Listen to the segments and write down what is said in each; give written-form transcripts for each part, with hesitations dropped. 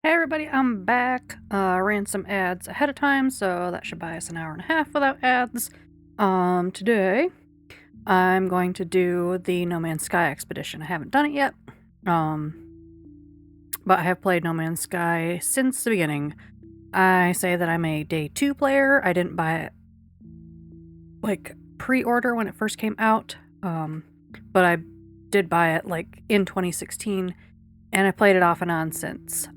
Hey everybody, I'm back. Ran some ads ahead of time, so that should buy us an hour and a half without ads. Today I'm going to do the No Man's Sky expedition. I haven't done it yet, but I have played No Man's Sky since the beginning. I say that I'm a day 2 player. I didn't buy it like pre-order when it first came out, but I did buy it like in 2016. And I played it off and on since.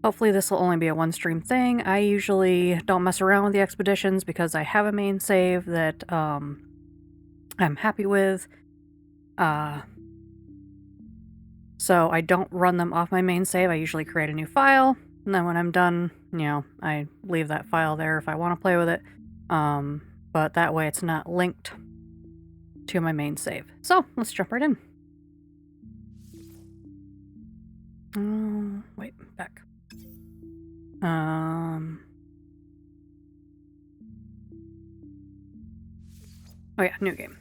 Hopefully this will only be a one-stream thing. I usually don't mess around with the expeditions because I have a main save that I'm happy with. So I don't run them off my main save. I usually create a new file, and then when I'm done, you know, I leave that file there if I want to play with it. But that way it's not linked to my main save. So let's jump right in. Wait, back. Oh yeah, new game.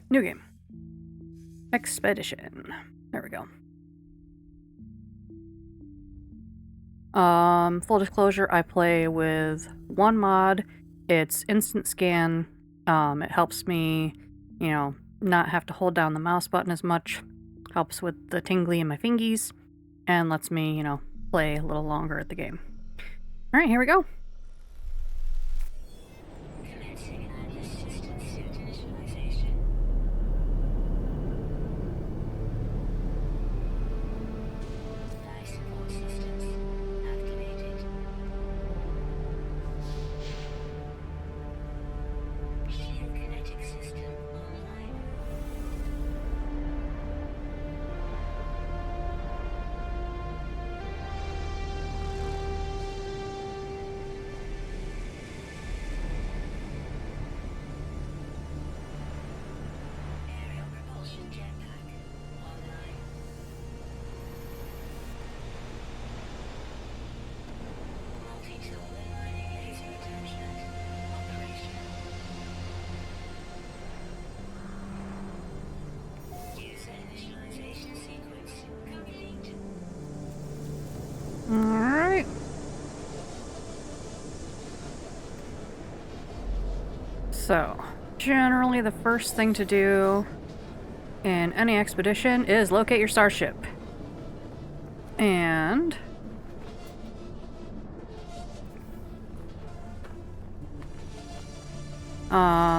Expedition. There we go. Full disclosure, I play with one mod. It's instant scan. It helps me, you know, not have to hold down the mouse button as much. Helps with the tingly in my fingies, and lets me, you know, play a little longer at the game. Alright, here we go. Alright. So, generally the first thing to do in any expedition is locate your starship. And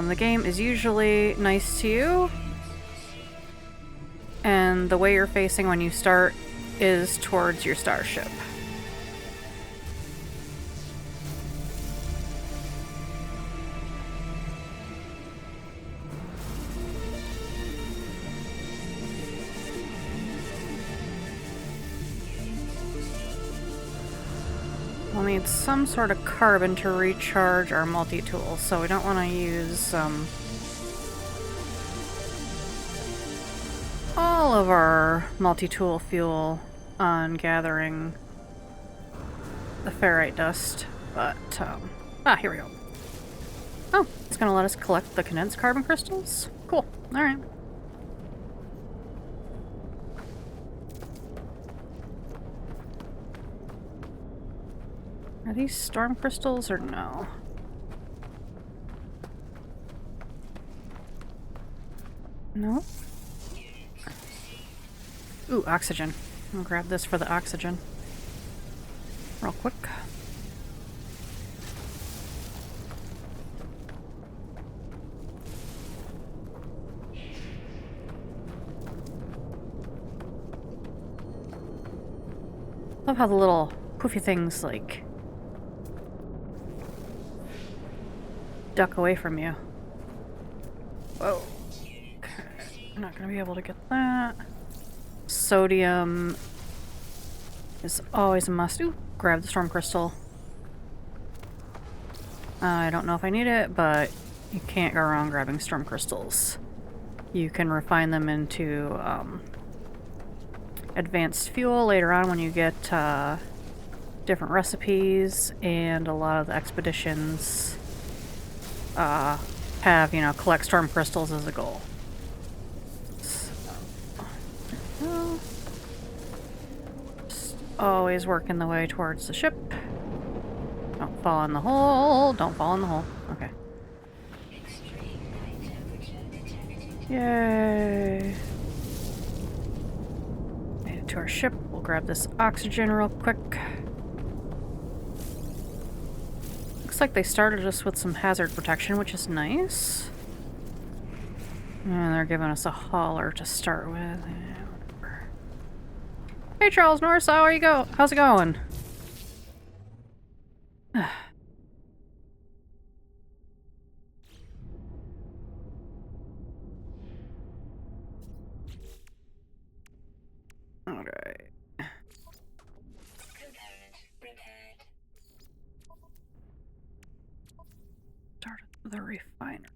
the game is usually nice to you, and the way you're facing when you start is towards your starship. We'll need some sort of carbon to recharge our multi-tool, so we don't want to use all of our multi-tool fuel on gathering the ferrite dust, but here we go. Oh, it's gonna let us collect the condensed carbon crystals? Cool. Alright. Are these storm crystals or no? No? Ooh, oxygen. I'll grab this for the oxygen. Real quick. Love how the little poofy things, like, duck away from you. Whoa. Okay. I'm not gonna be able to get that. Sodium is always a must. Ooh, grab the storm crystal. I don't know if I need it, but you can't go wrong grabbing storm crystals. You can refine them into advanced fuel later on when you get different recipes, and a lot of the expeditions have, you know, collect storm crystals as a goal. Just always working the way towards the ship. Don't fall in the hole. Don't fall in the hole. Okay. Yay. Made it to our ship. We'll grab this oxygen real quick. Looks like they started us with some hazard protection, which is nice. And they're giving us a hauler to start with. Yeah, whatever. Hey Charles Norris, how's it going? Started the refiner.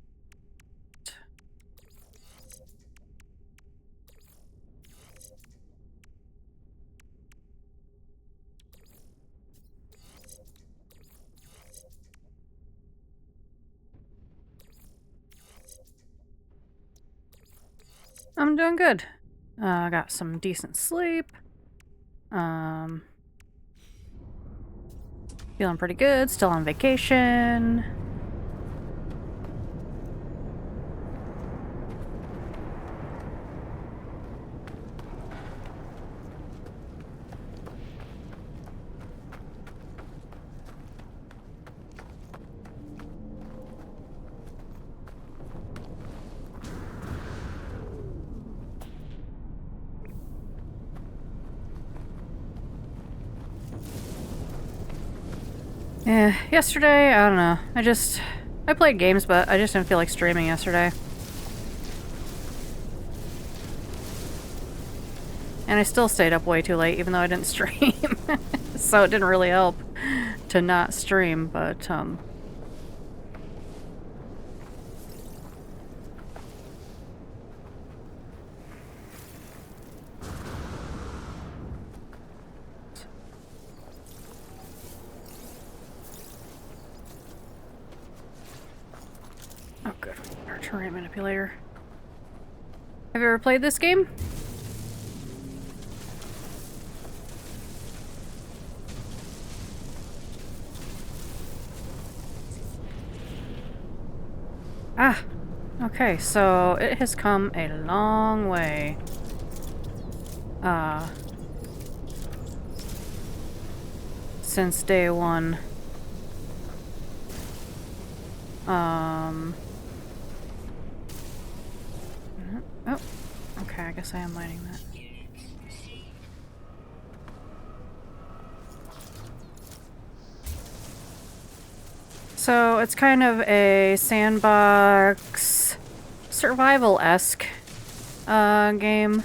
I'm doing good. I got some decent sleep. Feeling pretty good. Still on vacation. Yeah, yesterday, I don't know. I played games, but I just didn't feel like streaming yesterday. And I still stayed up way too late, even though I didn't stream. So it didn't really help to not stream, but, oh good, our terrain manipulator. Have you ever played this game? Ah, okay, so it has come a long way. Since day one. Oh, okay, I guess I am mining that. So it's kind of a sandbox survival-esque game.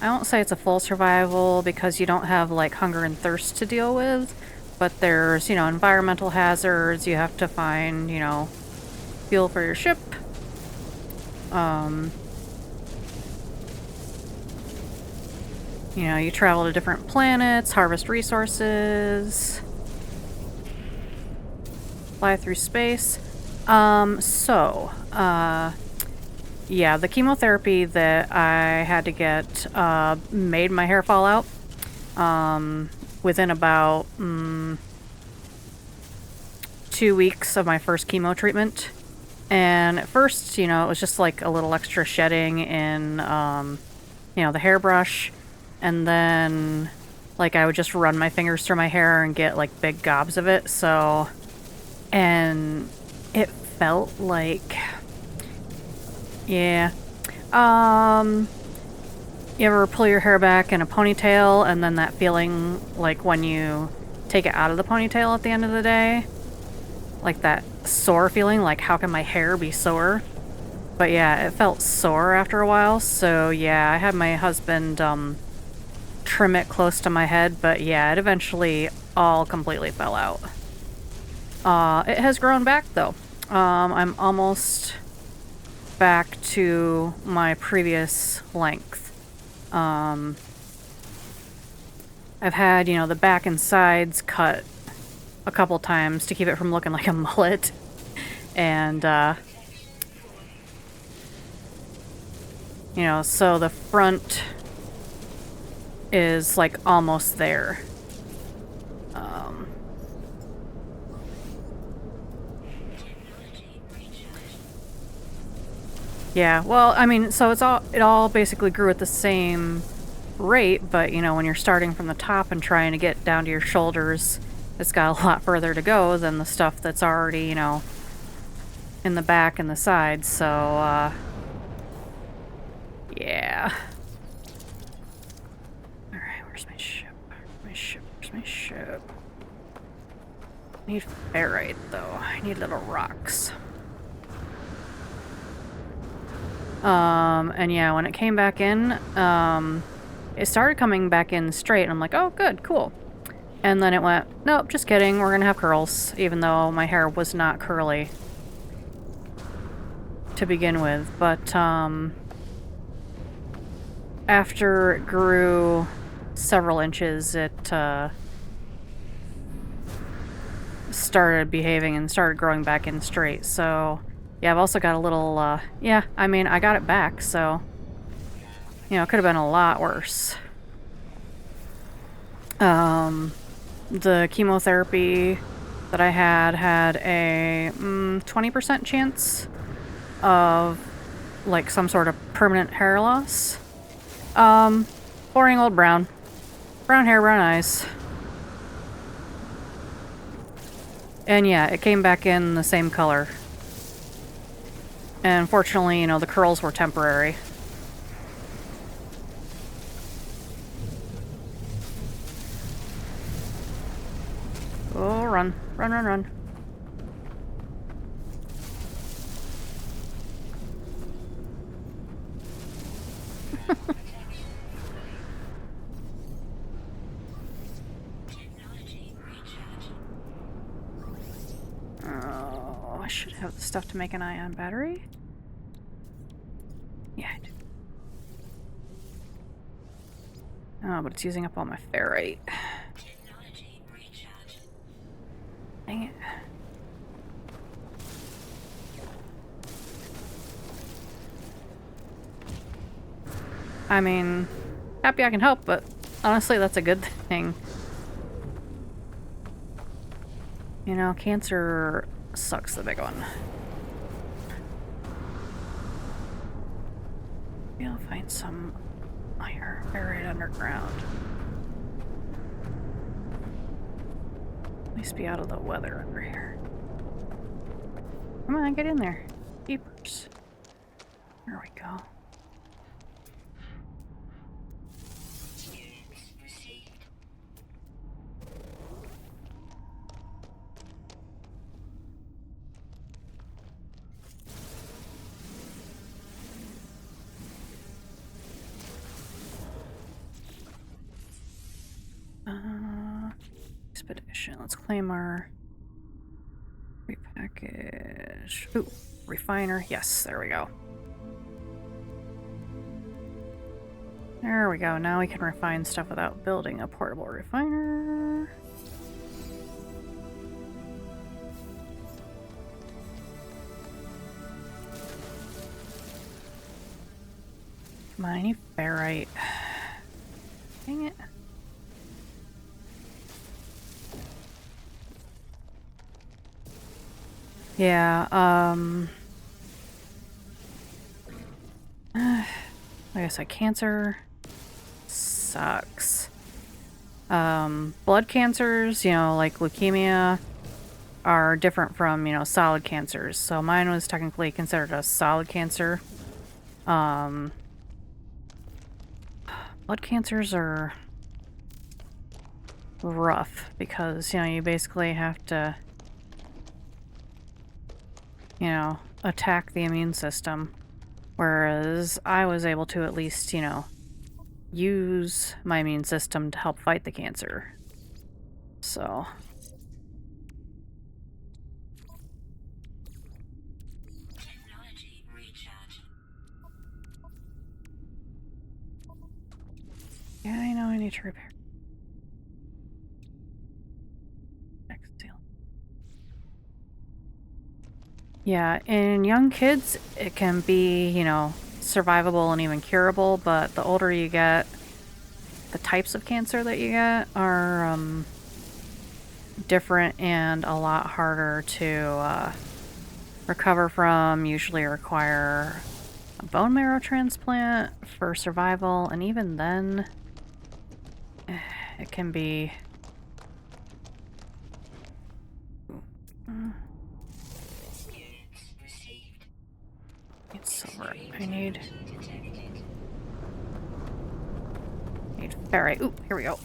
I won't say it's a full survival because you don't have like hunger and thirst to deal with, but there's, you know, environmental hazards. You have to find, you know, fuel for your ship. You know, you travel to different planets, harvest resources, fly through space. Yeah, the chemotherapy that I had to get made my hair fall out within about 2 weeks of my first chemo treatment. And at first, you know, it was just like a little extra shedding in, you know, the hairbrush. And then, like, I would just run my fingers through my hair and get, like, big gobs of it. So, and it felt like, yeah. You ever pull your hair back in a ponytail and then that feeling, like, when you take it out of the ponytail at the end of the day? Like that sore feeling, like, how can my hair be sore? But yeah, it felt sore after a while. So, yeah, I had my husband, trim it close to my head, but yeah, it eventually all completely fell out. It has grown back though. I'm almost back to my previous length. I've had, you know, the back and sides cut a couple times to keep it from looking like a mullet. And, you know, so the front is like almost there. Yeah, well, I mean, so it all basically grew at the same rate, but you know, when you're starting from the top and trying to get down to your shoulders, it's got a lot further to go than the stuff that's already, you know, in the back and the sides. So, yeah. Where's my ship? Where's my ship? I need ferrite, though. I need little rocks. And yeah, when it came back in, it started coming back in straight, and I'm like, oh, good, cool. And then it went, nope, just kidding, we're gonna have curls, even though my hair was not curly. to begin with, but after it grew several inches, it started behaving and started growing back in straight. So yeah, I've also got a little yeah, I mean, I got it back, so you know, it could have been a lot worse. The chemotherapy that I had a 20% chance of like some sort of permanent hair loss. Boring old brown. Brown hair, brown eyes. And yeah, it came back in the same color. And fortunately, you know, the curls were temporary. Oh, run. Run, run, run. Oh, I should have the stuff to make an ion battery. Yeah, I do. Oh, but it's using up all my ferrite. Dang it. I mean, happy I can help, but honestly, that's a good thing. You know, cancer sucks, the big one. Maybe I'll find some iron buried underground. At least be out of the weather under here. Come on, get in there. Keepers. There we go. Expedition. Let's claim our repackage. Ooh, refiner. Yes, there we go. There we go. Now we can refine stuff without building a portable refiner. Come on, I need ferrite. Dang it. Yeah, like I said, cancer sucks. Blood cancers, you know, like leukemia, are different from, you know, solid cancers. So mine was technically considered a solid cancer. Blood cancers are rough because, you know, you basically have to, you know, attack the immune system. Whereas I was able to at least, you know, use my immune system to help fight the cancer. So. Yeah, I know I need to repair. Yeah, in young kids, it can be, you know, survivable and even curable, but the older you get, the types of cancer that you get are different and a lot harder to recover from, usually require a bone marrow transplant for survival, and even then, it can be... It's silver. I need ferrite. Ooh, here we go.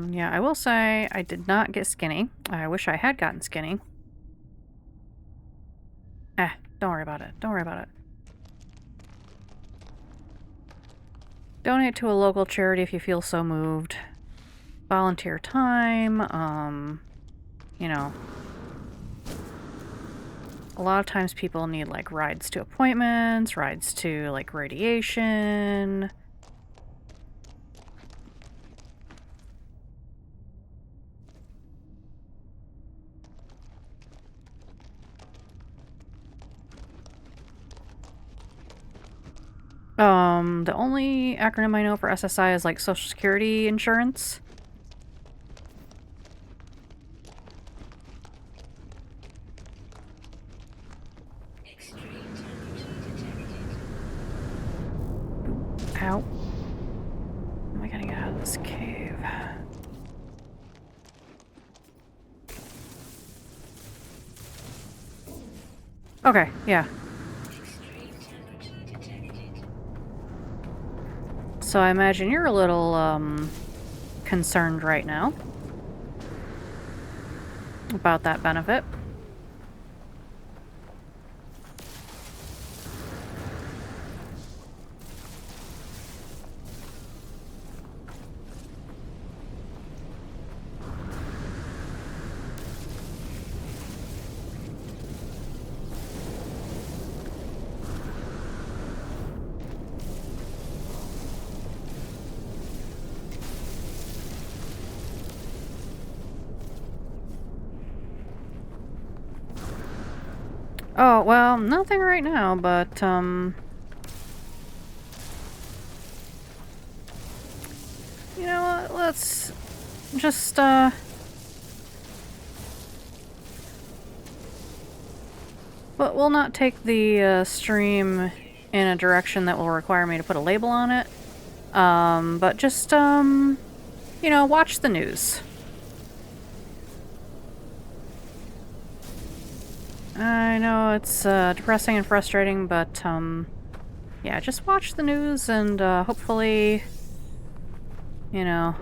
Yeah, I will say I did not get skinny. I wish I had gotten skinny. Don't worry about it. Don't worry about it. Donate to a local charity if you feel so moved. Volunteer time, you know. A lot of times people need, like, rides to appointments, rides to, like, radiation. The only acronym I know for SSI is, like, Social Security Insurance. Ow. How am I gonna get out of this cave? Okay, yeah. So I imagine you're a little, concerned right now about that benefit. Oh, well, nothing right now, but, you know what, let's just, but we'll not take the, stream in a direction that will require me to put a label on it. But just, you know, watch the news. I know it's, depressing and frustrating, but, yeah, just watch the news and, hopefully, you know,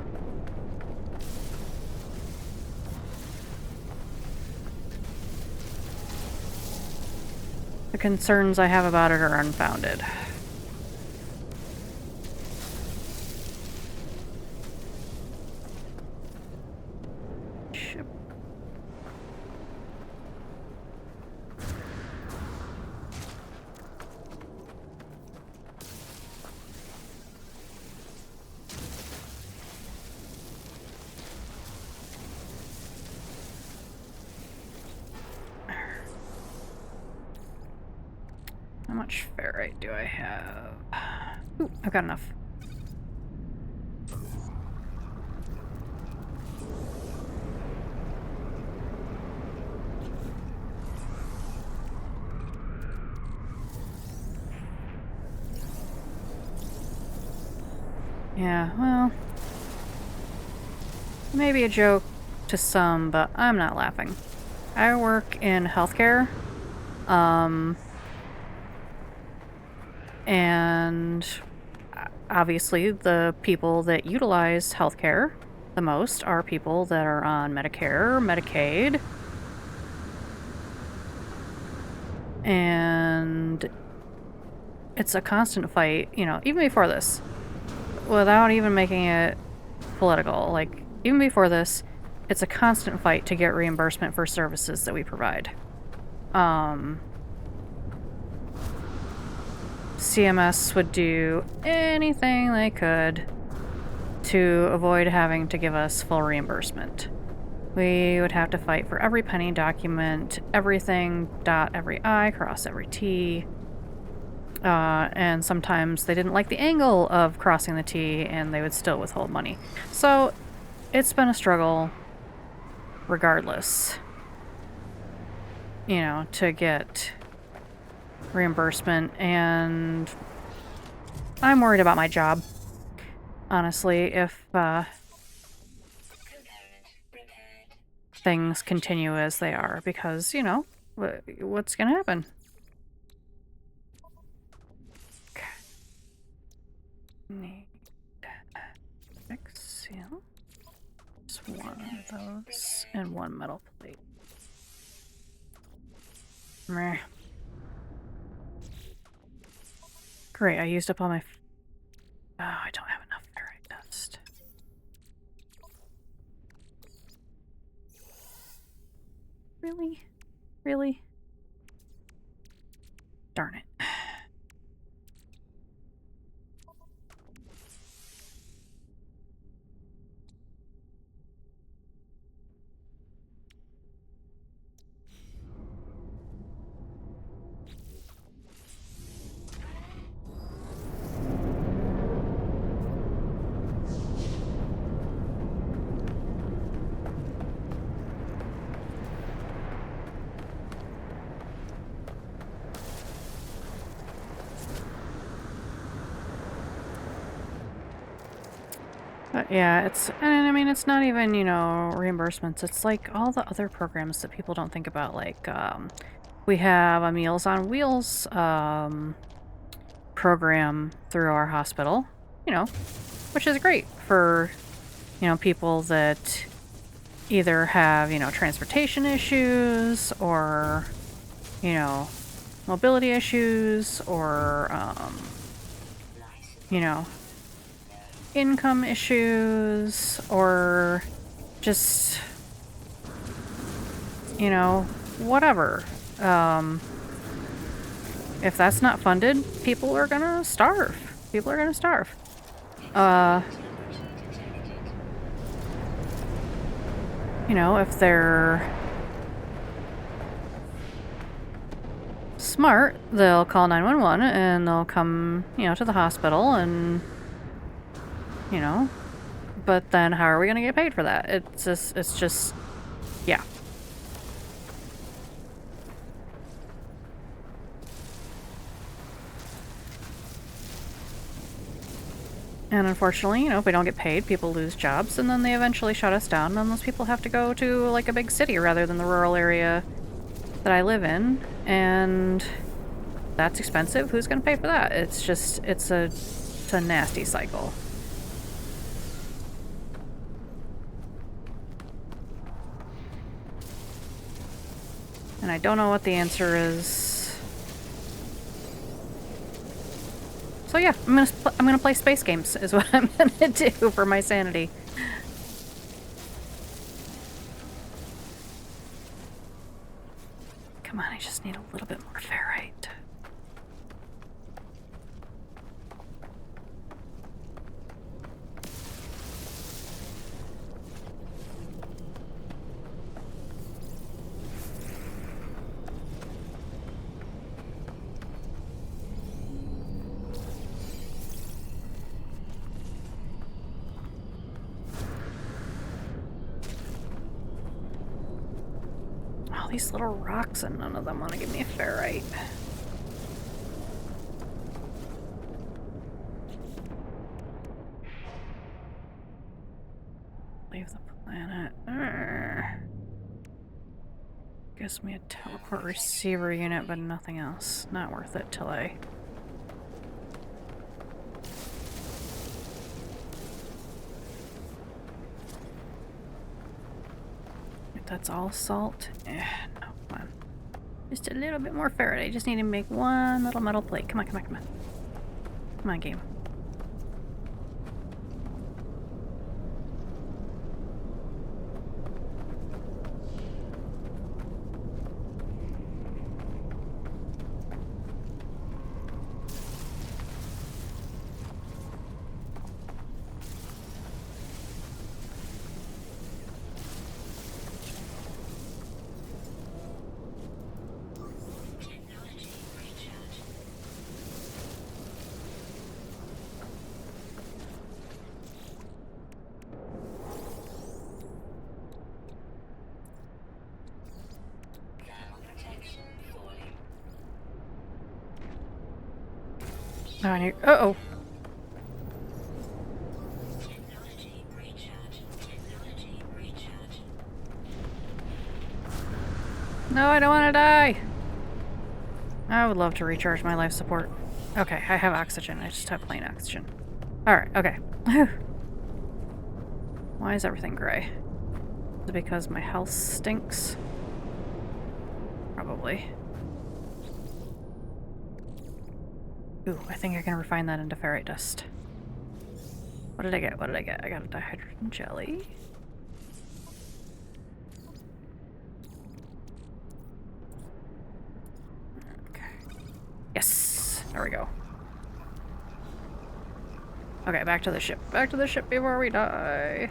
the concerns I have about it are unfounded. Ship. How much ferrite do I have? Ooh, I've got enough. Yeah, well, maybe a joke to some, but I'm not laughing. I work in healthcare, um, and obviously the people that utilize healthcare the most are people that are on Medicare, Medicaid, and it's a constant fight, you know, even before this, without even making it political. Like, even before this, it's a constant fight to get reimbursement for services that we provide. CMS would do anything they could to avoid having to give us full reimbursement. We would have to fight for every penny, document everything, dot every I, cross every T. And sometimes they didn't like the angle of crossing the T and they would still withhold money. So it's been a struggle regardless, you know, to get reimbursement, and I'm worried about my job, honestly, if things continue as they are, because, you know, what's gonna happen? Okay. Need fix, yeah. one of those and one metal plate. Meh. Great, I used up all my... Oh, I don't have enough ferrite dust. Really? Really? Darn it. But yeah, and I mean, it's not even, you know, reimbursements. It's like all the other programs that people don't think about. Like, we have a Meals on Wheels program through our hospital, you know, which is great for, you know, people that either have, you know, transportation issues or, you know, mobility issues or, you know, income issues or just, you know, whatever. If that's not funded, people are gonna starve. People are gonna starve. You know, if they're smart, they'll call 911 and they'll come, you know, to the hospital and, you know, but then how are we gonna get paid for that? It's just, yeah. And unfortunately, you know, if we don't get paid, people lose jobs, and then they eventually shut us down, and those people have to go to, like, a big city rather than the rural area that I live in, and that's expensive. Who's gonna pay for that? It's just, it's a nasty cycle. And I don't know what the answer is. So yeah, I'm gonna play space games is what I'm gonna do for my sanity. Come on, I just need a little bit more ferrite. All these little rocks and none of them want to give me a ferrite. Leave the planet. Gives me a teleport receiver unit, but nothing else. Not worth it till I... If that's all salt. No, come on. Just a little bit more ferrite. I just need to make one little metal plate. Come on, come on, come on. Come on, game. Oh, I need... Uh-oh. No, I don't want to die. I would love to recharge my life support. Okay, I have oxygen. I just have plain oxygen. Alright, okay. Why is everything gray? Is it because my health stinks? Probably. Ooh, I think I can refine that into ferrite dust. What did I get? What did I get? I got a dihydrogen jelly. Okay. Yes! There we go. Okay, back to the ship. Back to the ship before we die.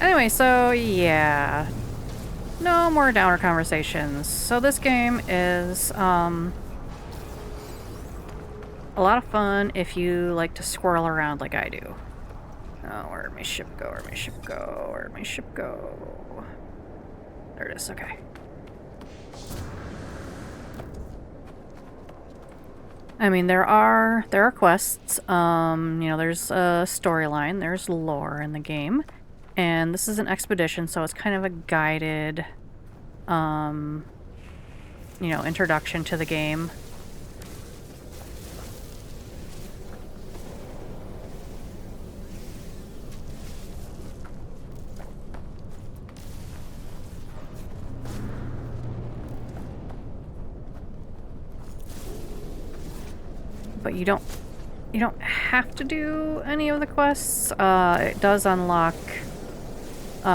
Anyway, so yeah. No more downer conversations. So this game is a lot of fun if you like to squirrel around like I do. Oh, where'd my ship go? Where'd my ship go? Where'd my ship go? There it is, okay. I mean, there are quests. You know, there's a storyline, there's lore in the game. And this is an expedition, so it's kind of a guided, you know, introduction to the game. But you don't have to do any of the quests. It does unlock, you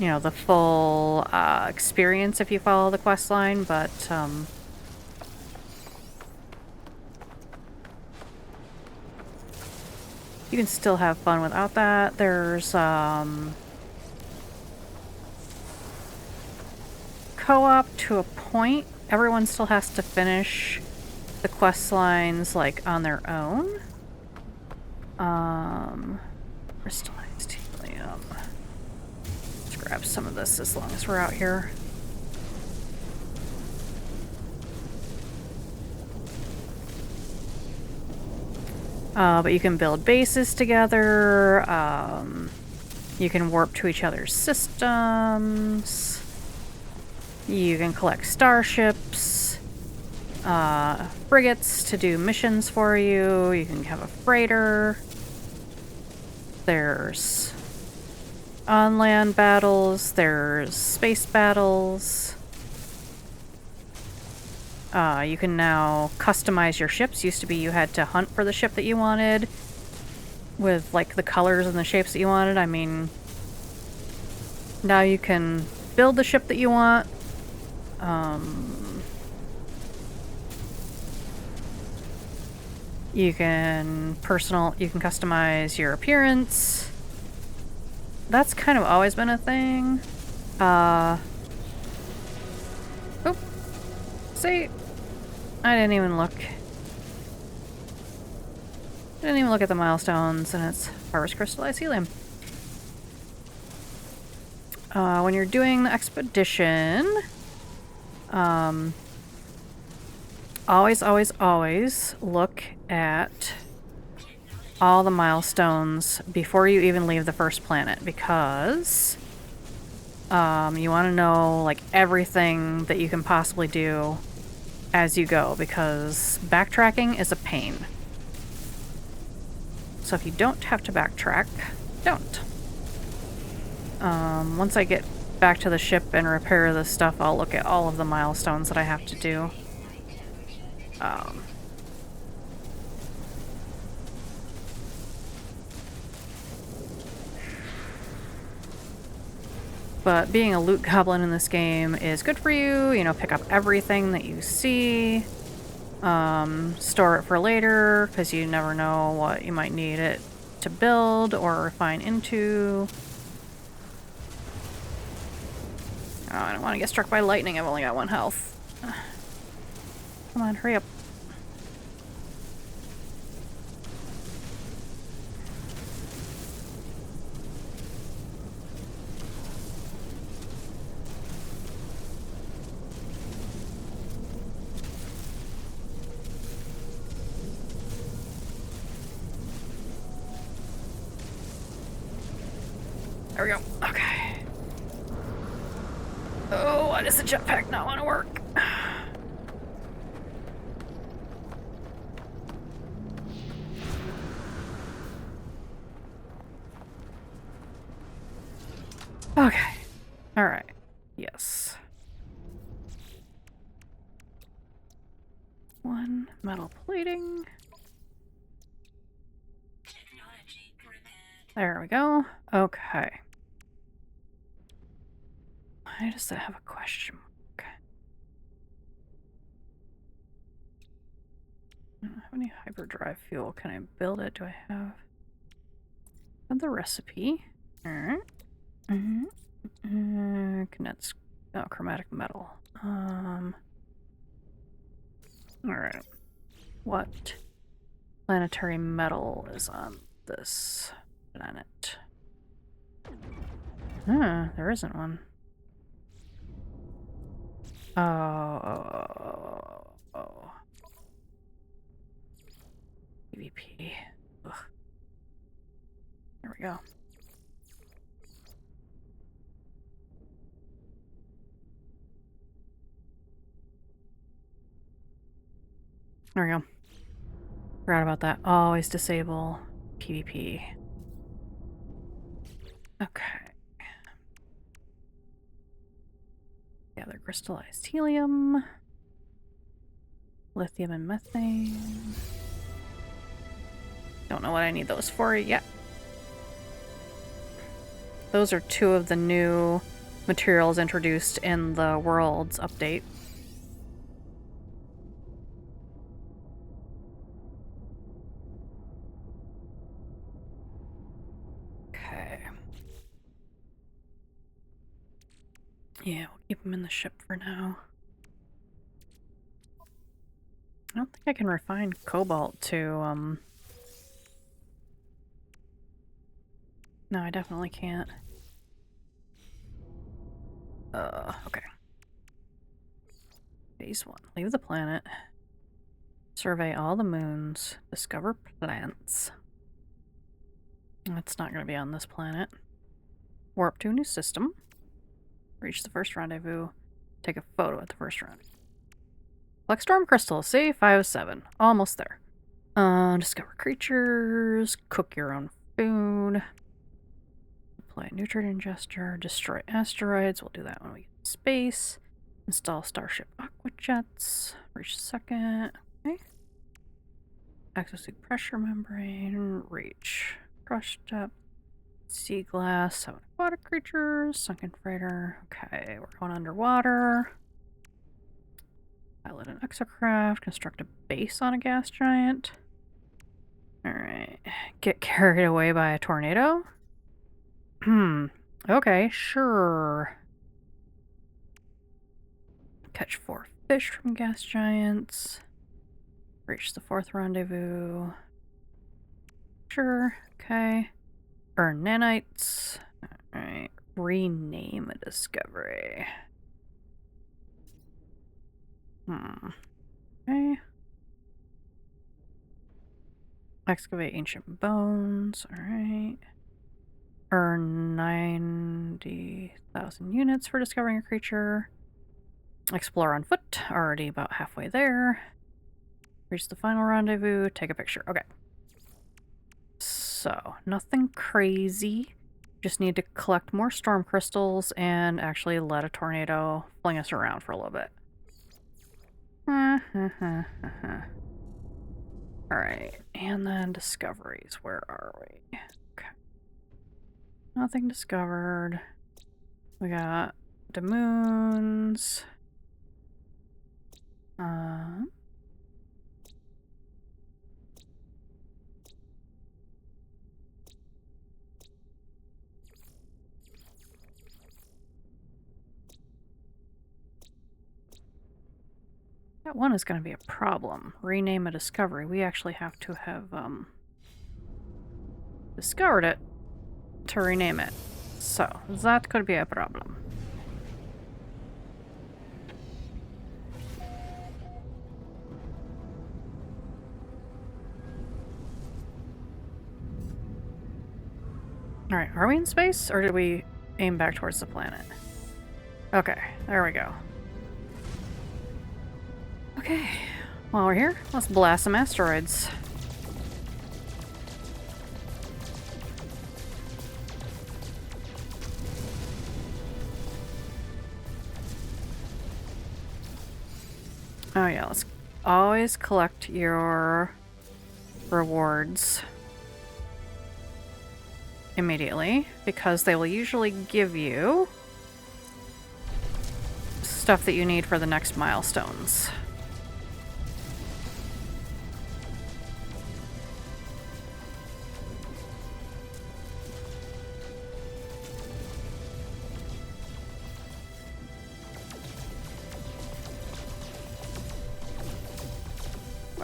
know, the full experience if you follow the quest line, but you can still have fun without that. There's co-op to a point. Everyone still has to finish the quest lines like on their own. Crystallized helium. Let's grab some of this as long as we're out here. But you can build bases together. You can warp to each other's systems. You can collect starships, frigates to do missions for you. You can have a freighter. There's on-land battles. There's space battles. You can now customize your ships. Used to be you had to hunt for the ship that you wanted with, like, the colors and the shapes that you wanted. I mean, now you can build the ship that you want. You can customize your appearance. That's kind of always been a thing. Oop. See? I didn't even look. Didn't even look at the milestones, and it's harvest crystallized helium. When you're doing the expedition, always look at all the milestones before you even leave the first planet, because you want to know, like, everything that you can possibly do as you go, because backtracking is a pain. So if you don't have to backtrack, don't. Once I get back to the ship and repair this stuff, I'll look at all of the milestones that I have to do. But being a loot goblin in this game is good for you. You know, pick up everything that you see. Store it for later, because you never know what you might need it to build or refine into. Oh, I don't want to get struck by lightning. I've only got 1 health. Come on, hurry up. There we go. Okay. Oh, why does the jetpack not want to work? Okay. All right. Yes. One metal plating. There we go. Okay. Why does that have a question mark? I don't have any hyperdrive fuel. Can I build it? Do I have the recipe? Alright. Condensed. Oh, chromatic metal. Alright. What planetary metal is on this planet? There isn't one. Oh. PvP. Ugh. There we go. There we go. Forgot about that. Always disable PvP. Okay. Gather crystallized helium. Lithium and methane. Don't know what I need those for yet. Those are two of the new materials introduced in the Worlds update. Okay. Yeah, we'll keep them in the ship for now. I don't think I can refine cobalt to, No, I definitely can't. Okay. Phase 1. Leave the planet. Survey all the moons. Discover plants. That's not going to be on this planet. Warp to a new system. Reach the first rendezvous. Take a photo at the first rendezvous. Collect storm crystals. See? 507. Almost there. Discover creatures. Cook your own food. Deploy a nutrient ingester. Destroy asteroids. We'll do that when we get to space. Install Starship Aquajets. Reach second. Okay. Exosuit pressure membrane. Reach. Crush depth. Sea glass. 7 aquatic creatures. Sunken freighter. Okay, we're going underwater. Pilot an exocraft. Construct a base on a gas giant. Alright. Get carried away by a tornado? Okay, sure. Catch 4 fish from gas giants. Reach the 4th rendezvous. Sure, okay. Earn nanites. Alright. Rename a discovery. Okay. Excavate ancient bones. Alright. Earn 90,000 units for discovering a creature. Explore on foot. Already about halfway there. Reach the final rendezvous. Take a picture. Okay. So, nothing crazy. Just need to collect more storm crystals and actually let a tornado fling us around for a little bit. Alright, and then discoveries. Where are we? Okay. Nothing discovered. We got the moons. That one is going to be a problem. Rename a discovery. We actually have to have discovered it to rename it. So, that could be a problem. Alright, are we in space, or did we aim back towards the planet? Okay, there we go. Okay, while we're here, let's blast some asteroids. Oh yeah, let's always collect your rewards immediately, because they will usually give you stuff that you need for the next milestones.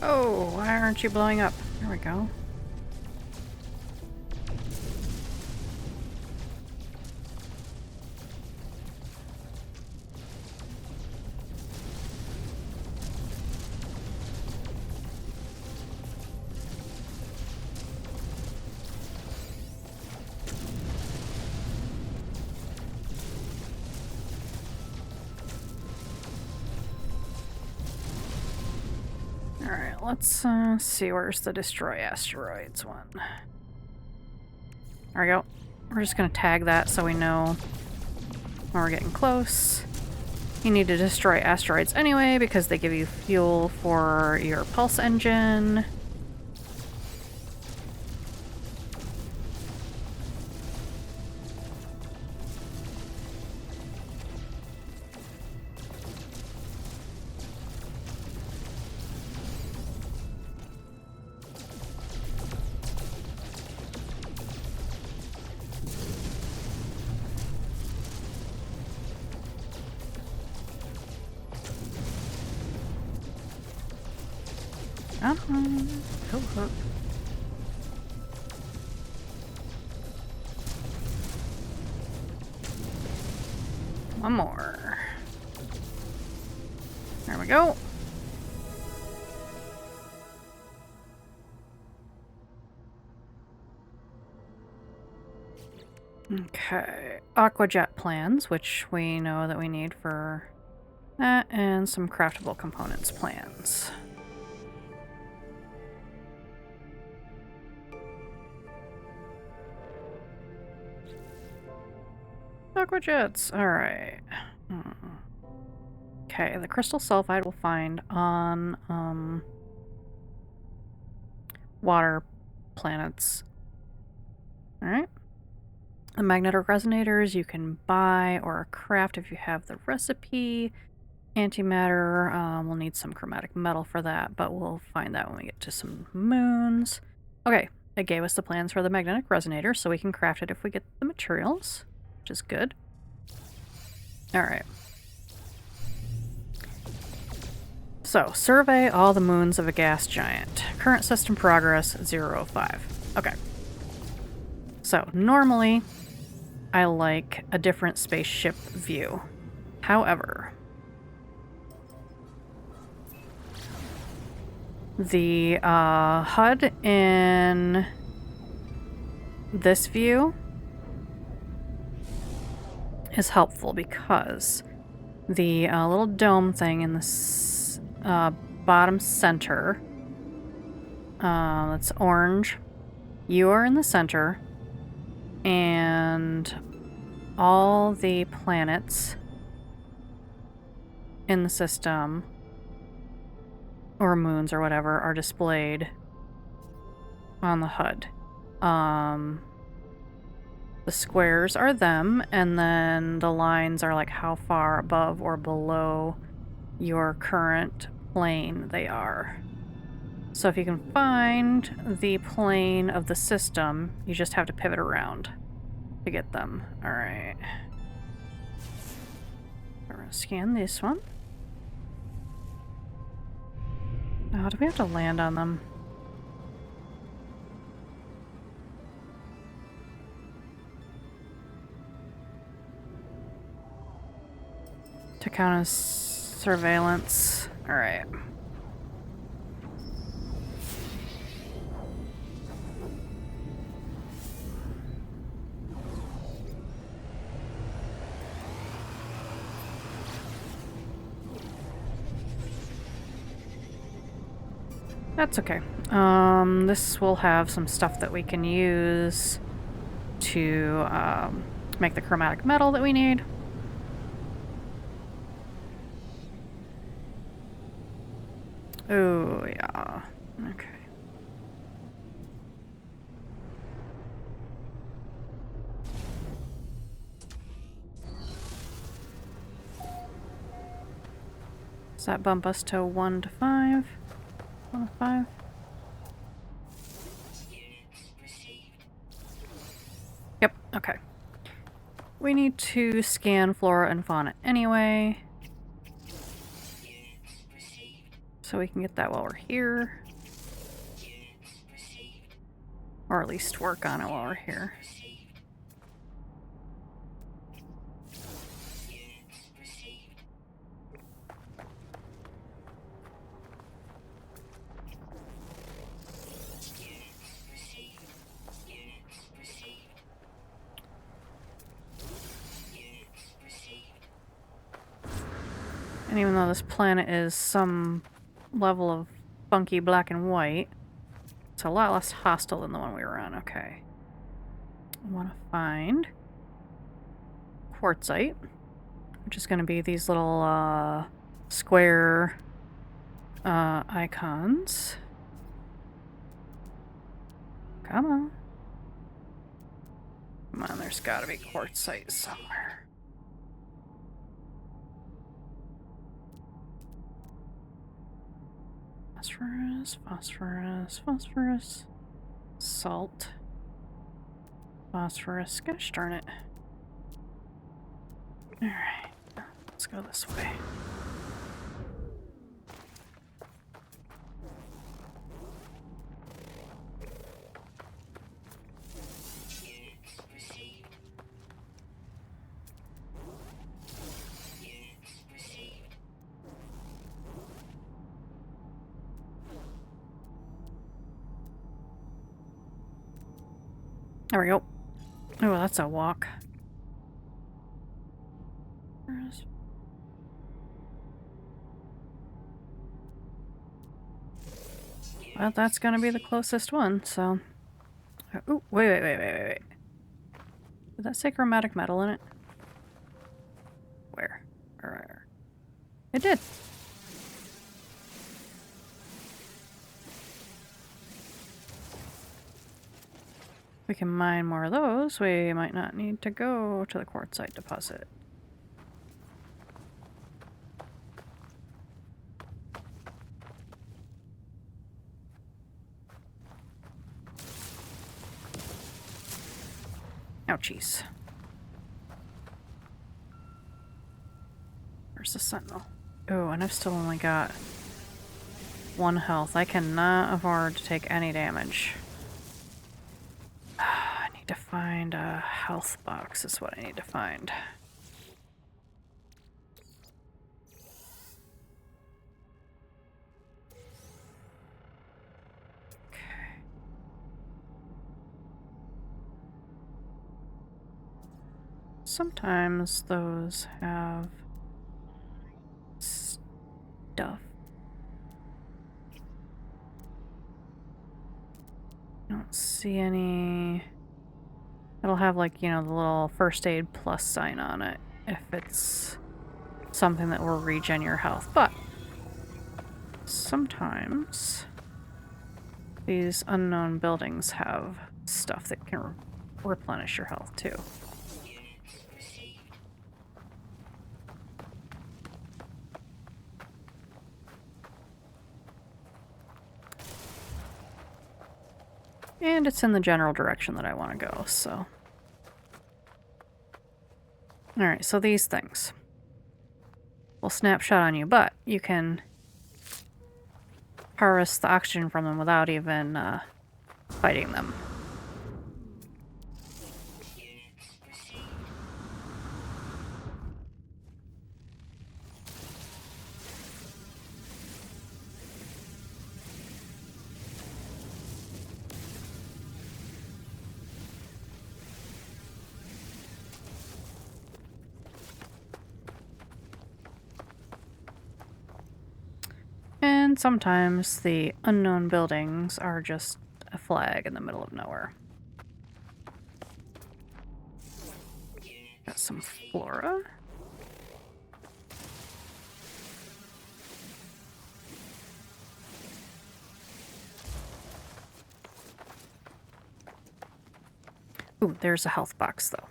Oh, why aren't you blowing up? There we go. Alright, let's see, where's the destroy asteroids one? There we go. We're just gonna tag that so we know when we're getting close. You need to destroy asteroids anyway because they give you fuel for your pulse engine. Cool. One more. There we go. Okay. Aquajet plans, which we know that we need for that, and some craftable components plans. Aquajets, alright. Okay, the crystal sulfide we'll find on water planets. Alright. The magnetic resonators you can buy or craft if you have the recipe. Antimatter, we'll need some chromatic metal for that, but we'll find that when we get to some moons. Okay, it gave us the plans for the magnetic resonator, so we can craft it if we get the materials, which is good. Alright. So, survey all the moons of a gas giant. Current system progress, 005. Okay. So, normally, I like a different spaceship view. However, the HUD in this view is helpful because the little dome thing in the bottom center, that's orange, you are in the center, and all the planets in the system, or moons or whatever, are displayed on the HUD. The squares are them, and then the lines are like how far above or below your current plane they are. So if you can find the plane of the system, you just have to pivot around to get them. Alright. We're gonna scan this one. Oh, do we have to land on them? To count as surveillance. Alright. That's okay. This will have some stuff that we can use to make the chromatic metal that we need. Oh, yeah. Okay. Does that bump us to 1 to 5? 1 to 5? Yep, okay. We need to scan flora and fauna anyway. So we can get that while we're here. Or at least work on it while we're here. And even though this planet is some level of funky black and white, it's a lot less hostile than the one we were on. Okay. I want to find quartzite, which is going to be these little square icons. Come on. Come on, there's got to be quartzite somewhere. Phosphorus, phosphorus, phosphorus, salt, phosphorus. Gosh darn it. Alright, let's go this way. There we go. Oh, that's a walk. Well, that's gonna be the closest one, so... Oh, wait. Did that say chromatic metal in it? Where? Where? It did. We can mine more of those. We might not need to go to the quartzite deposit. Ouchies. Where's the sentinel? Oh, and I've still only got 1 health. I cannot afford to take any damage. I need to find a health box is what I need to find. Okay. Sometimes those have stuff. I don't see any... It'll have, like, you know, the little first aid plus sign on it if it's something that will regen your health. But sometimes these unknown buildings have stuff that can replenish your health too. And it's in the general direction that I want to go, so... Alright, so these things will snapshot on you, but you can harvest the oxygen from them without even fighting them. And And sometimes the unknown buildings are just a flag in the middle of nowhere. Got some flora. Ooh, there's a health box, though.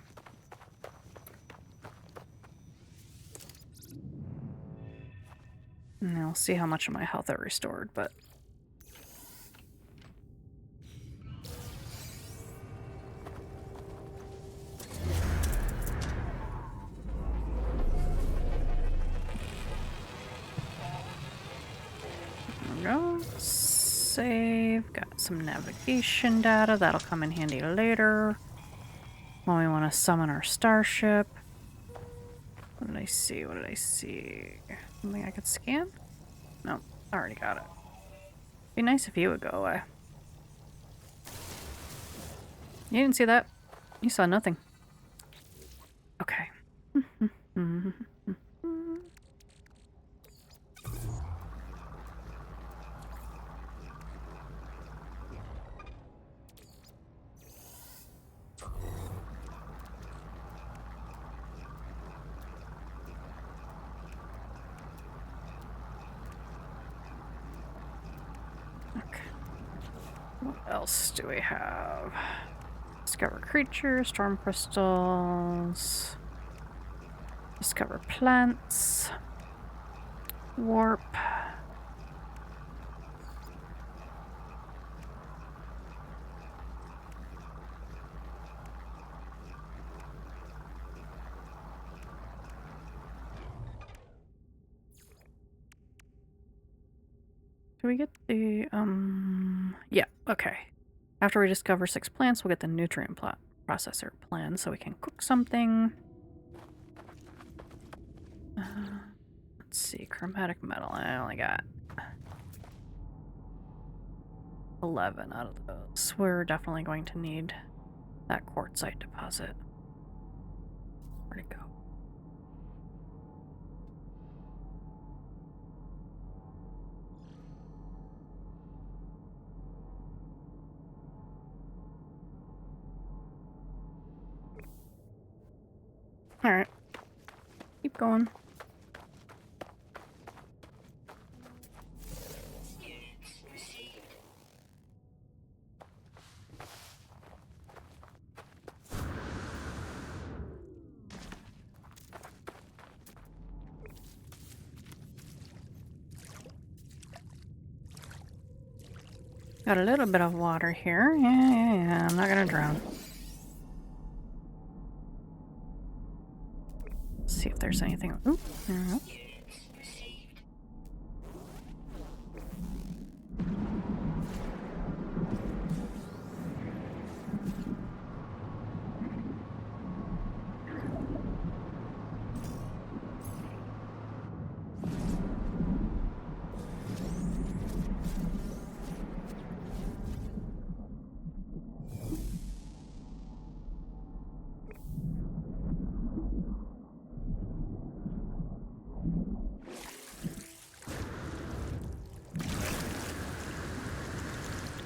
And I'll see how much of my health I restored, but... There we go. Save. Got some navigation data. That'll come in handy later. When we want to summon our starship. What did I see? What did I see? Something I could scan? Nope. I already got it. Be nice if you would go away. You didn't see that? You saw nothing. Okay. Okay. What else do we have? Discover creatures, storm crystals, discover plants, warp. Do we get the, yeah, okay. After we discover 6 plants, we'll get the nutrient processor plan so we can cook something. Let's see, chromatic metal. I only got 11 out of those. We're definitely going to need that quartzite deposit. Where'd it go? Alright. Keep going. Got a little bit of water here. Yeah. I'm not gonna drown. Let's see if there's anything. Ooh, there we go.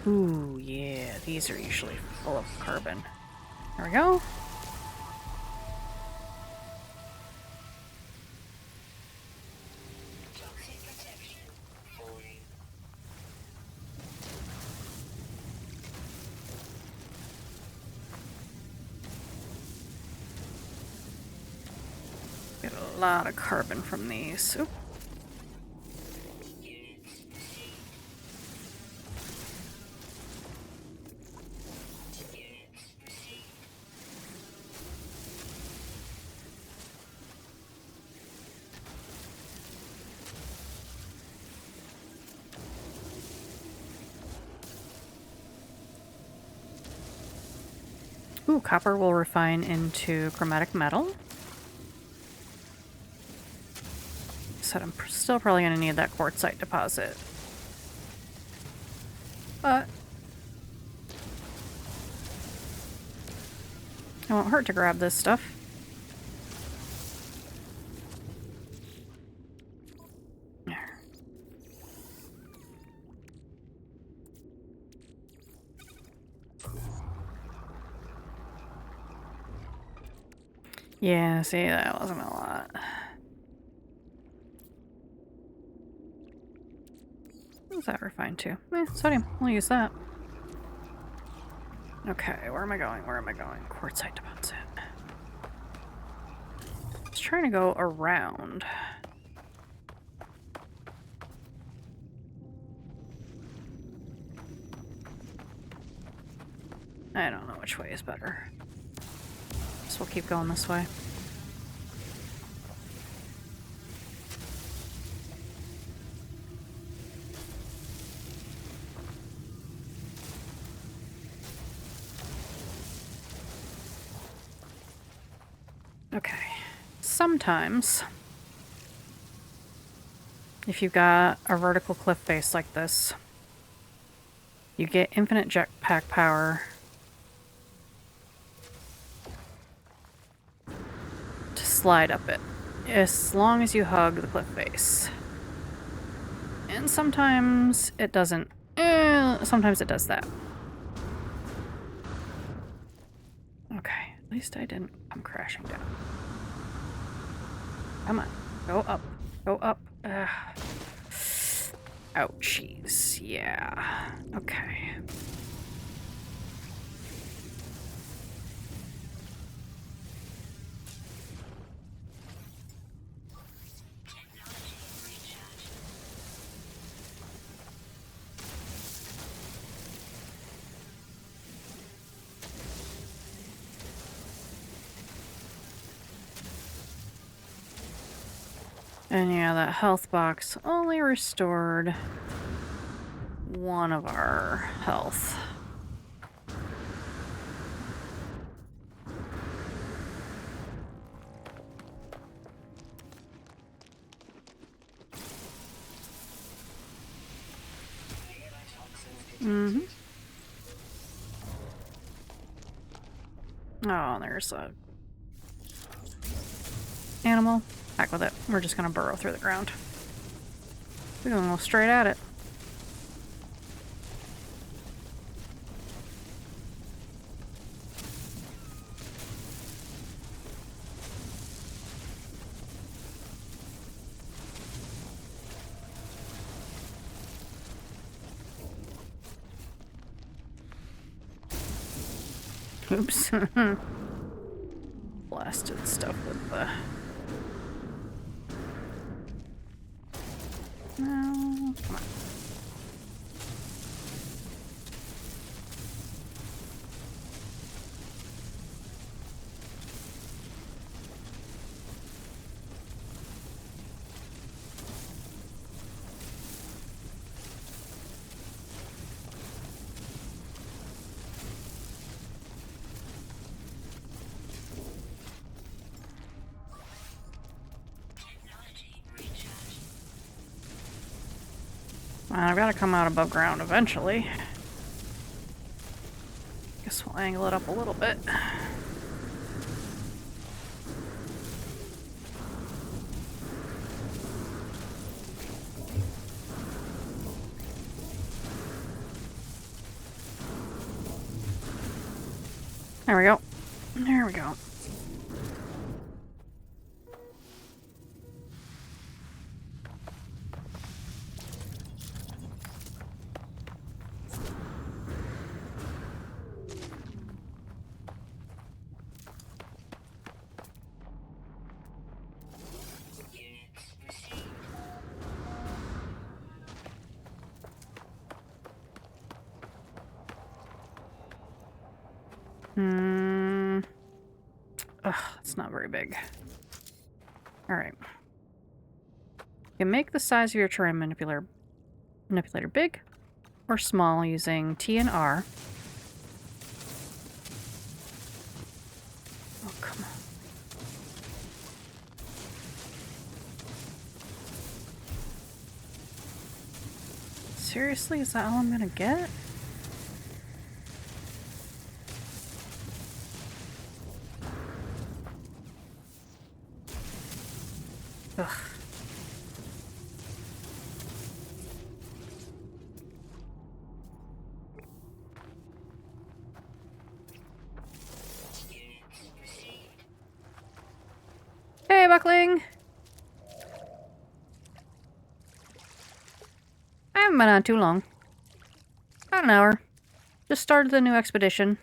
Ooh, yeah, these are usually full of carbon. There we go. Get a lot of carbon from these. Oop. Ooh, copper will refine into chromatic metal. So I'm still probably going to need that quartzite deposit. But it won't hurt to grab this stuff. There. Yeah, see, that wasn't a lot. What's that refined to? Sodium. We'll use that. Okay, where am I going? Where am I going? Quartzite deposit. I was trying to go around. I don't know which way is better. So we'll keep going this way. Okay. Sometimes, if you've got a vertical cliff face like this, you get infinite jetpack power to slide up it, as long as you hug the cliff face. And sometimes it doesn't. Sometimes it does that. Okay, at least I didn't come crashing down. Come on, go up, go up. Ouchies, yeah. Okay. And yeah, that health box only restored one of our health. Mm-hmm. Oh, there's a animal. Back with it. We're just gonna burrow through the ground. We're gonna go straight at it. Oops. Blasted stuff with the... No, come on. I've got to come out above ground eventually. Guess we'll angle it up a little bit. There we go. There we go. Ugh, it's not very big. Alright. You can make the size of your terrain manipulator big or small using T and R. Oh, come on. Seriously? Is that all I'm gonna get? Ugh. Buckling? I haven't been on too long. About an hour. Just started the new expedition.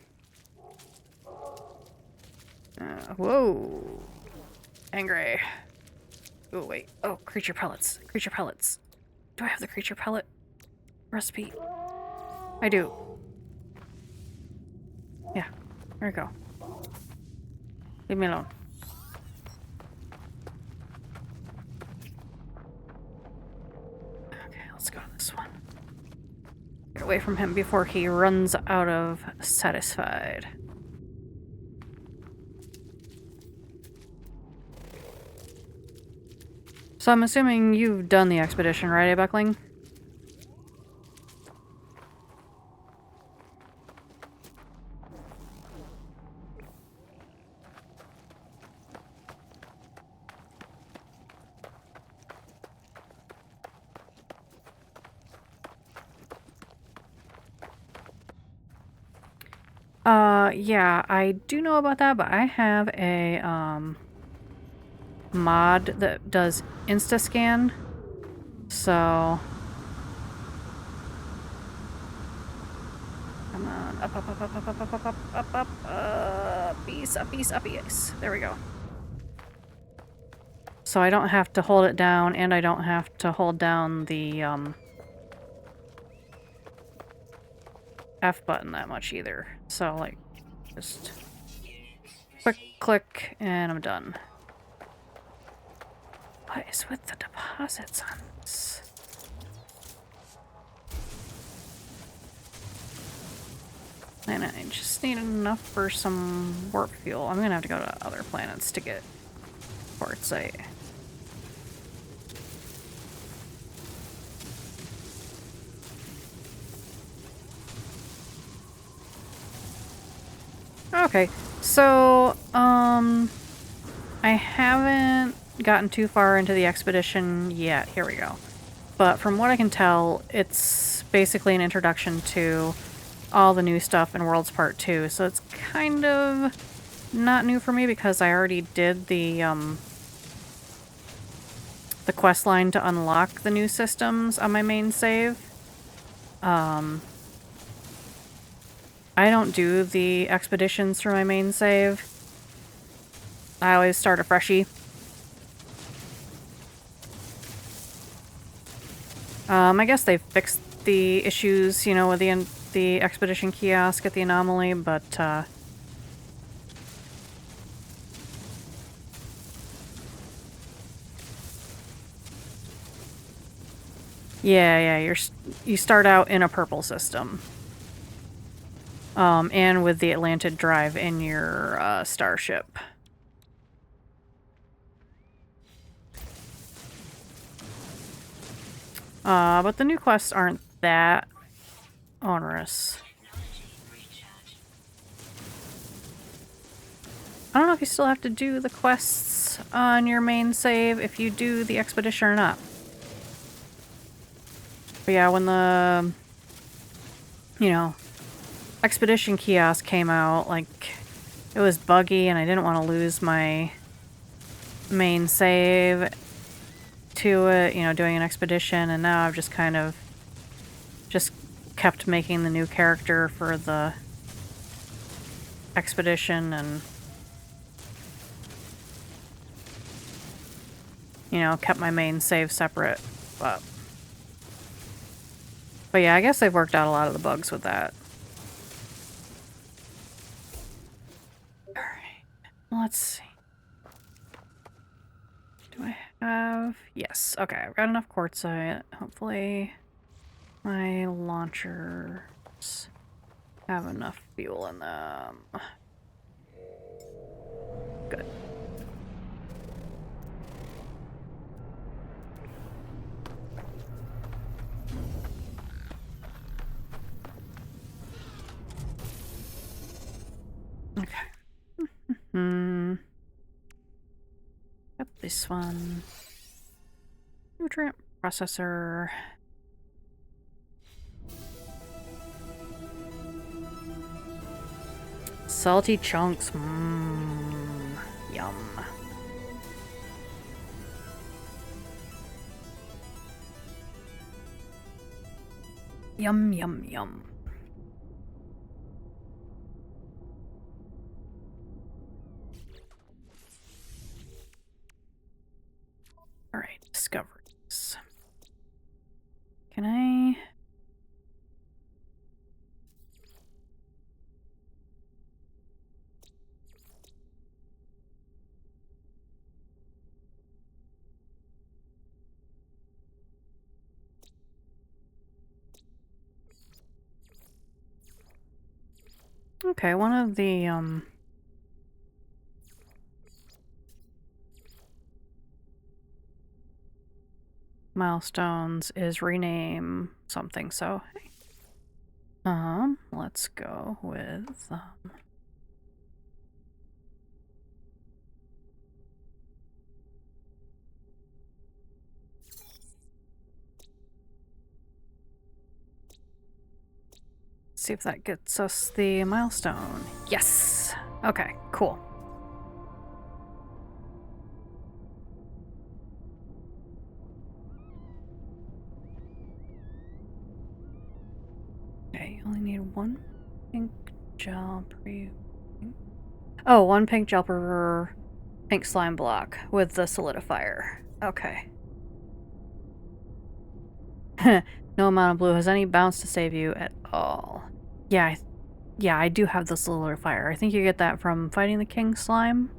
Whoa. Angry. Oh, wait. Oh, creature pellets. Creature pellets. Do I have the creature pellet recipe? I do. Yeah. There we go. Leave me alone. Okay, let's go to this one. Get away from him before he runs out of satisfied. So I'm assuming you've done the expedition, right, Buckling? Yeah, I do know about that, but I have a, mod that does insta-scan, so... Come on, up, up, up, up, up, up, up, up, up, up, east, up, east, up, east. There we go. So I don't have to hold it down, and I don't have to hold down the, F button that much either. So, like, just quick click, and I'm done. What is with the deposits on this? And I just need enough for some warp fuel. I'm gonna have to go to other planets to get quartzite. Okay, so, I haven't gotten too far into the expedition yet. Here we go. But from what I can tell, it's basically an introduction to all the new stuff in Worlds Part 2, so it's kind of not new for me because I already did the quest line to unlock the new systems on my main save. I don't do the expeditions through my main save. I always start a freshie. I guess they fixed the issues, you know, with the expedition kiosk at the anomaly, but yeah, you start out in a purple system. And with the Atlantid drive in your starship. But the new quests aren't that onerous. I don't know if you still have to do the quests on your main save if you do the expedition or not. But yeah, when the, you know, expedition kiosk came out, like, it was buggy and I didn't want to lose my main save to it, you know, doing an expedition, and now I've just kind of just kept making the new character for the expedition and, you know, kept my main save separate, but yeah, I guess they've worked out a lot of the bugs with that. Alright, let's see. Do I have... Yes, okay, I've got enough quartzite. Hopefully my launchers have enough fuel in them. Good. Okay. Got this one. Nutrient processor. Salty chunks. Mmm. Yum. Yum, yum, yum. Alright, discoveries. Can I... Okay, one of the, milestones is rename something, so hey. Let's go with, see if that gets us the milestone. Yes! Okay, cool. Okay, you only need one pink gel per... Oh, one pink gel per pink slime block with the solidifier. Okay. No amount of blue has any bounce to save you at all. Yeah, I do have the solidifier. I think you get that from fighting the king slime.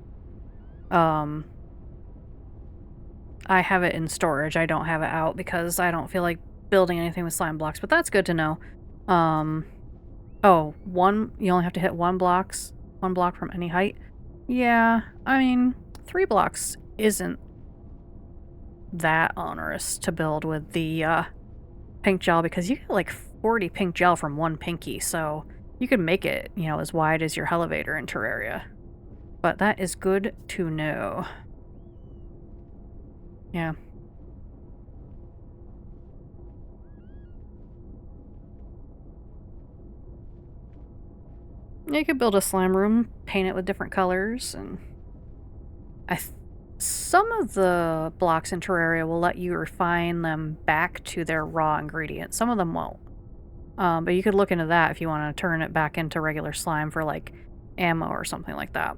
I have it in storage. I don't have it out because I don't feel like building anything with slime blocks, but that's good to know. Oh, you only have to hit one block from any height. Yeah, I mean, 3 blocks isn't that onerous to build with the pink gel because you get like 40 pink gel from one pinky, so you can make it, you know, as wide as your elevator in Terraria. But that is good to know. Yeah. You could build a slime room, paint it with different colors, and some of the blocks in Terraria will let you refine them back to their raw ingredients. Some of them won't. But you could look into that if you want to turn it back into regular slime for, like, ammo or something like that.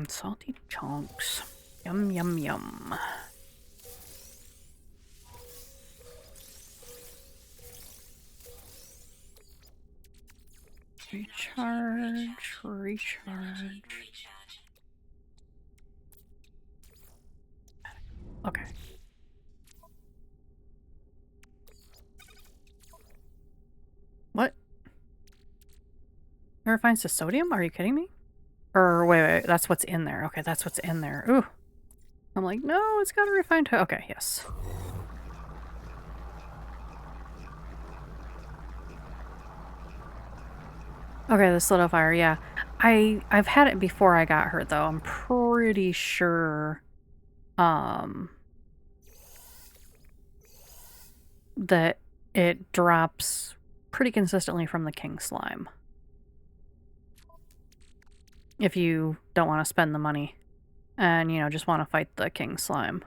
Salty chunks. Yum, yum, yum. Recharge. Okay. What? It refines to sodium? Are you kidding me? Or wait, that's what's in there. Okay, that's what's in there. Ooh. I'm like, no, it's got to refine to... Okay, yes. Okay, the solidifier, yeah. I've had it before I got hurt, though. I'm pretty sure, that it drops pretty consistently from the king slime. If you don't want to spend the money and, you know, just want to fight the king slime.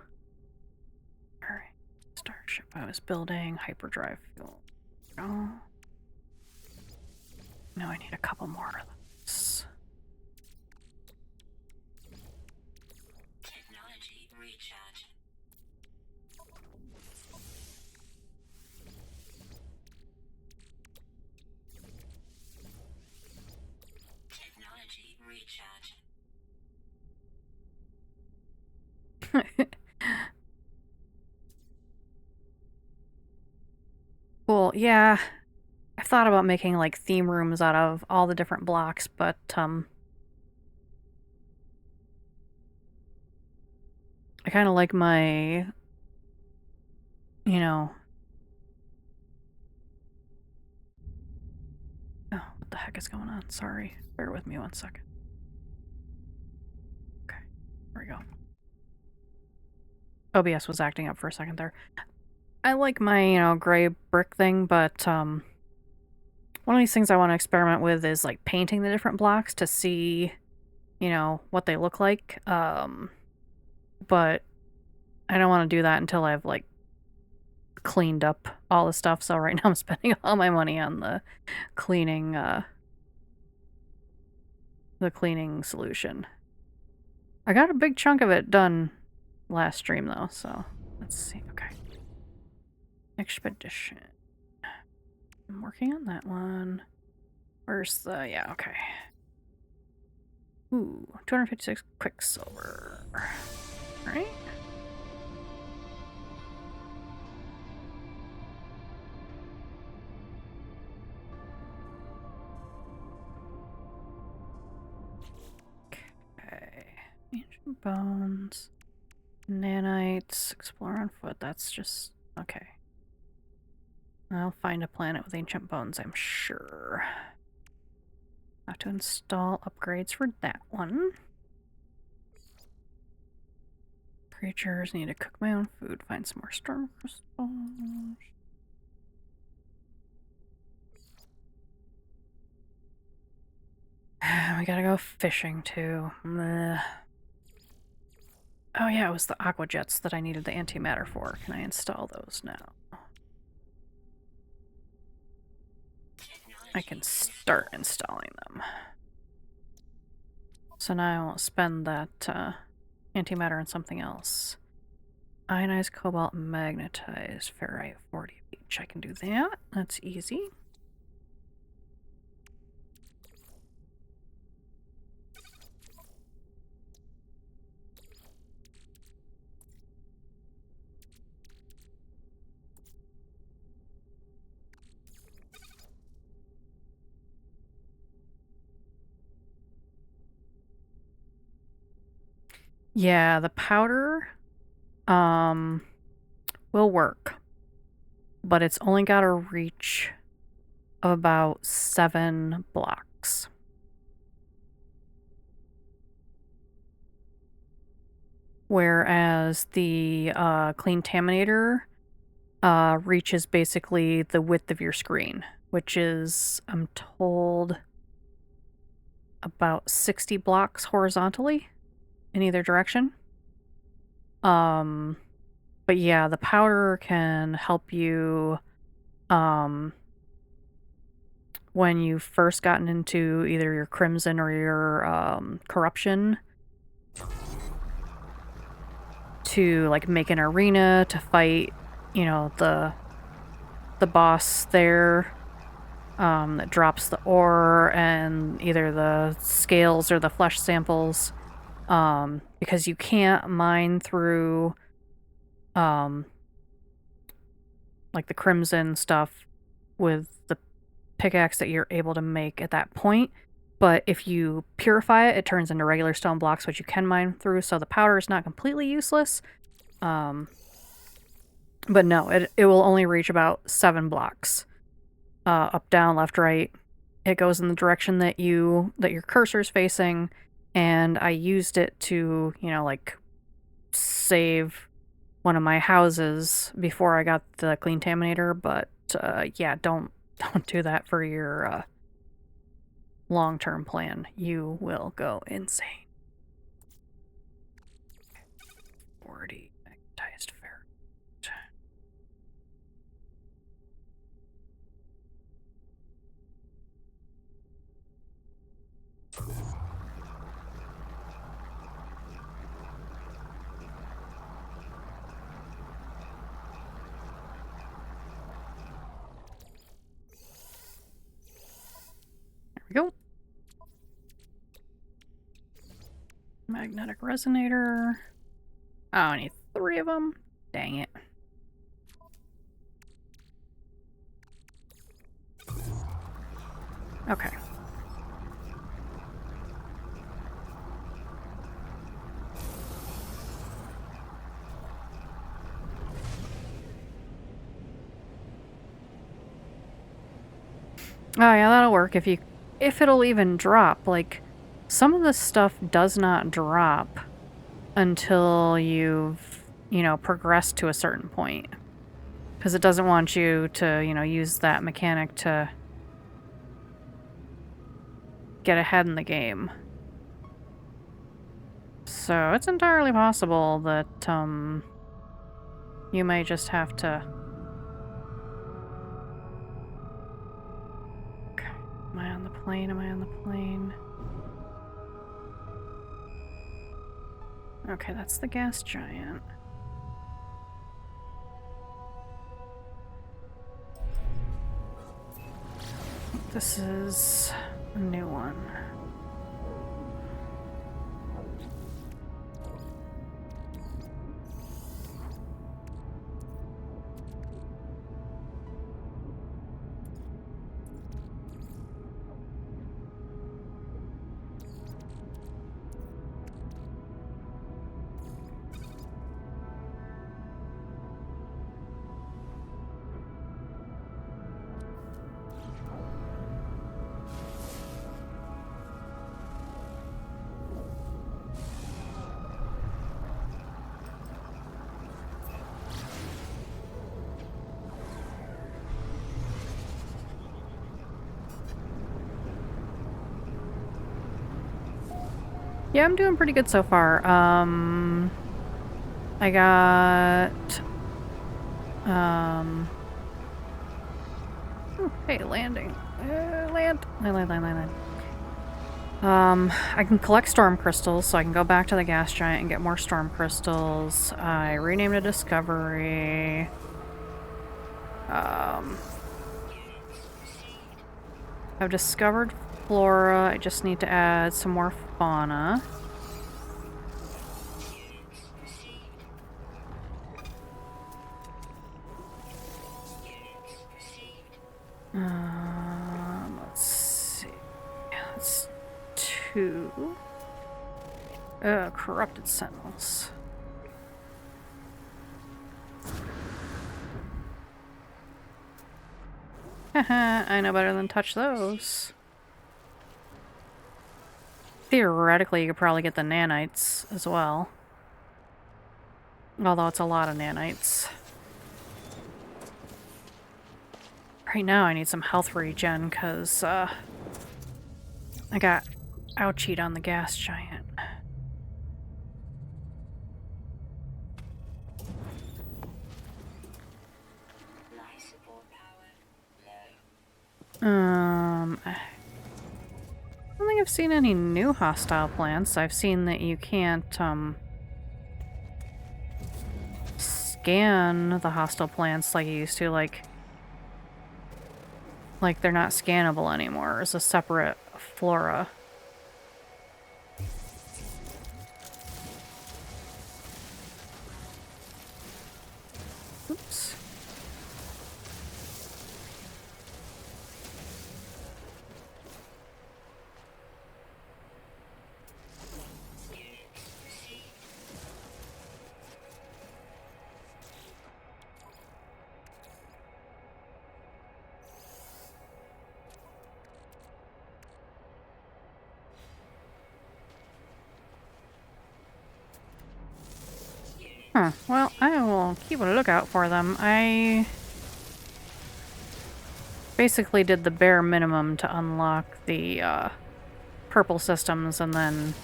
Alright. Starship I was building. Hyperdrive fuel. Oh. No, I need a couple more of those. Technology recharge. Technology recharge. Cool, yeah. I've thought about making, like, theme rooms out of all the different blocks, but, I kind of like my, you know... Oh, what the heck is going on? Sorry. Bear with me one second. Okay, there we go. OBS was acting up for a second there. I like my, you know, gray brick thing, but, one of these things I want to experiment with is, like, painting the different blocks to see, you know, what they look like. But I don't want to do that until I've, like, cleaned up all the stuff, so right now I'm spending all my money on the cleaning solution. I got a big chunk of it done last stream though, so let's see. Okay. Expedition. I'm working on that one. Where's the, yeah, okay. Ooh, 256 Quicksilver. Right? Okay. Ancient bones. Nanites. Explore on foot. That's just, okay. I'll find a planet with ancient bones, I'm sure. Have to install upgrades for that one. Creatures, need to cook my own food, find some more storm crystals. We gotta go fishing too. Blech. Oh yeah, it was the aqua jets that I needed the antimatter for. Can I install those now? I can start installing them. So now I won't spend that antimatter on something else. Ionized cobalt, magnetized ferrite, 40 each. I can do that. That's easy. Yeah, the powder will work, but it's only got a reach of about 7 blocks. Whereas the Cleantaminator reaches basically the width of your screen, which is, I'm told, about 60 blocks horizontally in either direction. But yeah, the powder can help you when you've first gotten into either your Crimson or your Corruption to like make an arena to fight, you know, the boss there that drops the ore and either the scales or the flesh samples, because you can't mine through like the Crimson stuff with the pickaxe that you're able to make at that point. But if you purify it, it turns into regular stone blocks, which you can mine through, so the powder is not completely useless. But no, it will only reach about 7 blocks. Up, down, left, right. It goes in the direction that your cursor's facing, and I used it to, you know, like, save one of my houses before I got the Cleantaminator, but yeah, don't do that for your long-term plan. You will go insane. 40 magnetized ferrite. There we go. Magnetic resonator. Oh, I need 3 of them. Dang it. Okay. Oh yeah, that'll work if it'll even drop. Like, some of this stuff does not drop until you've, you know, progressed to a certain point. Because it doesn't want you to, you know, use that mechanic to get ahead in the game. So it's entirely possible that, you may just have to Am I on the plane? Am I on the plane? Okay, that's the gas giant. This is a new one. Yeah, I'm doing pretty good so far. I got, oh, hey, landing. Land. I can collect storm crystals, so I can go back to the gas giant and get more storm crystals. I renamed a discovery. I've discovered flora. I just need to add some more fauna. Let's see. That's 2. Corrupted sentinels. Haha, I know better than touch those. Theoretically, you could probably get the nanites as well. Although it's a lot of nanites. Right now I need some health regen because I got ouchied on the gas giant. I don't think I've seen any new hostile plants. I've seen that you can't scan the hostile plants like you used to, like they're not scannable anymore. It's a separate flora. Oops. Huh. Well, I will keep a lookout for them. I basically did the bare minimum to unlock the purple systems and then,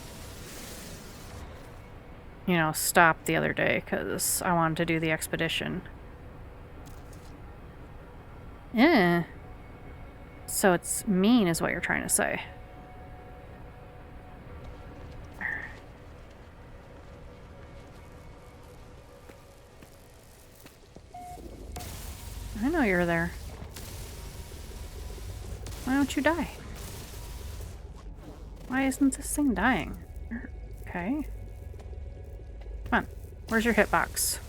you know, stopped the other day because I wanted to do the expedition. Eh. So it's mean is what you're trying to say. I know you're there. Why don't you die? Why isn't this thing dying? Okay. Come on. Where's your hitbox?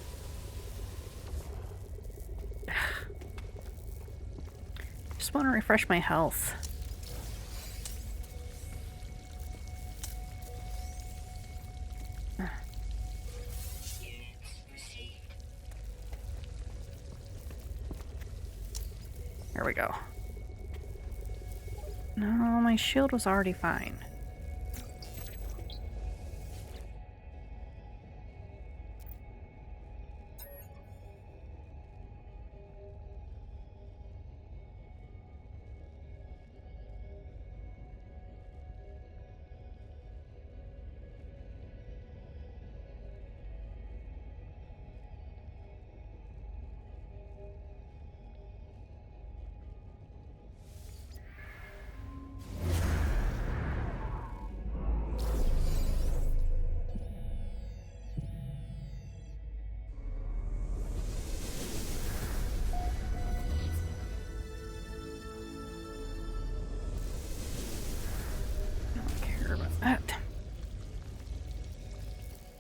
Just want to refresh my health. There we go. No, my shield was already fine.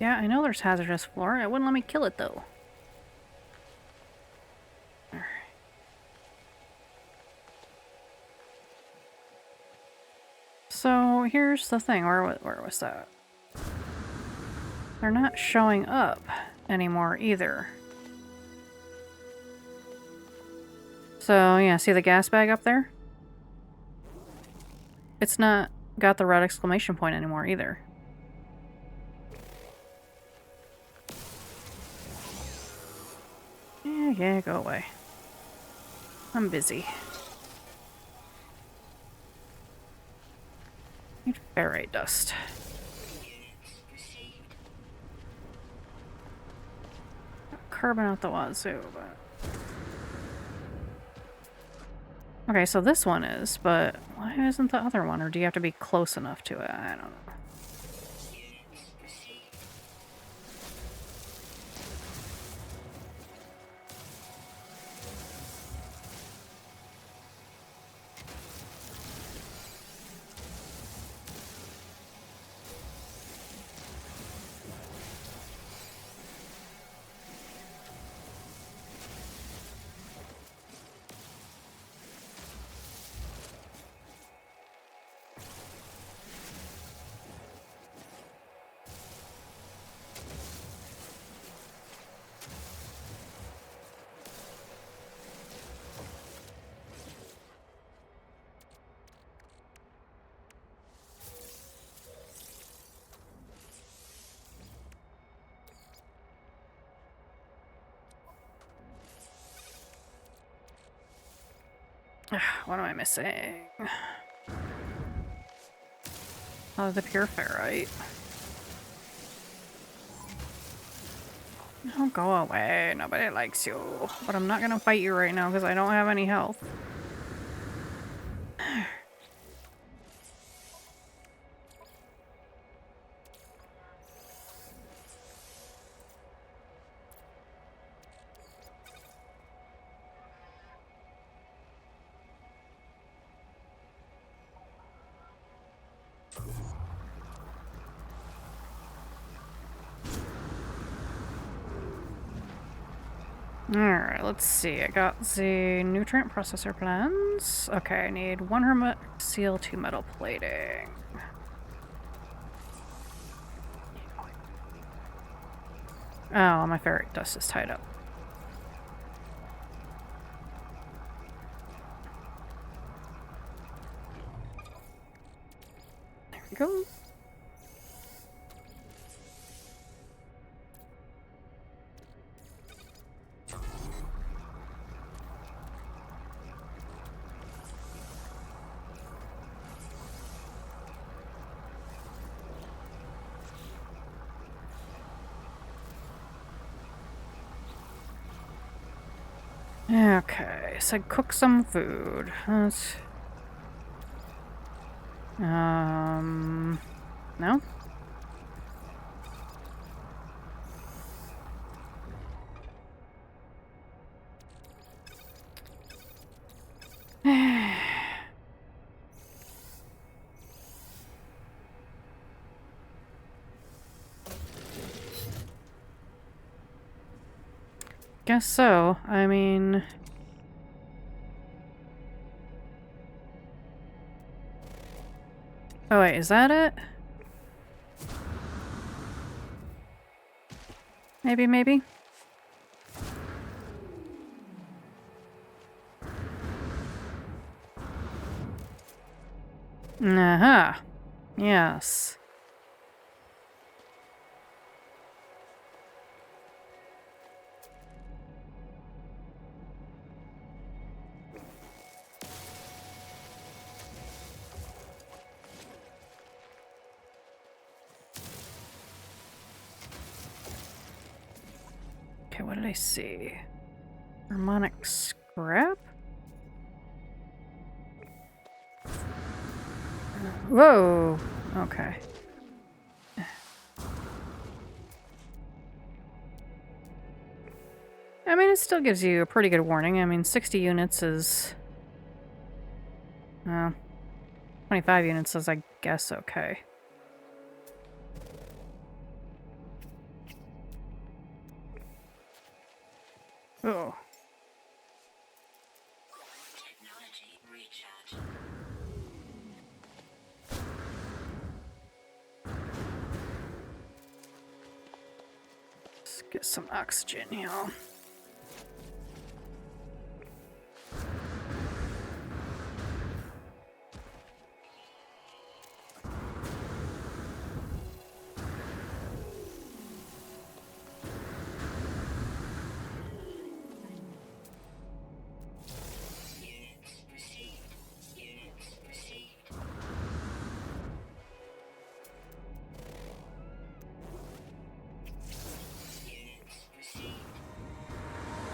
Yeah, I know there's hazardous flora. It wouldn't let me kill it, though. Alright. So, here's the thing. Where was that? They're not showing up anymore, either. So, yeah, see the gas bag up there? It's not got the red exclamation point anymore, either. Yeah, go away. I'm busy. Need ferrite dust. Carbon out the wazoo, but... Okay, so this one is, but why isn't the other one? Or do you have to be close enough to it? I don't know. What am I missing? Oh, the pure ferrite. Don't go away. Nobody likes you. But I'm not gonna fight you right now because I don't have any health. Alright, let's see. I got the nutrient processor plans. Okay, I need 1 hermetic seal, 2 metal plating. Oh, my ferrite dust is tied up. There we go. Okay, so cook some food. Let's... No? Guess so. I mean... Oh wait, is that it? Maybe? Uh-huh. Yes. Okay, what did I see? Harmonic scrap? Whoa! Okay. I mean, it still gives you a pretty good warning. I mean, 60 units is... 25 units is, I guess, okay. Oh. Let's get some oxygen here.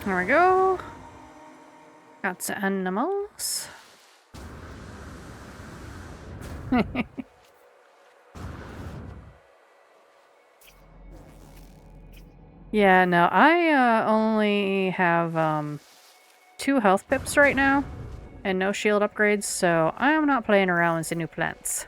There we go. Got some animals. Yeah, no, I only have 2 health pips right now and no shield upgrades, so I'm not playing around with the new plants.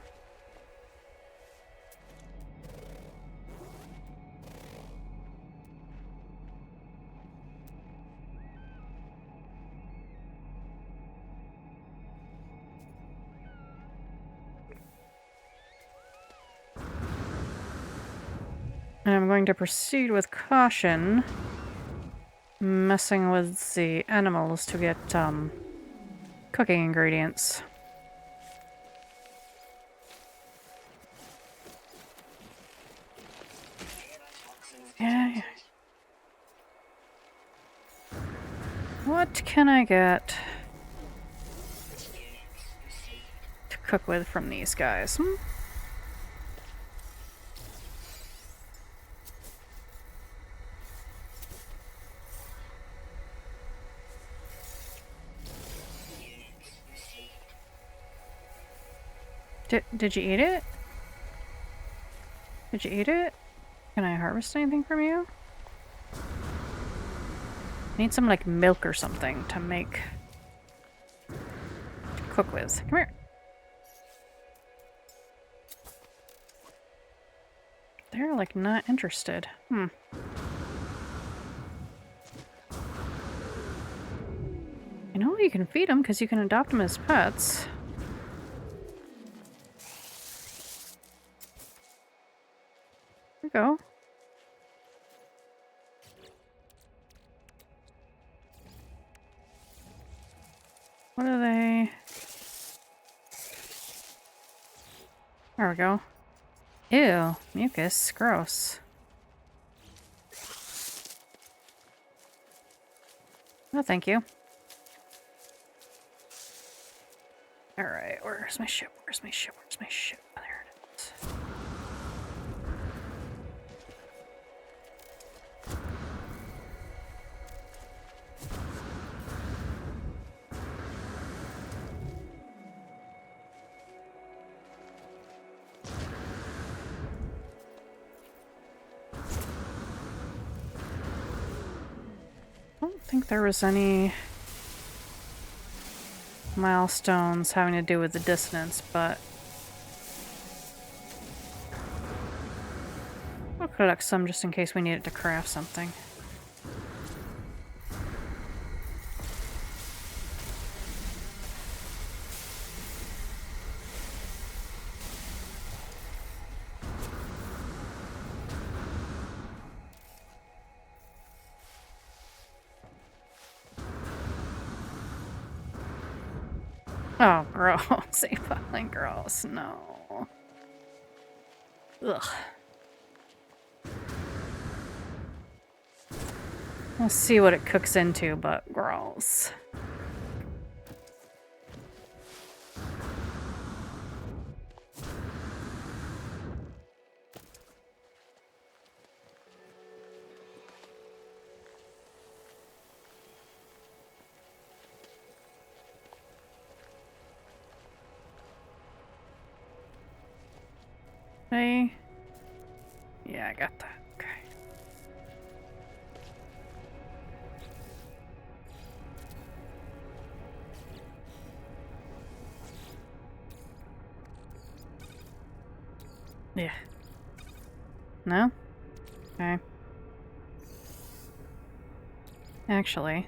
And I'm going to proceed with caution, messing with the animals to get cooking ingredients. Yeah. What can I get to cook with from these guys? Did you eat it? Did you eat it? Can I harvest anything from you? Need some, like, milk or something to make... to cook with. Come here. They're, like, not interested. You know, you can feed them because you can adopt them as pets. There we go. What are they? There we go. Ew, mucus. Gross. No, thank you. Alright, where's my ship? Where's my ship? Where's my ship? Oh, there it is. I don't think there was any milestones having to do with the dissonance, but we'll collect some just in case we need it to craft something. Oh, gross. Fucking gross. No. Ugh. We'll see what it cooks into, but gross. Hey. Yeah, I got that. Okay. Yeah. No? Okay. Actually.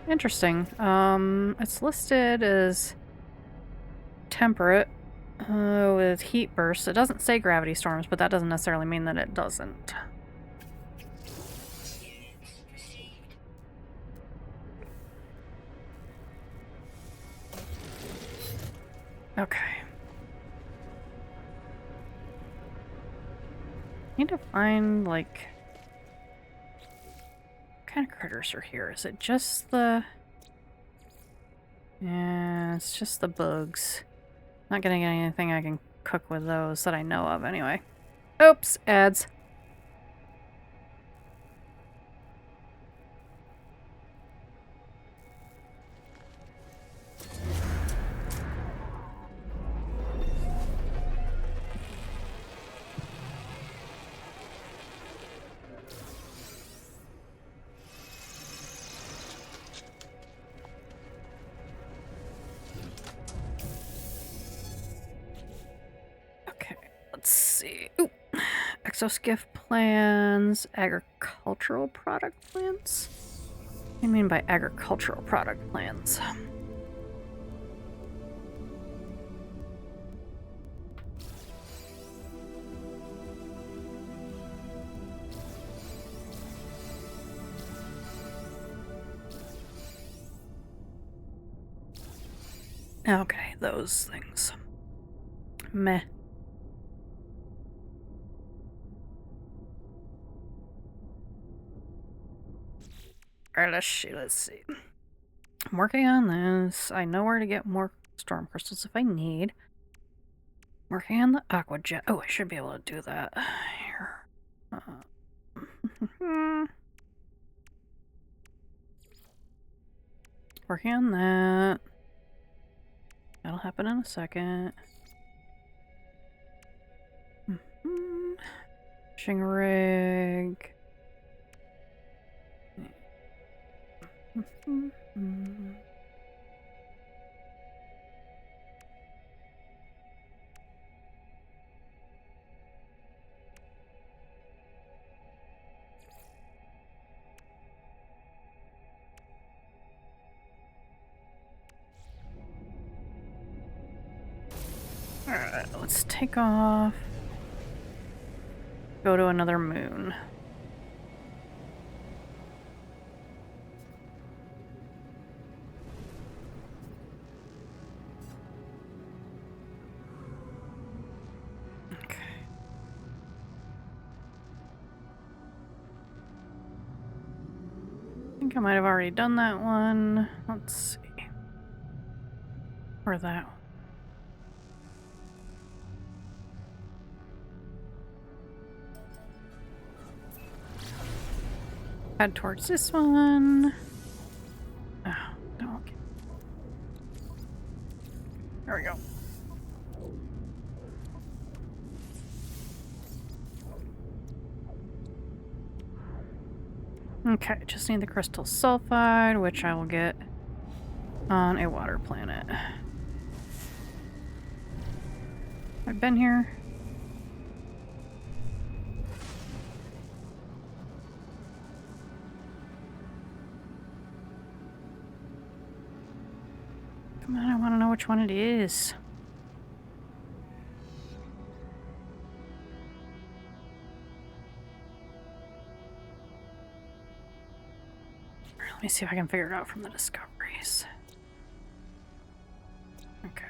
Interesting. It's listed as temperate with heat bursts. It doesn't say gravity storms, but that doesn't necessarily mean that it doesn't. Okay. Need to find, like, what kind of critters are here? Is it just the... Yeah, it's just the bugs. Not getting anything I can cook with those that I know of anyway. Oops, ads. Okay, let's see. Ooh. Exoskiff plans, agricultural product plans? What do you mean by agricultural product plans? Okay, those things. Meh. Alright, let's see. I'm working on this. I know where to get more storm crystals if I need. Working on the aqua jet. Oh, I should be able to do that. Here. Working on that. That'll happen in a second. Fishing rig. Alright, let's take off. Go to another moon. Okay. I think I might have already done that one. Let's see. Or that one. Head towards this one. Oh, no. There we go. Okay, just need the crystal sulfide, which I will get on a water planet. I've been here. Come on, I want to know which one it is. Let me see if I can figure it out from the discoveries. Okay.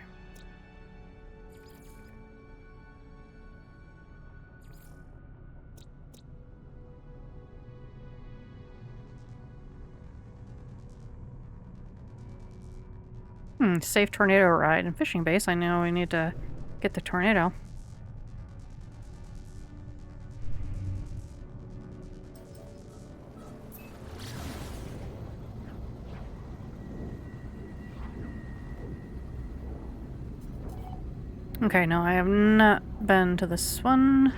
Safe tornado ride and fishing base. I know we need to get the tornado. Okay, no, I have not been to this one.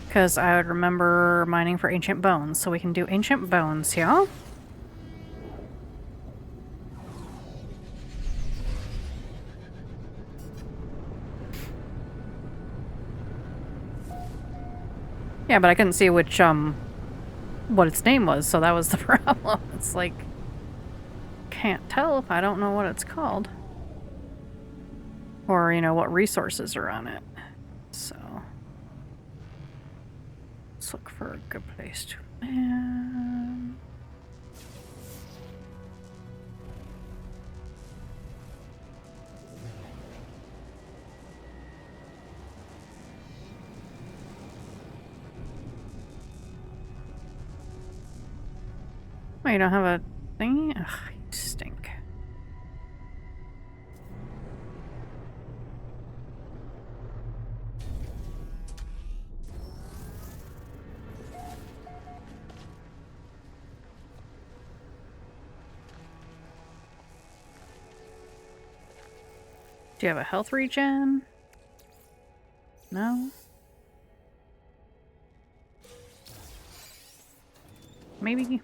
Because I would remember mining for ancient bones, so we can do ancient bones here. Yeah, but I couldn't see which, what its name was, so that was the problem. It's like, can't tell if I don't know what it's called. Or, you know, what resources are on it. So, let's look for a good place to land. Oh, you don't have a thingy? Ugh, you stink. Do you have a health regen? No? Maybe?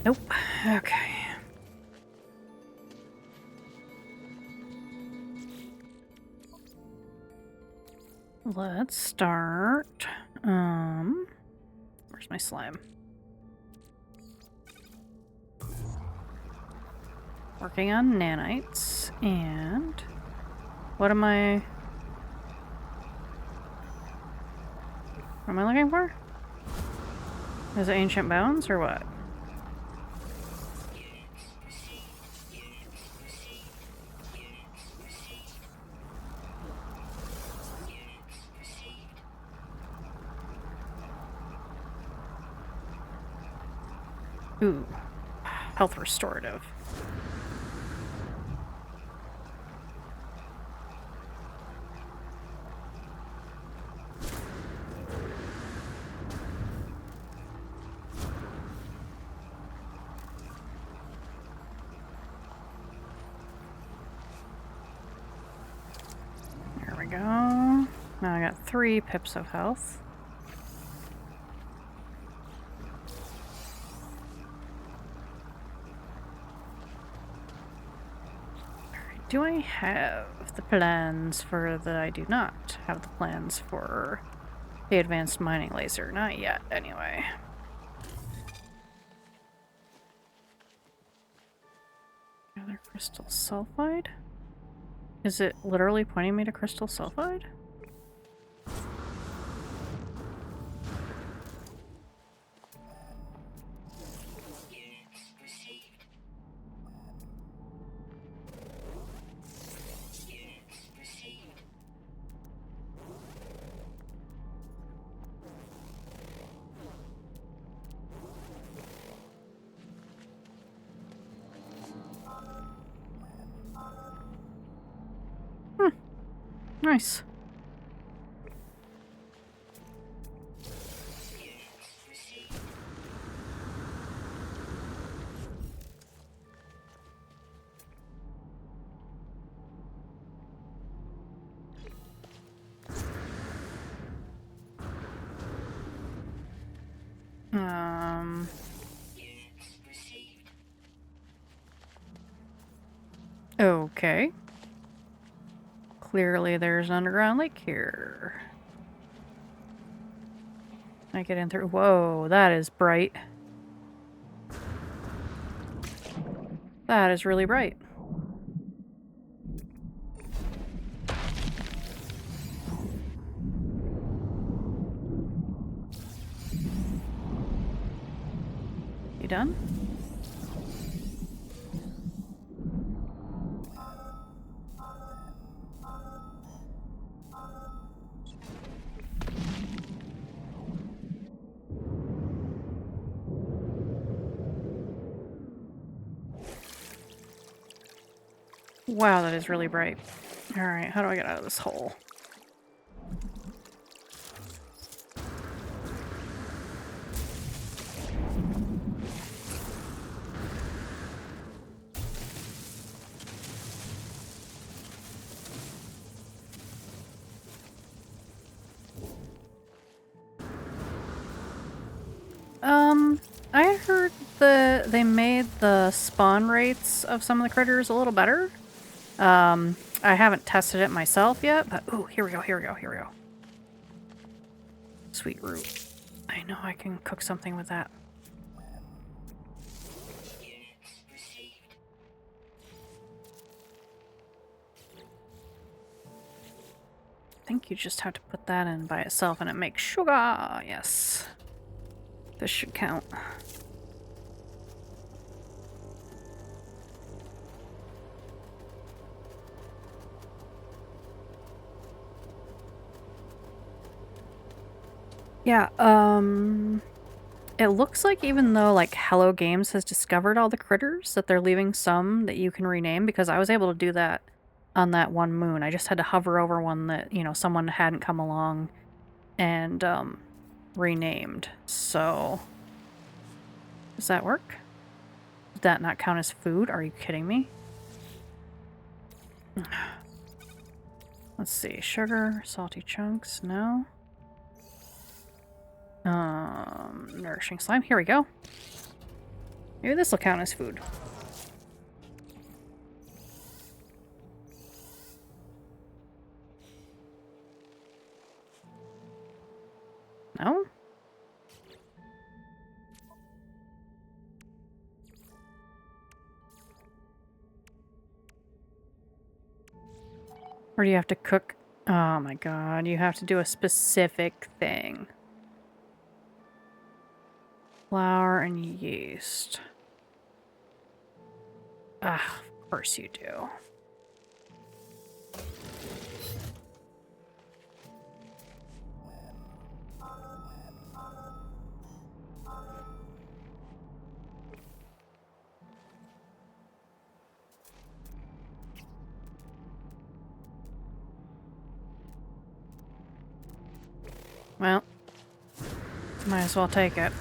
Nope. Okay. Let's start. Where's my slime? Working on nanites, and what am I looking for? Is it ancient bones or what? Ooh, health restorative. There we go. Now I got 3 pips of health. Do I have the plans for the... I do not have the plans for the advanced mining laser. Not yet, anyway. Another crystal sulfide? Is it literally pointing me to crystal sulfide? Nice. Okay. Clearly there's an underground lake here. I get in through... Whoa, that is bright. That is really bright. You done? Wow, that is really bright. Alright, how do I get out of this hole? I heard that they made the spawn rates of some of the critters a little better. I haven't tested it myself yet, but ooh, here we go, here we go, here we go. Sweet root. I know I can cook something with that. I think you just have to put that in by itself and it makes sugar. Yes. This should count. Yeah, it looks like even though like Hello Games has discovered all the critters, that they're leaving some that you can rename, because I was able to do that on that one moon. I just had to hover over one that, you know, someone hadn't come along and renamed. So does that work? Did that not count as food? Are you kidding me? Let's see. Sugar, salty chunks, no. Nourishing slime. Here we go. Maybe this will count as food. No? Or do you have to cook? Oh my god, you have to do a specific thing. Flour and yeast. Ah, of course you do. Well, might as well take it.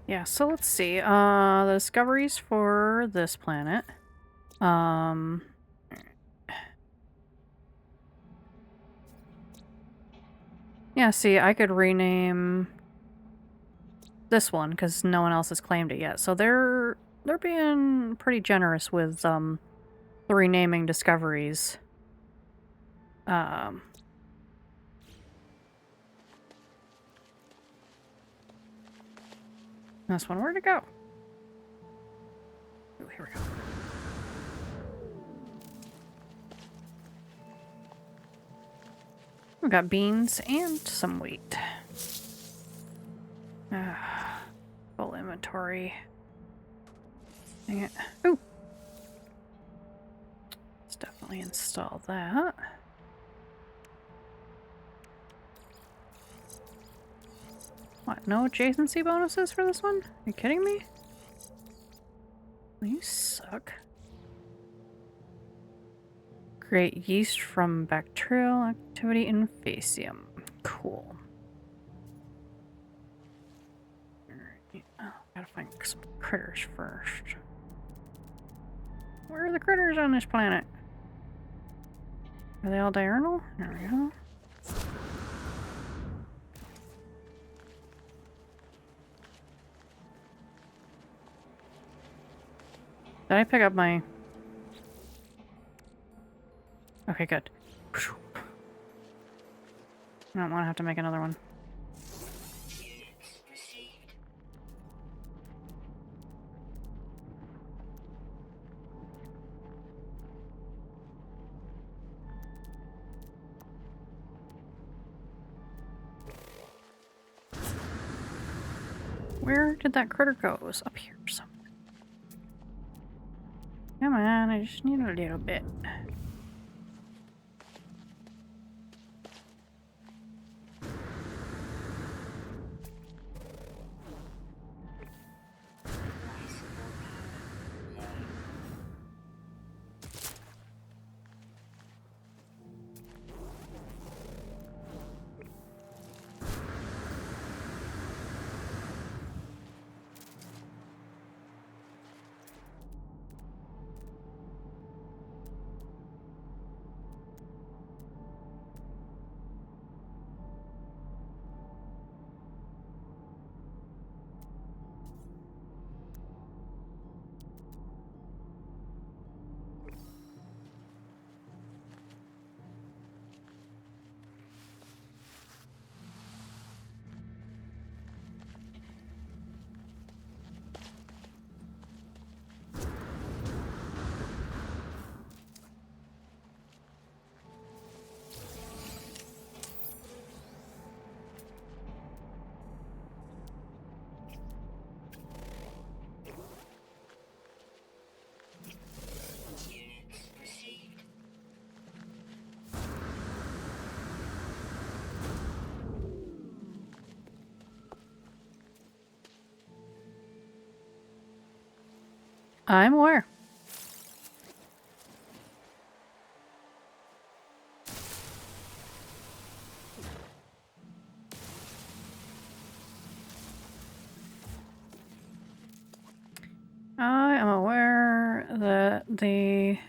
Yeah, so let's see. The discoveries for this planet. Yeah, see, I could rename this one because no one else has claimed it yet. So they're being pretty generous with the renaming discoveries. This one, where'd it go? Oh, here we go. We got beans and some wheat. Full inventory. Dang it. Ooh! Let's definitely install that. What, no adjacency bonuses for this one? Are you kidding me? You suck. Create yeast from bacterial activity in Faecium. Cool. Alright, oh, gotta find some critters first. Where are the critters on this planet? Are they all diurnal? There we go. Did I pick up my... Okay, good. I don't want to have to make another one. Where did that critter go? It was up here somewhere. Come on, I just need a little bit. I'm aware. I am aware that the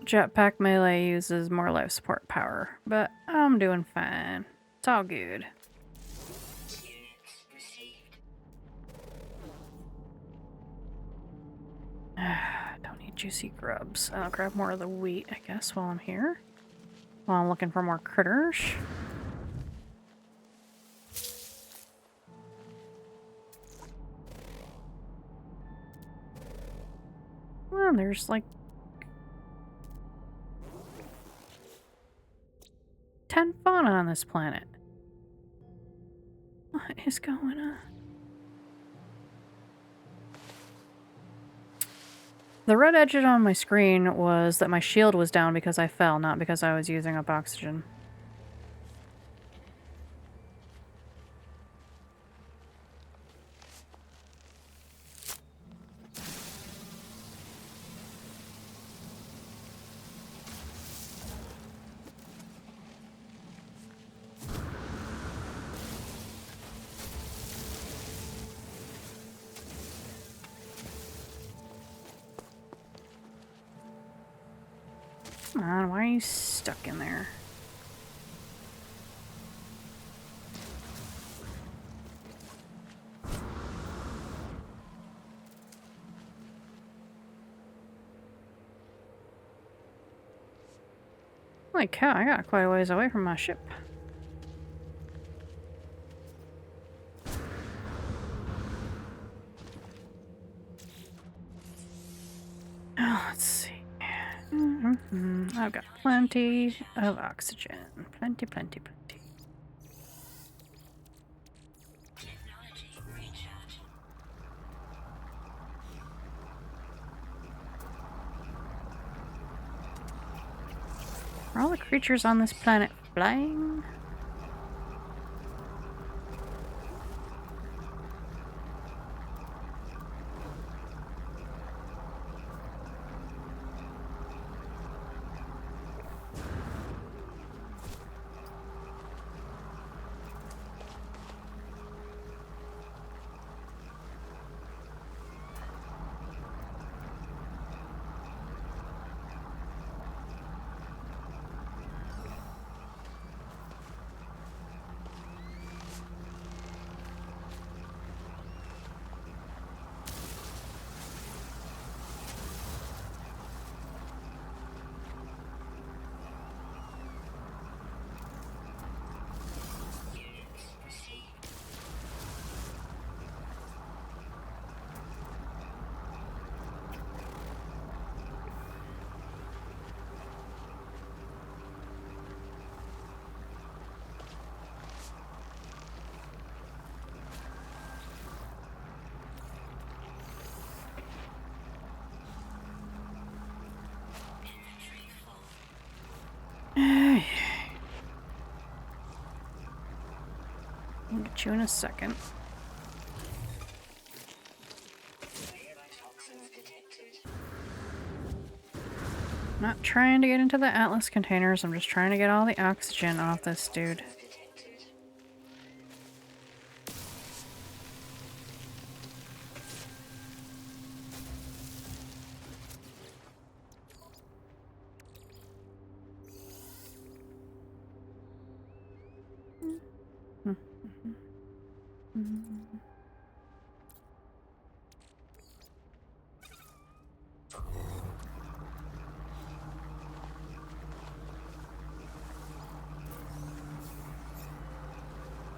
jetpack melee uses more life support power, but I'm doing fine. It's all good. Don't need juicy grubs. I'll grab more of the wheat, I guess, while I'm here. While I'm looking for more critters. Well, there's like 10 fauna on this planet. What is going on? The red edge on my screen was that my shield was down because I fell, not because I was using up oxygen. Come on, why are you stuck in there? Holy cow, I got quite a ways away from my ship. Oh, let's see. I've got plenty of oxygen. Plenty, plenty, plenty. Are all the creatures on this planet flying? I'll get you in a second. Not trying to get into the Atlas containers, I'm just trying to get all the oxygen off this dude.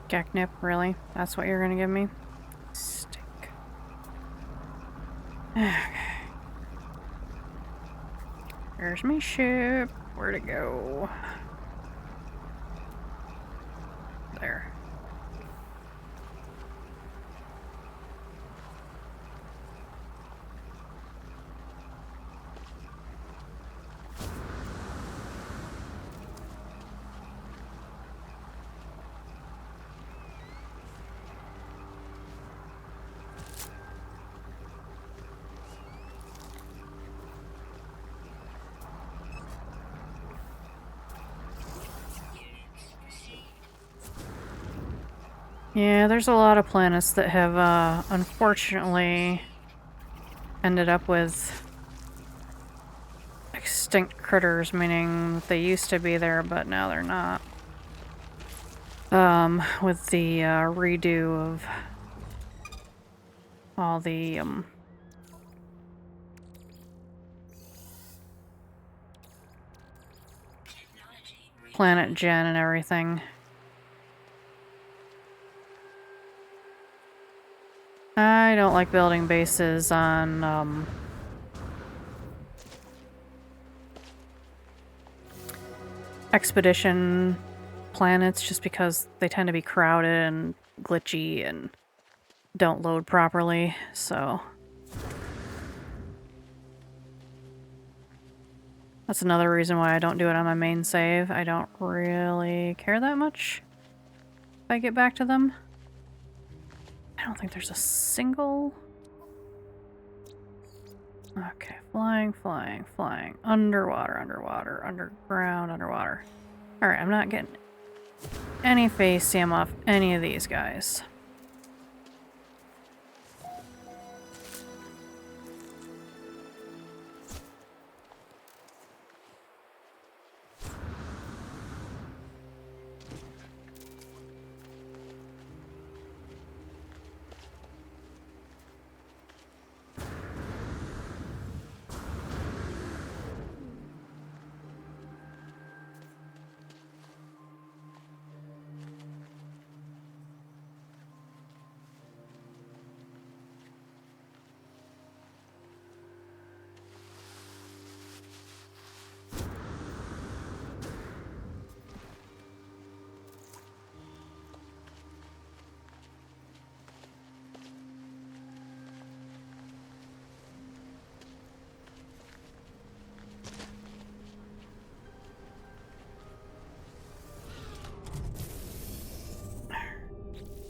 Gacknip, really? That's what you're gonna give me? Stink. Okay. There's my ship. Where'd it go? There. Yeah, there's a lot of planets that have, unfortunately ended up with extinct critters, meaning they used to be there, but now they're not. With the, redo of all the, Planet Gen and everything. I don't like building bases on, expedition planets just because they tend to be crowded and glitchy and don't load properly, so... That's another reason why I don't do it on my main save. I don't really care that much if I get back to them. I don't think there's a single... Okay, flying, flying, flying. Underwater, underwater, underground, underwater. Alright, I'm not getting any face cam off any of these guys.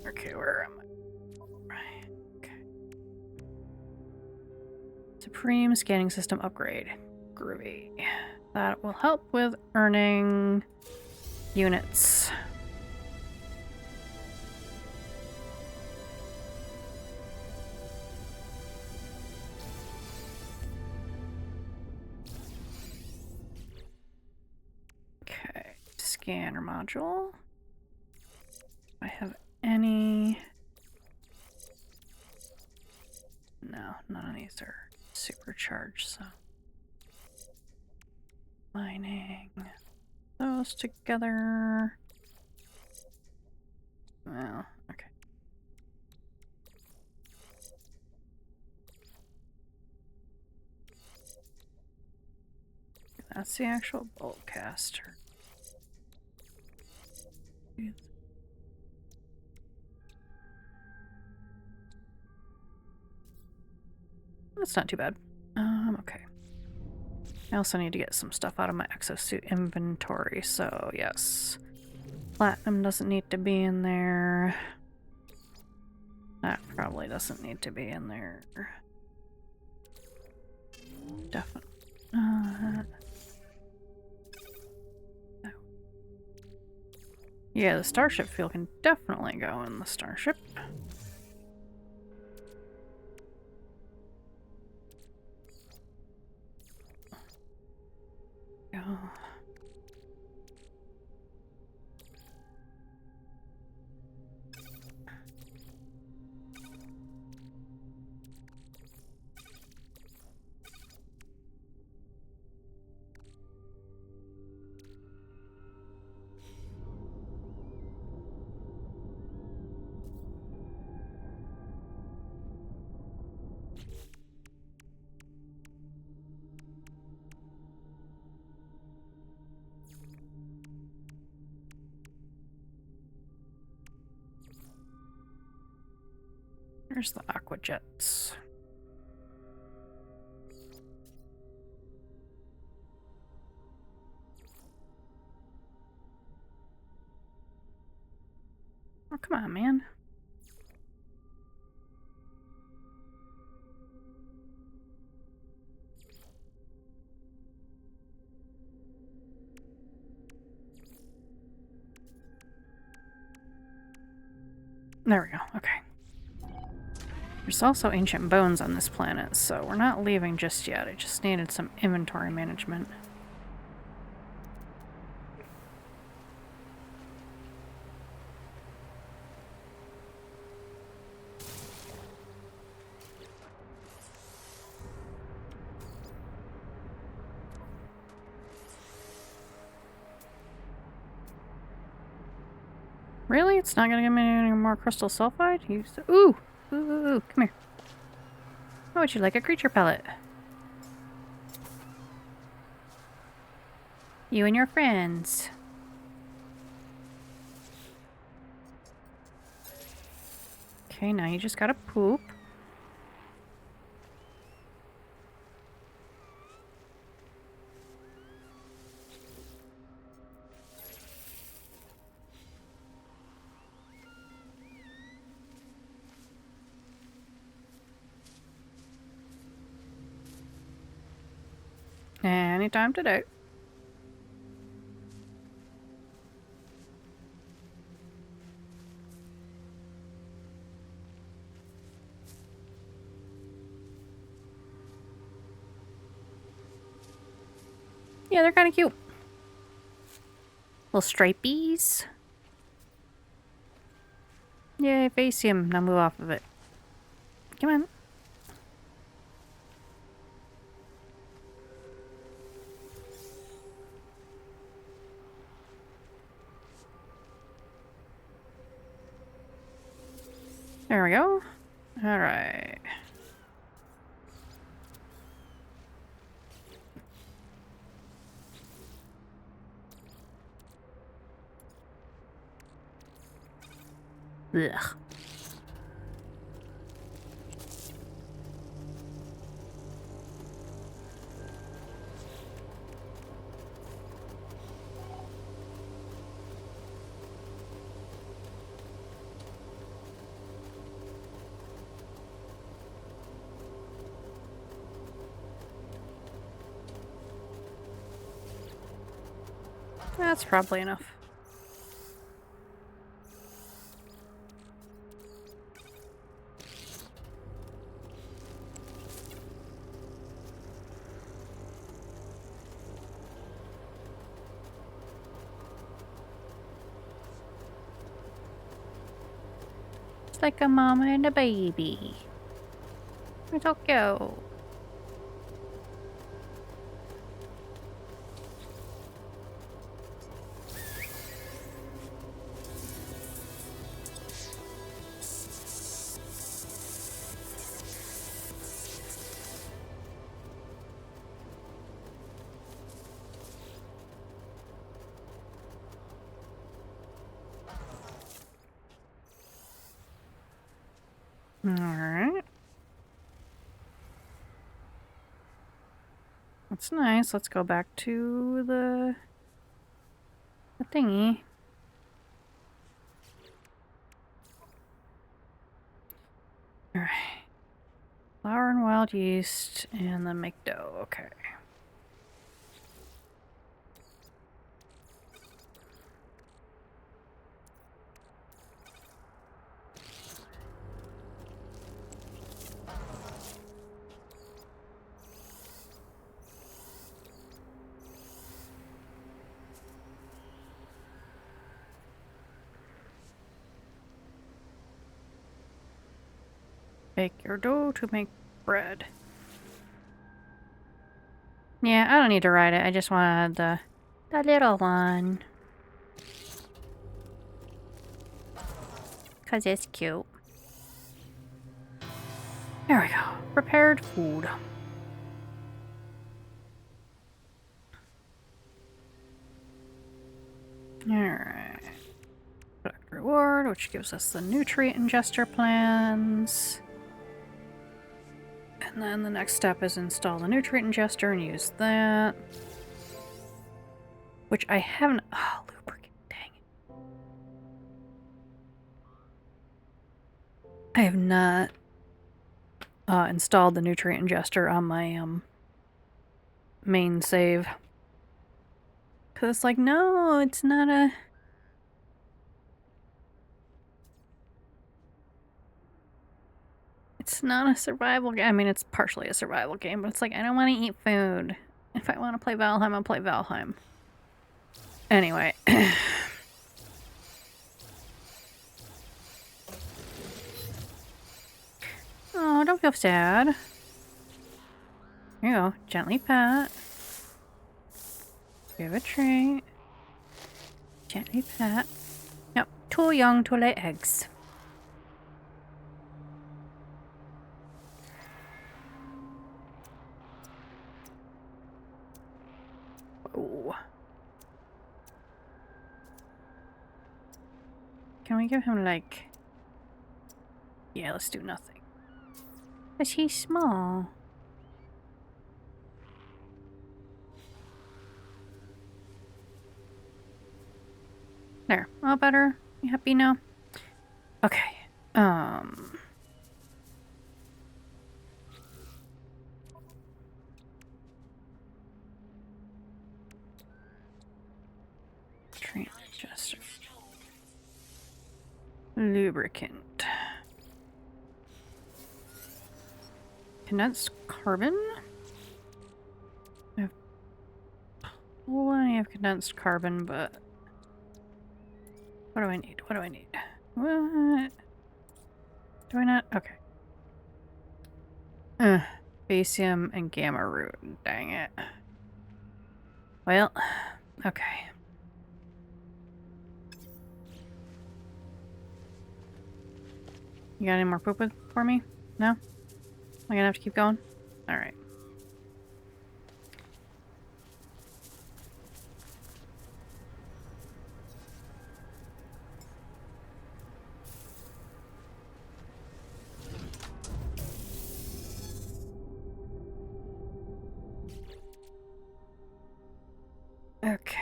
Okay, where am I? Right. Okay. Supreme scanning system upgrade. Groovy. That will help with earning units. Okay, scanner module. I have any... No, none of these are supercharged, so... Mining... Those together... Well, okay. That's the actual bolt caster. That's not too bad. Okay. I also need to get some stuff out of my exosuit inventory, so yes. Platinum doesn't need to be in there. That probably doesn't need to be in there. Definitely. No. Yeah, the starship fuel can definitely go in the starship. Go. Here's the aqua jets. Oh, come on, man. There we go. Okay. There's also ancient bones on this planet, so we're not leaving just yet. I just needed some inventory management. Really? It's not gonna give me any more crystal sulfide? Ooh! Ooh, ooh, ooh, come here. How would you like a creature pellet? You and your friends. Okay, now you just gotta poop. Anytime today. Yeah, they're kind of cute. Little stripies. Yay, Facium. Now move off of it. Come on. There we go. Alright. Ugh. That's probably enough. It's like a mama and a baby. It's Tokyo. Alright. That's nice. Let's go back to the thingy. Alright. Flour and wild yeast, and then make dough. Okay. Bake your dough to make bread. Yeah, I don't need to write it. I just wanted the little one. 'Cause it's cute. There we go. Prepared food. Alright. Collect reward, which gives us the nutrient ingester plans. And then the next step is install the nutrient ingester and use that. Which I haven't... Oh, lubricant. Dang it. I have not installed the nutrient ingester on my main save. Because it's like, no, it's not a... It's not a survival game. I mean, it's partially a survival game, but it's like, I don't want to eat food. If I want to play Valheim, I'll play Valheim. Anyway. Oh, don't feel sad. Here you go. Gently pat. Give a treat. Gently pat. Yep. Too young to lay eggs. Whoa. Can we give him, like... Yeah, let's do nothing. Because he's small. There. All better? You happy now? Okay. Train adjuster. Lubricant. Condensed carbon? I have plenty of condensed carbon, but... What do I need? What do I need? What? Do I not? Okay. Basium and gamma root. Dang it. Well, okay. You got any more poop for me? No? Am I gonna have to keep going? Alright. Okay.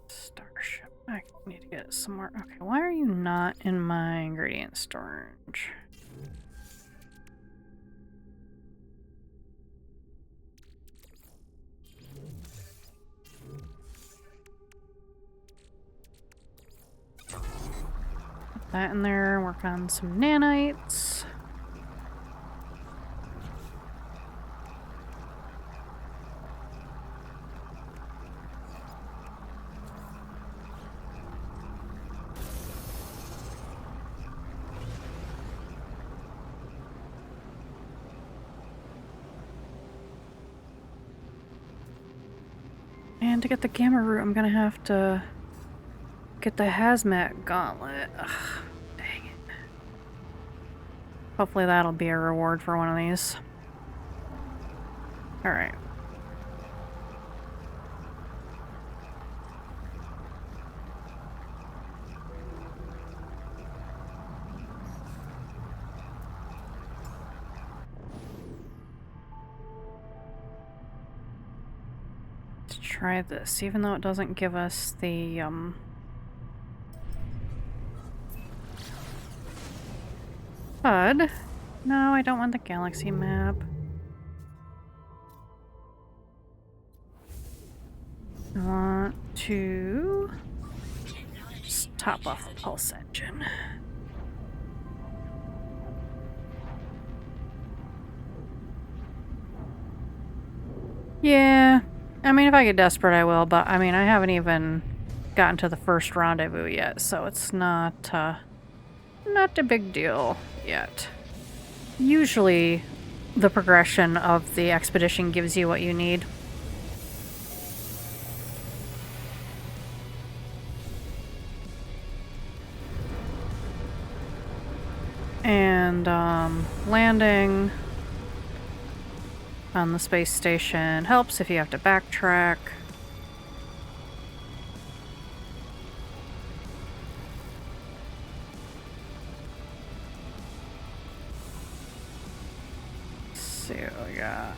Starship. I need to get some more. Okay, why are you not in my ingredient storage? Put that in there, work on some nanites. And to get the gamma root, I'm gonna have to get the hazmat gauntlet. Ugh, dang it. Hopefully that'll be a reward for one of these. Alright. try this, even though it doesn't give us the, HUD. No, I don't want the galaxy map. I want to just top off the pulse engine. Yeah, I mean, if I get desperate, I will, but I mean, I haven't even gotten to the first rendezvous yet, so it's not, not a big deal yet. Usually, the progression of the expedition gives you what you need. And, landing on the space station helps if you have to backtrack. Let's see what we got.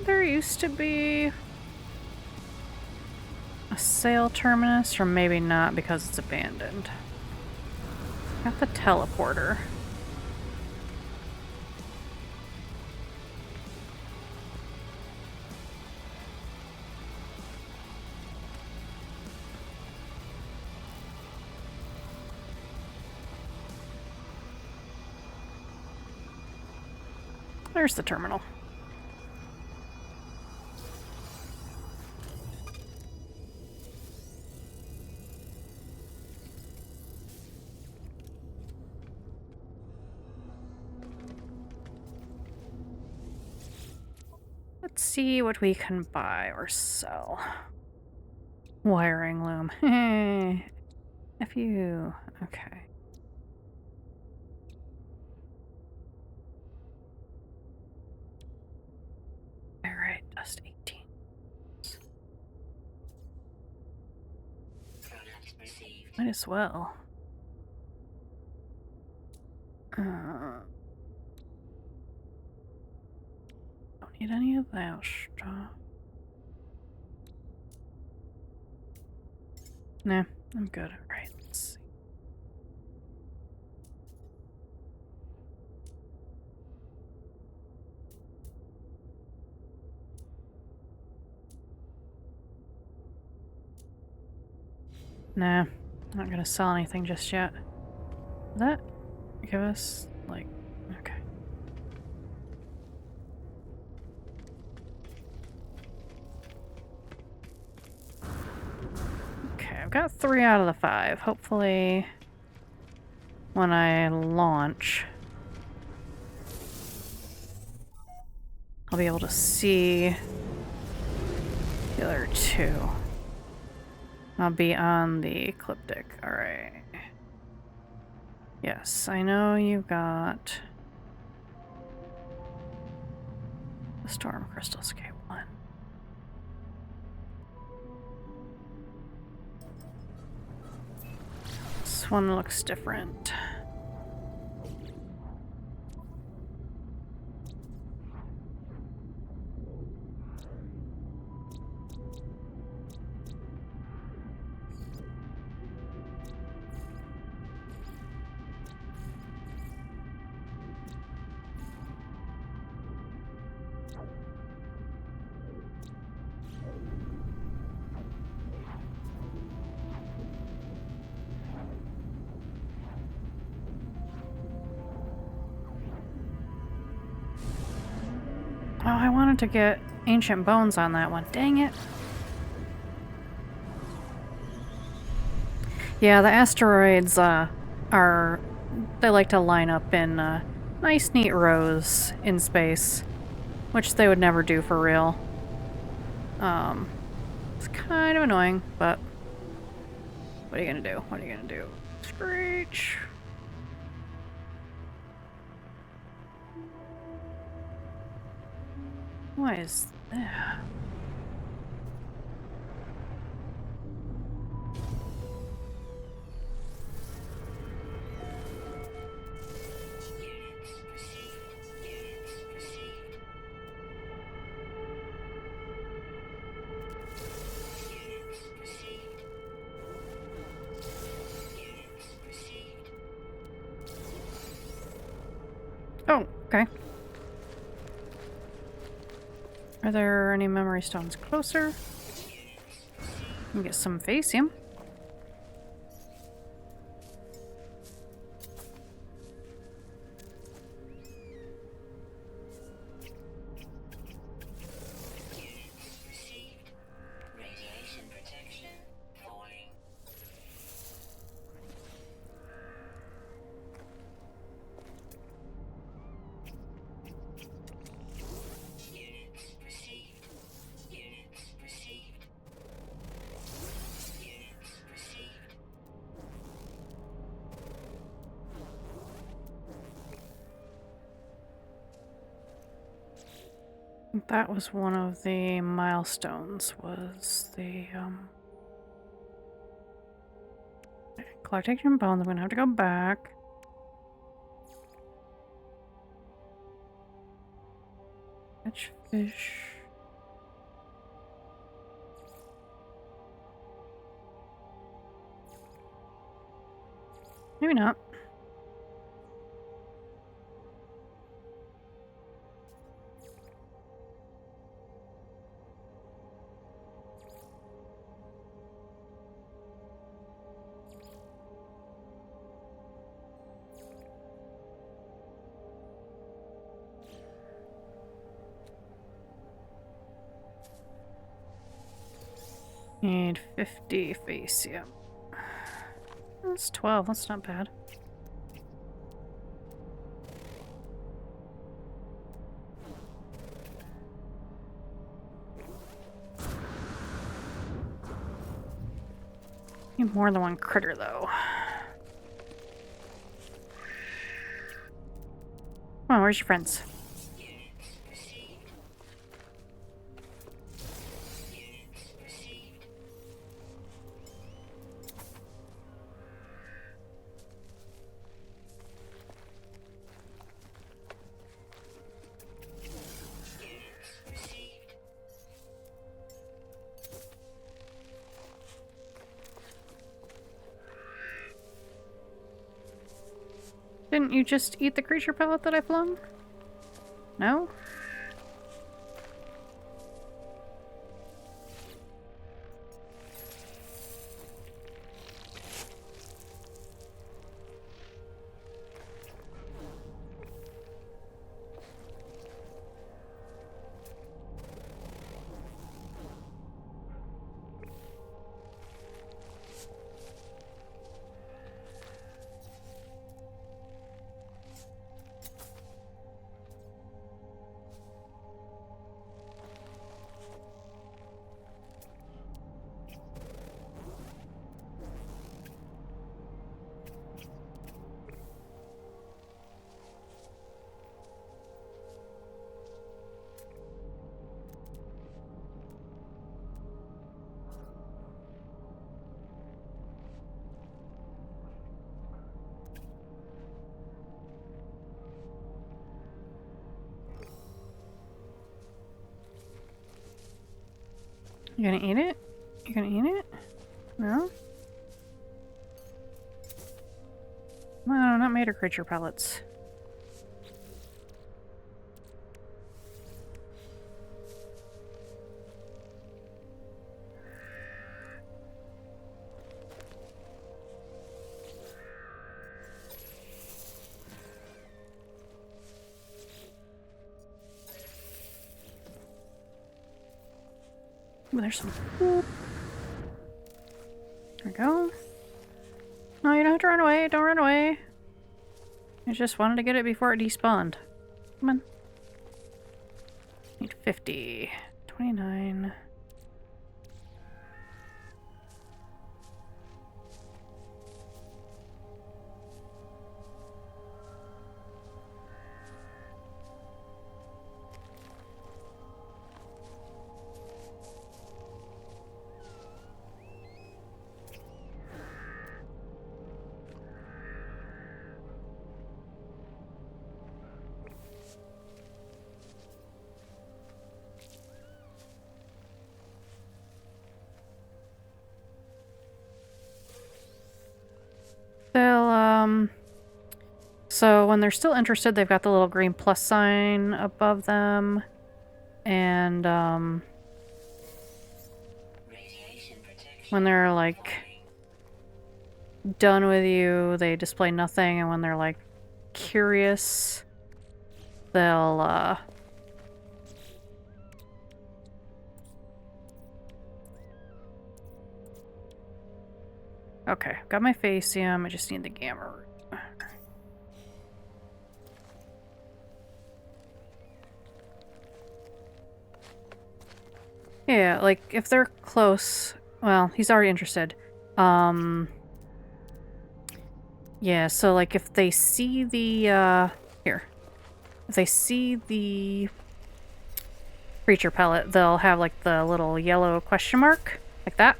There used to be a sail terminus, or maybe not because it's abandoned. Got the teleporter. There's the terminal. Let's see what we can buy or sell. Wiring loom. If you... Okay. Alright, just 18. Might as well. Don't need any of that stuff. Nah, I'm good. Alright, let's see. Nah, not gonna sell anything just yet. That give us, like, okay. Okay, I've got 3 out of the 5. Hopefully, when I launch, I'll be able to see the other 2. I'll be on the ecliptic. Alright. Yes, I know you got the Storm Crystal Escape one. This one looks different. Oh, I wanted to get Ancient Bones on that one. Dang it. Yeah, the asteroids they like to line up in nice, neat rows in space, which they would never do for real. It's kind of annoying, but what are you gonna do? What are you gonna do? Screech! What is that? Oh, okay. Are there any memory stones closer? Can get some Facium. That was one of the milestones, was the, collecting bones. I'm gonna have to go back. Catch fish. Maybe not. Need 50 Facium. That's 12, that's not bad. Need more than one critter, though. Come on, where's your friends? Didn't you just eat the creature pellet that I flung? No? You gonna eat it? You gonna eat it? No? No, not made of creature pellets. Ooh, there's some. There we go. No, you don't have to run away. Don't run away. I just wanted to get it before it despawned. Come on. Need 50. 29. They'll, So when they're still interested, they've got the little green plus sign above them. And when they're like done with you, they display nothing. And when they're like curious, they'll okay, got my Facium. I just need the Gamma Root. Yeah, like, if they're close... Well, he's already interested. Yeah, so, like, if they see the, Here. If they see the creature pellet, they'll have, like, the little yellow question mark. Like that.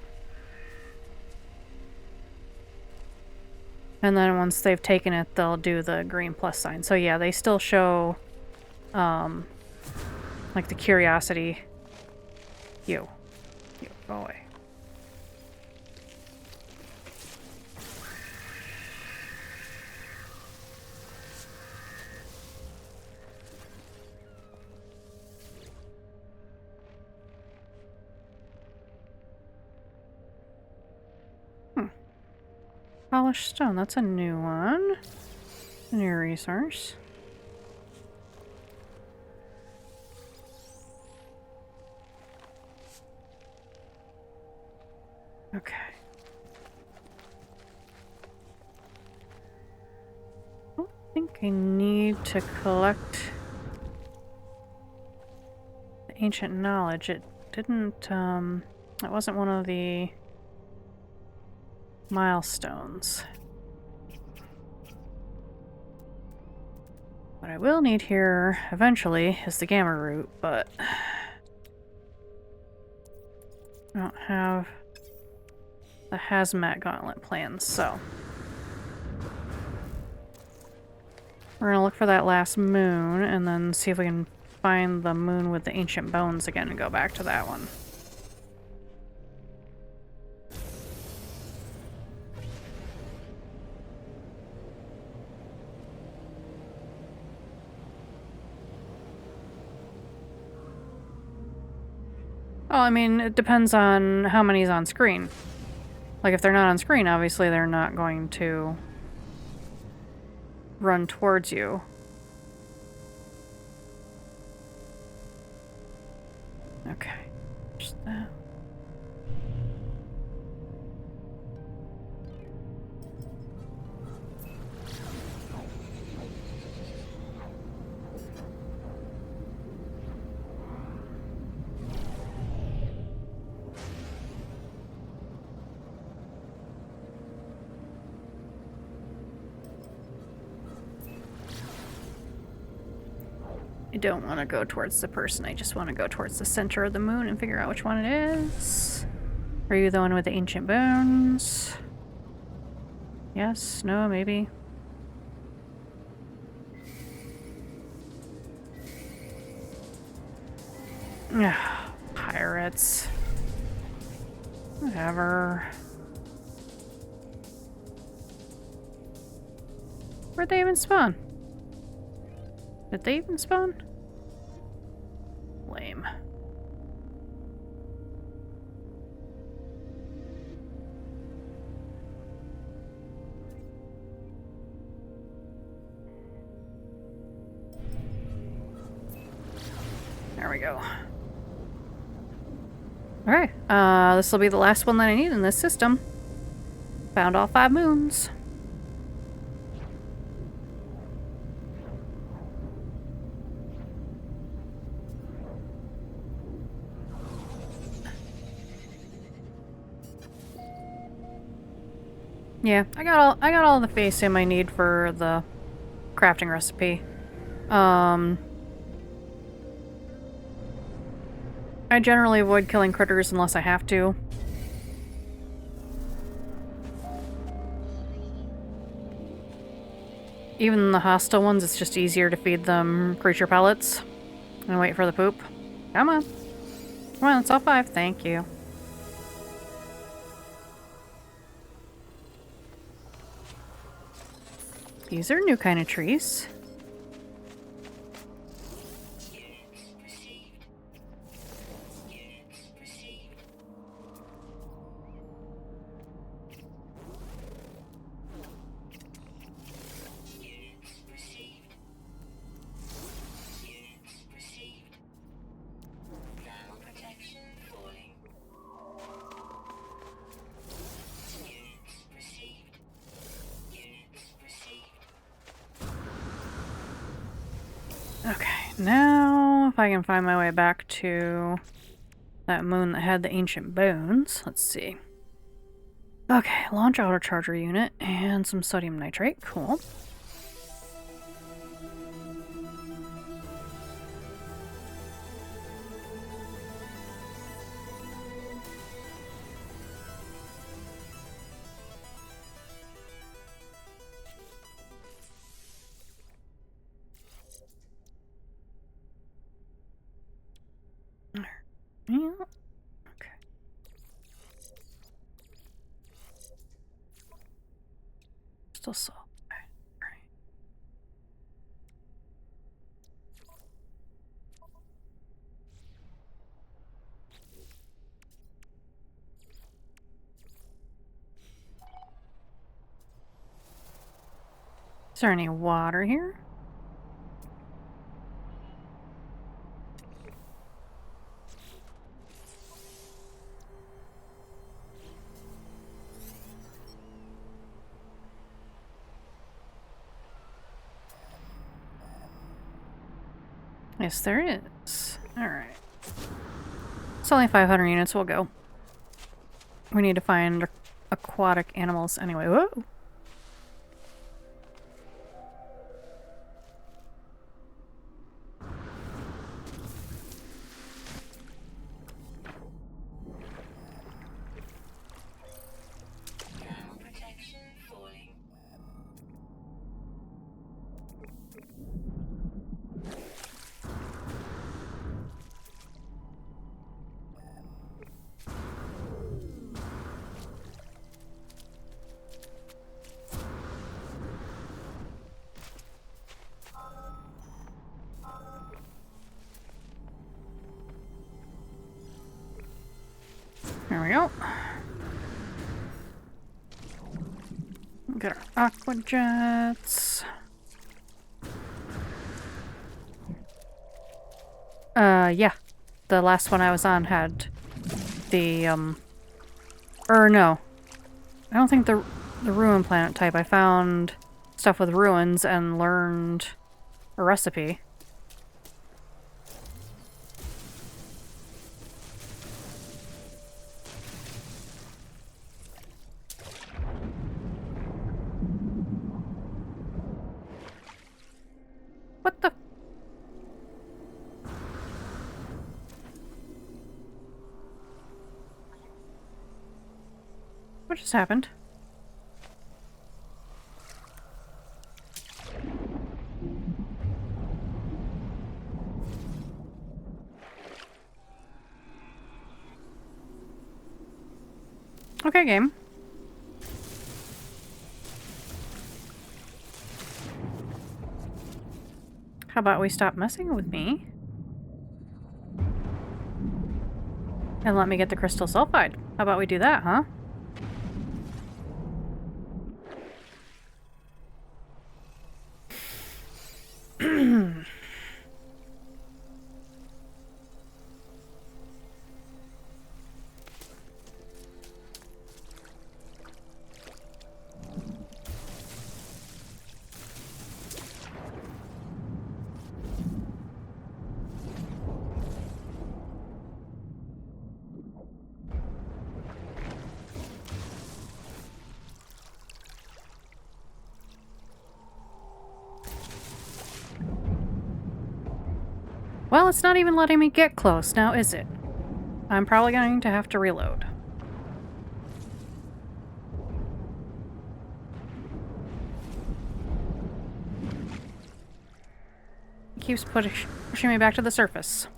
And then once they've taken it, they'll do the green plus sign. So, yeah, they still show, like, the curiosity... You, go away. Polished stone, that's a new one. New resource. Okay. I don't think I need to collect the ancient knowledge. It didn't, that wasn't one of the milestones. What I will need here eventually is the Gamma Root, but I don't have the Hazmat Gauntlet plans, so we're gonna look for that last moon and then see if we can find the moon with the ancient bones again and go back to that one. Oh, I mean, it depends on how many's on screen. Like, if they're not on screen, obviously they're not going to run towards you. Okay. Just that. I don't want to go towards the person, I just want to go towards the center of the moon and figure out which one it is. Are you the one with the ancient bones? Yes? No? Maybe? Ugh, pirates. Whatever. Where'd they even spawn? Did they even spawn? Lame. There we go. Alright, this will be the last one that I need in this system. Found all 5 moons. Yeah, I got all the Facium I need for the crafting recipe. I generally avoid killing critters unless I have to. Even the hostile ones, it's just easier to feed them creature pellets and wait for the poop. Come on. Come on, it's all 5. Thank you. These are new kind of trees. Okay, now if I can find my way back to that moon that had the ancient bones. Let's see. Okay, launch auto charger unit and some sodium nitrate. Cool. Yeah. Okay. Still saw. Okay. Right. Is there any water here? Yes, there is. Alright. It's only 500 units. We'll go. We need to find aquatic animals anyway. Whoa! There we go. Get our aqua jets. Yeah. The last one I was on had the, or no. I don't think the ruin planet type. I found stuff with ruins and learned a recipe. What the? What just happened? Okay, game. How about we stop messing with me? And let me get the crystal sulfide. How about we do that, huh? Well, it's not even letting me get close now, is it? I'm probably going to have to reload. It keeps pushing me back to the surface.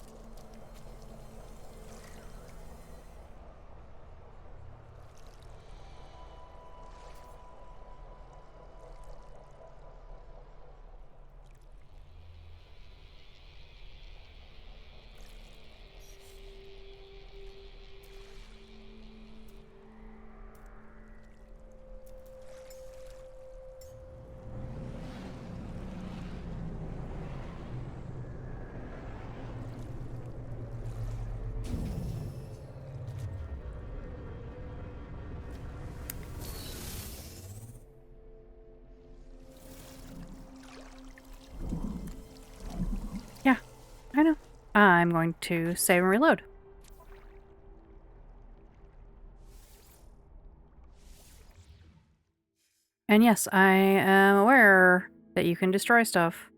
I know. I'm going to save and reload. And yes, I am aware that you can destroy stuff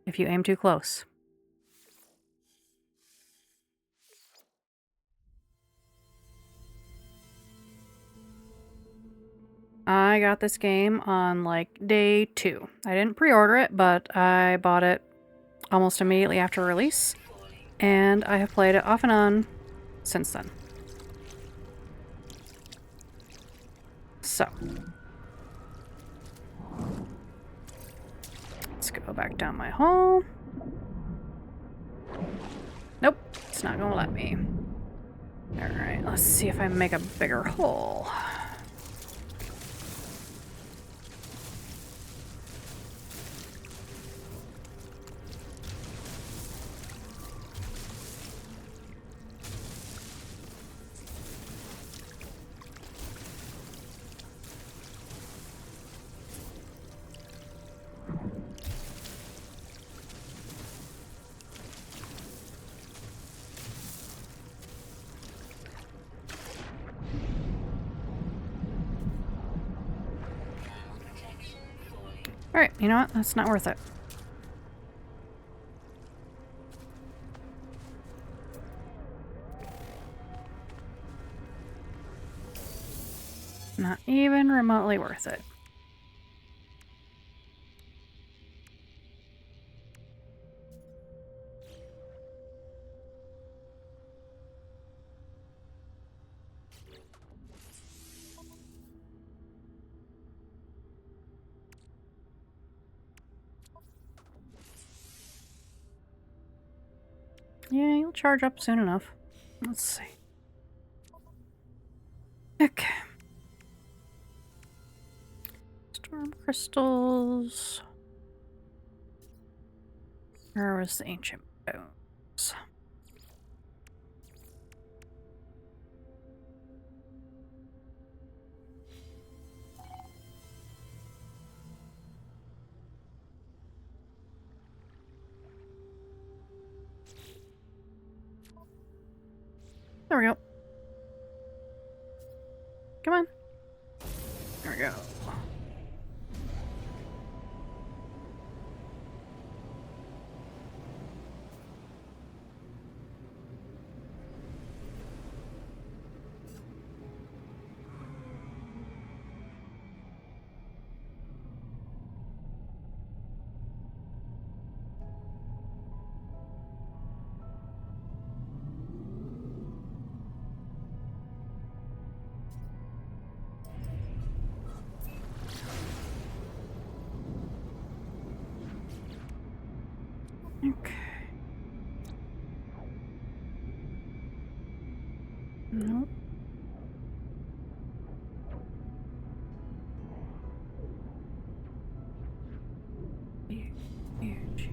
if you aim too close. I got this game on like day 2. I didn't pre-order it, but I bought it almost immediately after release, and I have played it off and on since then. So, let's go back down my hole. Nope, it's not gonna let me. Alright, let's see if I make a bigger hole. Alright, you know what? That's not worth it. Not even remotely worth it. Yeah, you'll charge up soon enough. Let's see. Okay. Storm crystals. Where was the ancient bones? There we go. Come on. There we go. Okay. Nope. Huge.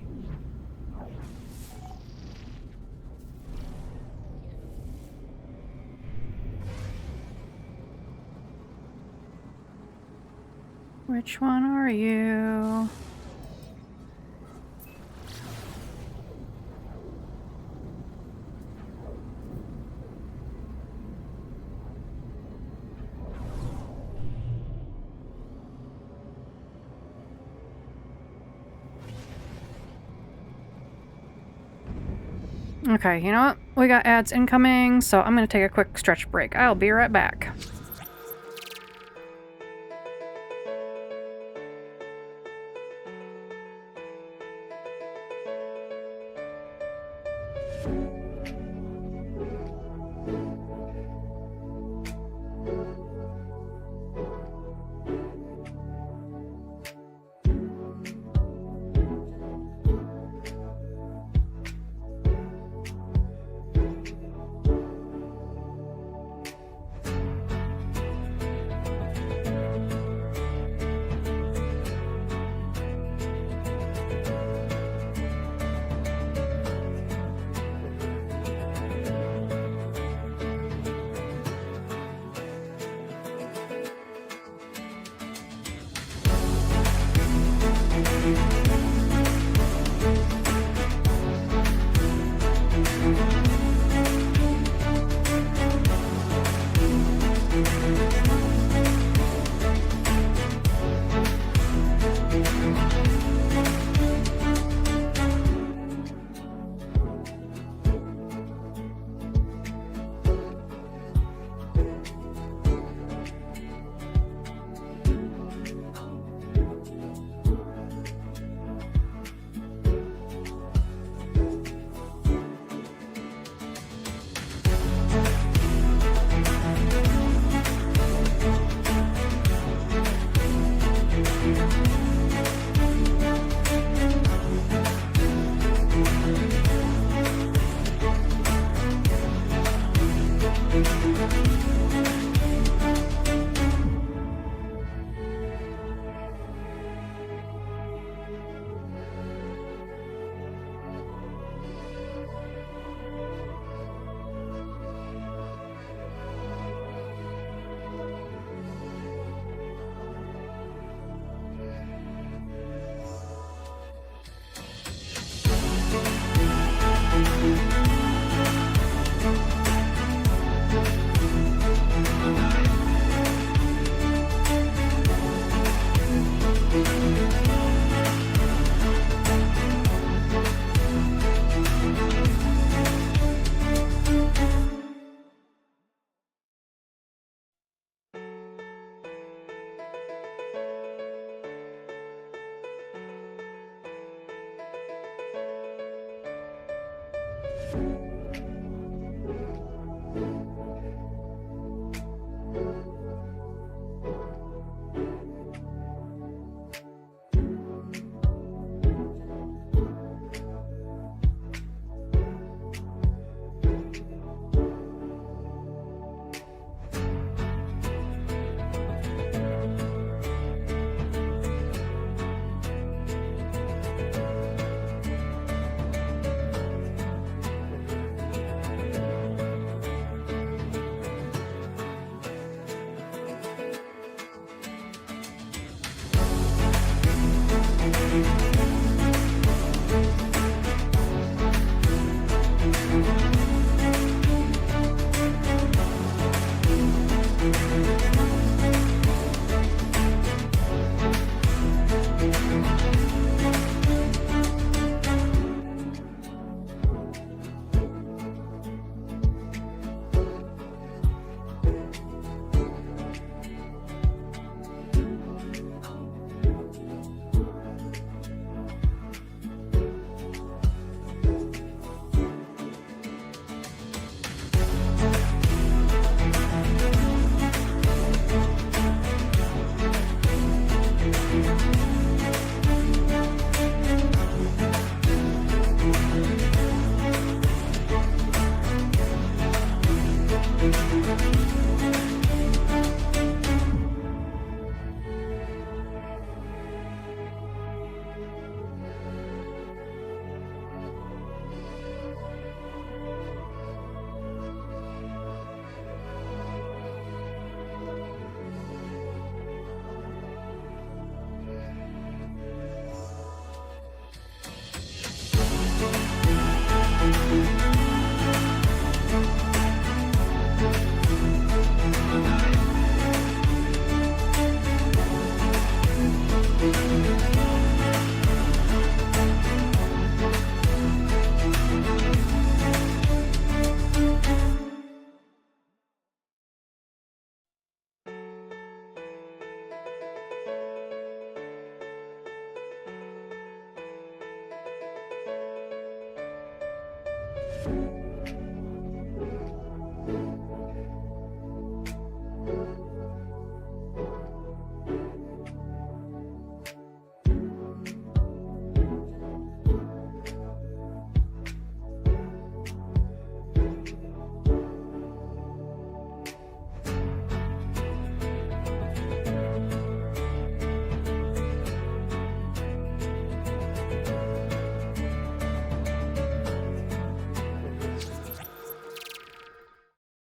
Which one are you? Okay, you know what? We got ads incoming, so I'm gonna take a quick stretch break. I'll be right back.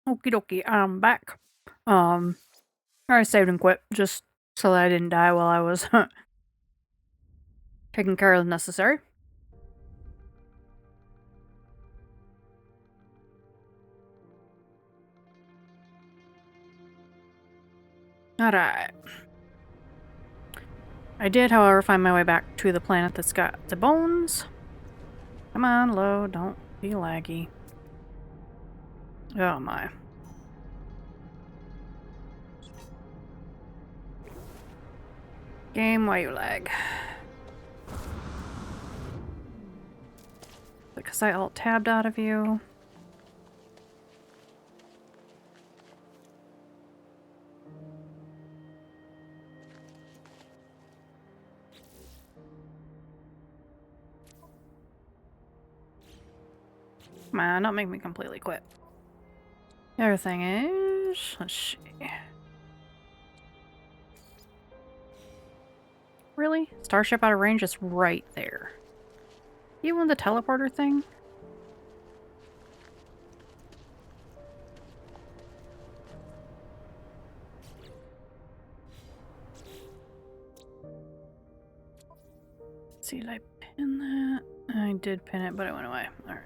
Okie dokie, I'm back. I saved and quit just so that I didn't die while I was taking care of the necessary. Alright. I did, however, find my way back to the planet that's got the bones. Come on, load, don't be laggy. Oh my. Game, why you lag? Because I alt-tabbed out of you. Come on, don't make me completely quit. The other thing is, let's see. Really? Starship out of range is right there. You want the teleporter thing? Let's see, did I pin that? I did pin it, but it went away. Alright.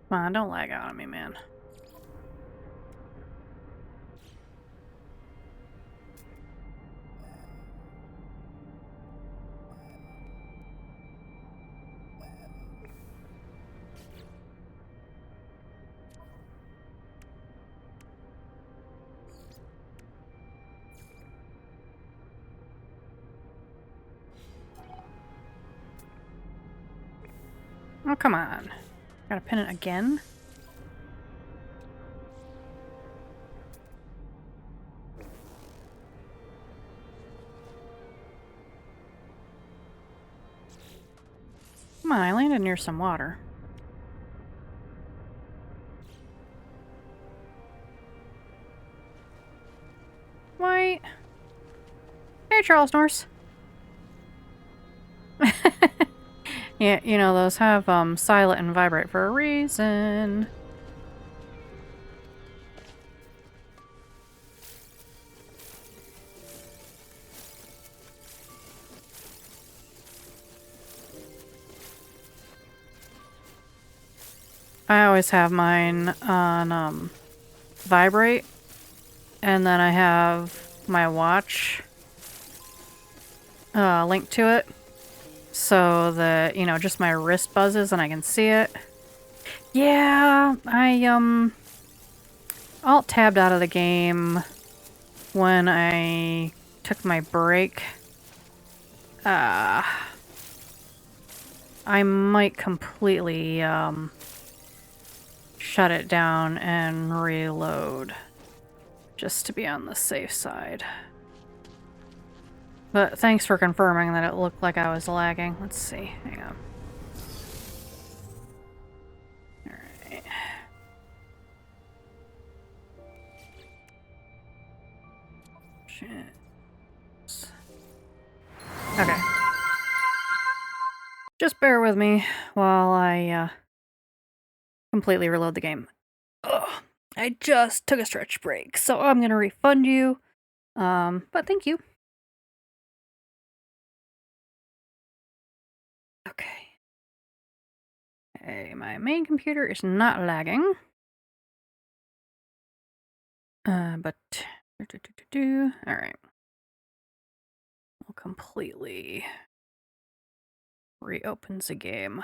Come on, don't lag out on me, man. Oh, come on. Gotta pin it again? Come on, I landed near some water. Why? Hey, Charles Norse. Yeah, you know, those have silent and vibrate for a reason. I always have mine on vibrate, and then I have my watch linked to it so that, you know, just my wrist buzzes and I can see it. Yeah, I alt tabbed out of the game when I took my break. I might completely shut it down and reload just to be on the safe side. But thanks for confirming that it looked like I was lagging. Let's see. Hang on. Alright. Shit. Okay. Just bear with me while I completely reload the game. Ugh. I just took a stretch break, so I'm gonna refund you. But thank you. Okay. Hey, my main computer is not lagging. But alright. We'll completely reopens the game.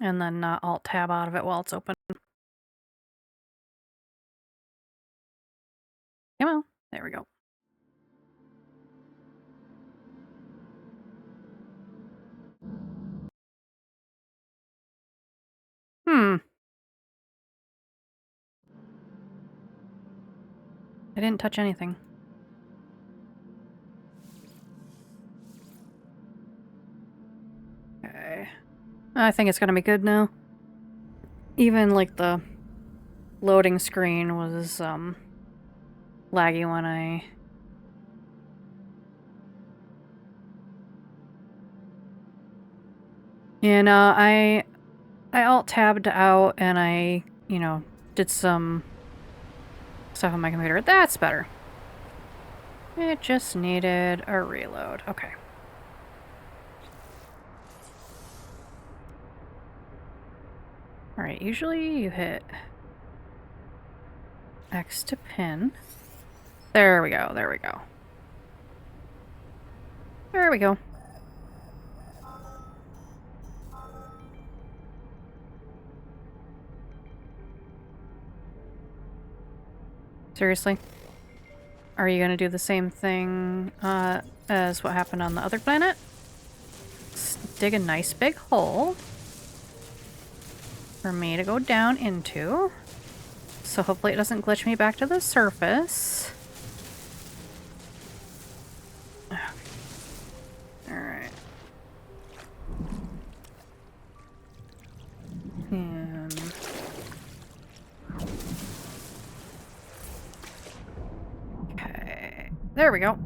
And then not alt tab out of it while it's open. Come on. There we go. I didn't touch anything. Okay. I think it's gonna be good now. Even, like, the loading screen was, laggy when I... You know, I alt-tabbed out and I, you know, did some stuff on my computer. That's better. It just needed a reload. Okay. Alright, usually you hit X to pin. There we go, there we go. There we go. Seriously? Are you gonna do the same thing as what happened on the other planet? Dig a nice big hole for me to go down into. So hopefully it doesn't glitch me back to the surface. Alright. Okay. There we go.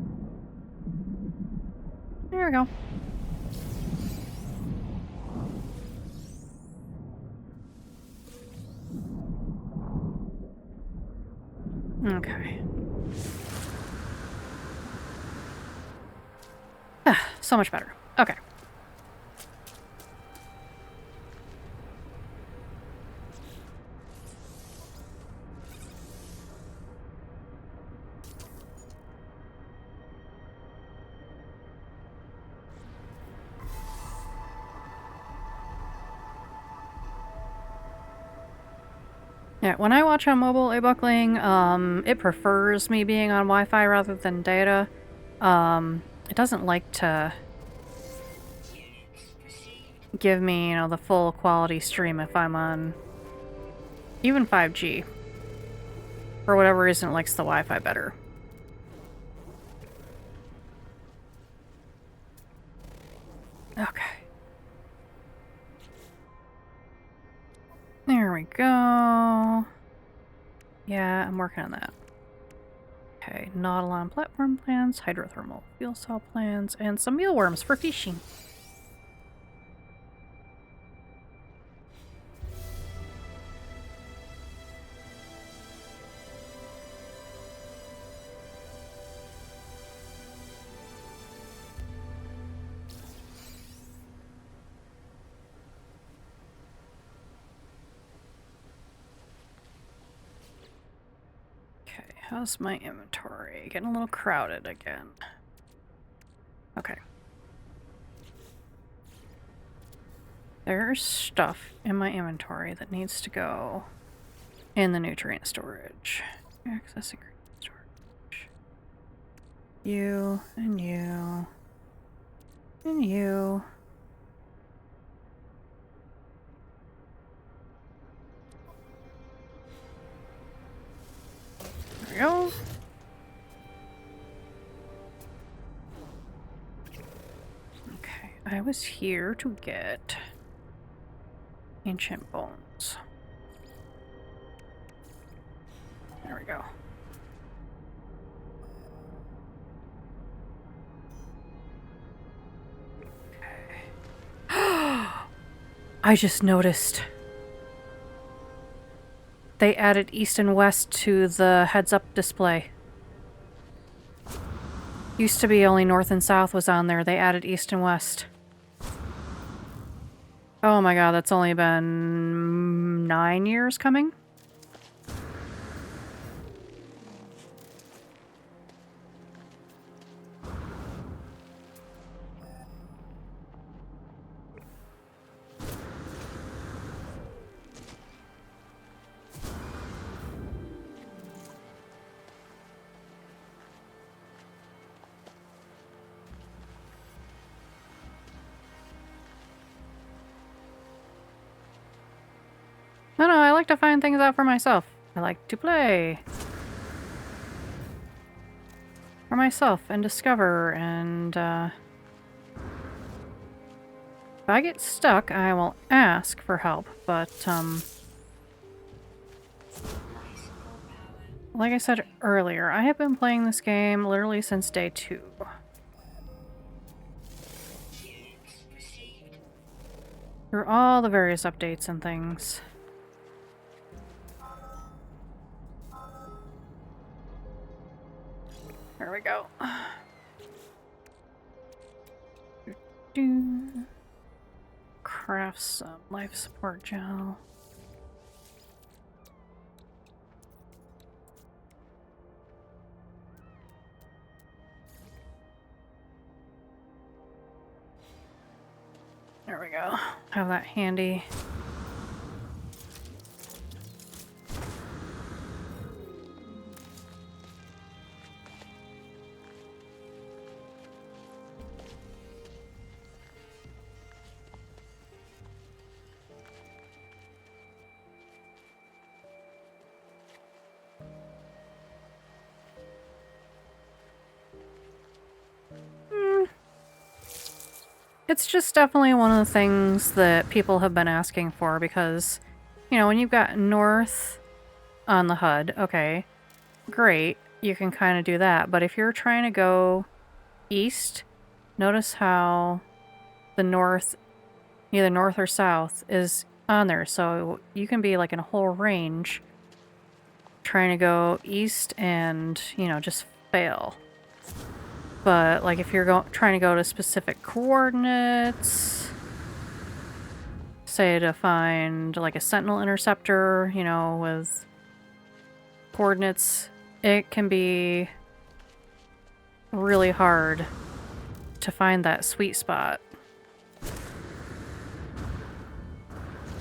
There we go. Okay. So much better. Okay. Yeah, when I watch on mobile A-Buckling, it prefers me being on Wi-Fi rather than data. It doesn't like to give me, you know, the full quality stream if I'm on even 5G. For whatever reason, it likes the Wi-Fi better. Okay. There we go. Yeah, I'm working on that. Okay, Nautilon platform plans, hydrothermal fuel cell plans, and some mealworms for fishing. How's my inventory? Getting a little crowded again. Okay. There's stuff in my inventory that needs to go in the nutrient storage. Access ingredient storage. You, and you, and you. There we go. Okay, I was here to get ancient bones. There we go. Okay. I just noticed they added east and west to the heads-up display. Used to be only north and south was on there. They added east and west. Oh my god, that's only been 9 years coming? No, I like to find things out for myself. I like to play for myself and discover, and if I get stuck, I will ask for help, but like I said earlier, I have been playing this game literally since day 2. Through all the various updates and things. There we go. Craft some life support gel. There we go. Have that handy. It's just definitely one of the things that people have been asking for because, you know, when you've got north on the HUD, okay, great, you can kind of do that. But if you're trying to go east, notice how the north, either north or south, is on there. So you can be like in a whole range trying to go east and, you know, just fail. But, like, if you're trying to go to specific coordinates, say to find, like, a Sentinel interceptor, you know, with coordinates, it can be really hard to find that sweet spot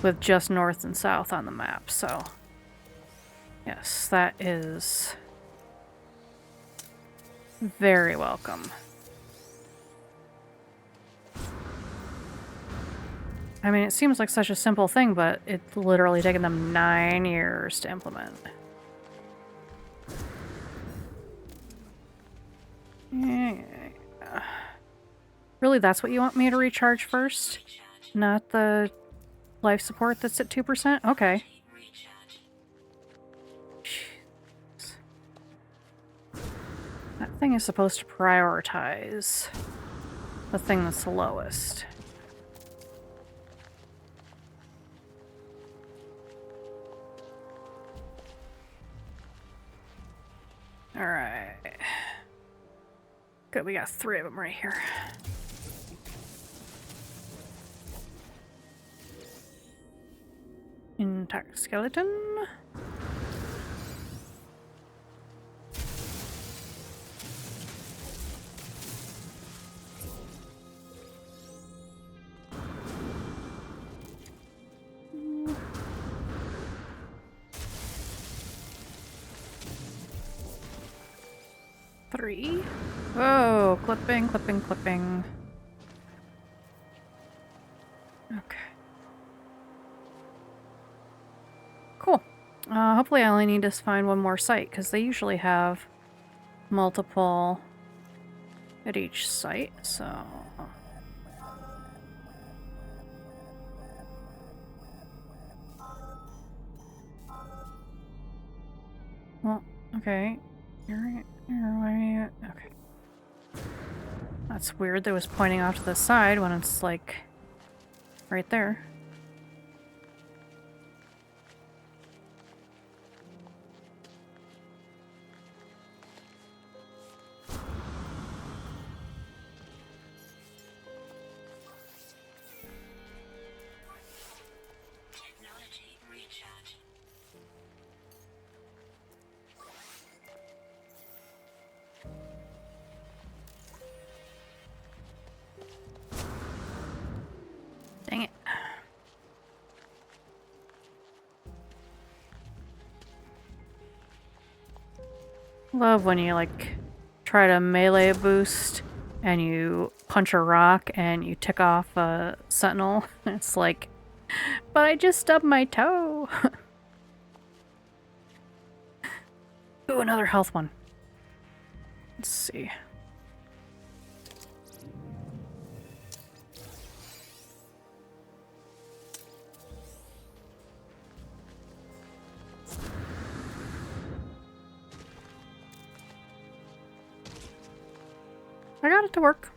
with just north and south on the map. So, yes, that is very welcome. I mean, it seems like such a simple thing, but it's literally taken them 9 years to implement. Yeah. Really, that's what you want me to recharge first? Not the life support that's at 2%? Okay. Jeez. That thing is supposed to prioritize the thing that's the lowest. Alright. Good, we got 3 of them right here. Intact skeleton. Three. Whoa, clipping, clipping, clipping. Okay. Cool. Hopefully I only need to find one more site, because they usually have multiple at each site, so... Well, okay. You're right. Okay. That's weird that it was pointing off to the side when it's, like, right there. Dang it. Love when you, like, try to melee boost and you punch a rock and you tick off a sentinel. It's like, but I just stubbed my toe. Ooh, another health one. Let's see. I got it to work.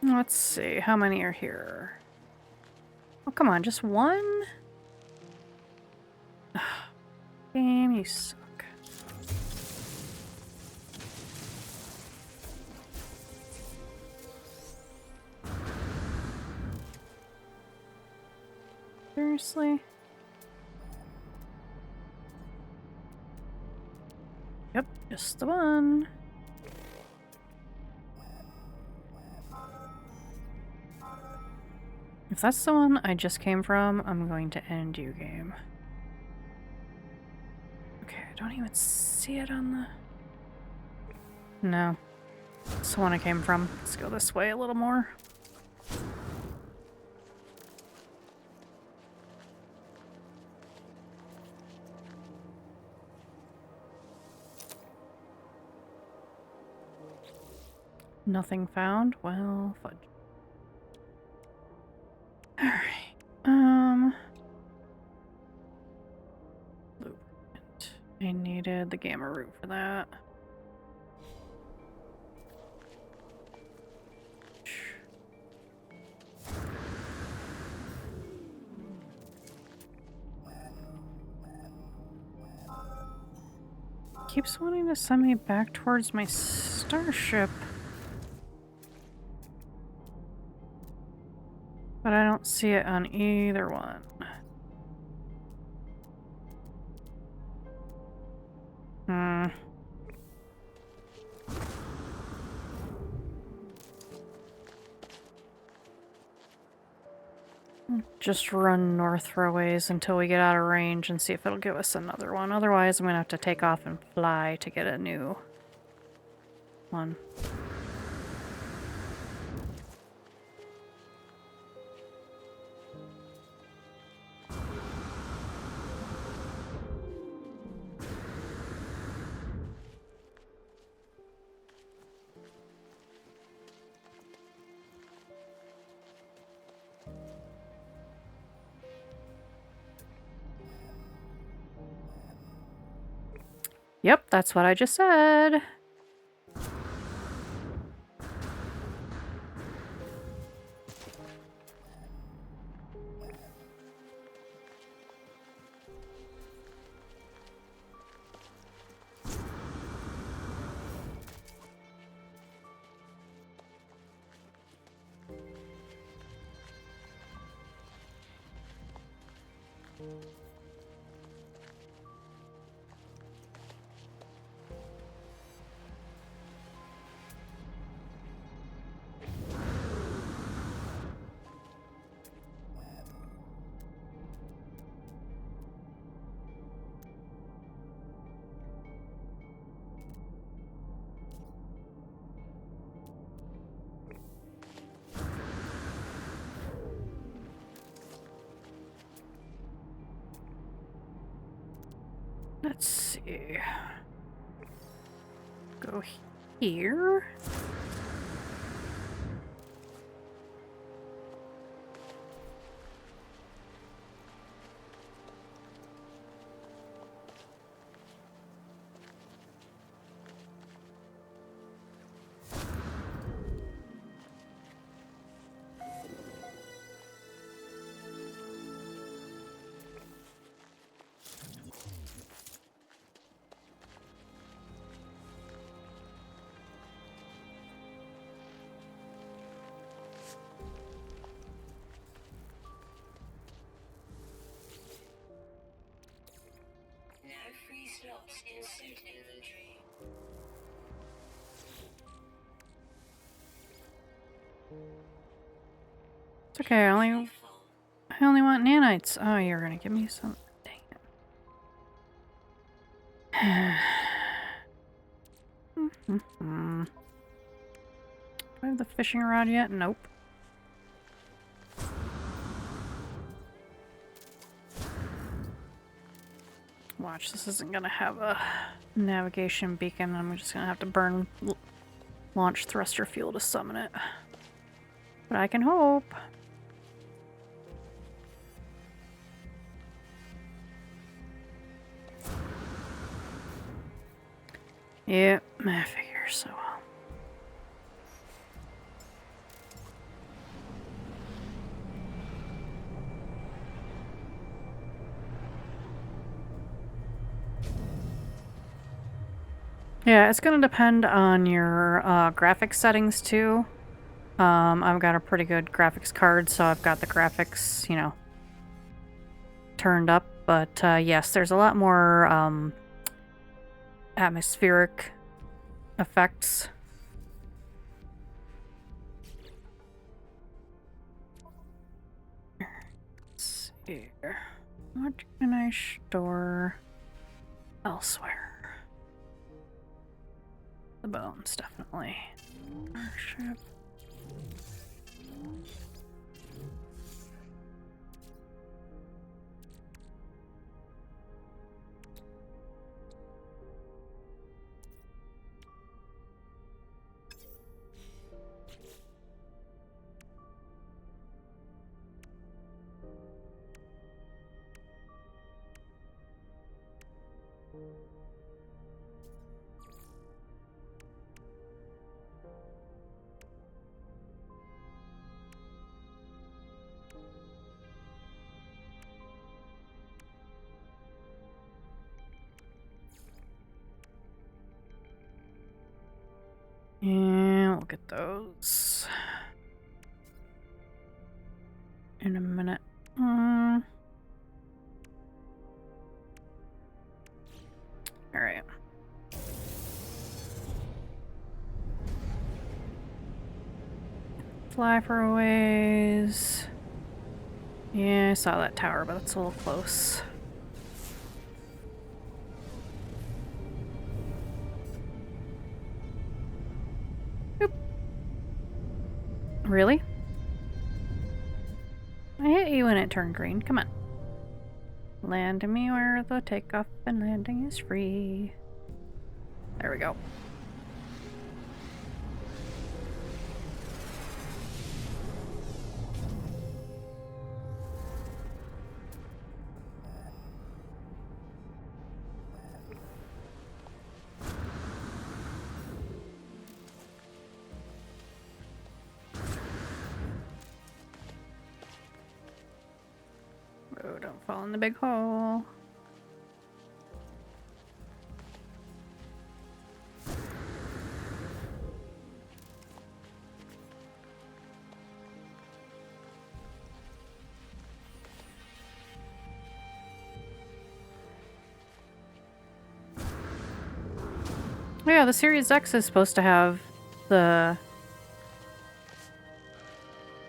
Let's see, how many are here? Oh, come on, just one? Game, you suck. Seriously? Yep, just the one. If that's the one I just came from, I'm going to end you, game. Okay, I don't even see it on the... No. It's the one I came from. Let's go this way a little more. Nothing found? Well, fudge. Alright. Blueprint. I needed the gamma root for that. Keeps wanting to send me back towards my starship. But I don't see it on either one. Just run north for a ways until we get out of range and see if it'll give us another one. Otherwise, I'm gonna have to take off and fly to get a new one. Yep, that's what I just said. Let's see. Go here. Slots in suit inventory. It's okay, I only want nanites. Oh, you're gonna give me some. Dang it. Do I have the fishing rod yet? Nope. Watch, this isn't gonna have a navigation beacon. I'm just gonna have to burn launch thruster fuel to summon it. But I can hope. Yep, I figure so. Yeah, it's gonna depend on your graphics settings too. I've got a pretty good graphics card, so I've got the graphics, you know, turned up. But yes, there's a lot more atmospheric effects. Let's see here. What can I store elsewhere? The bones, definitely. Starship. And we'll get those in a minute. Alright. Fly for a ways. Yeah, I saw that tower, but it's a little close. Oop. Really? I hit you when it turned green. Come on. Land me where the takeoff and landing is free. There we go. Oh, don't fall in the big hole. Yeah, the Series X is supposed to have the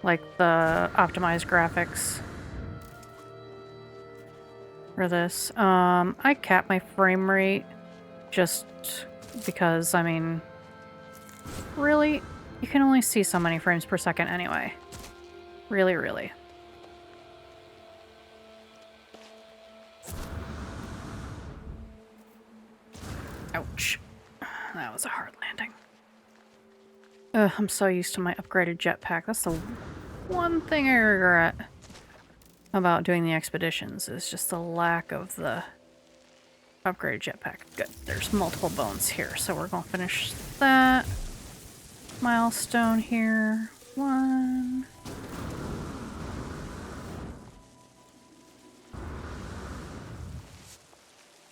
the optimized graphics for this. I cap my frame rate just because, I mean, really, you can only see so many frames per second anyway. Really, really. Ouch. That was a hard landing. Ugh, I'm so used to my upgraded jetpack. That's the one thing I regret about doing the expeditions, is just the lack of the upgraded jetpack. Good. There's multiple bones here, so we're gonna finish that milestone here. 1.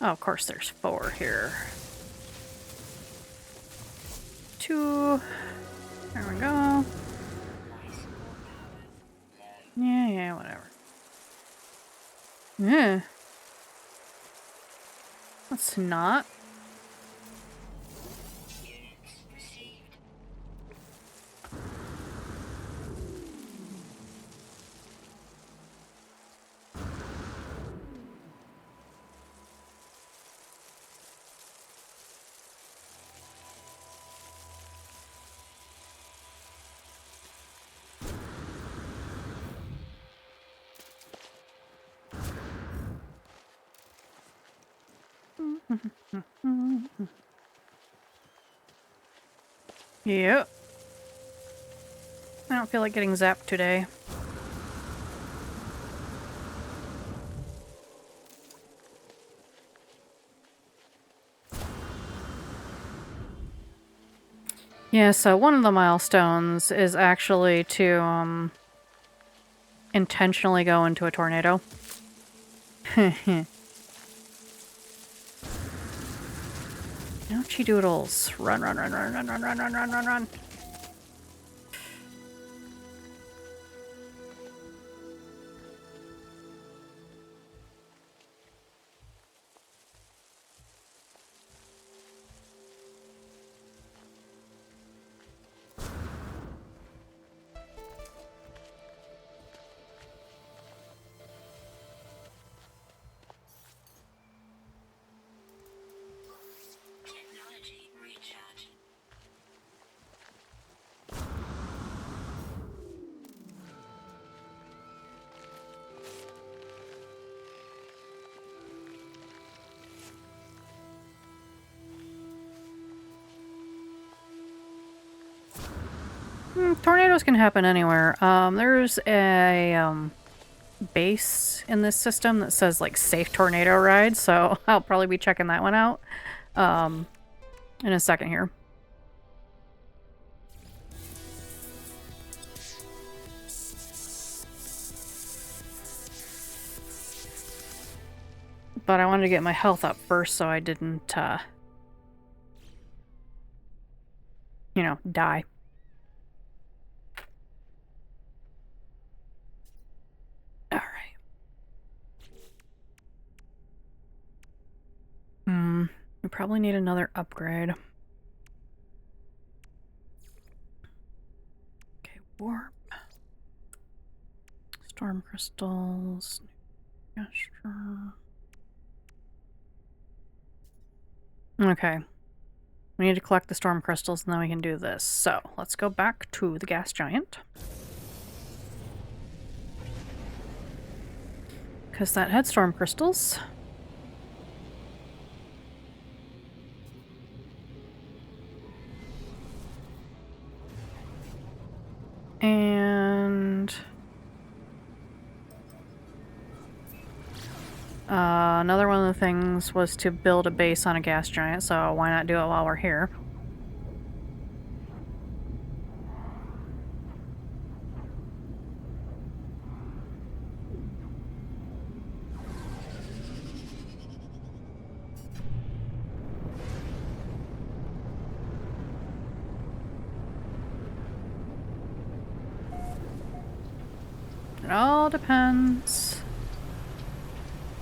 Oh, of course there's 4 here. 2. There we go. Yeah, whatever. Yeah. Let's not. Units received. Yep. I don't feel like getting zapped today. Yeah, so one of the milestones is actually to intentionally go into a tornado. Ouchie doodles. Run, run, run, run, run, run, run, run, run, run, run. Technology recharge. Tornadoes can happen anywhere. There's a base in this system that says like safe tornado ride, so I'll probably be checking that one out in a second here. But I wanted to get my health up first so I didn't, you know, die. Alright. We probably need another upgrade. Okay, warp. Storm crystals. Gesture. Okay. We need to collect the storm crystals and then we can do this. So let's go back to the gas giant. Because that had storm crystals. And another one of the things was to build a base on a gas giant, so why not do it while we're here? It all depends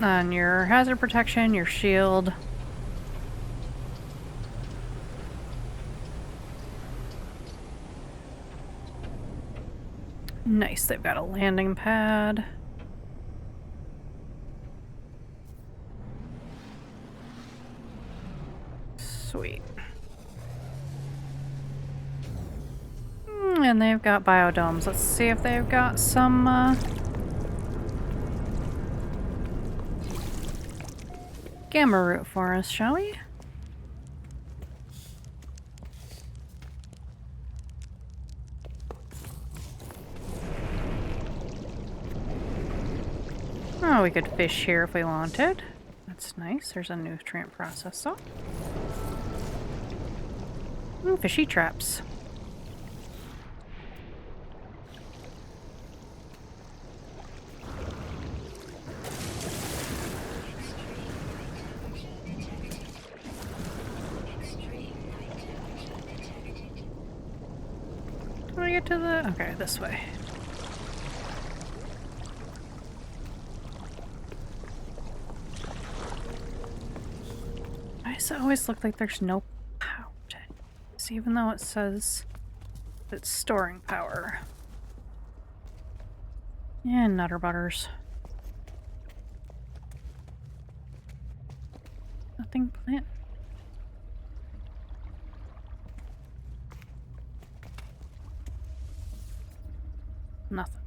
on your hazard protection, your shield. Nice, they've got a landing pad. Sweet. And they've got biodomes. Let's see if they've got some gamma root for us, shall we? Oh, we could fish here if we wanted. That's nice. There's a nutrient processor. Ooh, fishy traps. Do I get to the... Okay, this way. Why does it always look like there's no power to this, even though it says it's storing power? Yeah, Nutter Butters. Nothing plant. Nothing.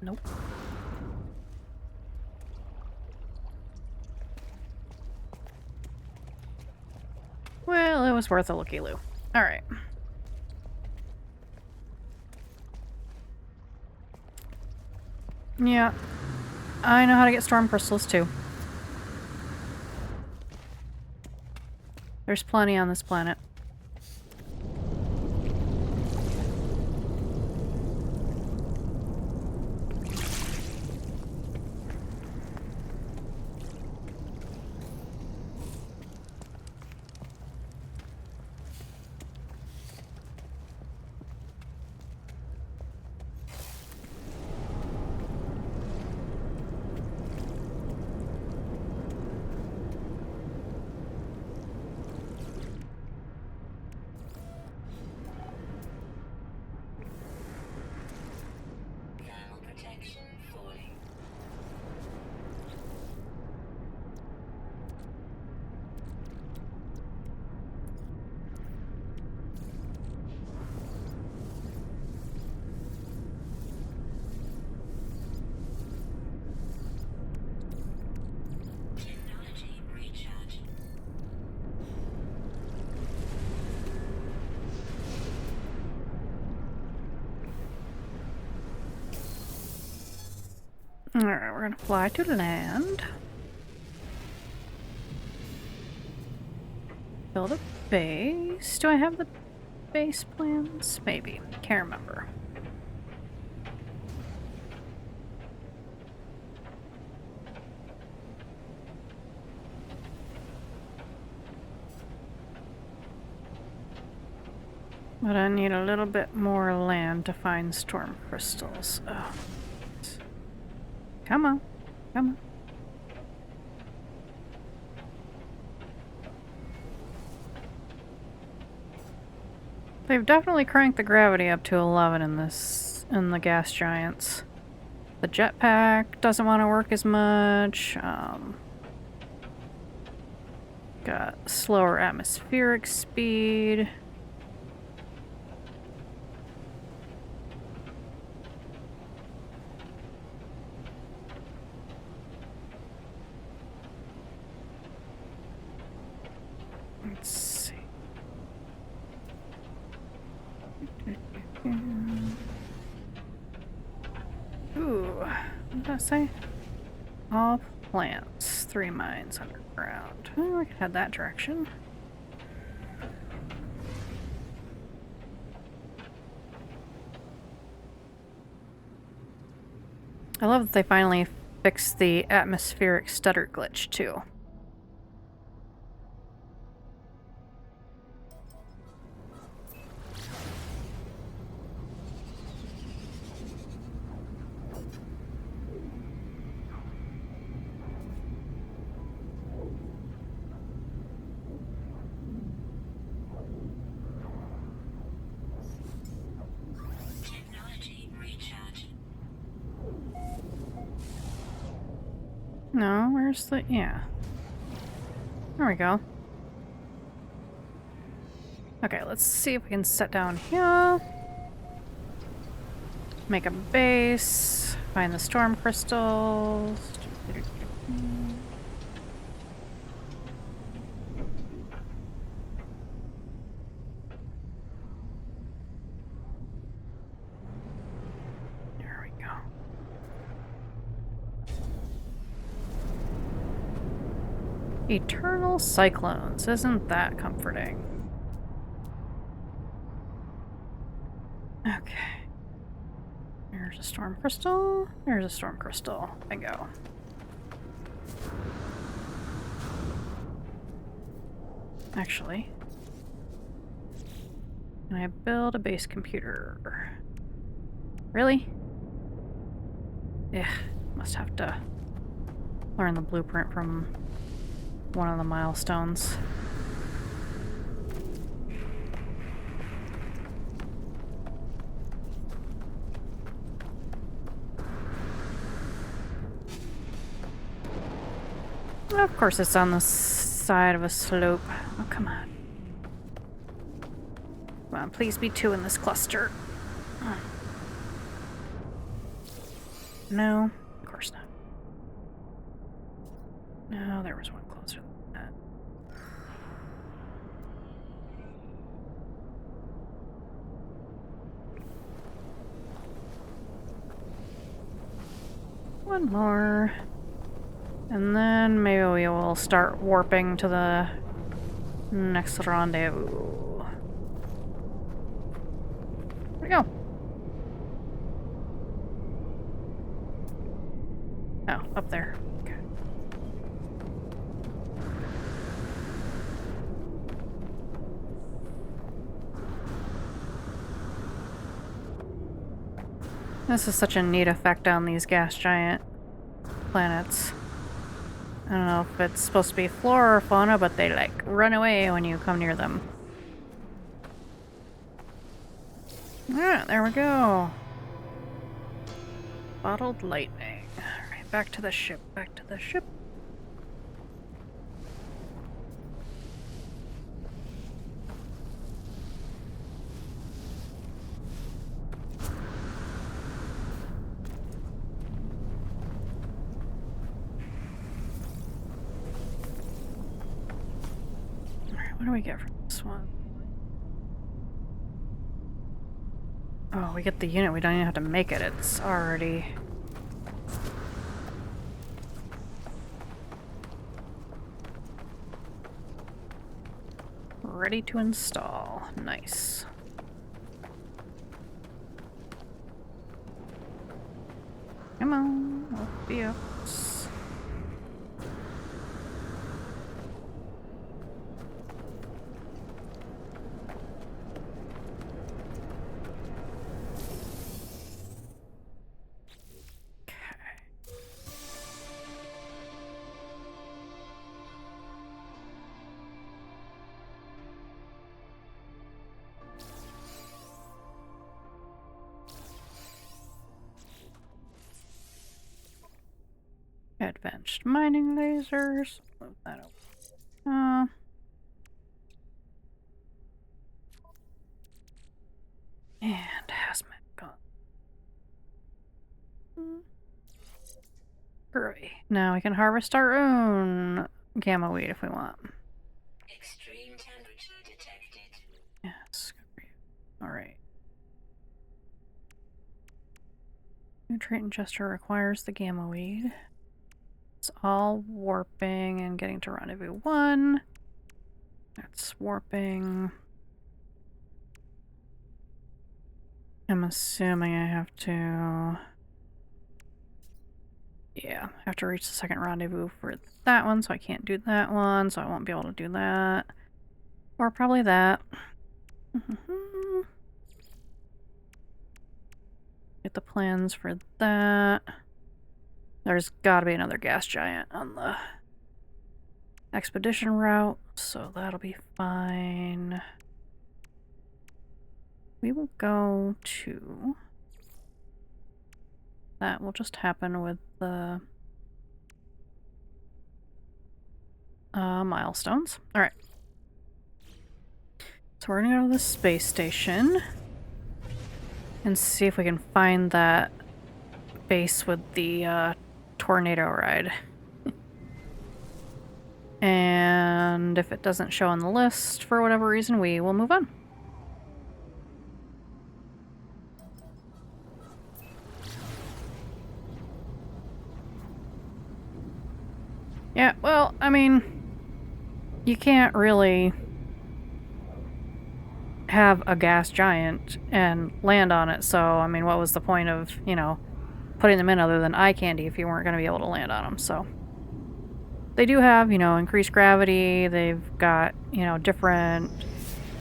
Nope. Well, it was worth a looky-loo. Alright. Yeah. I know how to get storm crystals, too. There's plenty on this planet. Thermal protection falling. Technology recharge. Alright, we're gonna fly to land. Build a base. Do I have the base plans? Maybe. Can't remember. But I need a little bit more land to find storm crystals. Oh. Come on. Come on. They've definitely cranked the gravity up to 11 in the gas giants. The jetpack doesn't want to work as much. Got slower atmospheric speed. Let's see. Ooh, what did that say? All plants, 3 mines underground. Oh, we could head that direction. I love that they finally fixed the atmospheric stutter glitch, too. Technology recharge. No, where's the... yeah. There we go. Okay, let's see if we can set down here. Make a base. Find the storm crystals. There we go. Eternal cyclones. Isn't that comforting? Okay. There's a storm crystal. There's a storm crystal. Bingo. Actually, can I build a base computer? Really? Yeah, must have to learn the blueprint from one of the milestones. Of course it's on the side of a slope. Oh, come on. Come on, please be 2 in this cluster. No, of course not. No, there was one closer than that. One more. And then maybe we will start warping to the next rendezvous. Where'd we go? Oh, up there. Okay. This is such a neat effect on these gas giant planets. I don't know if it's supposed to be flora or fauna, but they like run away when you come near them. Ah, there we go. Bottled lightning. Alright, back to the ship, back to the ship. Alright, what do we get from this one? Oh, we get the unit. We don't even have to make it. It's already... ready to install. Nice. Come on, up the ups. Advanced mining lasers. Move that over. And hazmat gun. Groovy. Now we can harvest our own gamma weed if we want. Extreme temperature detected. Yes. Alright. Nutrient ingester requires the gamma weed. It's all warping and getting to rendezvous 1. That's warping. I'm assuming I have to... Yeah, I have to reach the second rendezvous for that one, so I can't do that one, so I won't be able to do that. Or probably that. Get the plans for that. There's gotta be another gas giant on the expedition route, so that'll be fine. We will go to... That will just happen with the milestones. Alright. So we're gonna go to the space station and see if we can find that base with the tornado ride. And if it doesn't show on the list for whatever reason, we will move on. Yeah, well, I mean, you can't really have a gas giant and land on it, so, I mean, what was the point of, you know, putting them in other than eye candy if you weren't going to be able to land on them, so. They do have, you know, increased gravity, they've got, you know, different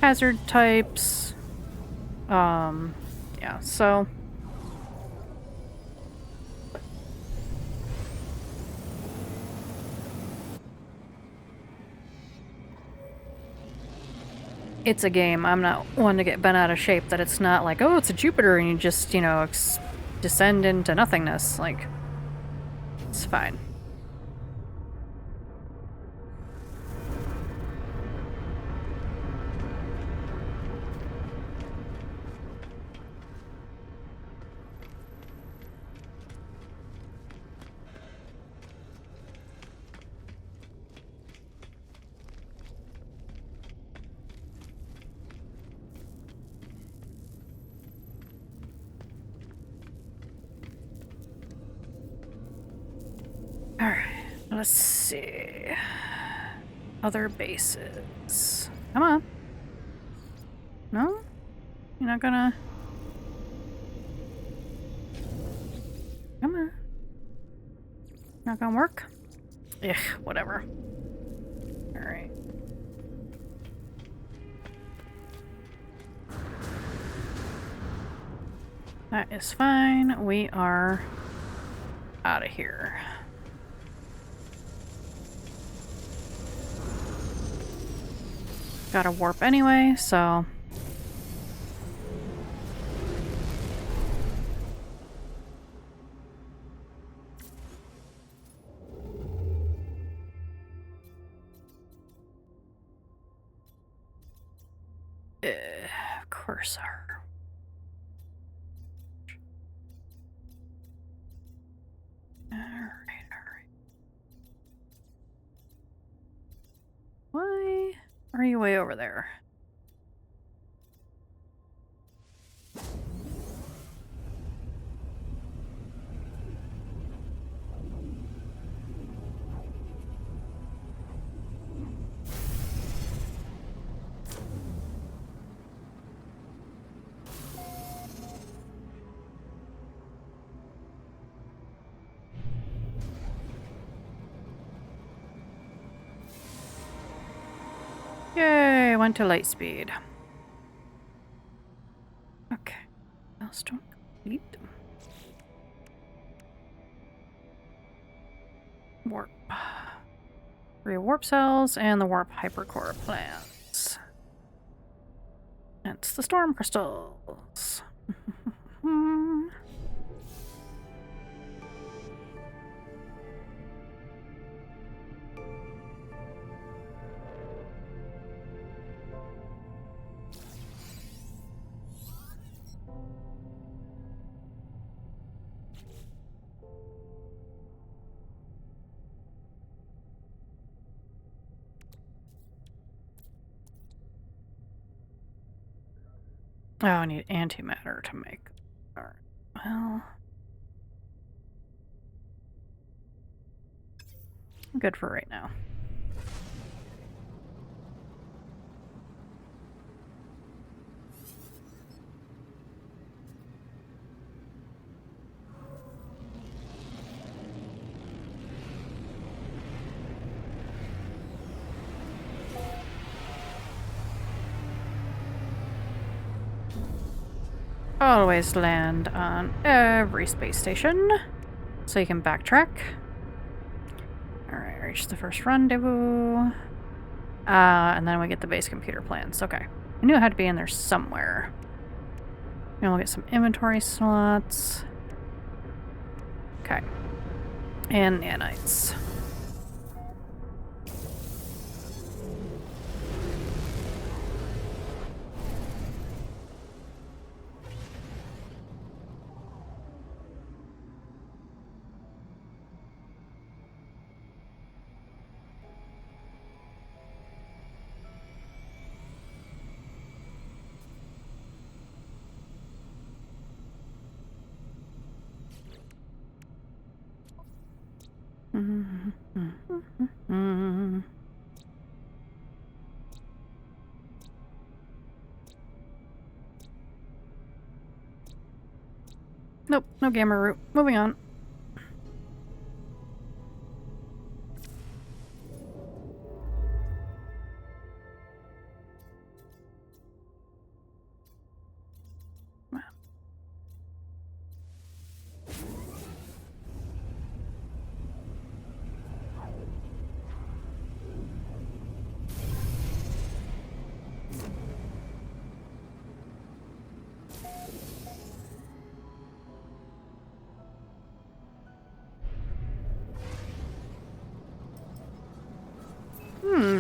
hazard types, yeah, so... It's a game. I'm not one to get bent out of shape that it's not like, oh, it's a Jupiter and you just, you know, descend into nothingness. Like, it's fine. Alright, let's see. Other bases. Come on. No? You're not gonna... Come on. Not gonna work? Ugh, whatever. Alright. That is fine. We are out of here. Gotta warp anyway, so... Cursor. Alright. Why are you way over there? Yay, went to light speed. Okay, milestone complete. Warp. 3 warp cells and the warp hypercore plans. It's the storm crystals. Oh, I need antimatter to make. Alright. Well. I'm good for right now. Always land on every space station so you can backtrack. Alright, reach the first rendezvous. And then we get the base computer plans. Okay. I knew it had to be in there somewhere. And we'll get some inventory slots. Okay. And nanites. Nope, no gamma root. Moving on.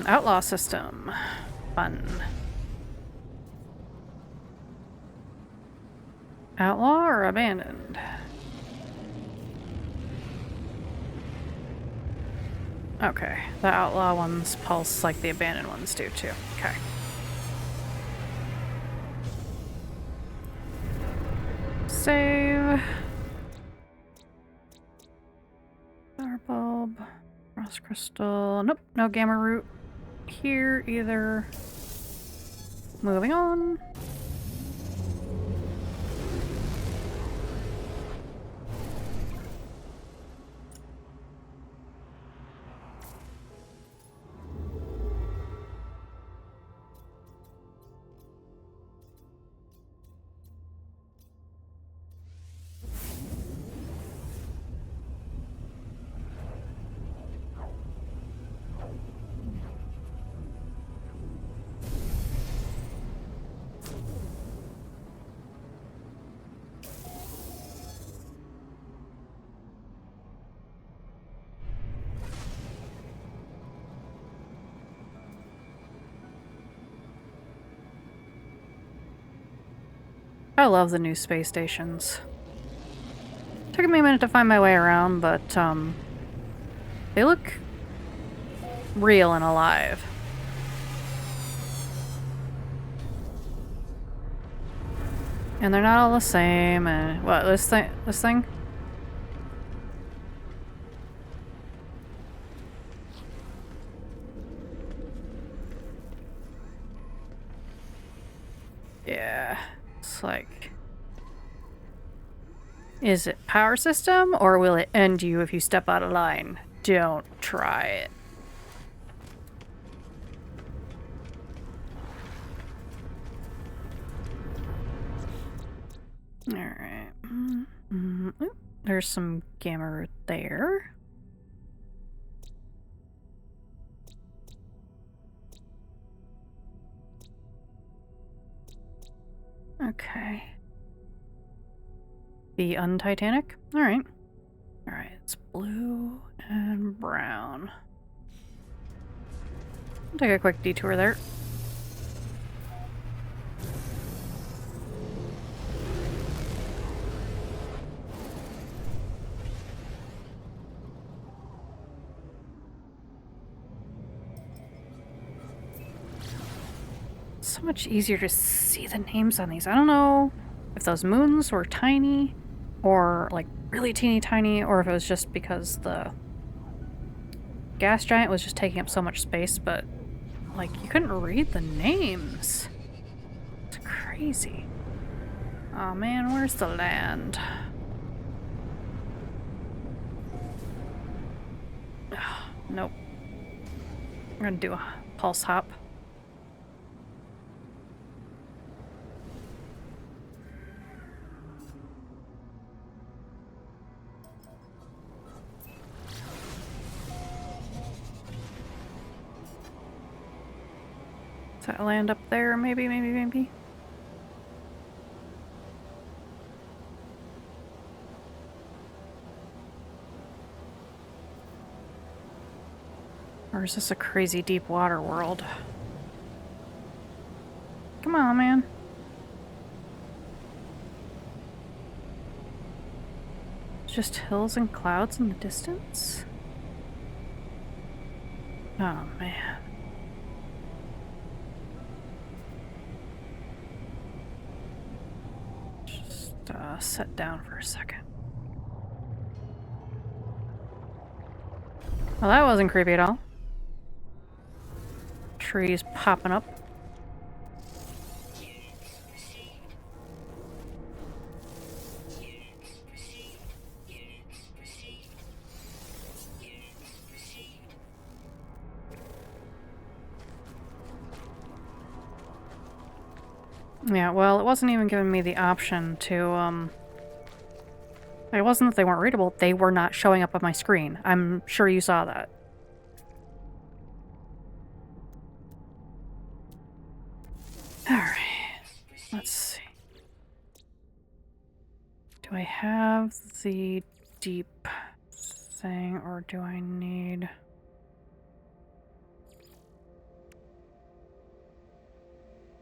Outlaw system. Fun. Outlaw or abandoned? Okay, the outlaw ones pulse like the abandoned ones do too. Okay. Save. Power bulb. Frost crystal. Nope, no gamma root here either. Moving on. I love the new space stations. Took me a minute to find my way around, but they look real and alive. And they're not all the same. And what, this thing? Yeah, it's like, is it power system or will it end you if you step out of line? Don't try it. All right. There's some gamma root there. Okay. The untitanic? Alright. Alright, it's blue and brown. I'll take a quick detour there. so much easier to see the names on these. I don't know if those moons were tiny or like really teeny tiny, or if it was just because the gas giant was just taking up so much space, but like you couldn't read the names. It's crazy. Oh man, where's the land? Nope. I'm gonna do a pulse hop. Does that land up there? Maybe, maybe, maybe. Or is this a crazy deep water world? Come on, man. It's just hills and clouds in the distance? Oh, man. Just sit down for a second. Well, that wasn't creepy at all. Trees popping up. Yeah, well, it wasn't even giving me the option to, it wasn't that they weren't readable, they were not showing up on my screen. I'm sure you saw that. Alright, let's see. Do I have the deep thing, or do I need...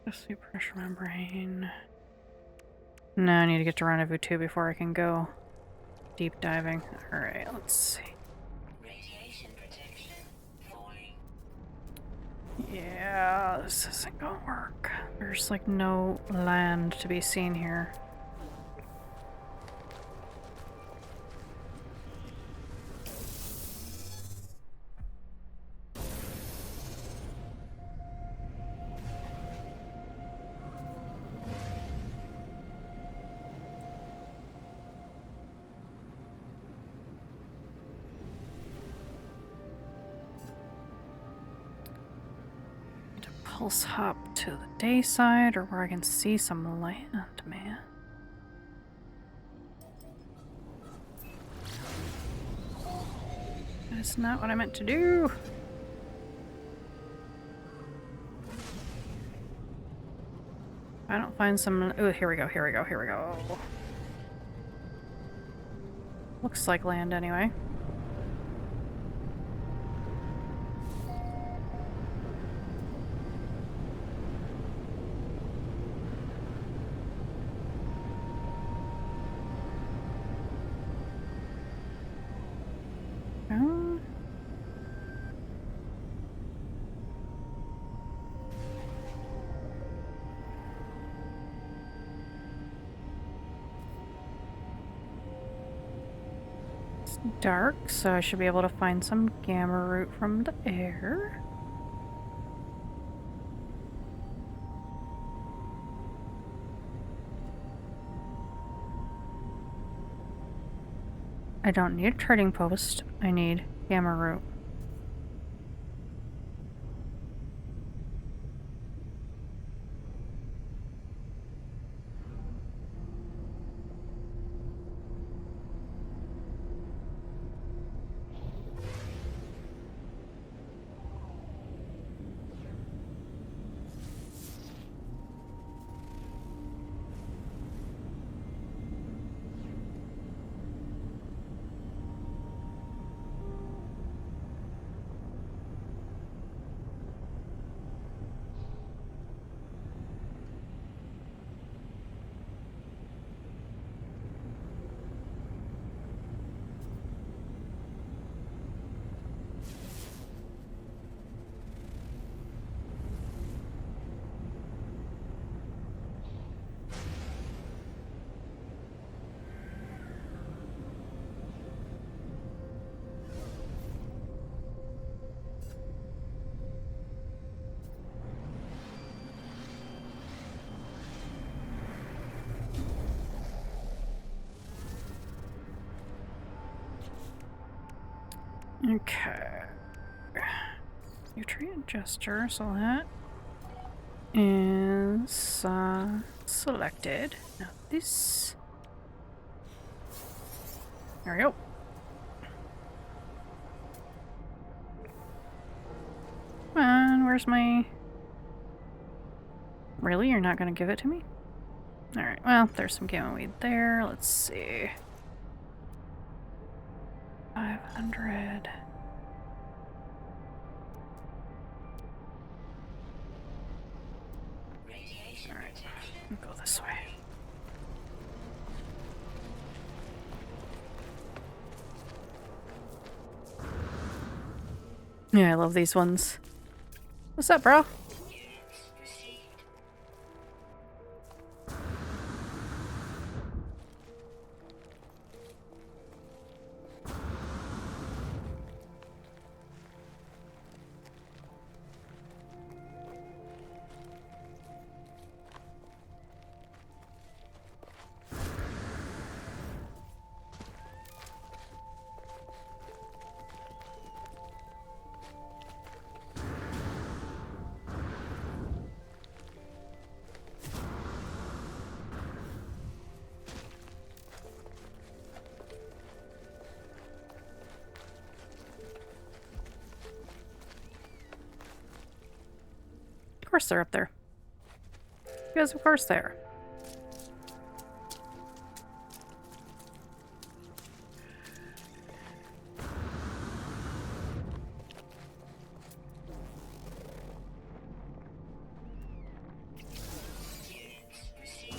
Just pressure membrane. No, I need to get to Rendezvous 2 before I can go deep diving. Alright, let's see. Radiation protection falling. Yeah, this isn't gonna work. There's like no land to be seen here. Pulse hop to the day side, or where I can see some land, man. That's not what I meant to do. I don't find some... Oh, here we go, here we go, here we go. Looks like land anyway. Oh. It's dark, so I should be able to find some gamma root from the air. I don't need a trading post, I need gamma root. Okay. Nutrient gesture, so that is selected. Now this. There we go. Come on, where's my... Really? You're not gonna give it to me? Alright, well, there's some gamma weed there. Let's see. 500. Radiation Alright, protection. go this way. Yeah, I love these ones. What's up, bro? Units received. Of course they're up there. Because of course they are. Units received.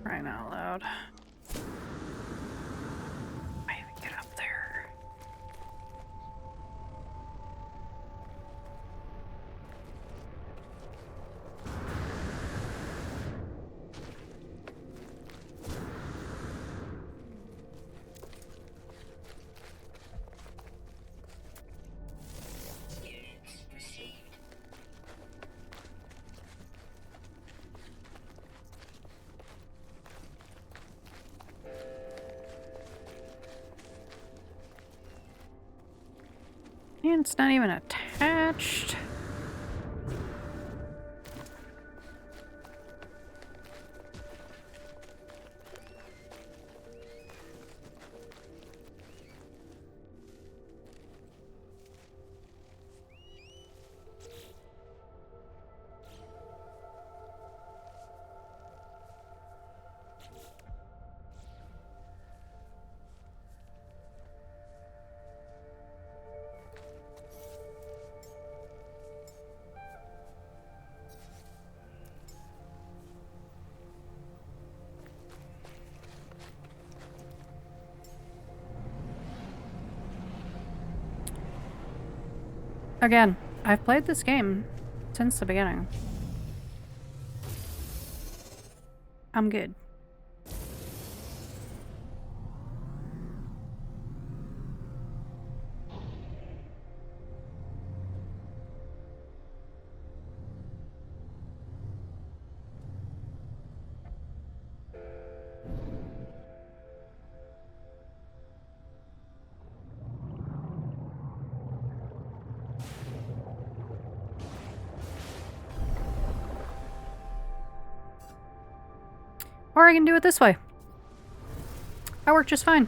Crying out loud. I even get up there. Units received. And it's not even attached. Again, I've played this game since the beginning. I'm good. Or I can do it this way. I work just fine.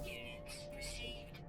Units received.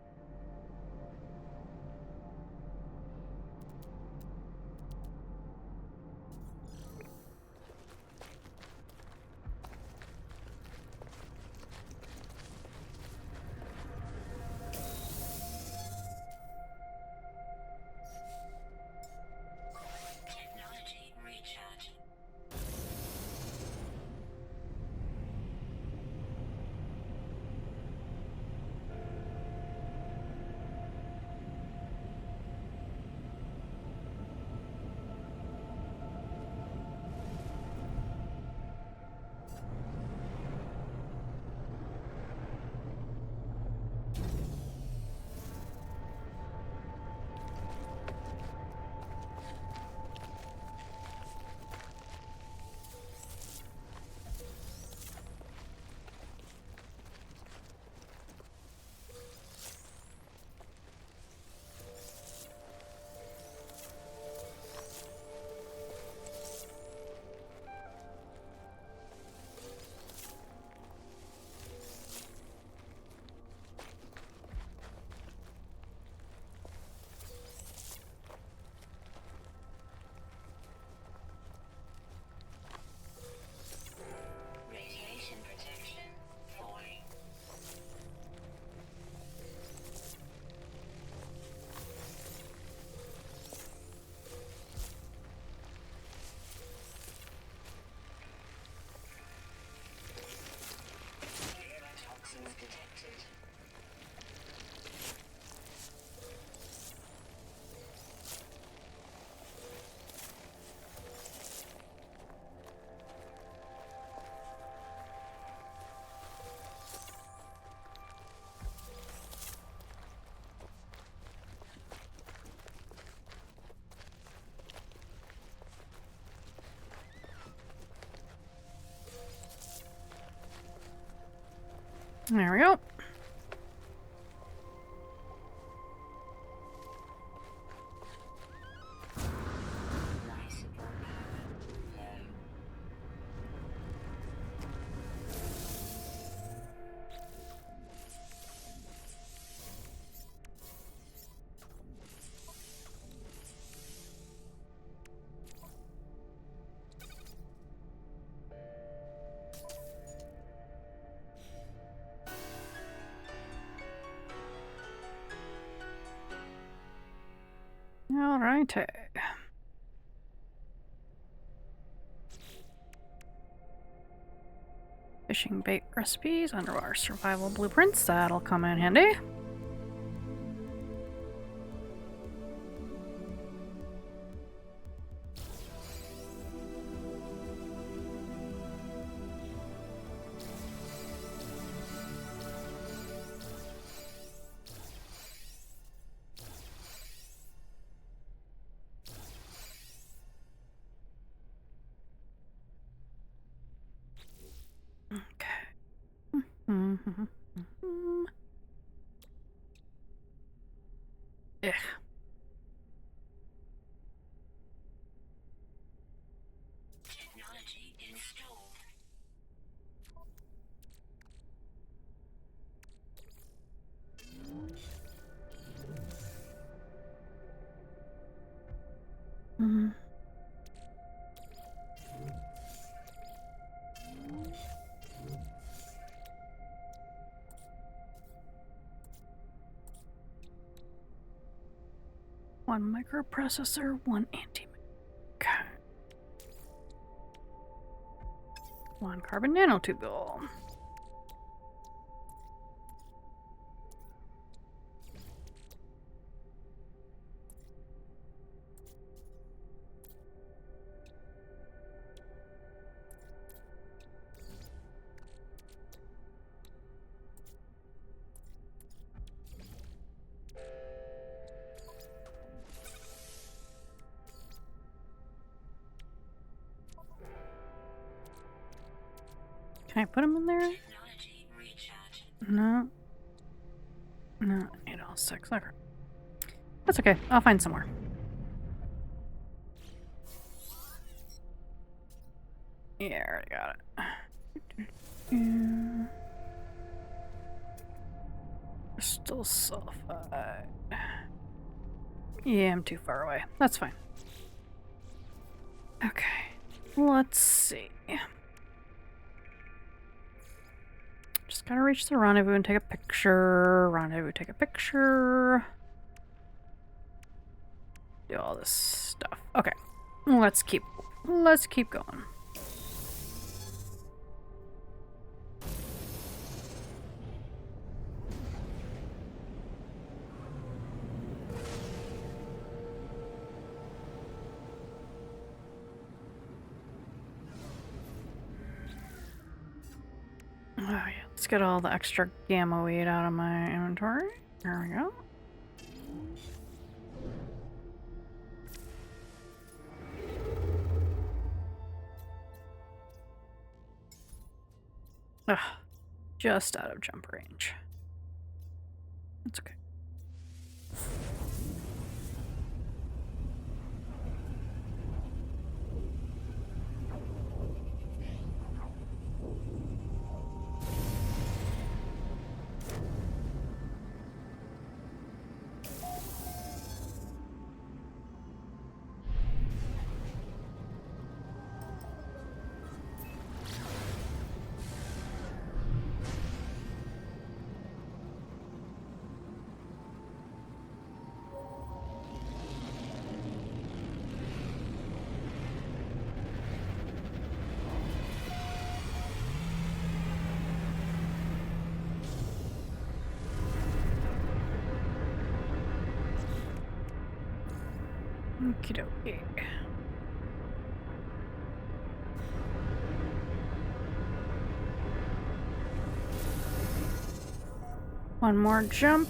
There we go. Nice and low. All right. Fishing bait recipes, underwater survival blueprints. That'll come in handy. Okay. Ugh. Technology installed. Mm. One microprocessor, one anti. Okay. One carbon nanotubule. Can I put them in there? Technology recharge. No. No, I need all 6. Okay. That's okay. I'll find some more. Yeah, I already got it. Yeah. Crystal sulfide. Yeah, I'm too far away. That's fine. Okay. Let's see. Just gotta reach the rendezvous and take a picture. Rendezvous, take a picture. Do all this stuff. Okay. Let's keep going. Oh yeah, let's get all the extra gamma weed out of my inventory. There we go. Ugh, just out of jump range. That's okay. Okie dokie. One more jump.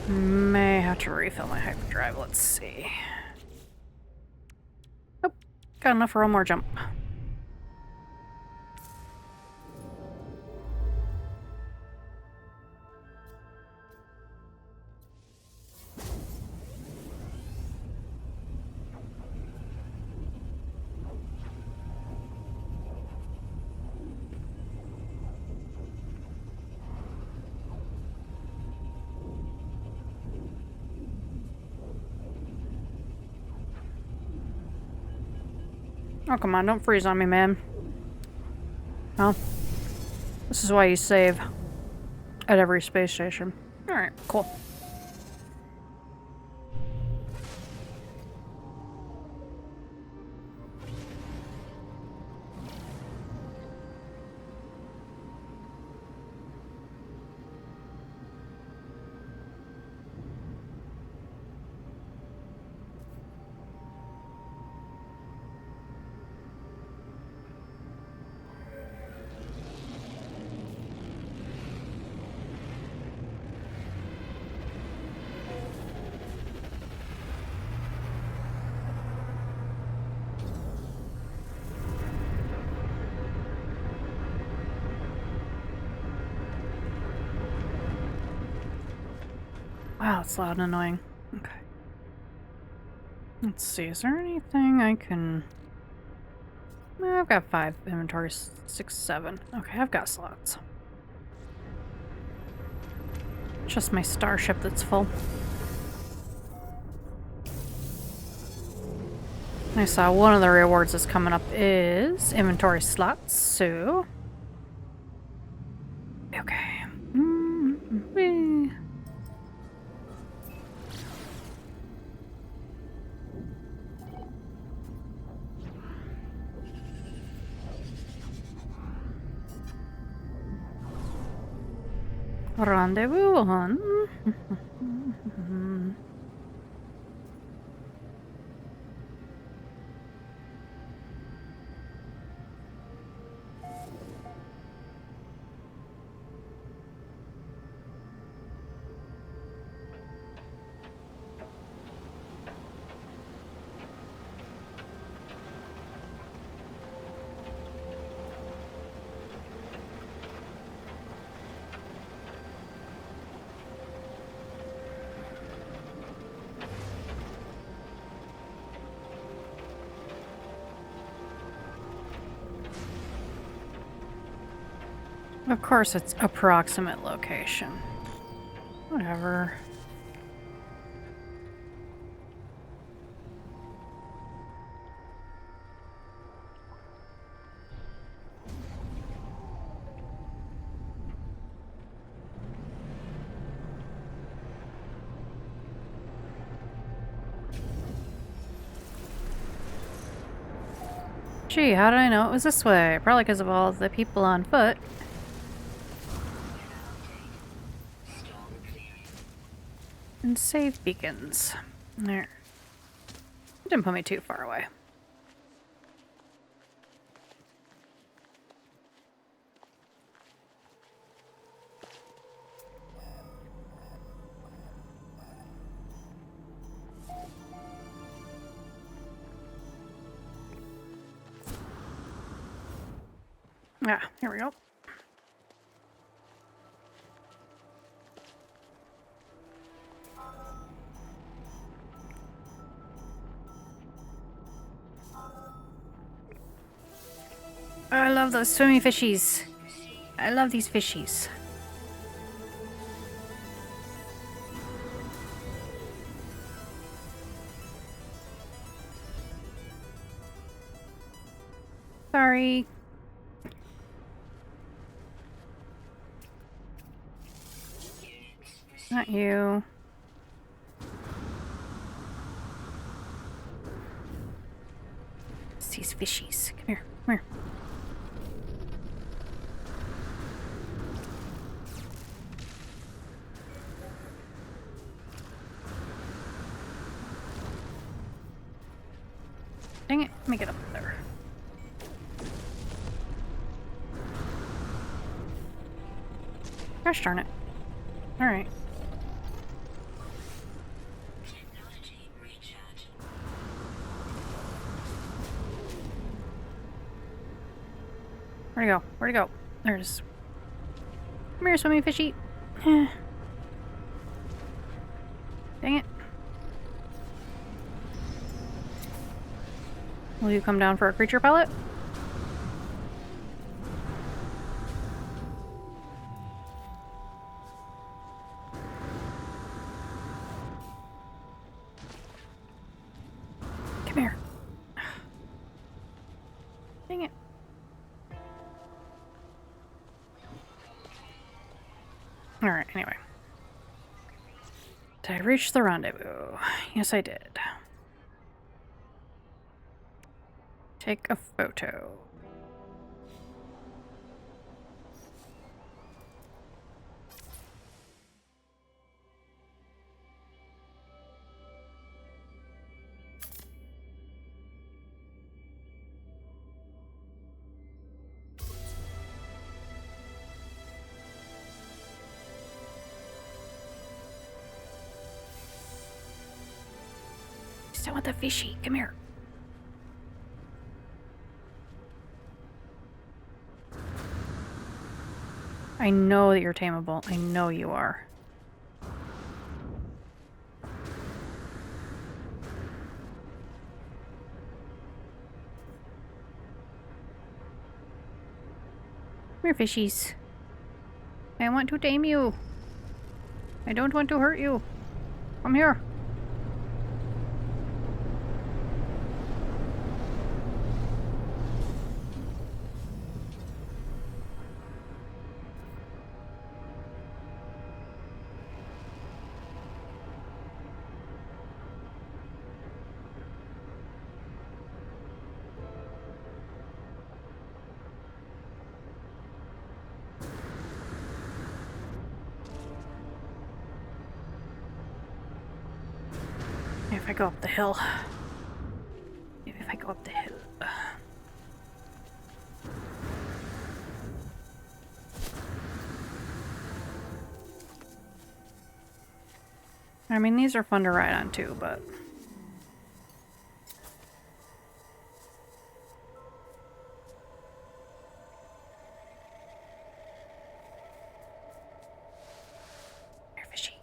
May have to refill my hyperdrive. Let's see. Oh, got enough for one more jump. Oh, come on, don't freeze on me, man. Well, this is why you save at every space station. Alright, cool. Wow, it's loud and annoying. Okay. Let's see, is there anything I can... I've got 5 inventory, 6, 7. Okay, I've got slots. Just my starship that's full. I saw one of the rewards that's coming up is inventory slots, so... Okay. Whee. Rendezvous on. Of course, it's approximate location. Whatever. Gee, how did I know it was this way? Probably because of all the people on foot. Storm clearing. And save beacons. There. Didn't put me too far away. Ah, here we go. I love those swimmy fishies. I love these fishies. Sorry. Not you. It's these fishies. Come here. Come here. Dang it. Let me get up there. Gosh darn it. Alright. Technology recharge. Where'd he go? Where'd he go? There it is. Come here, swimmy fishy. Dang it. Will you come down for a creature pellet? Come here. Dang it. Alright, anyway. Did I reach the rendezvous? Yes, I did. Take a photo. Still want the fishy. Come here. I know that you're tameable. I know you are. Come here, fishies. I want to tame you. I don't want to hurt you. Come here. If I go up the hill. If I go up the hill. I mean, these are fun to ride on too, but... Here, fishy.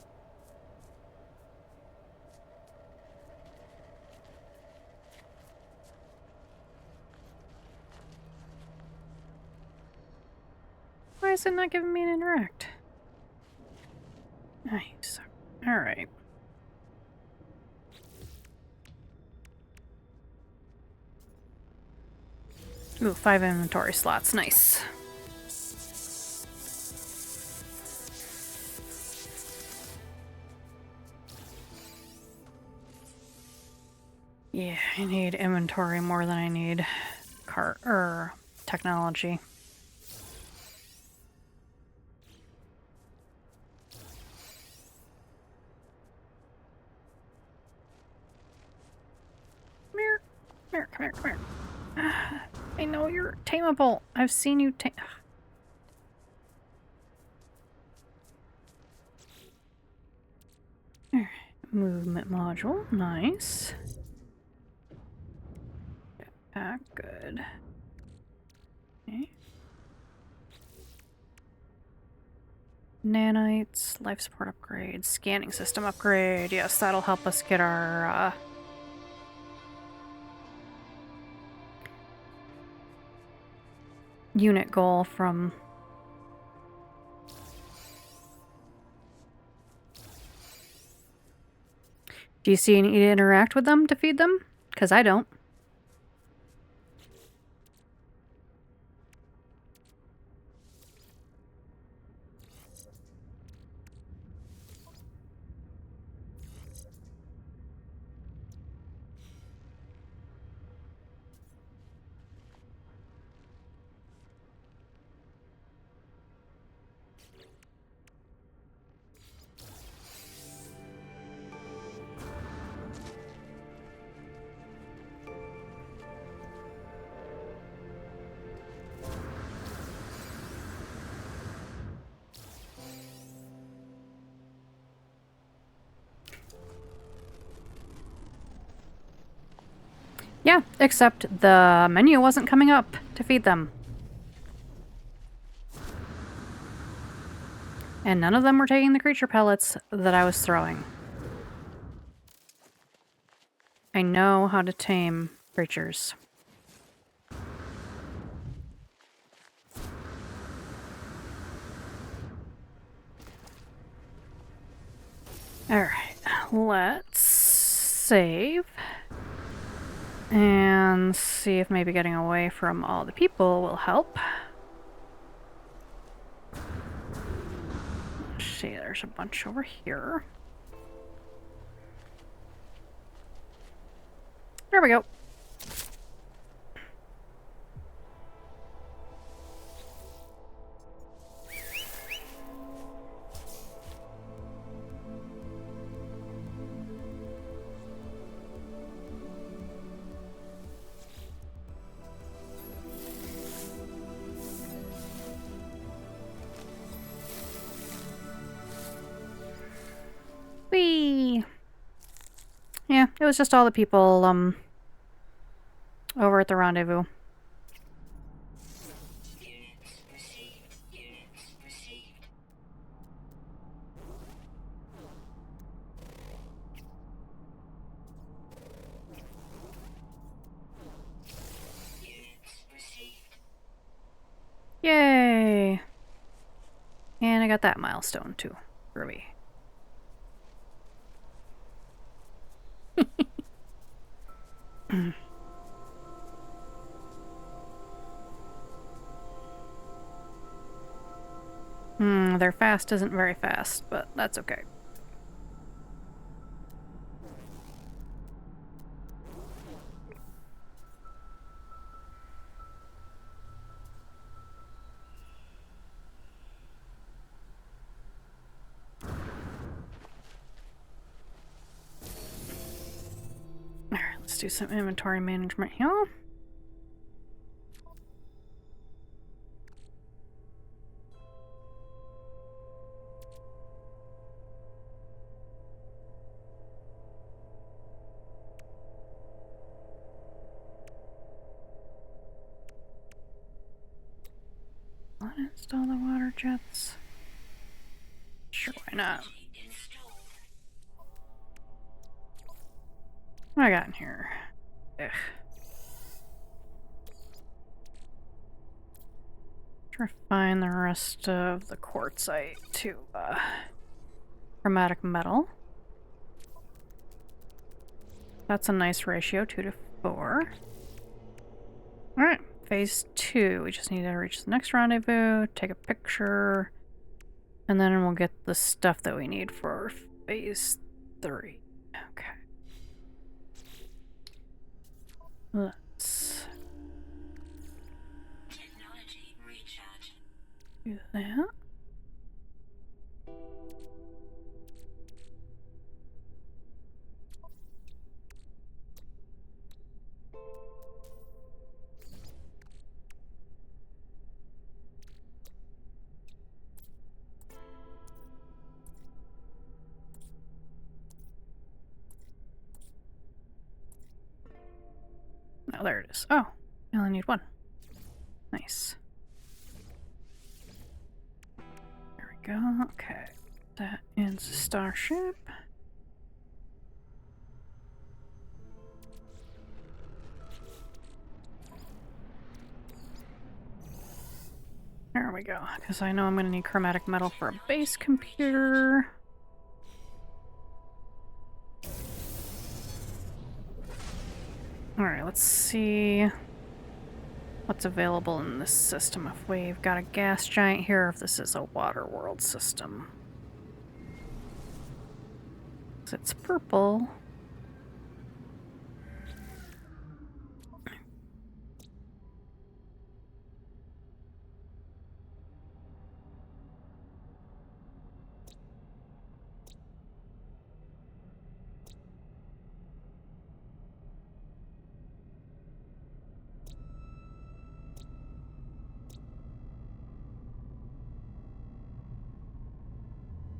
Why is it not giving me an interact? Nice. Alright. Ooh, 5 inventory slots. Nice. Yeah, I need inventory more than I need technology. Come here. Come here, come here, come here. I know you're tameable. I've seen you tame. Alright, movement module. Nice. Good. Okay. Nanites, life support upgrade, scanning system upgrade. Yes, that'll help us get our unit goal from... Do you see any need to interact with them to feed them? Because I don't. Yeah, except the menu wasn't coming up to feed them. And none of them were taking the creature pellets that I was throwing. I know how to tame creatures. Alright, let's save. And see if maybe getting away from all the people will help. Let's see, there's a bunch over here. There we go. Whee! Yeah, it was just all the people, over at the rendezvous. Units received. Units received. Units received. Yay! And I got that milestone too. Groovy. Their fast isn't very fast, but that's okay. Alright, let's do some inventory management here. Uninstall the water jets. Sure, why not? Installed. What I got in here? Ugh. Try to find the rest of the quartzite to chromatic metal. That's a nice ratio, 2 to 4. Alright, phase 2. We just need to reach the next rendezvous, take a picture, and then we'll get the stuff that we need for phase 3. Okay. Let's Technology recharge. do that. Oh, there it is. Oh, I only need one. Nice. There we go. Okay. That ends the starship. There we go. Because I know I'm going to need chromatic metal for a base computer. Alright, let's see what's available in this system. If we've got a gas giant here, if this is a water world system. 'Cause it's purple.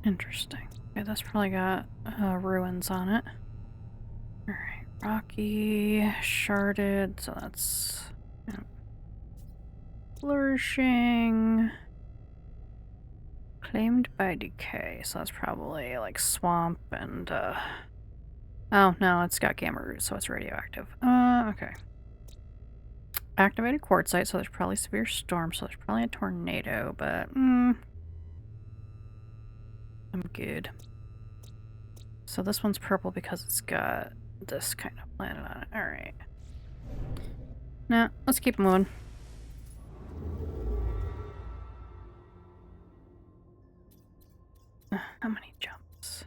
Interesting. Okay, that's probably got ruins on it. Alright, rocky, sharded, so that's flourishing. Claimed by decay, so that's probably like swamp and oh no, it's got gamma root, so it's radioactive. Okay. Activated quartzite, so there's probably severe storm, so there's probably a tornado, but I'm good. So this one's purple because it's got this kind of planet on it. Alright. Nah, let's keep moving. How many jumps?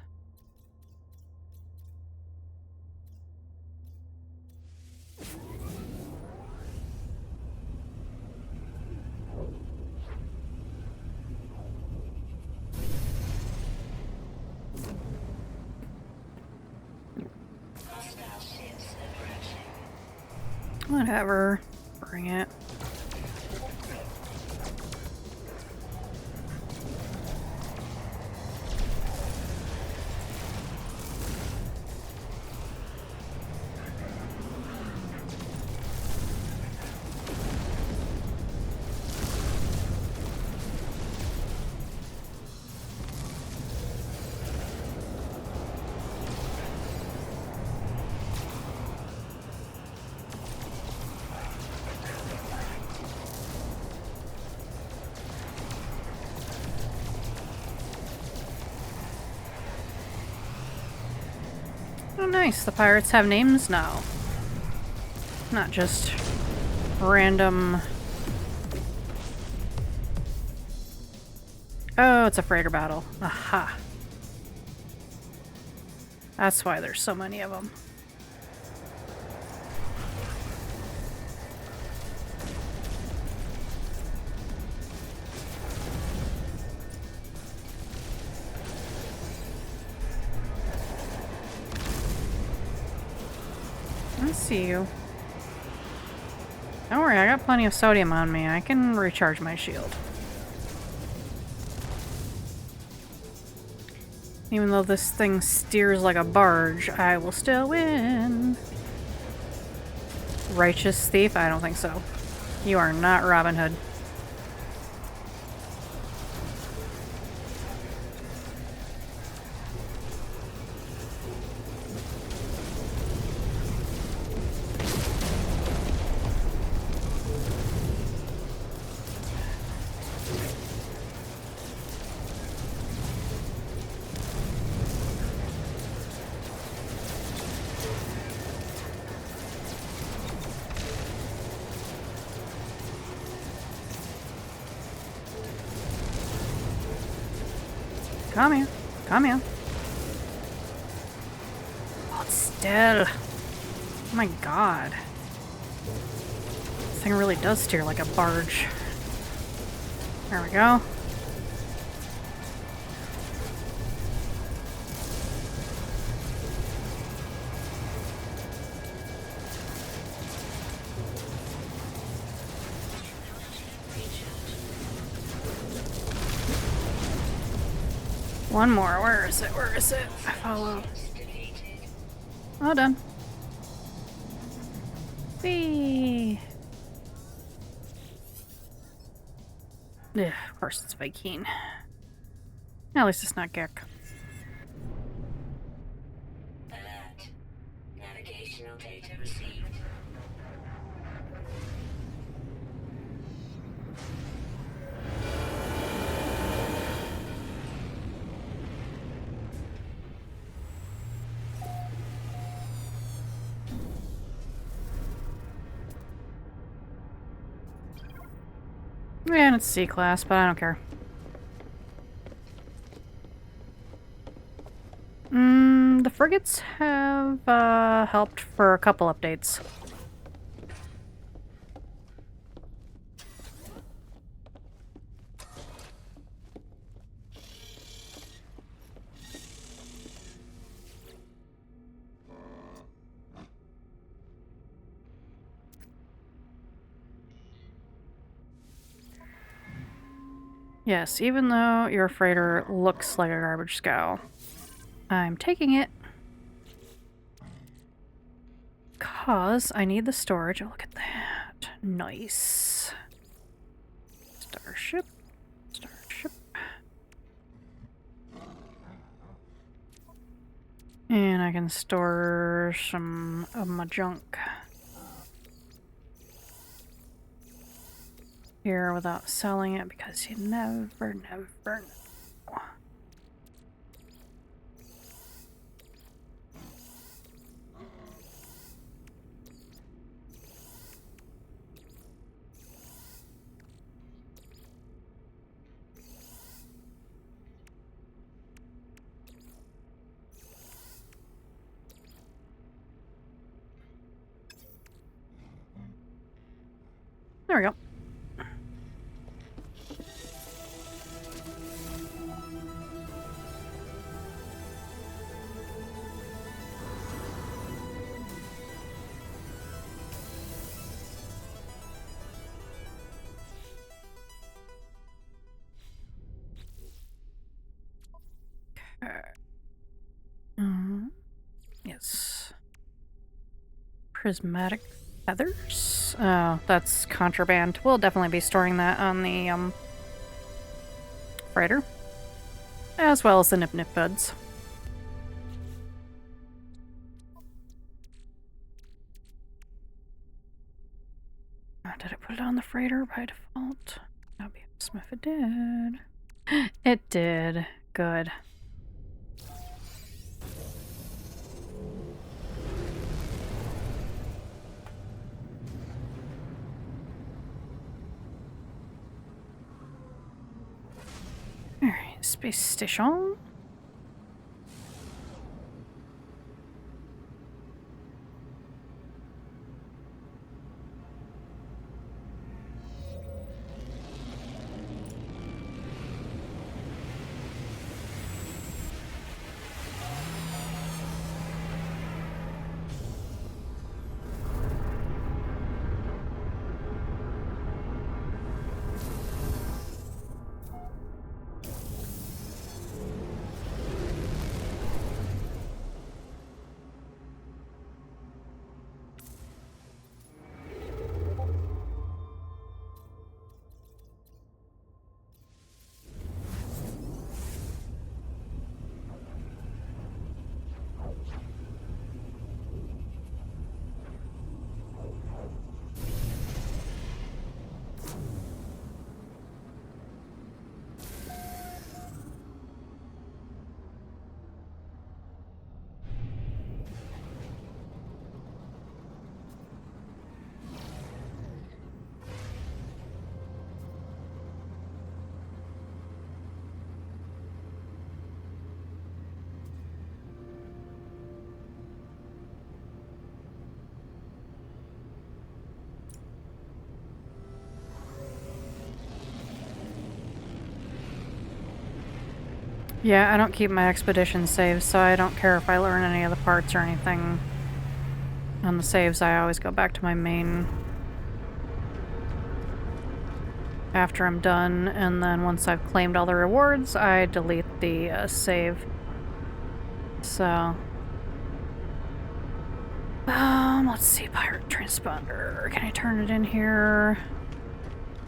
Hostile ships approaching. Whatever. Bring it. Oh, nice. The pirates have names now. Not just random. Oh, it's a freighter battle. Aha. That's why there's so many of them. I see you. Don't worry, I got plenty of sodium on me. I can recharge my shield. Even though this thing steers like a barge, I will still win. Righteous thief? I don't think so. You are not Robin Hood. Come here. Come here. Hold still. Oh my god. This thing really does steer like a barge. There we go. One more. Where is it? Where is it? I follow. All done. Whee! Ugh, of course it's Vy'keen. At least it's not Gek. Alert. Navigational data received. Yeah, and it's C-class, but I don't care. The frigates have helped for a couple updates. Yes, even though your freighter looks like a garbage scow, I'm taking it because I need the storage. Oh, look at that. Nice. Starship. Starship. And I can store some of my junk here without selling it because you never know. There we go. Yes. Prismatic feathers? Oh, that's contraband. We'll definitely be storing that on the freighter. As well as the Nip Nip buds. Did it put it on the freighter by default? That'd be awesome if it did. It did. Good. Alright, space station. Yeah, I don't keep my expedition saves, so I don't care if I learn any of the parts or anything. On the saves, I always go back to my main after I'm done, and then once I've claimed all the rewards, I delete the save. So... let's see, pirate transponder. Can I turn it in here?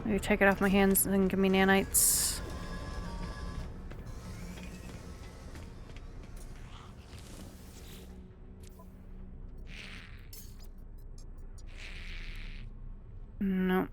Maybe take it off my hands and give me nanites. No.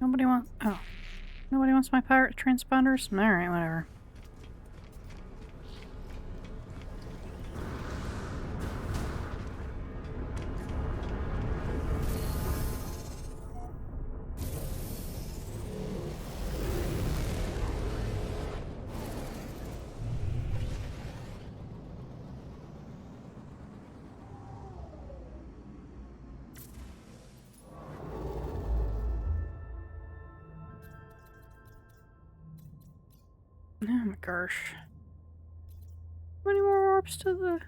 Nobody wants... Oh. Nobody wants my pirate transponders? Alright, whatever. Oh my gosh. How many more warps to the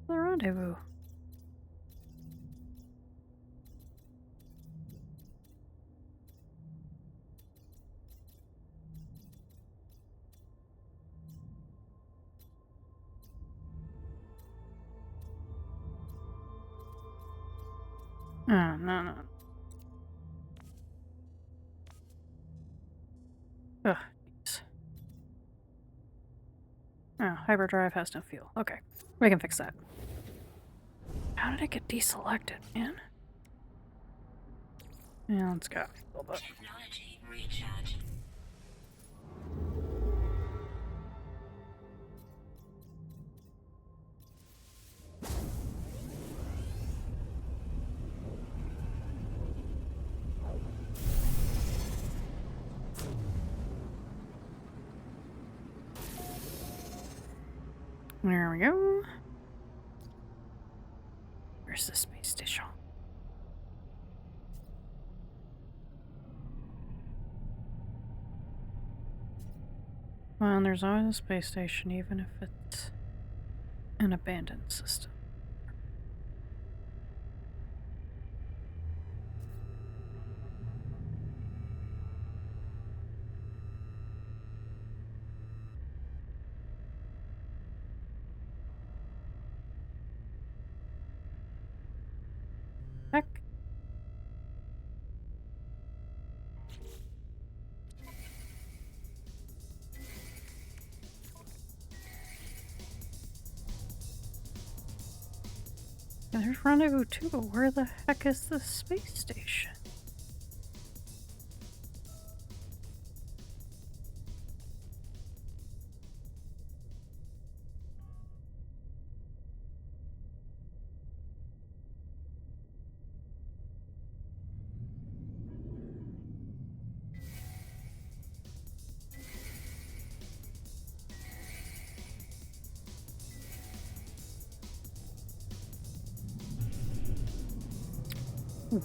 rendezvous? Oh, no. Ugh, jeez. Oh, hyperdrive has no fuel. Okay, we can fix that. How did it get deselected, man? Yeah, let's go. Technology recharge. There we go. Where's the space station? Well, there's always a space station, even if it's an abandoned system. Heck. Yeah, there's Rendezvous too, but where the heck is the space station?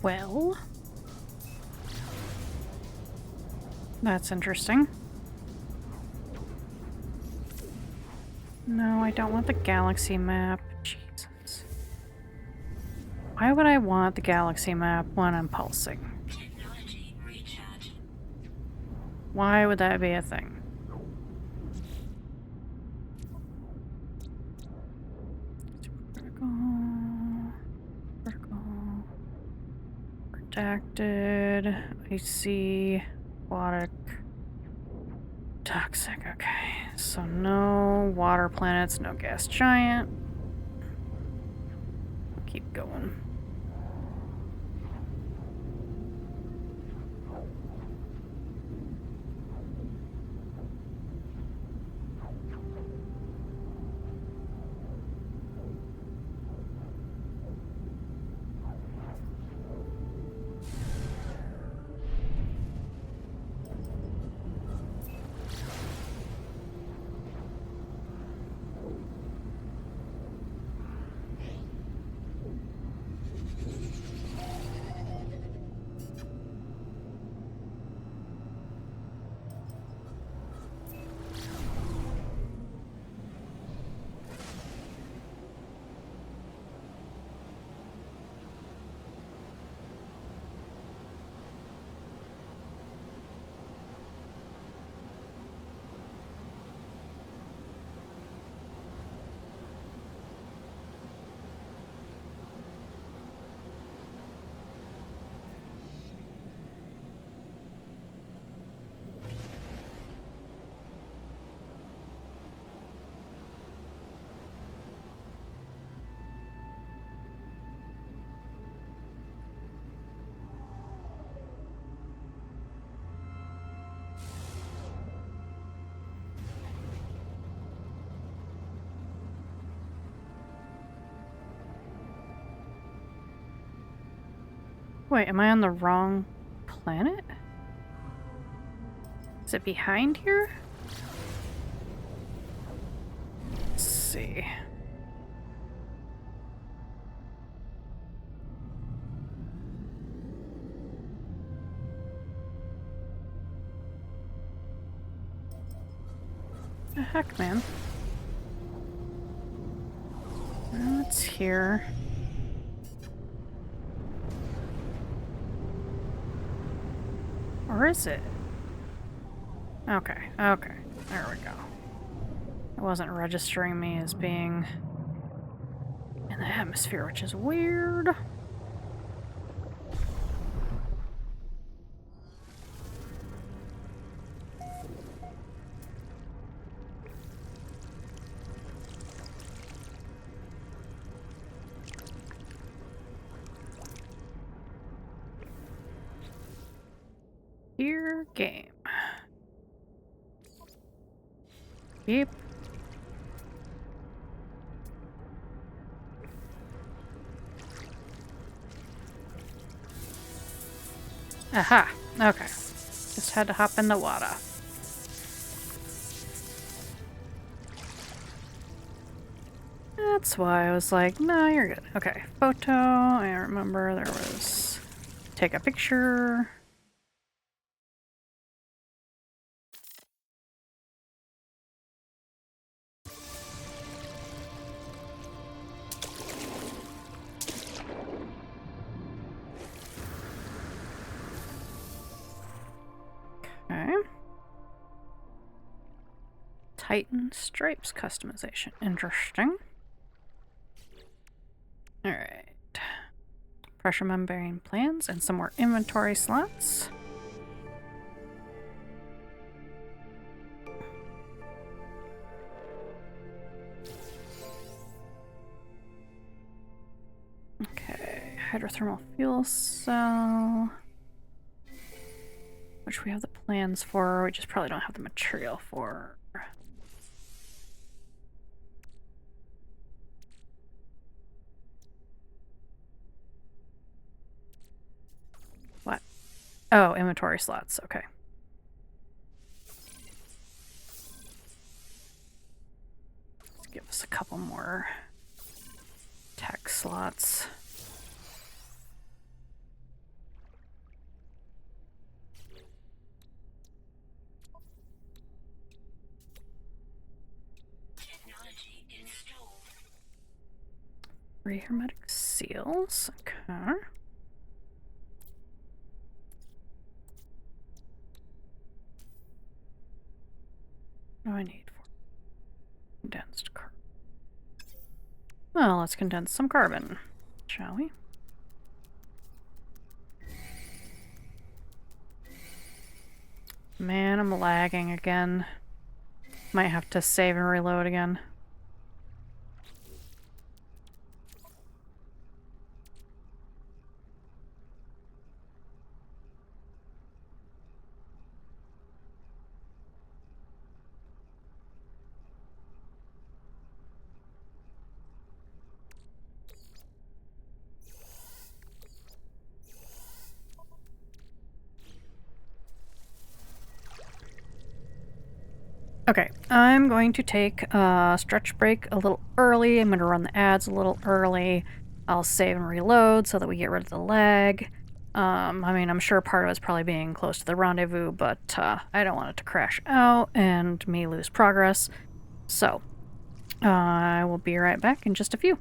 Well, that's interesting. No, I don't want the galaxy map. Jesus. Why would I want the galaxy map when I'm pulsing? Technology recharge. Why would that be a thing? Critical. Critical. Redacted. Icy. Aquatic. Toxic. Okay. So no water planets, no gas giant. Keep going. Wait, am I on the wrong planet? Is it behind here? Let's see. The heck, man? It's here. Or is it? Okay, okay. There we go. It wasn't registering me as being in the atmosphere, which is weird. Here, game. Yep. Aha. Okay. Just had to hop in the water. That's why I was like, no, you're good. Okay. Photo. I remember there was take a picture. Okay. Titan stripes customization. Interesting. Alright. Pressure membrane plans and some more inventory slots. Okay. Hydrothermal fuel cell. Which we have the plans for, we just probably don't have the material for. What? Oh, inventory slots, okay. Let's give us a couple more tech slots. Three hermetic seals. Okay. What do I need for condensed carbon? Well, let's condense some carbon, shall we? Man, I'm lagging again. Might have to save and reload again. Okay, I'm going to take a stretch break a little early. I'm going to run the ads a little early. I'll save and reload so that we get rid of the lag. I mean, I'm sure part of it's probably being close to the rendezvous, but I don't want it to crash out and me lose progress. So, I will be right back in just a few.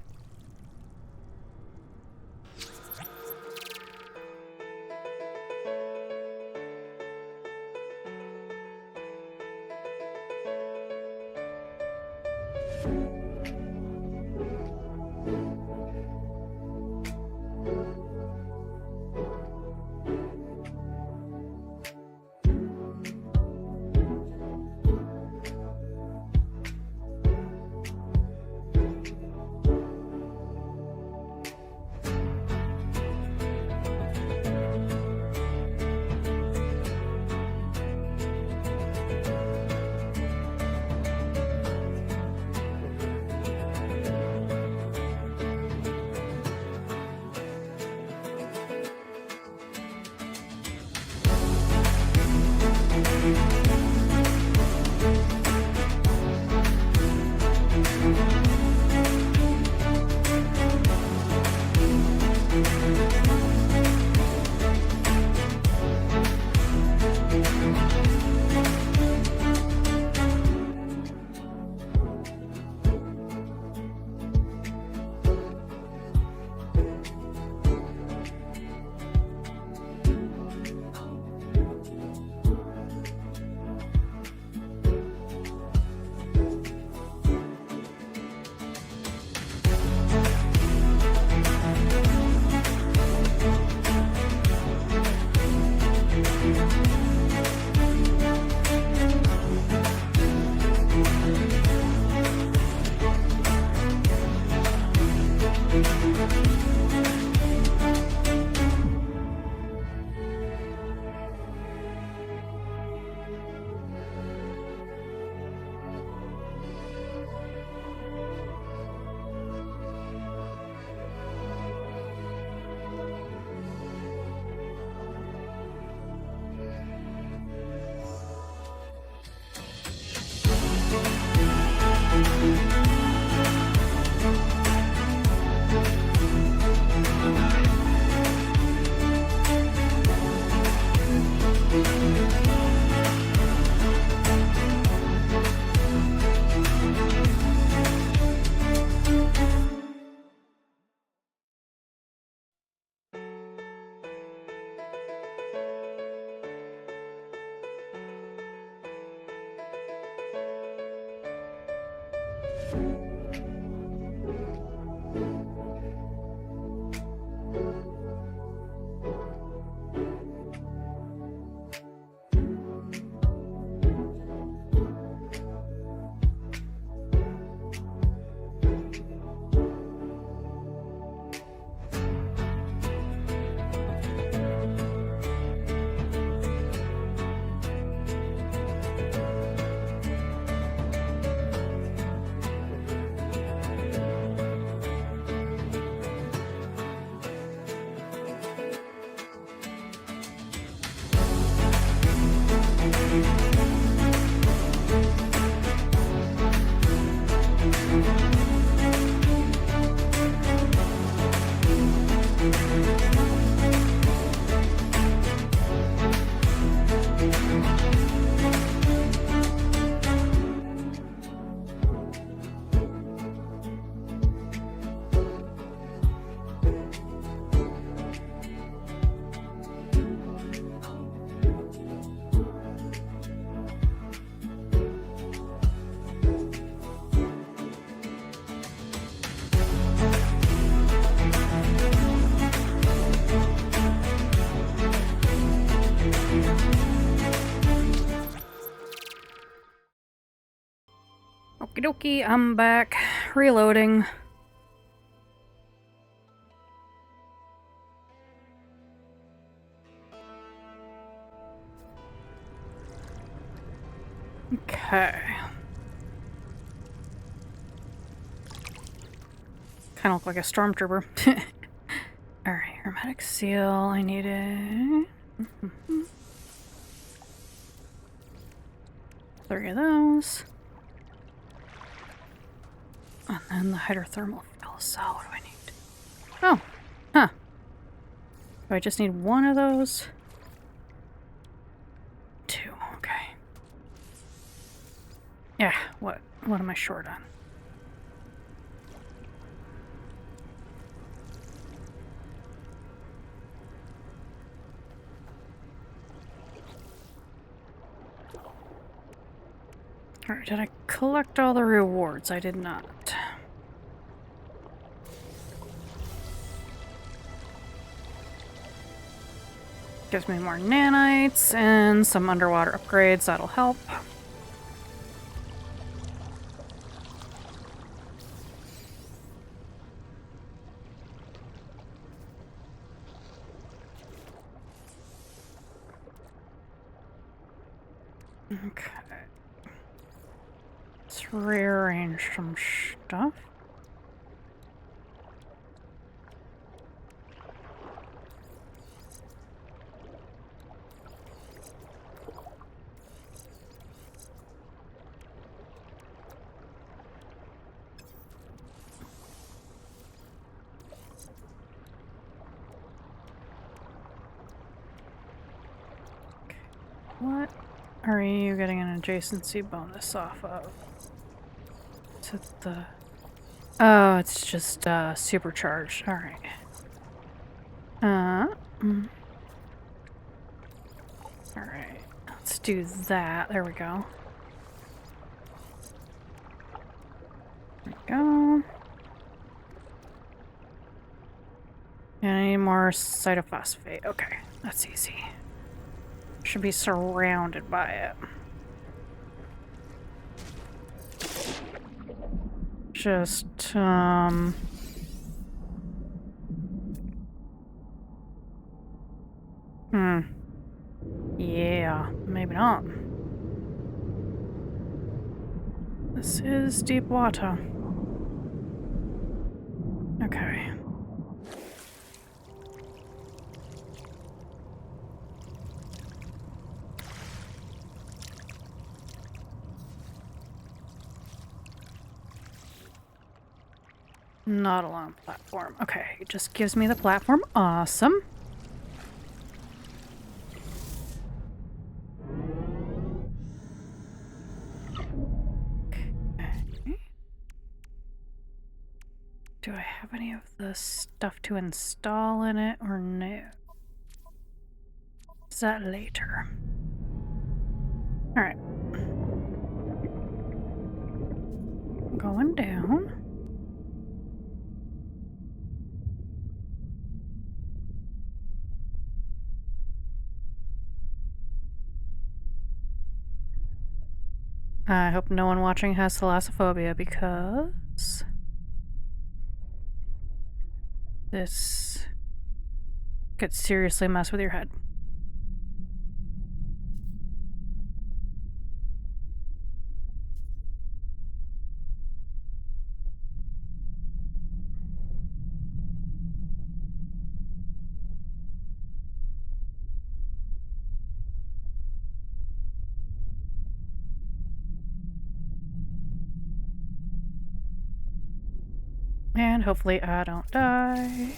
Okie dokie, I'm back. Reloading. Okay. Kind of look like a stormtrooper. Alright, hermetic seal. I need it. 3 of those. And then the hydrothermal fuel cell. What do I need? Oh, huh. Do I just need 1 of those? 2, okay. Yeah, what am I short on? Alright, did I collect all the rewards? I did not. Gives me more nanites and some underwater upgrades. That'll help. Okay. Let's rearrange some stuff. What are you getting an adjacency bonus off of? Is it the... Oh, it's just supercharged. Alright. Alright. Let's do that. There we go. There we go. And I need more cytophosphate. Okay, that's easy. Should be surrounded by it. Just, Yeah, maybe not. This is deep water. Okay. Not alone platform. Okay, it just gives me the platform. Awesome. Okay. Do I have any of the stuff to install in it or no? Is that later? Alright. Going down. I hope no one watching has thalassophobia because this could seriously mess with your head. And hopefully I don't die.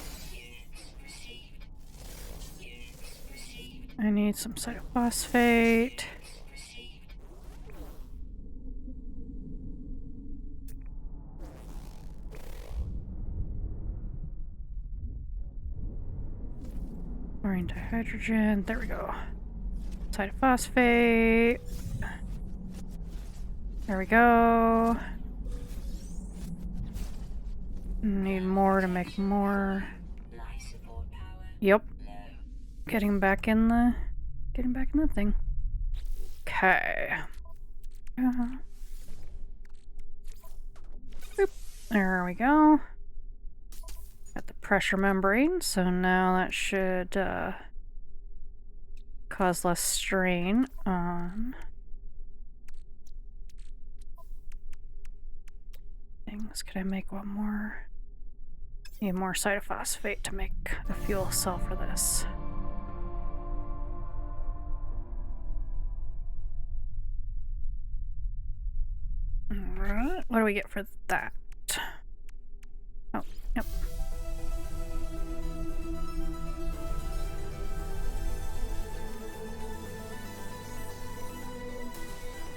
I need some cytophosphate. Chlorine dihydrogen. There we go. Cytophosphate. There we go. Need more to make more. Yep. Getting back in the thing. Okay. Boop. There we go. Got the pressure membrane, so now that should cause less strain on things. Could I make one more? Need more cytophosphate to make a fuel cell for this. Alright, what do we get for that? Oh, yep.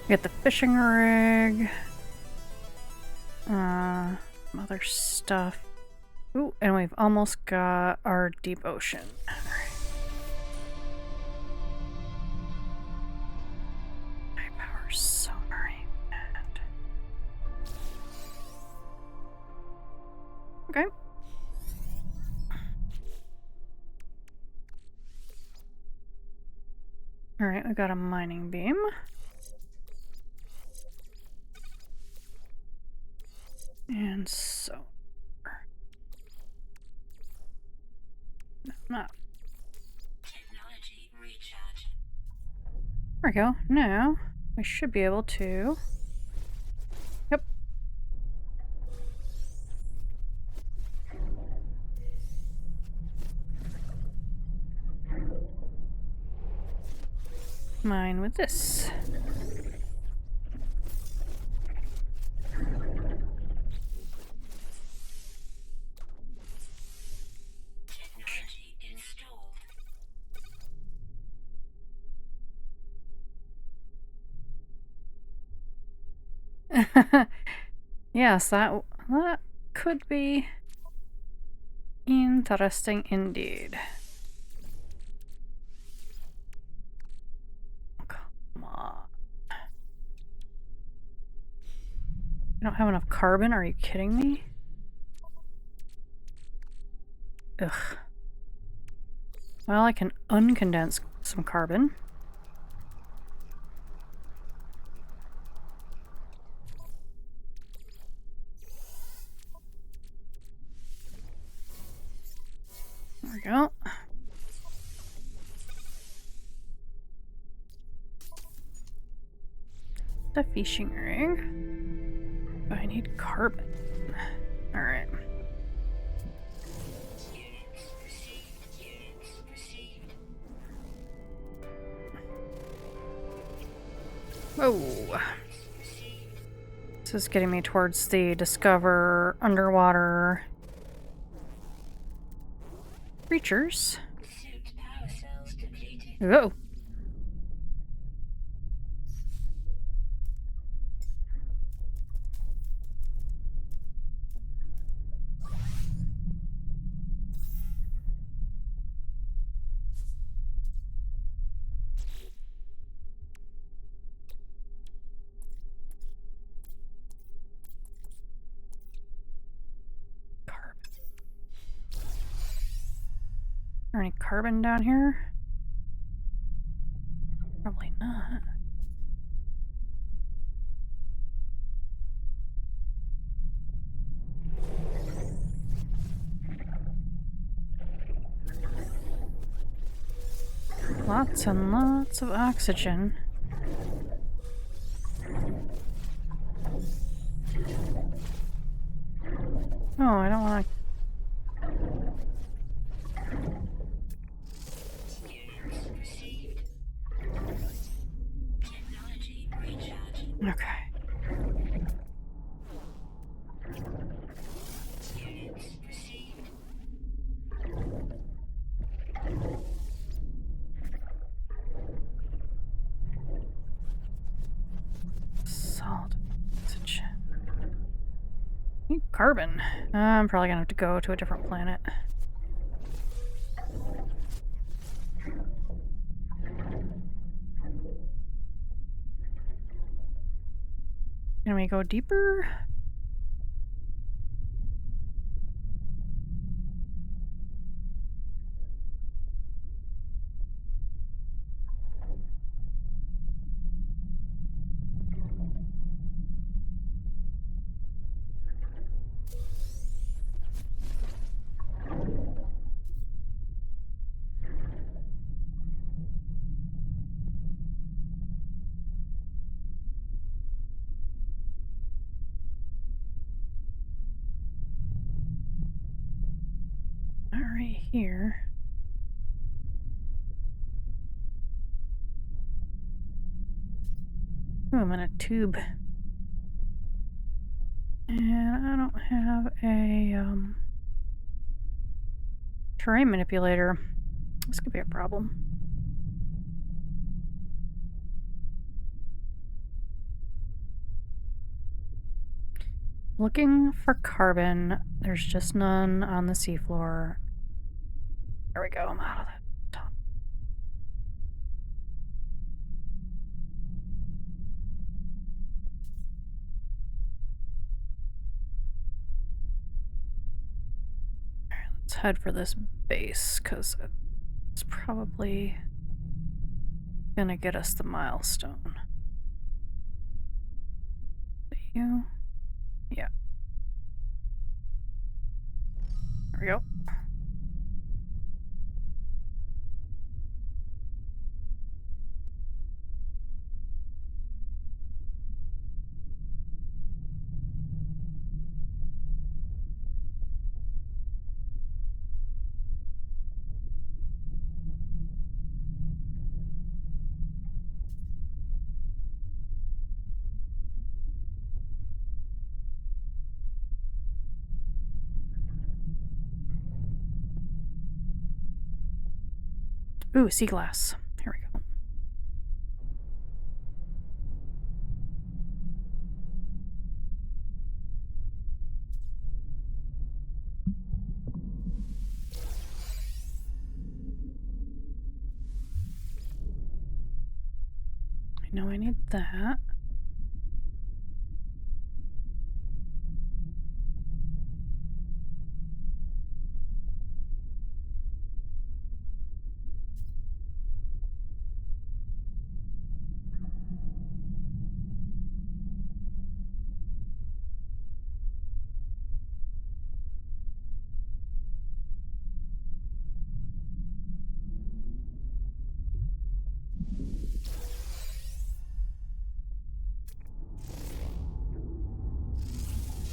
Get the fishing rig. Some other stuff. Ooh, and we've almost got our deep ocean. Alright. High power sonar and... Okay. Alright, we got a mining beam. And so... No, not. Technology recharge. There we go. Now, we should be able to... Yep. Mine with this. Technology installed. Yes, that could be interesting indeed. Come on. I don't have enough carbon, are you kidding me? Ugh. Well, I can uncondense some carbon. There we go. The fishing rig. I need carbon. Alright. Whoa. This is getting me towards the Discover underwater creatures. Suit power cells depleted. Whoa. there any carbon down here? Probably not. Lots and lots of oxygen. Oh, I don't want to. Units received. Technology recharging. Okay. Units received. Salt, oxygen. Need carbon. I'm probably gonna have to go to a different planet. Can we go deeper? Not right here. Oh, I'm in a tube. And I don't have a terrain manipulator. This could be a problem. Looking for carbon. There's just none on the seafloor. There we go. I'm out of that tunnel. Alright, let's head for this base, because it's probably gonna get us the milestone. You? Yeah. There we go. Ooh, sea glass. Here we go. I know I need that.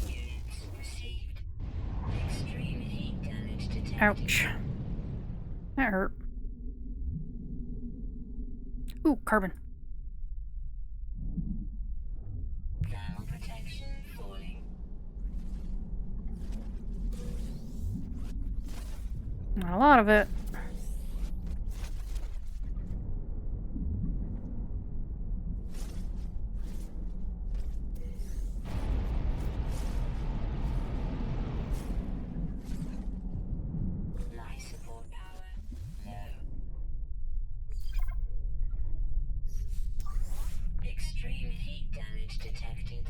Units received. Extreme heat damage detected. Ouch. That hurt. Ooh, carbon. Thermal protection falling. Not a lot of it. Life support power low. Extreme heat damage detected.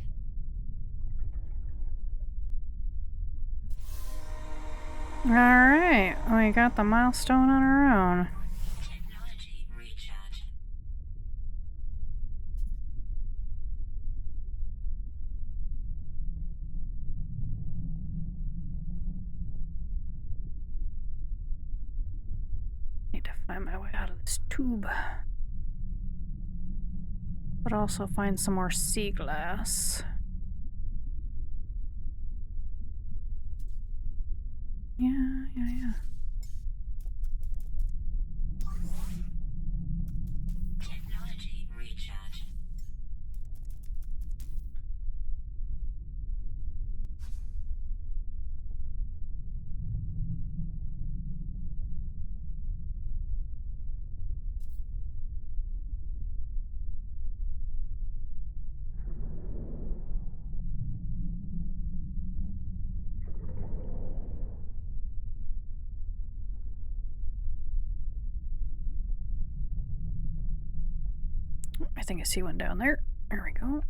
Alright, we got the milestone on our own. Technology recharge. Need to find my way out of this tube. But also find some more sea glass. Yeah. Technology recharge. I think I see one down there. There we go.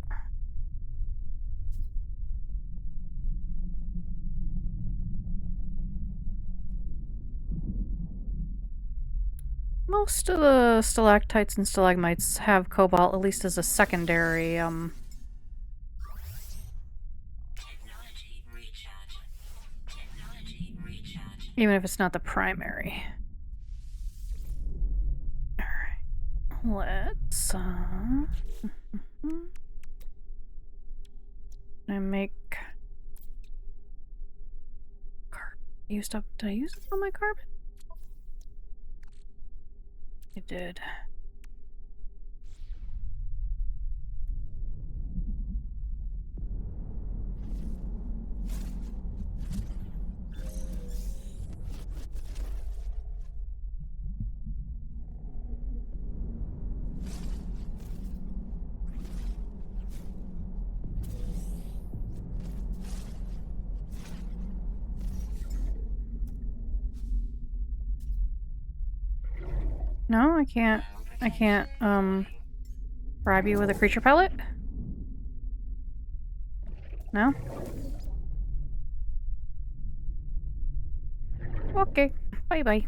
Most of the stalactites and stalagmites have cobalt, at least as a secondary, Technology recharge. Technology recharge. even if it's not the primary. Alright, let's, I make carbon. Used up, did I use up all my carbon? I did. No, I can't, bribe you with a creature pellet? No? Okay, bye-bye.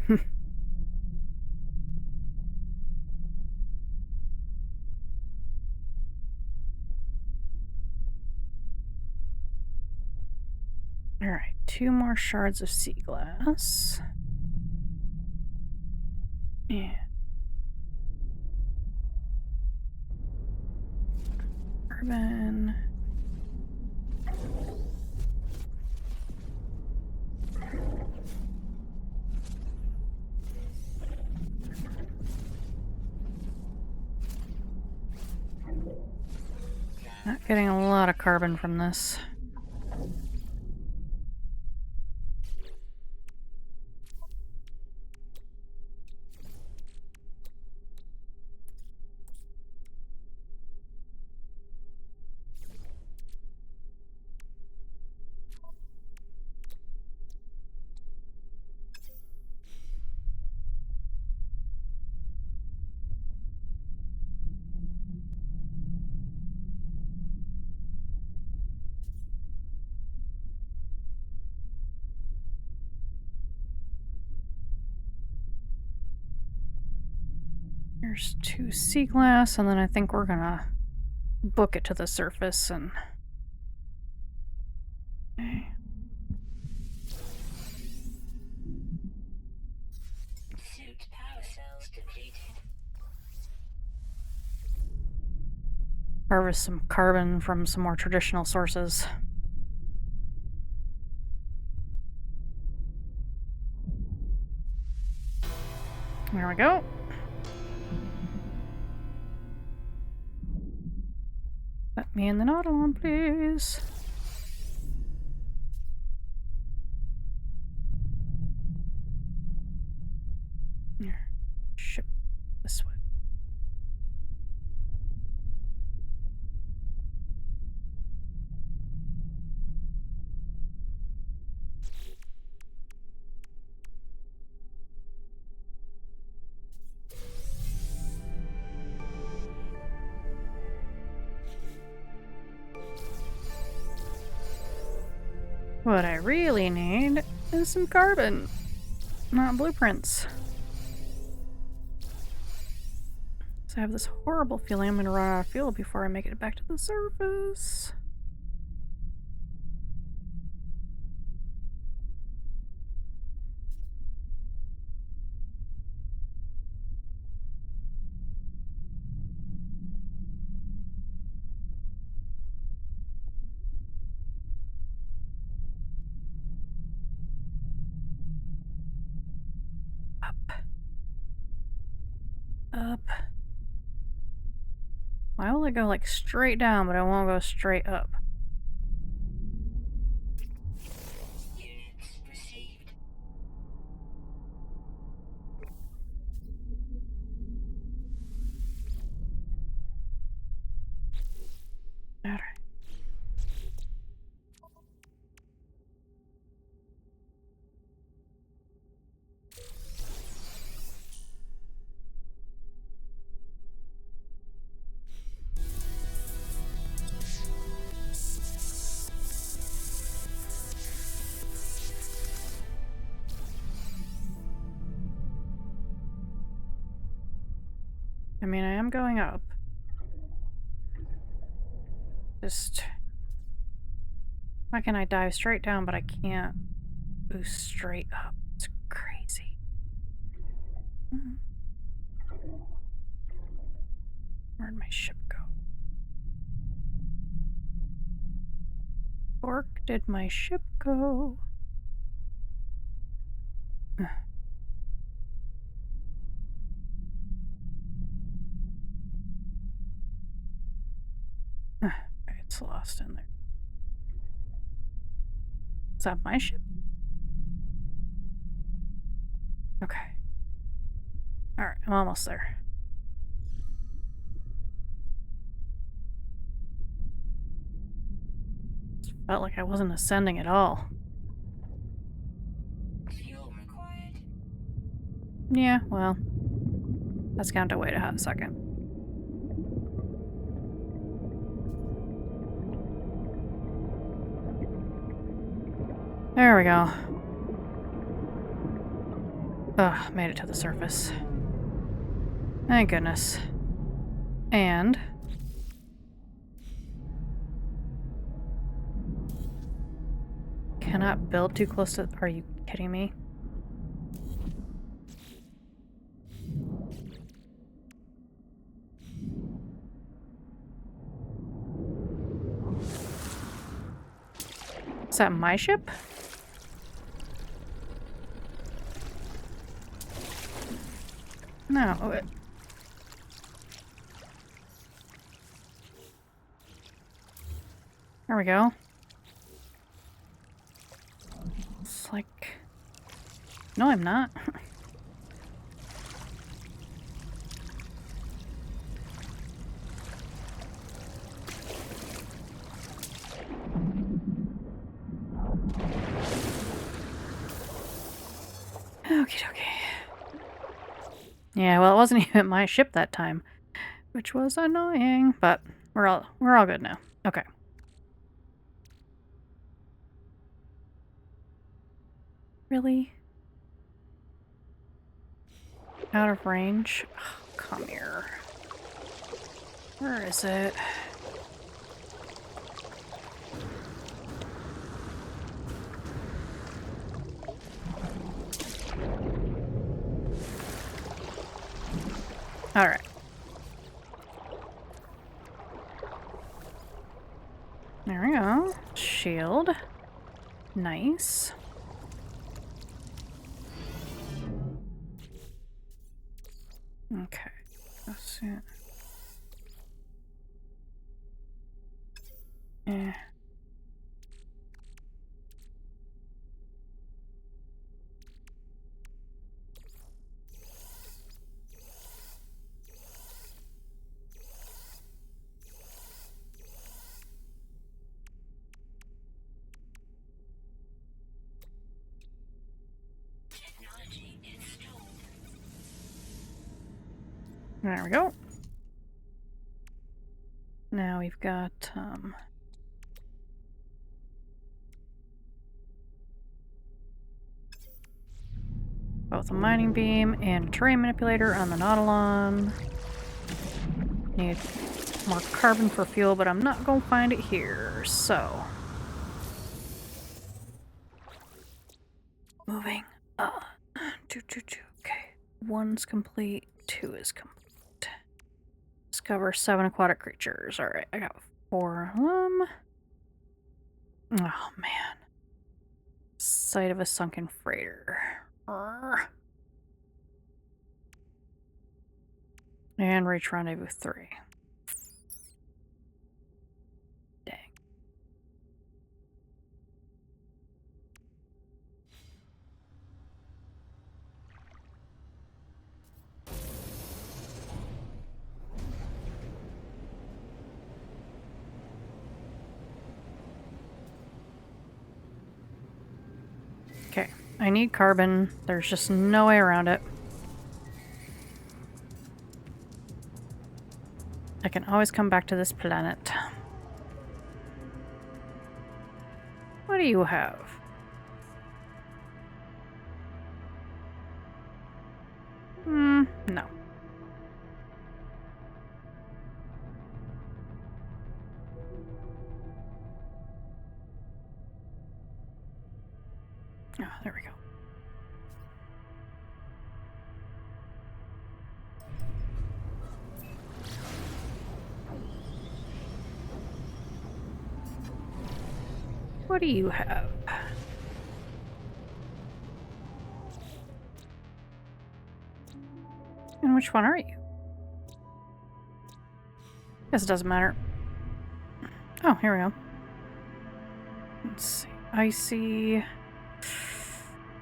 Alright, 2 more shards of sea glass. Yeah. Carbon. Not getting a lot of carbon from this. There's 2 sea glass, and then I think we're gonna book it to the surface and... Okay. Suit power cells depleted. Harvest some carbon from some more traditional sources. There we go. Let me in the Nautilon, please. Here. Ship this way. What I really need is some carbon, not blueprints. So I have this horrible feeling I'm gonna run out of fuel before I make it back to the surface. Up. Why will it go like straight down, but it won't go straight up? Units received. Alright. I mean, I am going up. Just... Why can I dive straight down, but I can't boost straight up? It's crazy. Where'd my ship go? Fork, did my ship go? It's lost in there. Is that my ship? Okay. Alright, I'm almost there. Felt like I wasn't ascending at all. Fuel required. Yeah, well, that's gonna have to wait a hot second. There we go. Ugh, made it to the surface. Thank goodness. And... cannot build too close to... Are you kidding me? Is that my ship? No. There we go. It's like... No, I'm not. Okie dokie. Yeah, well, it wasn't even my ship that time, which was annoying, but we're all good now. Okay. Really? Out of range? Oh, come here. Where is it? Alright. There we go. Shield. Nice. Okay. That's it. Eh. Technology installed. There we go. Now we've got, Both a mining beam and a terrain manipulator on the Nautilon. Need more carbon for fuel, but I'm not gonna find it here, so. Moving. Two. Okay. 1's complete. 2 is complete. Discover 7 aquatic creatures. Alright, I got 4 of them. Oh, man. Site of a sunken freighter. Arrgh. And reach rendezvous 3. Dang. Okay, I need carbon. There's just no way around it. I can always come back to this planet. What do you have? No. Oh, there we go. What do you have? And which one are you? Guess it doesn't matter. Oh, here we go. Let's see. Icy.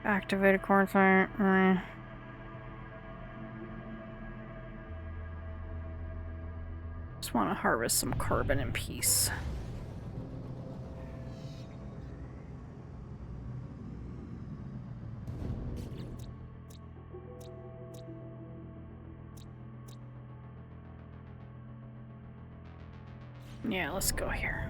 Activated corn. Just want to harvest some carbon in peace. Yeah, let's go here.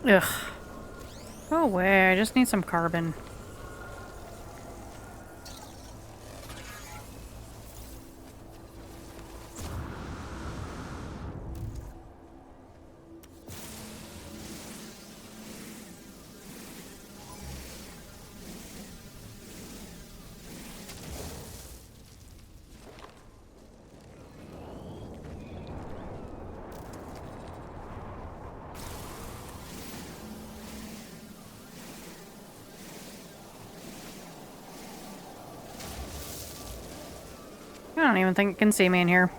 Ugh. Go away, I just need some carbon. I don't even think it can see me in here.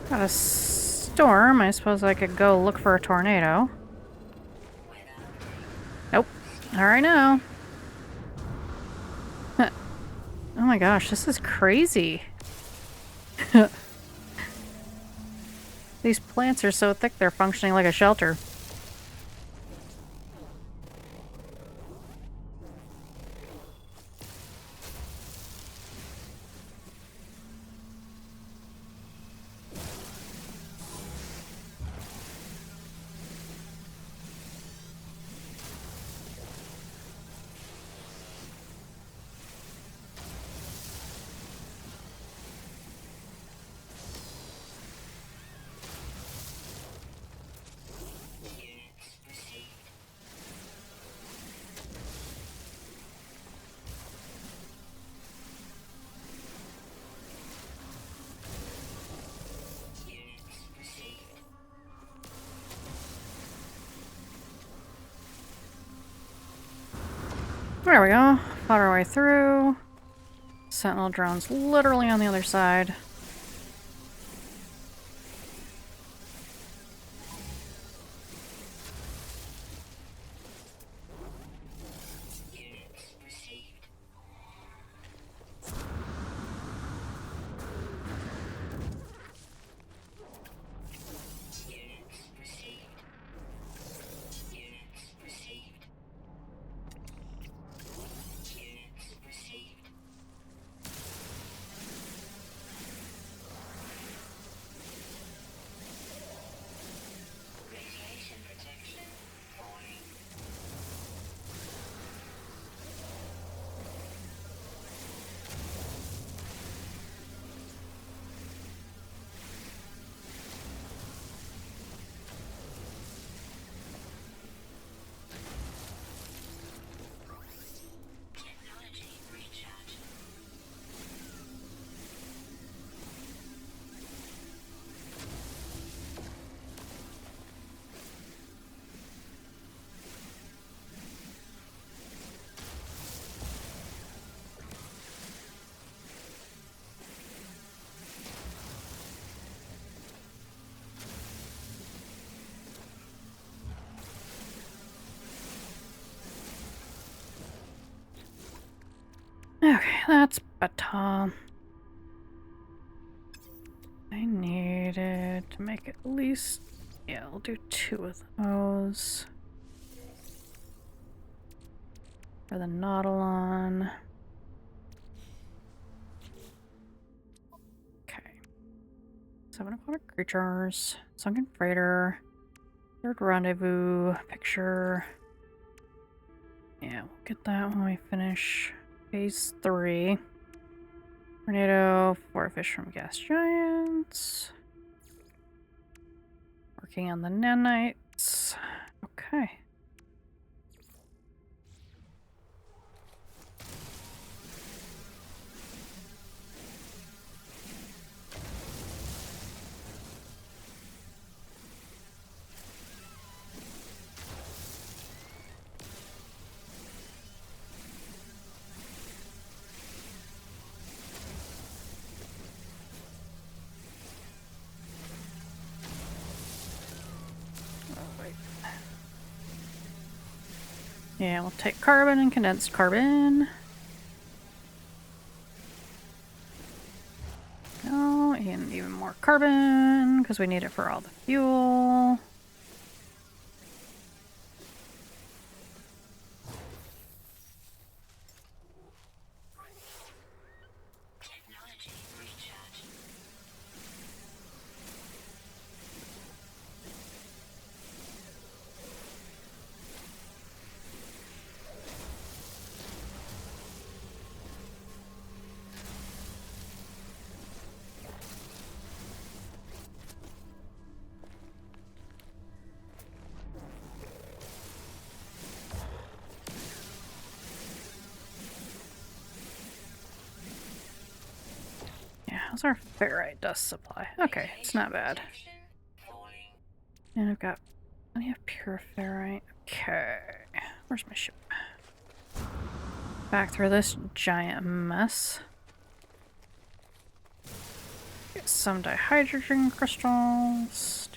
Got a storm. I suppose I could go look for a tornado. Nope. Alright now. Oh my gosh, this is crazy. These plants are so thick they're functioning like a shelter. There we go. Fought our way through. Sentinel drone's literally on the other side. Okay, that's better. I needed to make at least... Yeah, I'll do 2 of those. For the Nautilon. Okay. 7 aquatic creatures. Sunken freighter. Third rendezvous. Picture. Yeah, we'll get that when we finish phase 3. Tornado, 4 fish from gas giants. Working on the nanites. Okay. Yeah, we'll take carbon and condensed carbon. Oh, and even more carbon, because we need it for all the fuel. Technology recharge. How's our ferrite dust supply? Okay, it's not bad. And I've got plenty of pure ferrite. Okay, where's my ship? Back through this giant mess. Get some dihydrogen crystals.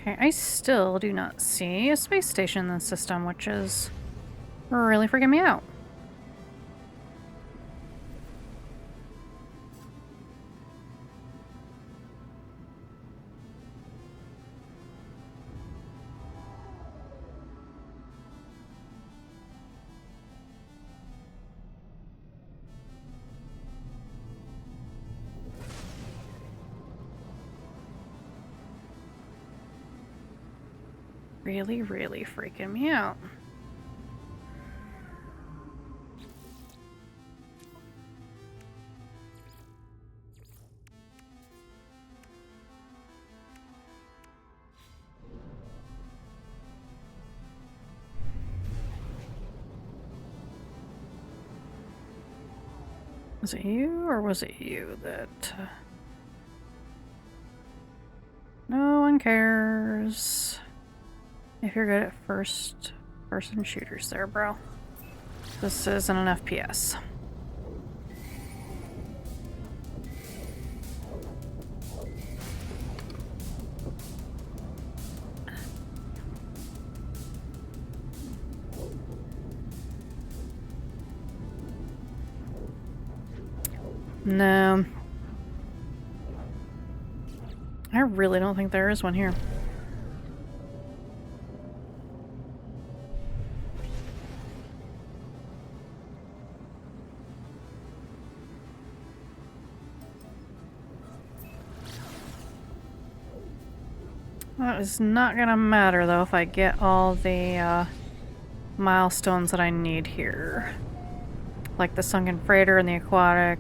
Okay, I still do not see a space station in the system, which is really freaking me out. Really, really freaking me out. Was it you, or was it you that... No one cares if you're good at first-person shooters there, bro. This isn't an FPS. No. I really don't think there is one here. That is not gonna matter though if I get all the milestones that I need here. Like the sunken freighter and the aquatic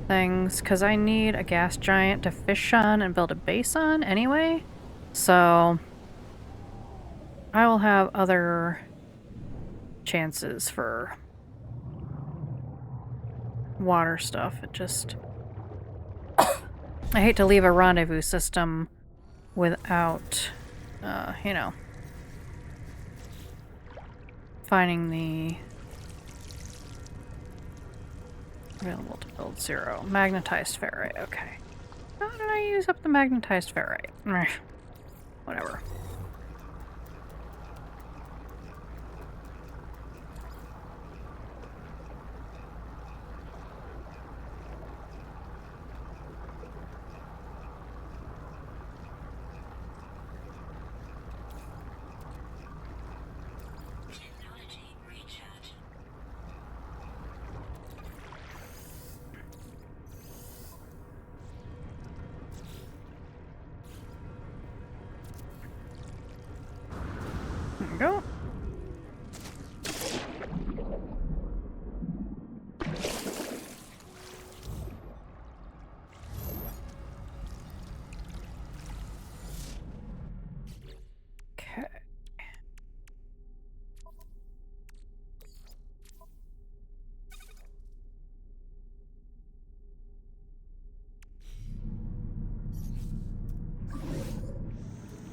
things, because I need a gas giant to fish on and build a base on anyway. So I will have other chances for water stuff. It just... I hate to leave a rendezvous system without, you know, finding the available to build 0. Magnetized ferrite, okay. How did I use up the magnetized ferrite? Whatever. Technology recharge. There we go. Okay.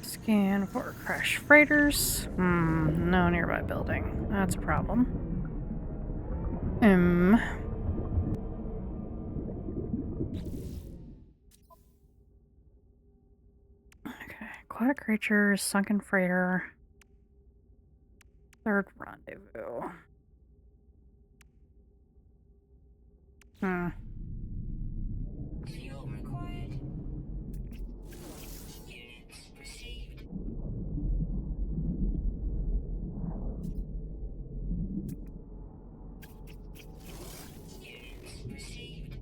Scan for crash freighters. No nearby building. That's a problem. Okay, aquatic creatures, sunken freighter. Third rendezvous. Fuel required. Units received. Units received.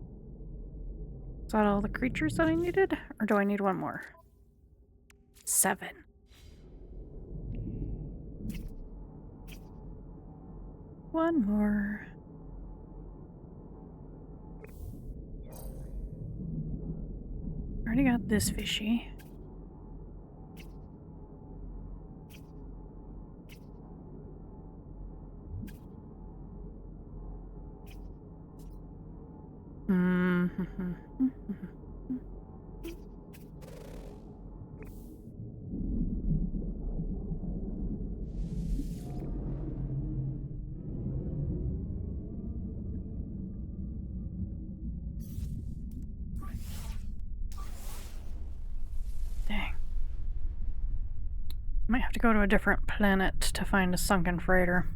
Is that all the creatures that I needed? Or do I need one more? 7. One more. Already got this fishy. Dang. Might have to go to a different planet to find a sunken freighter.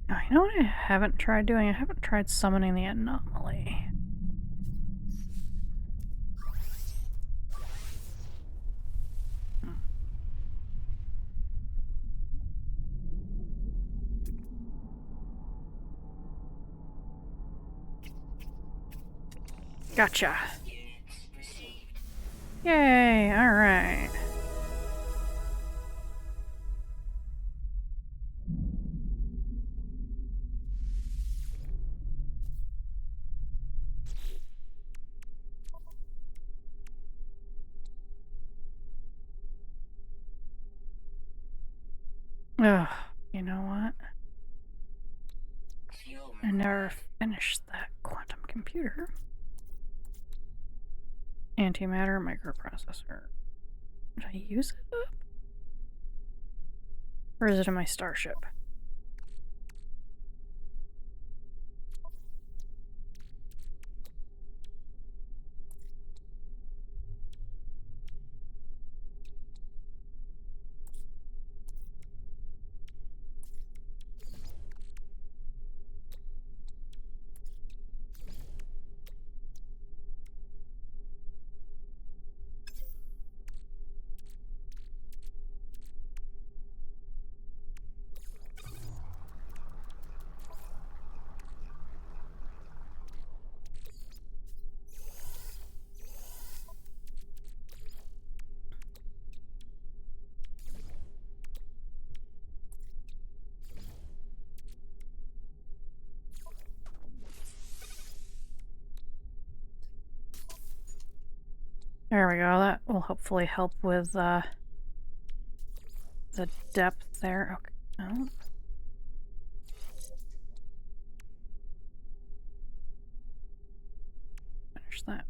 Oh, you know what I haven't tried doing? I haven't tried summoning the anomaly. Gotcha. Units received. Yay, alright. Ugh, you know what? Fuel I never finished that quantum computer. Antimatter microprocessor. Did I use it up? Or is it in my starship? There we go. That will hopefully help with the depth there. Okay. Oh. Finish that.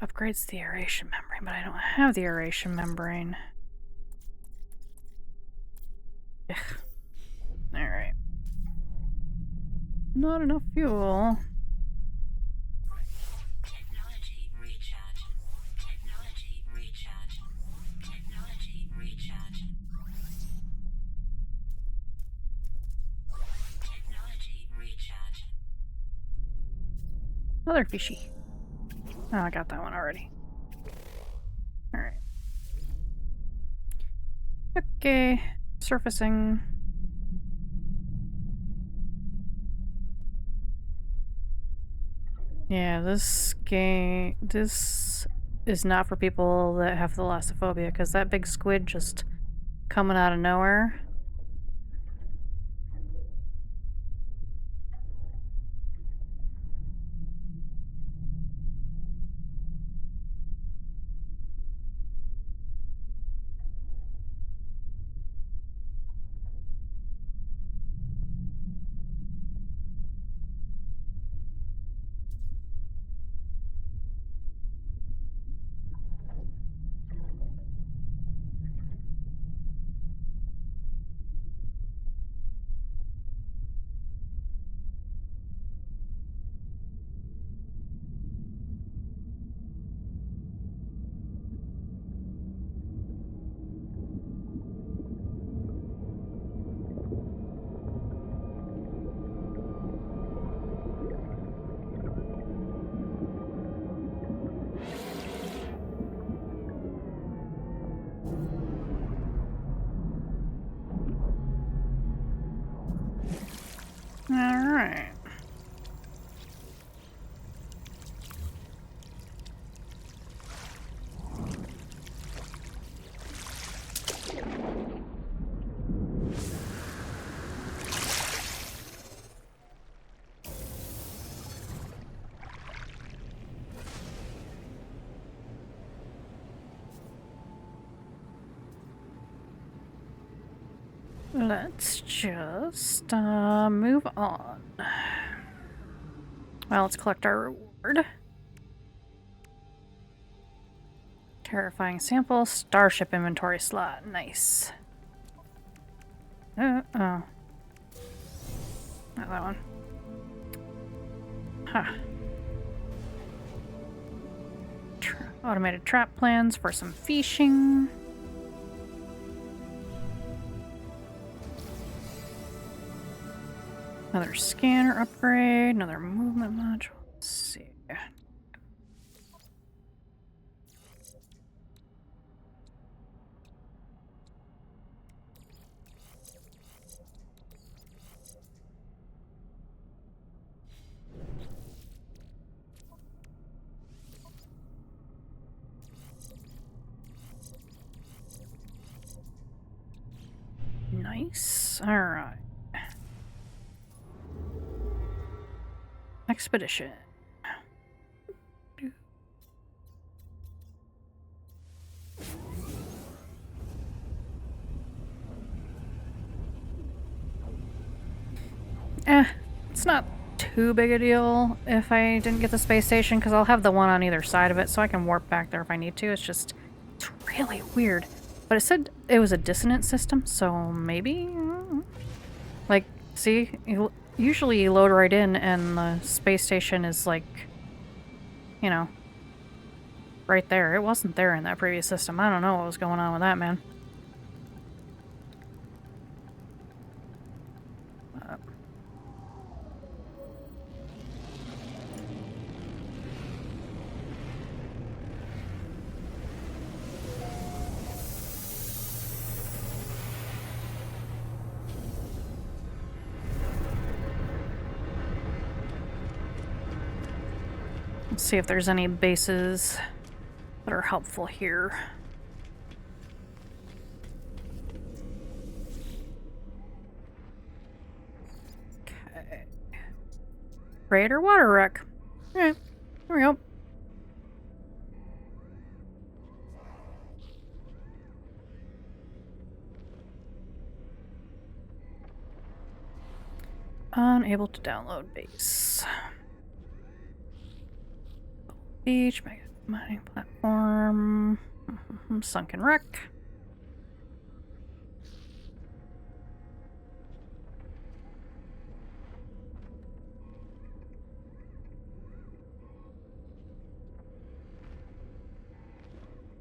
Upgrades the aeration membrane, but I don't have the aeration membrane. Ugh. Alright. Not enough fuel. technology recharge. Technology recharge. Technology recharge. Technology recharge. Another fishy. Oh, I got that one already. Alright. Okay. Surfacing. Yeah, this game... This is not for people that have thalassophobia, because that big squid just coming out of nowhere. Alright. let's just move on. Well, let's collect our reward. Terrifying sample, starship inventory slot. Nice. Oh. Not that one. Huh. Automated trap plans for some fishing. Another scanner upgrade, another movement module. Let's see. Nice. All right. Expedition. It's not too big a deal if I didn't get the space station, because I'll have the one on either side of it, so I can warp back there if I need to. It's just, it's really weird. But it said it was a dissonant system, so maybe? Like, see? Usually you load right in and the space station is like, you know, right there. It wasn't there in that previous system. I don't know what was going on with that, man. Let's see if there's any bases that are helpful here. Okay. Raider water wreck. Alright, here we go. Unable to download base. Beach, mega mining platform, sunken wreck.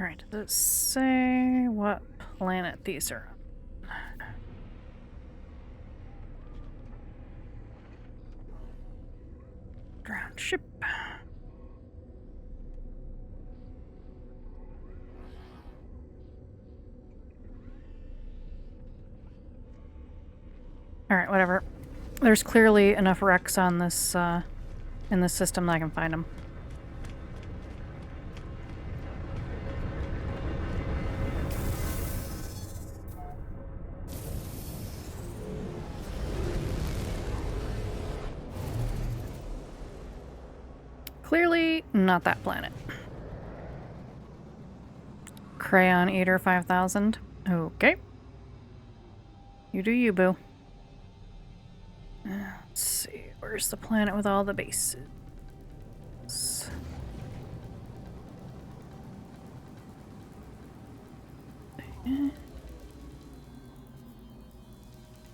Alright, does it say what planet these are on? Ground ship. Alright, whatever. There's clearly enough wrecks on this, in this system that I can find them. Clearly not that planet. Crayon Eater 5000. Okay. You do you, boo. Let's see, where's the planet with all the bases?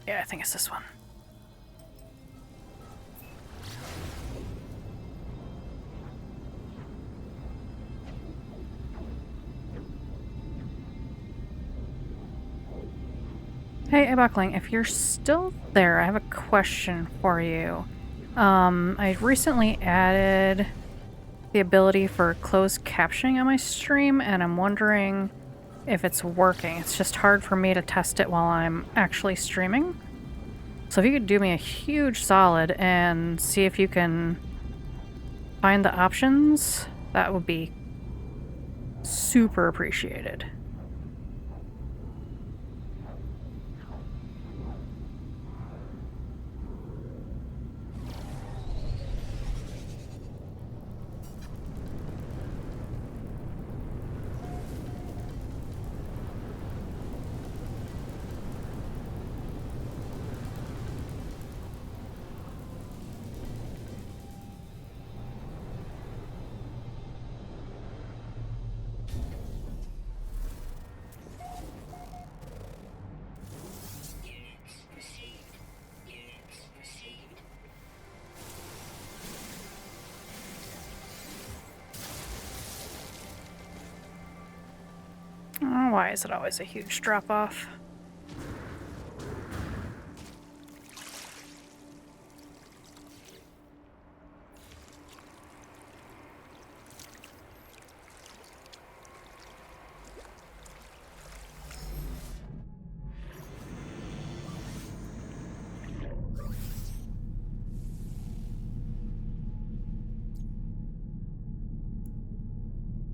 Yeah, I think it's this one. Hey, Buckling, if you're still there, I have a question for you. I recently added the ability for closed captioning on my stream, and I'm wondering if it's working. It's just hard for me to test it while I'm actually streaming. So if you could do me a huge solid and see if you can find the options, that would be super appreciated. Oh, why is it always a huge drop off?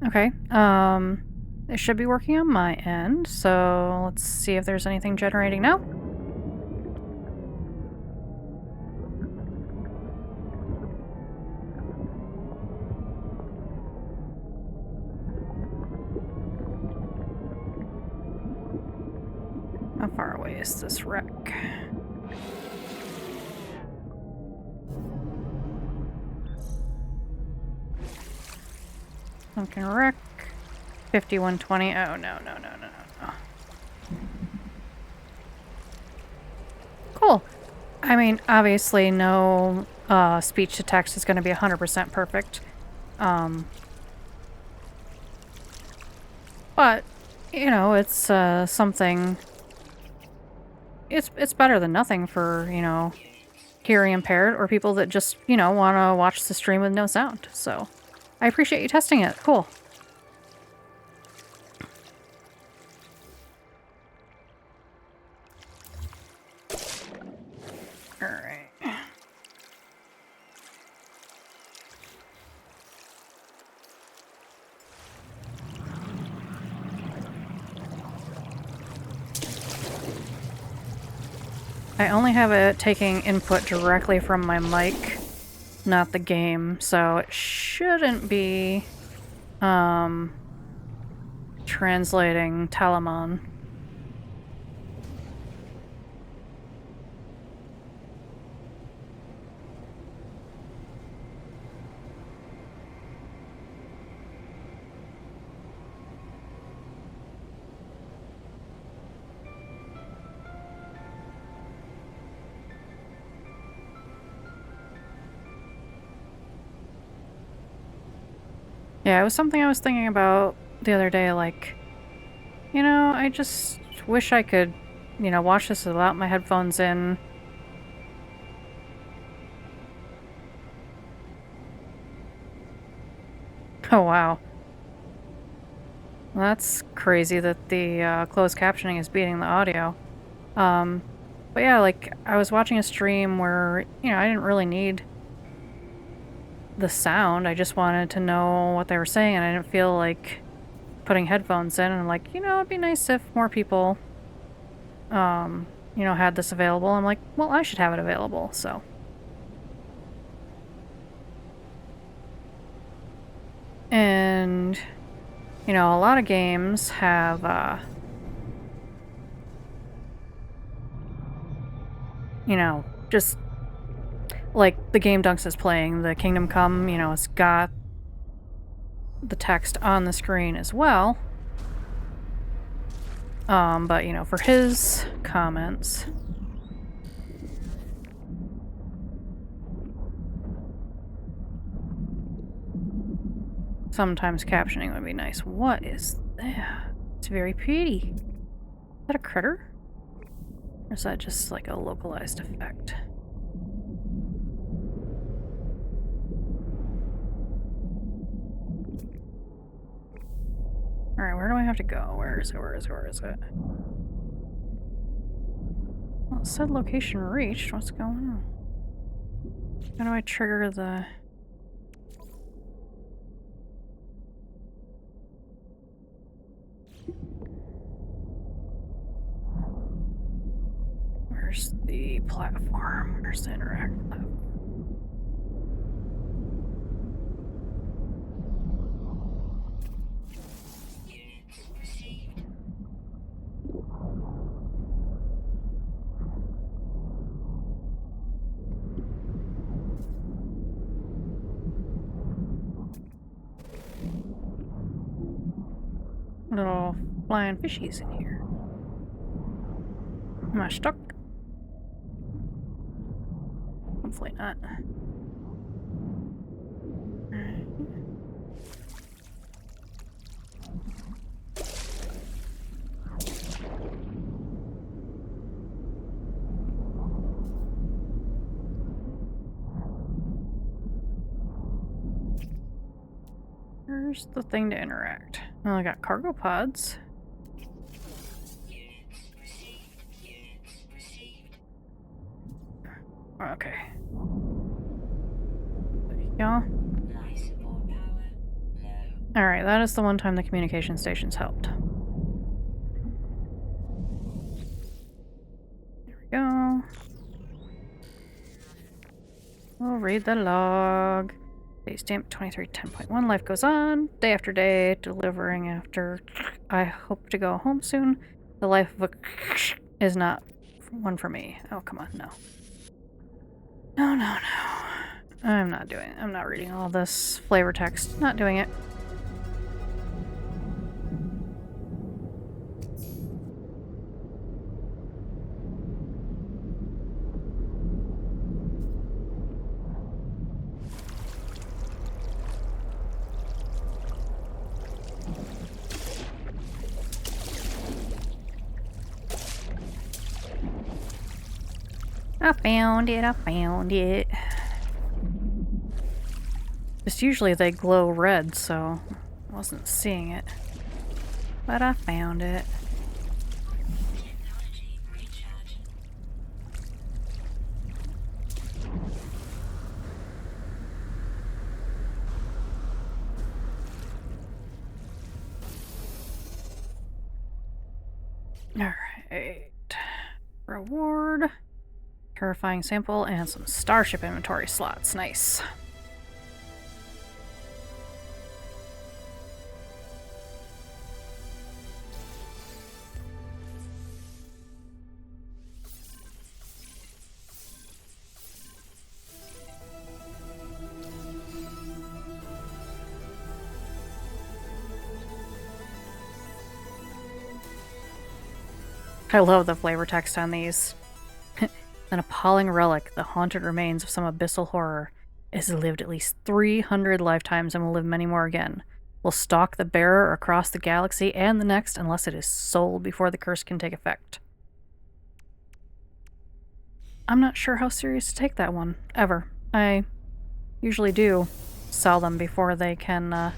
Okay, it should be working on my end, so let's see if there's anything generating now. How far away is this wreck? Sunken wreck. 5120. Oh, no. Cool. I mean, obviously, no speech to text is going to be 100% perfect. But, you know, it's something. It's better than nothing for, you know, hearing impaired or people that just, you know, want to watch the stream with no sound. So, I appreciate you testing it. Cool. Alright. I only have it taking input directly from my mic, not the game, so it shouldn't be translating Talamon. Yeah, it was something I was thinking about the other day, like, you know, I just wish I could, you know, watch this without my headphones in. Oh, wow. Well, that's crazy that the closed captioning is beating the audio. But yeah, like, I was watching a stream where, you know, I didn't really need the sound. I just wanted to know what they were saying, and I didn't feel like putting headphones in. And I'm like, you know, it'd be nice if more people, you know, had this available. I'm like, well, I should have it available, so. And, you know, a lot of games have, you know, just like the game Dunks is playing, the Kingdom Come, you know, it's got the text on the screen as well. But, you know, for his comments, sometimes captioning would be nice. What is that? It's very pretty. Is that a critter? Or is that just like a localized effect? Alright, where do I have to go? Where is it? Well, it said location reached. What's going on? How do I trigger the... Where's the platform? Where's the interact platform? Units received. Little flying fishies in here. Am I stuck? Hopefully not. Where's the thing to interact? Oh, I got cargo pods. Okay. There you go. Alright, that is the one time the communication stations helped. There we go. We'll read the log. Day stamp 2310.1. Life goes on. Day after day. Delivering after. I hope to go home soon. The life of a is not one for me. Oh, come on. No. No, no, no. I'm not reading all this flavor text. Not doing it. I found it. Just usually they glow red, so I wasn't seeing it. But I found it. Alright. Reward. Terrifying sample and some starship inventory slots. Nice. I love the flavor text on these. An appalling relic, the haunted remains of some abyssal horror, has lived at least 300 lifetimes and will live many more again. Will stalk the bearer across the galaxy and the next unless it is sold before the curse can take effect. I'm not sure how serious to take that one, ever. I usually do sell them before they can,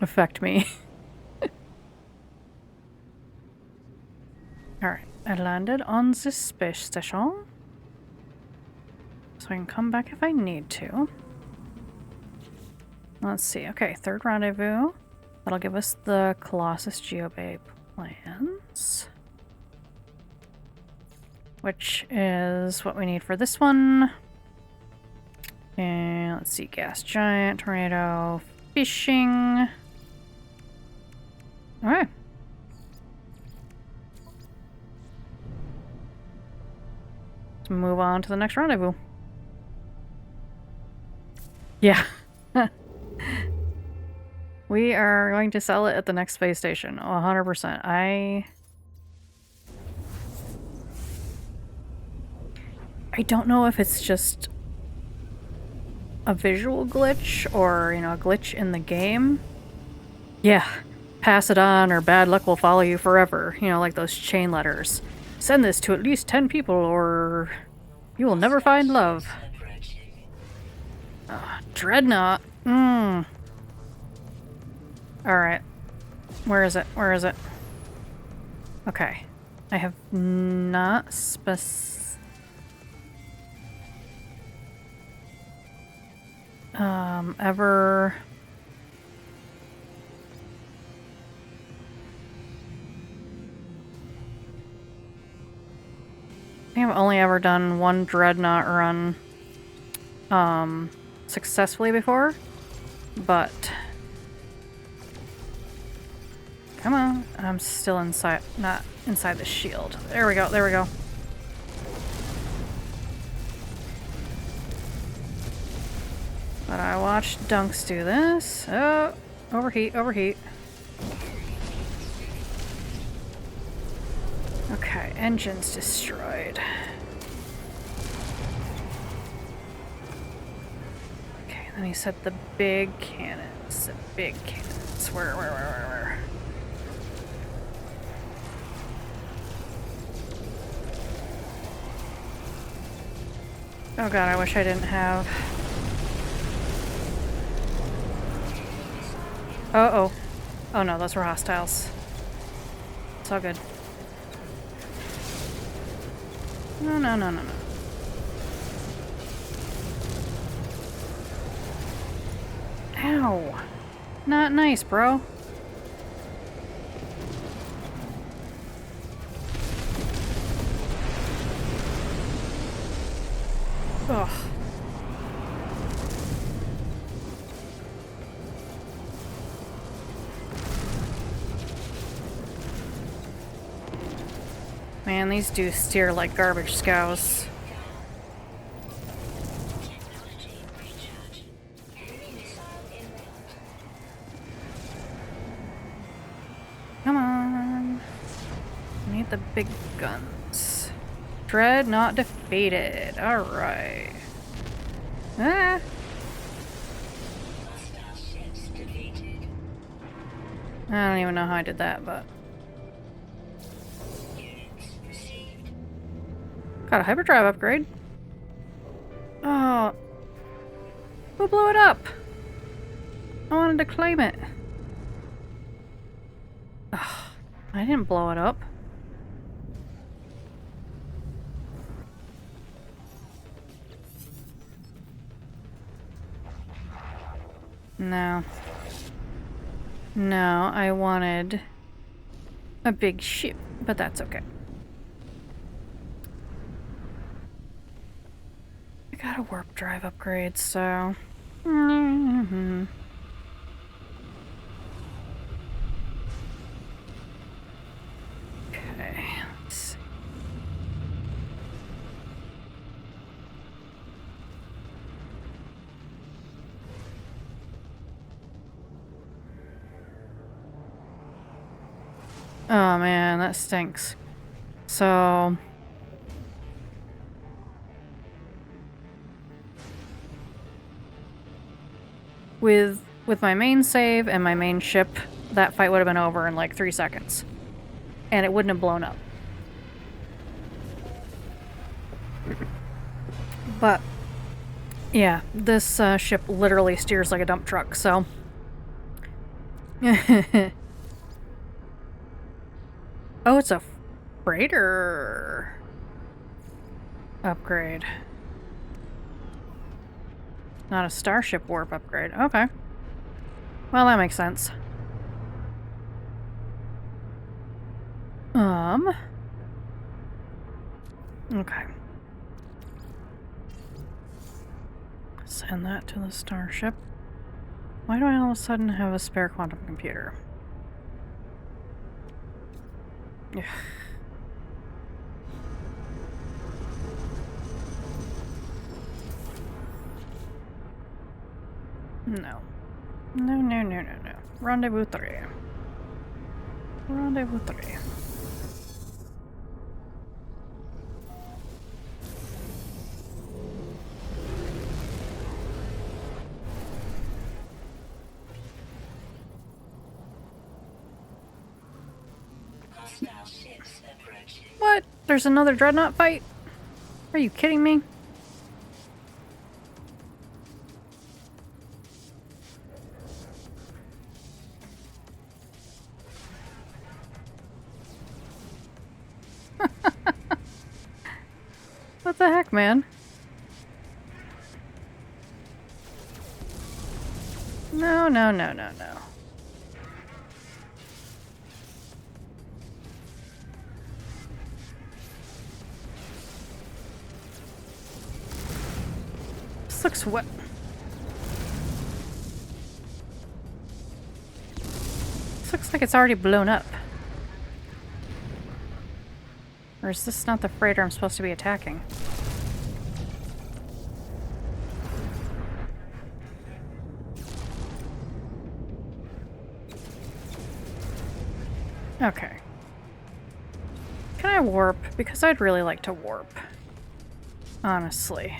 affect me. Alright, I landed on this space station. So I can come back if I need to. Let's see. Okay, third rendezvous. That'll give us the Colossus Geobay plans. Which is what we need for this one. And let's see. Gas giant, tornado, fishing. Alright. Move on to the next rendezvous. Yeah. We are going to sell it at the next space station. 100%. I don't know if it's just a visual glitch or, you know, a glitch in the game. Yeah. Pass it on or bad luck will follow you forever. You know, like those chain letters. Send this to at least 10 people or you will never find love. Dreadnought. Alright. Where is it? Where is it? Okay. I have not ever... I think I've only ever done one Dreadnought run successfully before, but come on, I'm still inside, not inside the shield. There we go, there we go. But I watched Dunks do this. Oh, overheat, overheat. Okay, engines destroyed. Okay, then he said the big cannons. The big cannons. Where? Oh god, I wish I didn't have Uh-oh. Oh no, those were hostiles. It's all good. No, no, no, no, no. Ow. Not nice, bro. Ugh. Man, these do steer like garbage scows. Technology recharge. Enemy missile inbound. Come on. Need the big guns. Dread not defeated. Alright. Ah. Hostile ships defeated. I don't even know how I did that, but... Units received. Got a hyperdrive upgrade. Oh. Who blew it up? I wanted to claim it. Ugh. I didn't blow it up. No. No, I wanted a big ship, but that's okay. I got a warp drive upgrade, so... Okay, let's see. Oh man, that stinks. So... With my main save and my main ship, that fight would have been over in like 3 seconds. And it wouldn't have blown up. But, yeah, this ship literally steers like a dump truck, so... Oh, it's a freighter upgrade. Not a starship warp upgrade. Okay. Well, that makes sense. Okay. Send that to the starship. Why do I all of a sudden have a spare quantum computer? Ugh. No. No, no, no, no, no. Rendezvous 3. Rendezvous 3. Hostile ships approaching. What? There's another dreadnought fight? Are you kidding me? What the heck, man? No, no, no, no, no. This looks what? This looks like it's already blown up. Or is this not the freighter I'm supposed to be attacking? Okay. Can I warp? Because I'd really like to warp. Honestly.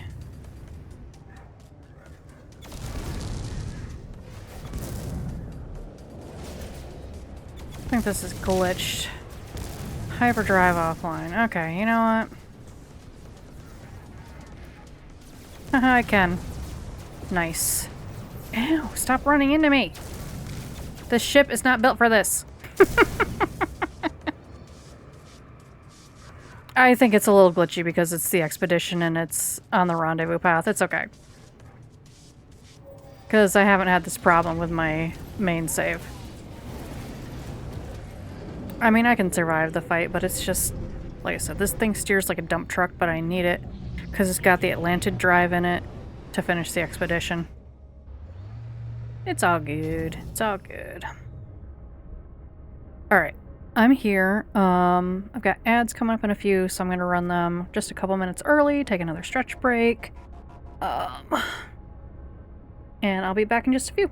I think this is glitched. Hyperdrive offline. Okay, you know what? Haha, I can. Nice. Ew, stop running into me. This ship is not built for this. I think it's a little glitchy because it's the expedition and it's on the rendezvous path. It's okay. Because I haven't had this problem with my main save. I mean, I can survive the fight, but it's just, like I said, this thing steers like a dump truck, but I need it because it's got the Atlantid drive in it to finish the expedition. It's all good. It's all good. Alright. I'm here. I've got ads coming up in a few, so I'm going to run them just a couple minutes early, take another stretch break. And I'll be back in just a few.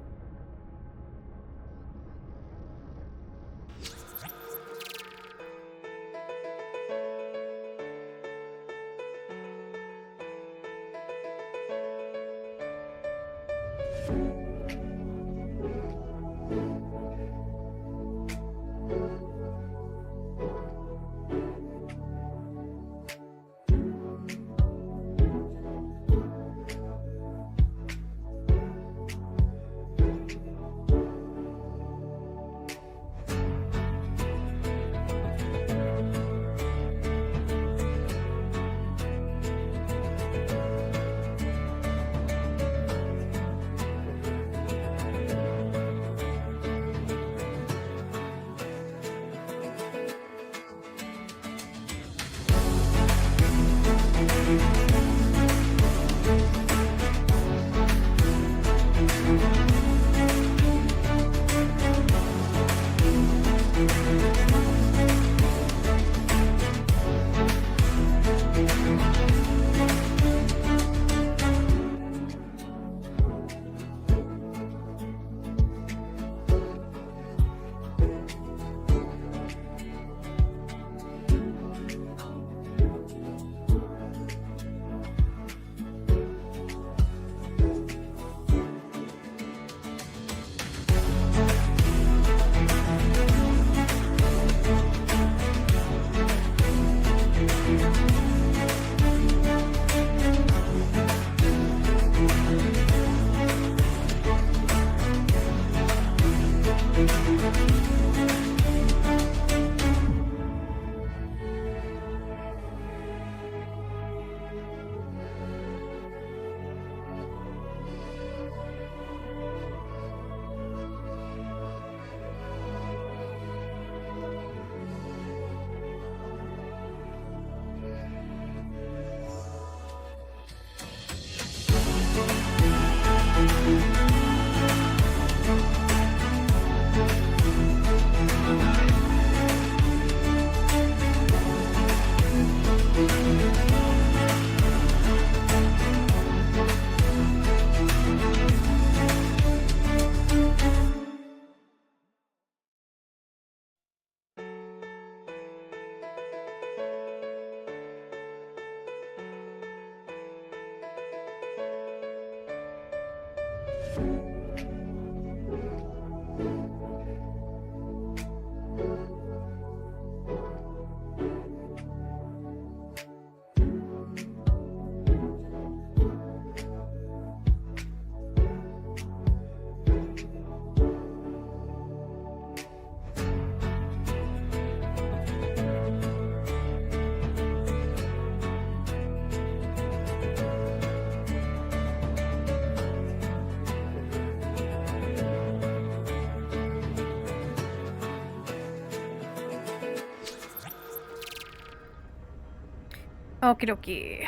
Okie dokie.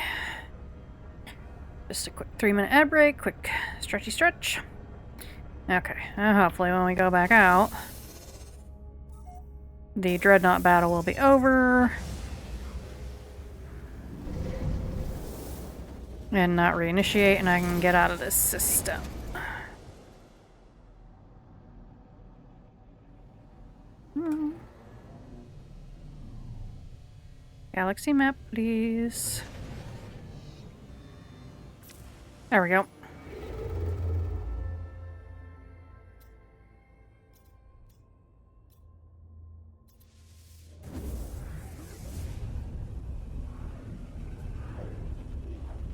Just a quick 3-minute ad break, quick stretchy stretch. Okay, hopefully when we go back out, the Dreadnought battle will be over. And not reinitiate, and I can get out of this system. Galaxy map, please. There we go.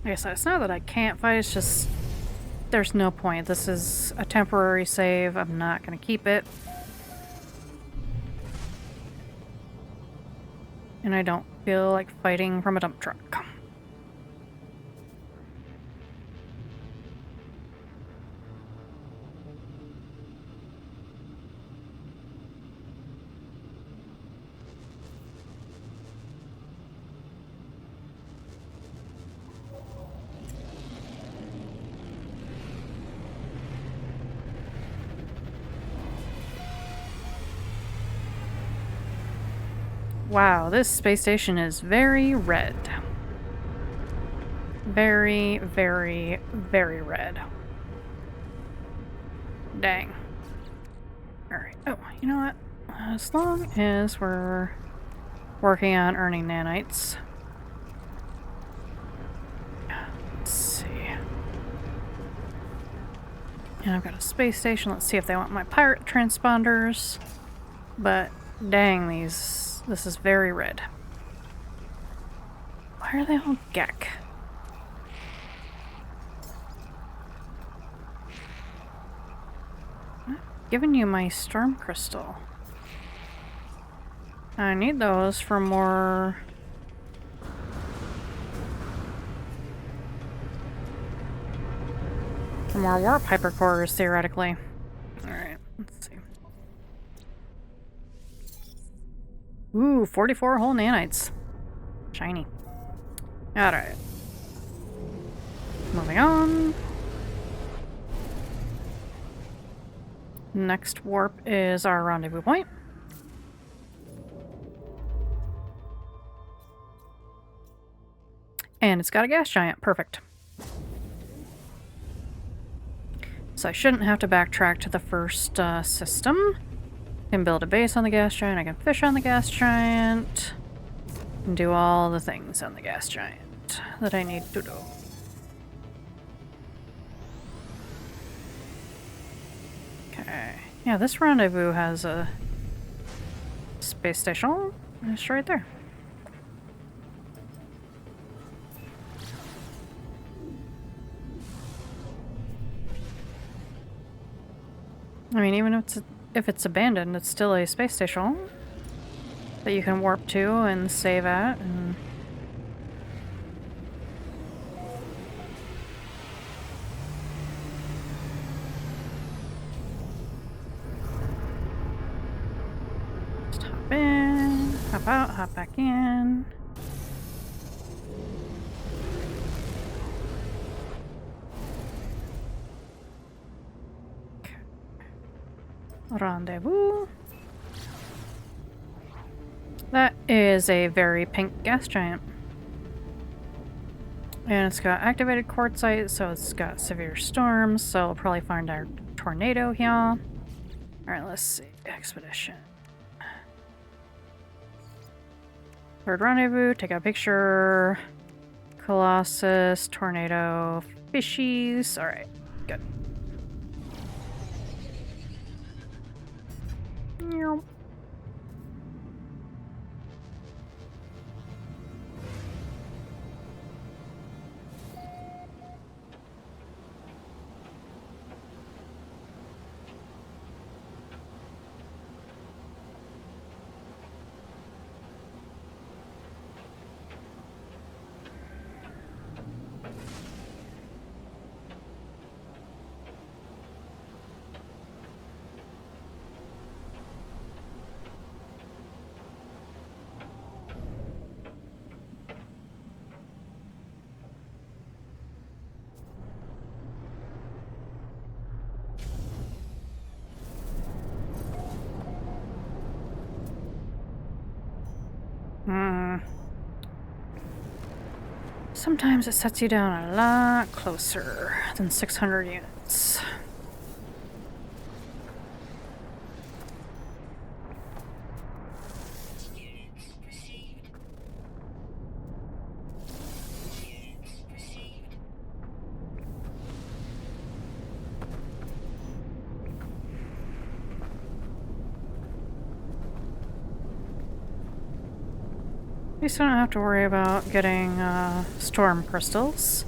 Like I said, it's not that I can't fight, it's just there's no point. This is a temporary save. I'm not going to keep it. And I don't feel like fighting from a dump truck. Wow, this space station is very red. Very, very, very red. Dang. Alright. Oh, you know what? As long as we're working on earning nanites. Let's see. And I've got a space station. Let's see if they want my pirate transponders. But dang, this is very red. Why are they all Gek? I'm giving you my storm crystal. I need those for more... for more warp hypercores, theoretically. Alright, let's see. Ooh, 44 whole nanites. Shiny. Alright. Moving on. Next warp is our rendezvous point. And it's got a gas giant. Perfect. So I shouldn't have to backtrack to the first system. I can build a base on the gas giant, I can fish on the gas giant, and do all the things on the gas giant that I need to do. Okay. Yeah, this rendezvous has a space station. It's right there. I mean, even if it's abandoned, it's still a space station that you can warp to and save at. And just hop in, hop out, hop back in. Rendezvous. That is a very pink gas giant. And it's got activated quartzite, so it's got severe storms, so we'll probably find our tornado here. Alright, let's see. Expedition. Third rendezvous, take a picture. Colossus, tornado, fishies. Alright, good. Sometimes it sets you down a lot closer than 600 units. At least I don't have to worry about getting storm crystals.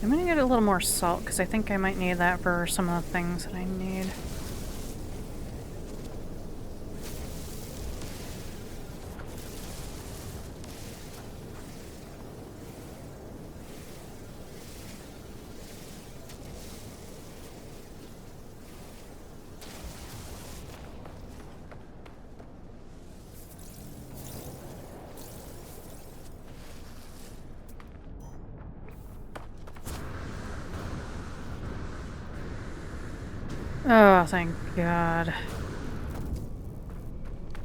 I'm gonna get a little more salt because I think I might need that for some of the things that I need. Oh, thank God.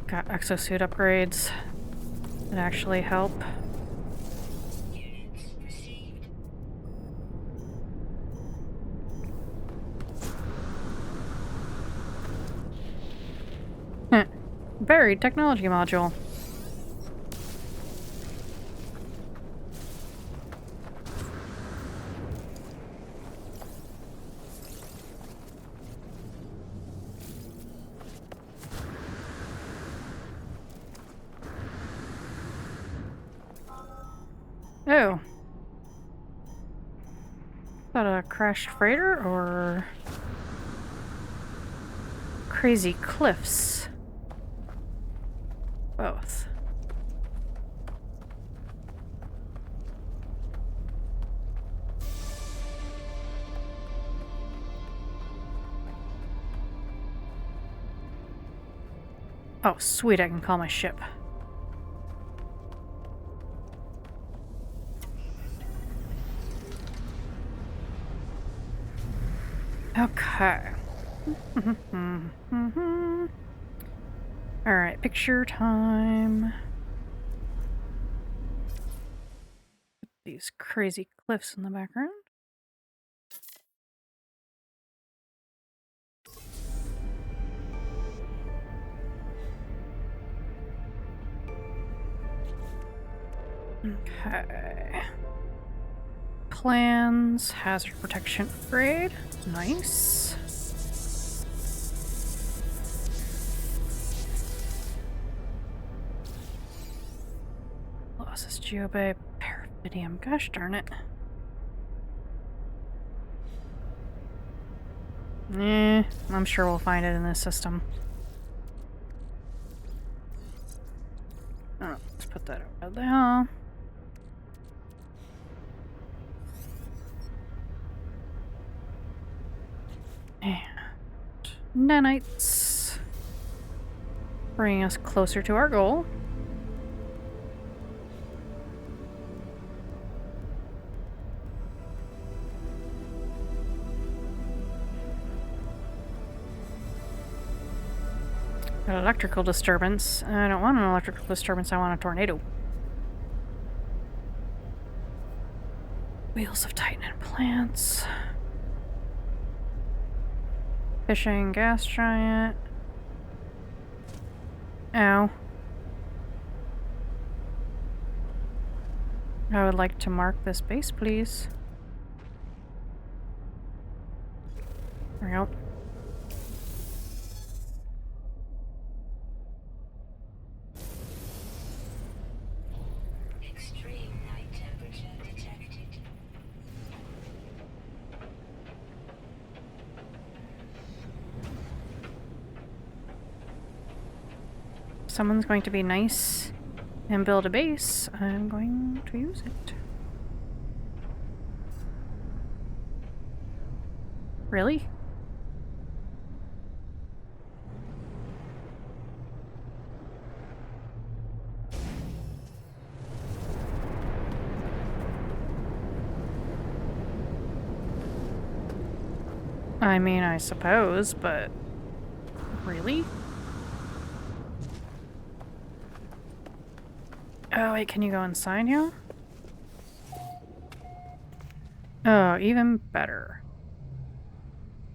Got exosuit upgrades that actually help. Units received. Buried technology module. Oh. Is that a crashed freighter or crazy cliffs? Both. Oh, sweet, I can call my ship. Okay. Alright, picture time. These crazy cliffs in the background. Okay. Plans, hazard protection upgrade. Nice. Losses Geobay Perfidium. Gosh darn it. I'm sure we'll find it in this system. Oh, let's put that over there. And nanites. Bringing us closer to our goal. An electrical disturbance. I don't want an electrical disturbance, I want a tornado. Wheels of Titan plants. Fishing gas giant. Ow. I would like to mark this base, please. There we go. Extreme night temperature detected. Someone's going to be nice and build a base. I'm going to use it. Really? I mean, I suppose, but really? Oh, wait, can you go inside here? Oh, even better.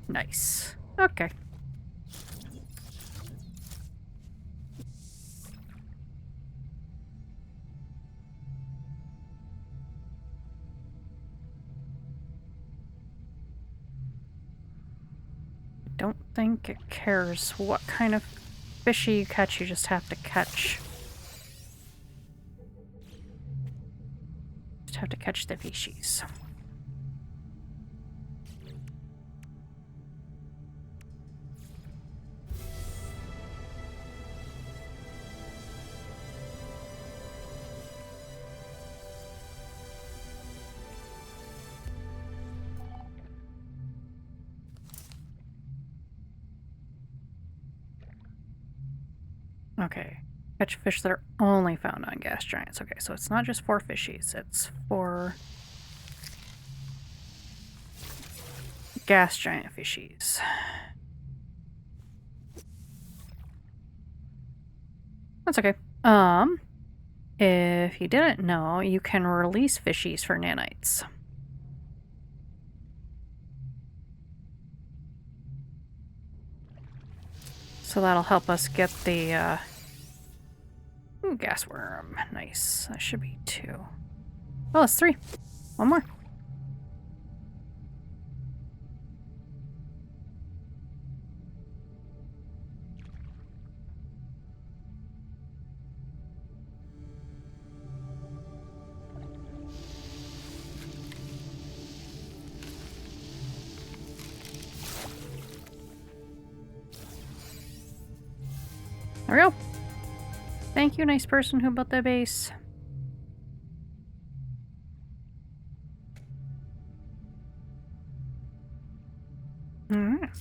Nice. Okay. Don't think it cares what kind of fishy you catch, you just have to catch. Just have to catch the fishies. Okay. Catch fish that are only found on gas giants. Okay, so it's not just for fishies, it's for gas giant fishies. That's okay. If you didn't know, you can release fishies for nanites. So that'll help us get the, ooh, gas worm. Nice. That should be 2. Oh, it's 3. One more. There we go. Thank you, nice person who built the base. Alright.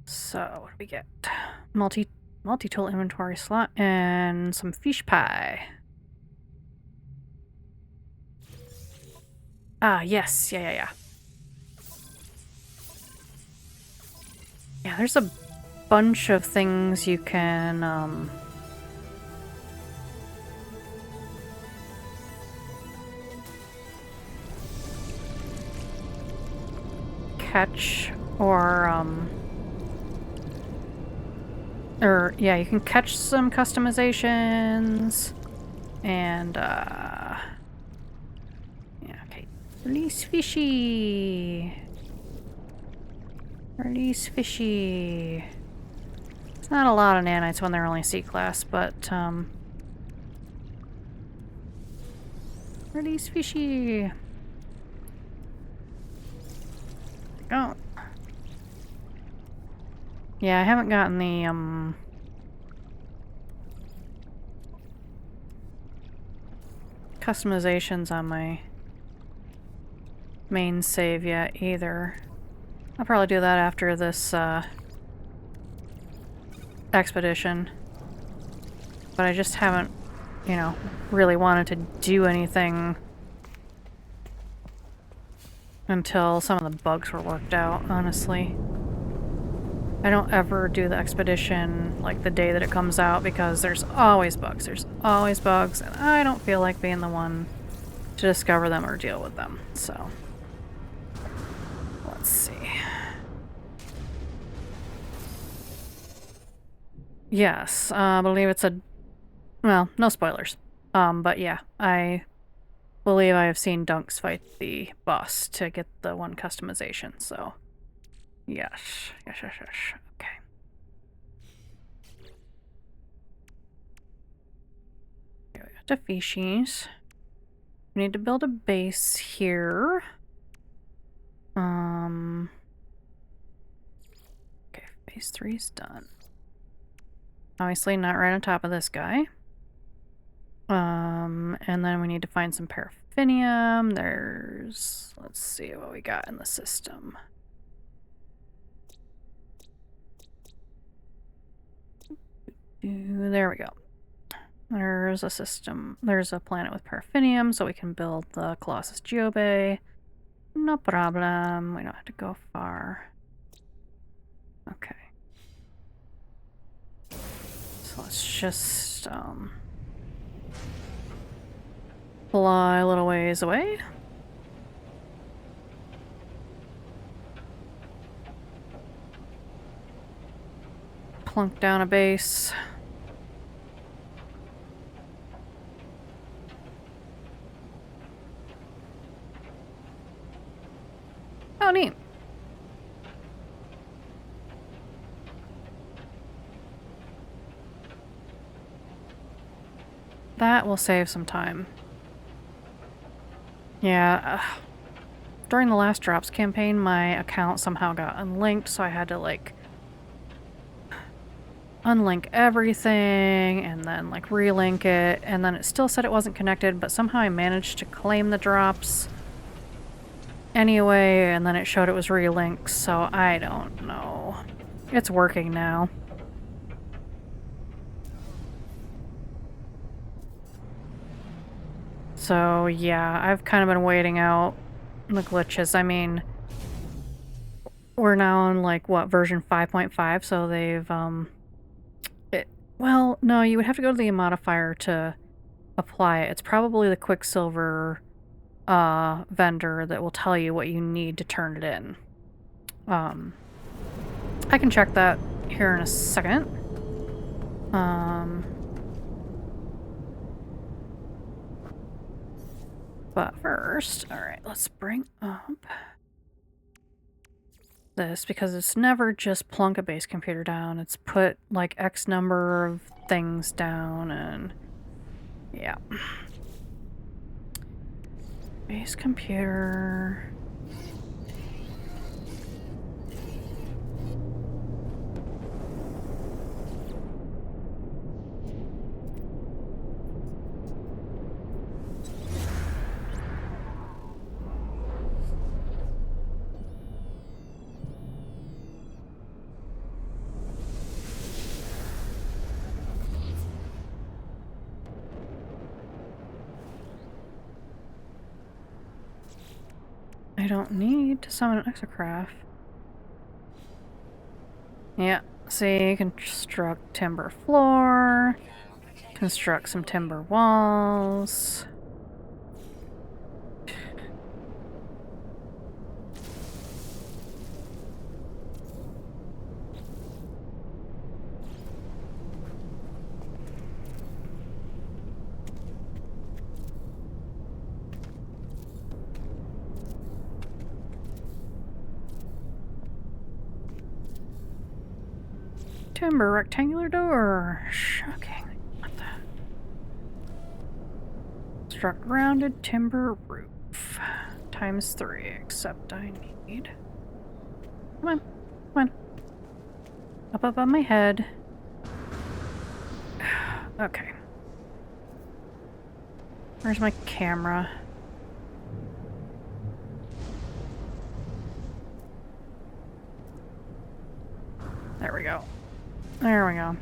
So, what do we get? Multi-tool inventory slot and some fish pie. Ah, yes. Yeah. Yeah, there's a bunch of things you can, catch or yeah, you can catch some customizations and, yeah, okay. Release fishy. Release fishy. It's not a lot of nanites when they're only C-class, but, release fishy. Oh. Yeah, I haven't gotten the, customizations on my main save yet either. I'll probably do that after this, expedition. But I just haven't, you know, really wanted to do anything until some of the bugs were worked out, honestly. I don't ever do the expedition like the day that it comes out because there's always bugs. There's always bugs, and I don't feel like being the one to discover them or deal with them. So, let's see. Yes, I believe it's a... Well, no spoilers. But yeah, I believe I have seen Dunks fight the boss to get the one customization, so... Yes. Okay. Here we go to fishies. We need to build a base here. Okay, phase 3 is done. Obviously not right on top of this guy. And then we need to find some paraffinium. There's... Let's see what we got in the system. There we go. There's a system. There's a planet with paraffinium, so we can build the Colossus Geobay. No problem. We don't have to go far. Okay. So let's just, fly a little ways away. Plunk down a base. Oh, neat. That will save some time. Yeah, during the last drops campaign, my account somehow got unlinked, so I had to, like, unlink everything and then, like, relink it, and then it still said it wasn't connected, but somehow I managed to claim the drops. anyway, and then it showed it was relinked, so I don't know. It's working now. So yeah, I've kind of been waiting out the glitches. I mean, we're now on like what, version 5.5, so they've well, no, you would have to go to the modifier to apply it. It's probably the Quicksilver vendor that will tell you what you need to turn it in. I can check that here in a second. But first, alright, let's bring up this, because it's never just plunk a base computer down. It's put like X number of things down, and yeah. Base computer. I don't need to summon an exocraft. Yeah, see, construct timber floor, construct some timber walls. Timber rectangular door. Shocking. What the? Construct rounded timber roof. ×3, except I need... Come on. Come on. Up above my head. Okay. Where's my camera? There we go. There we go.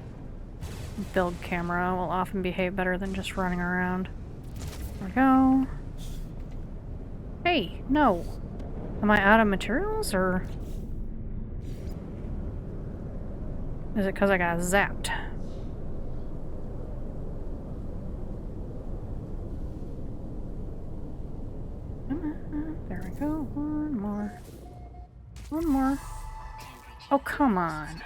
Build camera will often behave better than just running around. There we go. Hey, no. Am I out of materials, or... is it because I got zapped? There we go. One more. One more. Oh, come on.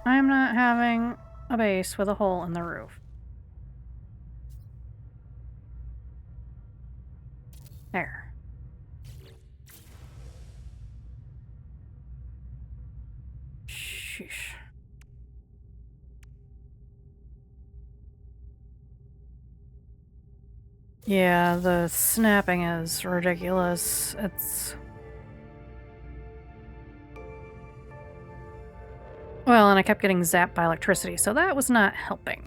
I'm not having a base with a hole in the roof. There. Sheesh. Yeah, the snapping is ridiculous. It's... well, and I kept getting zapped by electricity, so that was not helping.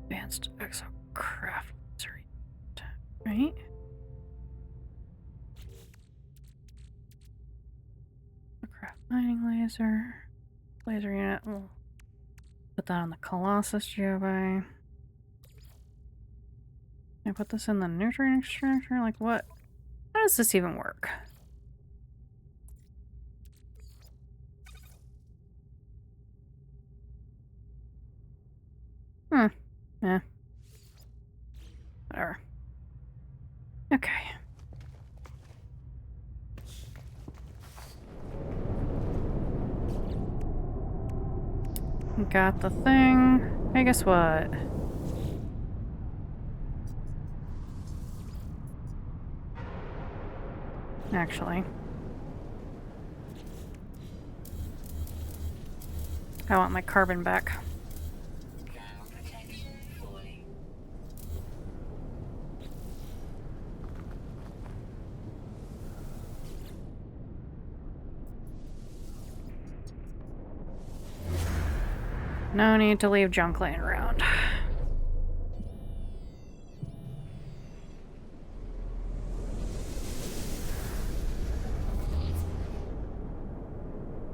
Advanced exocraft. Right? Craft mining laser. Laser unit. We'll put that on the Colossus Geoby. Can I put this in the nutrient extractor? Like what? How does this even work? Yeah. Whatever. Okay. Got the thing. Hey, guess what? Actually, I want my carbon back. No need to leave junk laying around.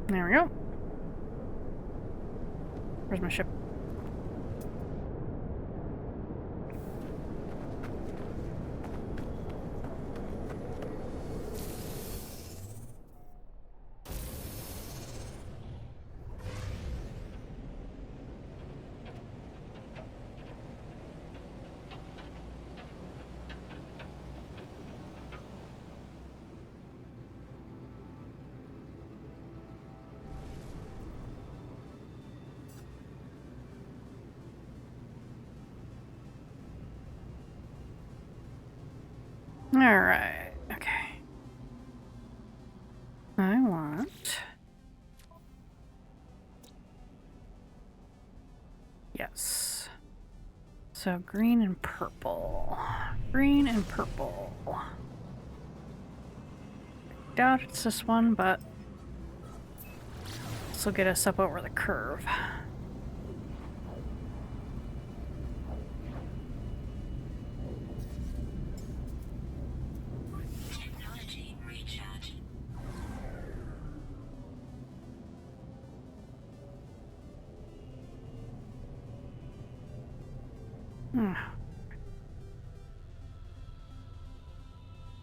There we go. Where's my ship? Alright, okay. I want... Yes. So green and purple. Green and purple. Doubt it's this one, but this will get us up over the curve. Technology recharge.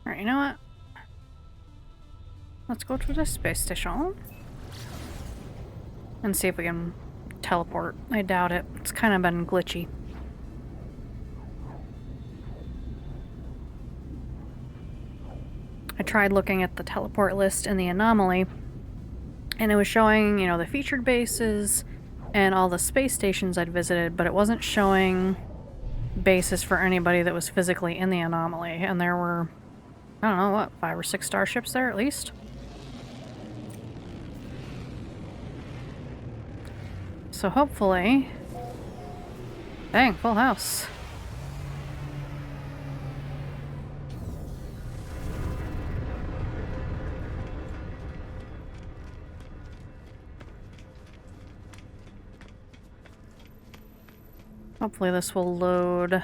Alright, you know what? Let's go to the space station and see if we can teleport. I doubt it. It's kind of been glitchy. I tried looking at the teleport list in the anomaly, and it was showing, you know, the featured bases and all the space stations I'd visited, but it wasn't showing bases for anybody that was physically in the anomaly, and there were, I don't know, what, 5 or 6 starships there at least? So hopefully... Dang, full house. Hopefully this will load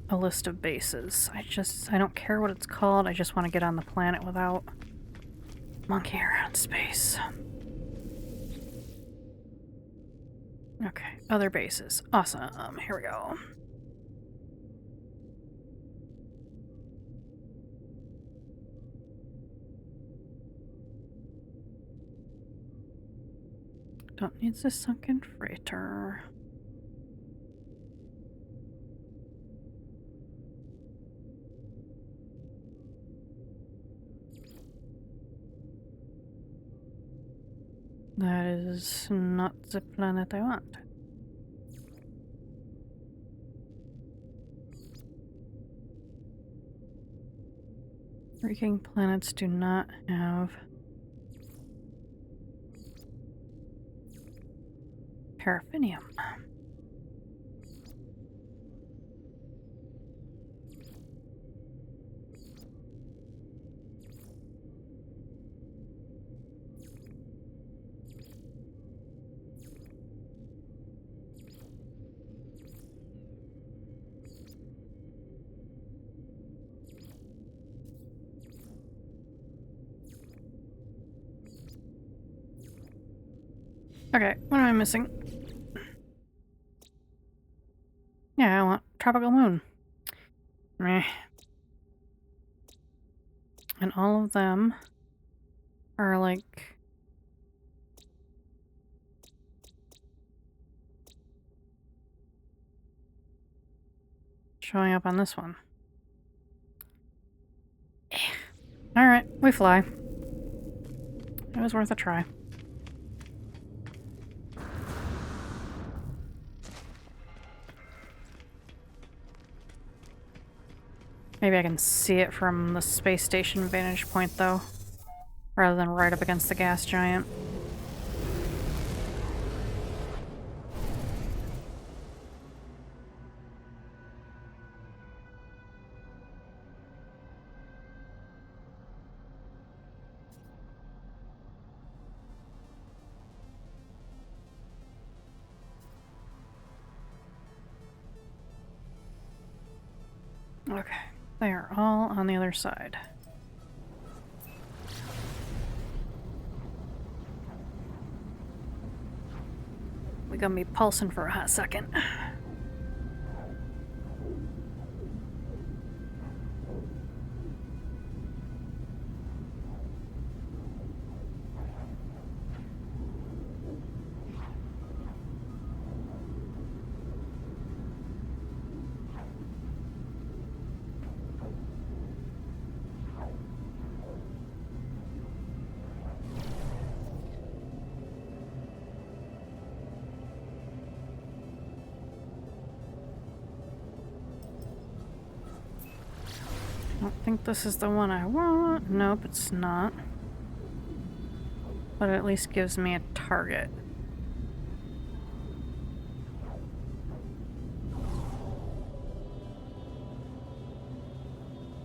a list of bases. I don't care what it's called, I just want to get on the planet without monkeying around space. Okay, other bases. Awesome, here we go. Don't need the sunken freighter. That is not the planet I want. Freaking planets do not have paraffinium. Okay, what am I missing? Yeah, I want tropical moon. Meh. And all of them are like... showing up on this one. Alright, we fly. It was worth a try. Maybe I can see it from the space station vantage point, though, rather than right up against the gas giant. Okay, they are all on the other side. we gonna be pulsing for a hot second. I don't think this is the one I want. Nope, it's not. But it at least gives me a target.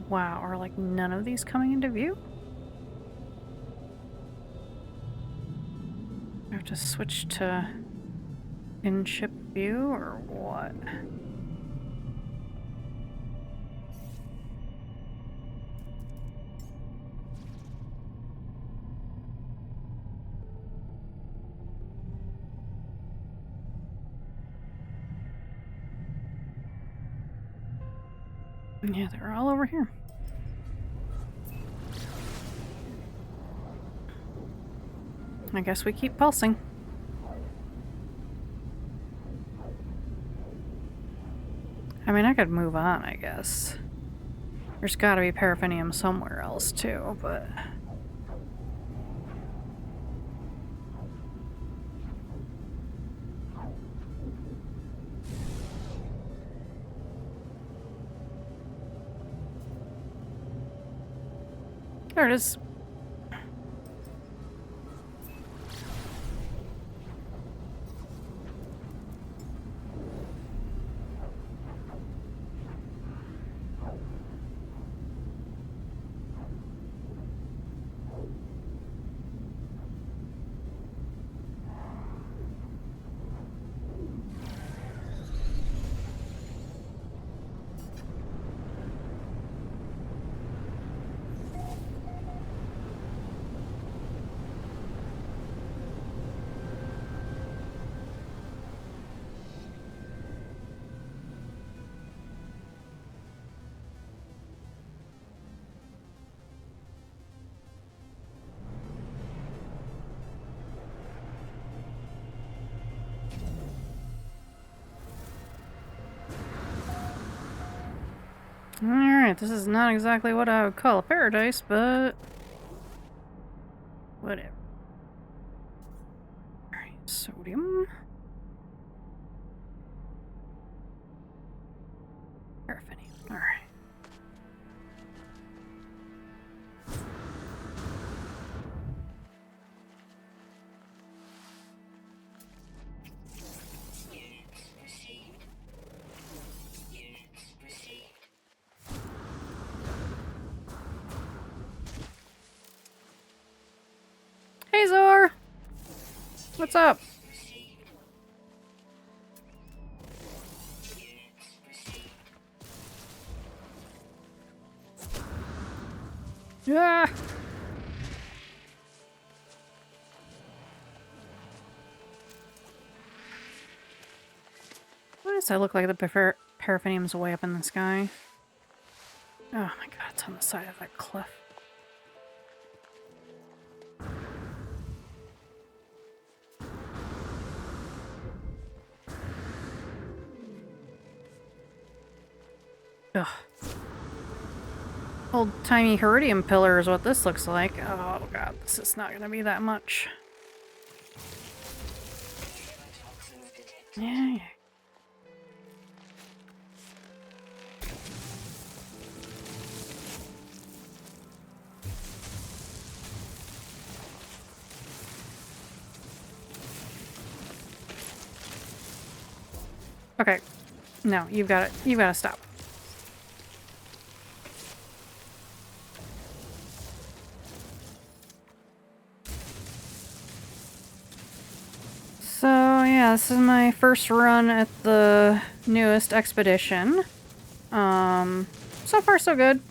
Wow, are like none of these coming into view? I have to switch to in-ship view or what? Yeah, they're all over here. I guess we keep pulsing. I mean, I could move on, I guess. There's gotta be paraffinium somewhere else, too, but... There it is. Alright, this is not exactly what I would call a paradise, but... whatever. Alright, sodium. Paraffinium, alright. Units received. Units received. Hey, Zor! What's up? Received. Units received. Ah! Why does that look like the paraffinium's way up in the sky? Oh my god, it's on the side of that cliff. Ugh. Old-timey Heridium pillar is what this looks like. Oh god, this is not gonna be that much. Toxins detected. Yeah. Okay. No, you've gotta stop. So yeah, this is my first run at the newest expedition. So far so good.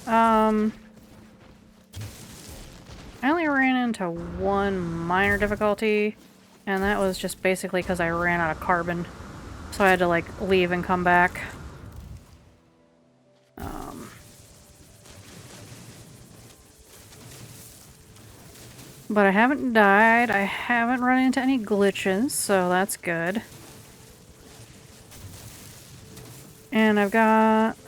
I only ran into one minor difficulty, And that was just basically because I ran out of carbon. So I had to, like, leave and come back. But I haven't died. I haven't run into any glitches, so that's good. And I've got...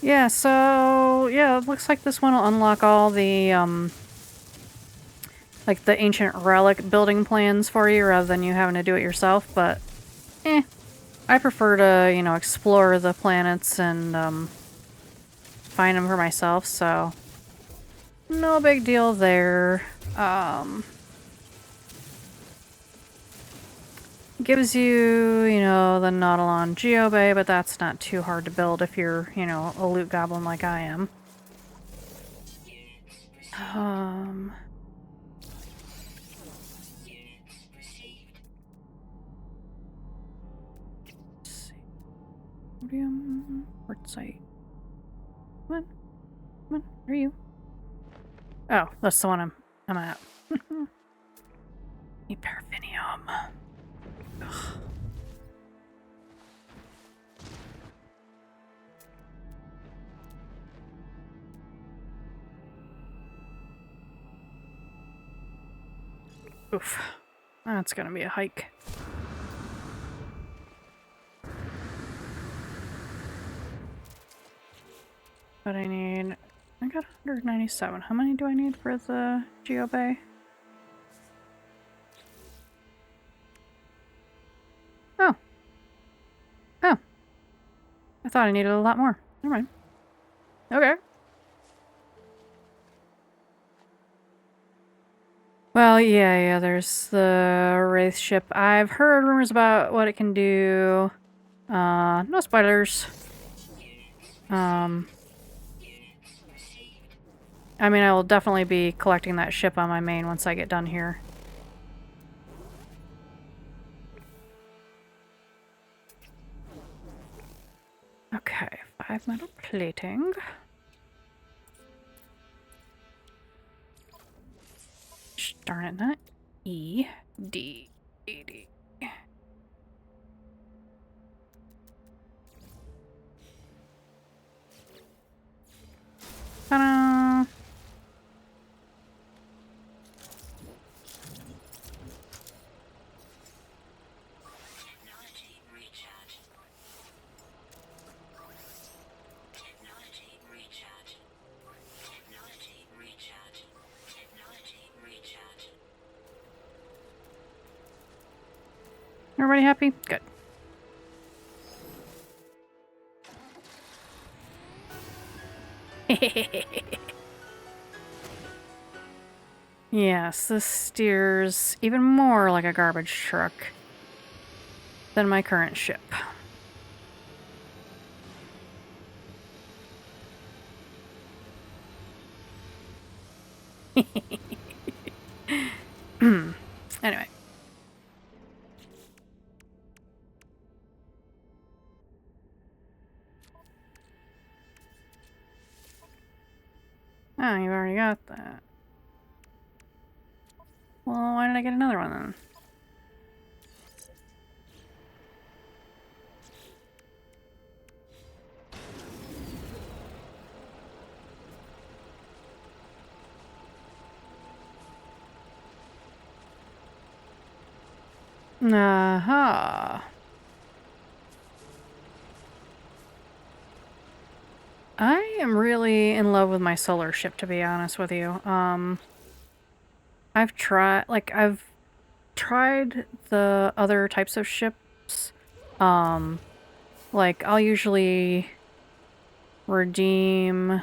Yeah, so... Yeah, it looks like this one will unlock all the, like, the ancient relic building plans for you rather than you having to do it yourself, but... I prefer to, you know, explore the planets and, find them for myself, so... No big deal there. Gives you, you know, the Nautilon Geobay, but that's not too hard to build if you're, you know, a loot goblin like I am. Let's see. Sodium, quartzite. Come on. Come on, where are you? Oh, that's the one I'm at. Paraffinium. Ugh. Oof. That's gonna be a hike. But I got 197. How many do I need for the Geobay? Oh. Oh. I thought I needed a lot more. Never mind. Okay. Well, yeah, there's the Wraith ship. I've heard rumors about what it can do. No spoilers. I mean, I will definitely be collecting that ship on my main once I get done here. Okay, 5 metal plating. Darn it, not E, D, E, D. Ta-da! Everybody happy? Good. Yes, this steers even more like a garbage truck than my current ship. Anyway. Oh, you've already got that. Well, why did I get another one then? Aha. I am really in love with my solar ship, to be honest with you. I've tried the other types of ships. Like, I'll usually redeem,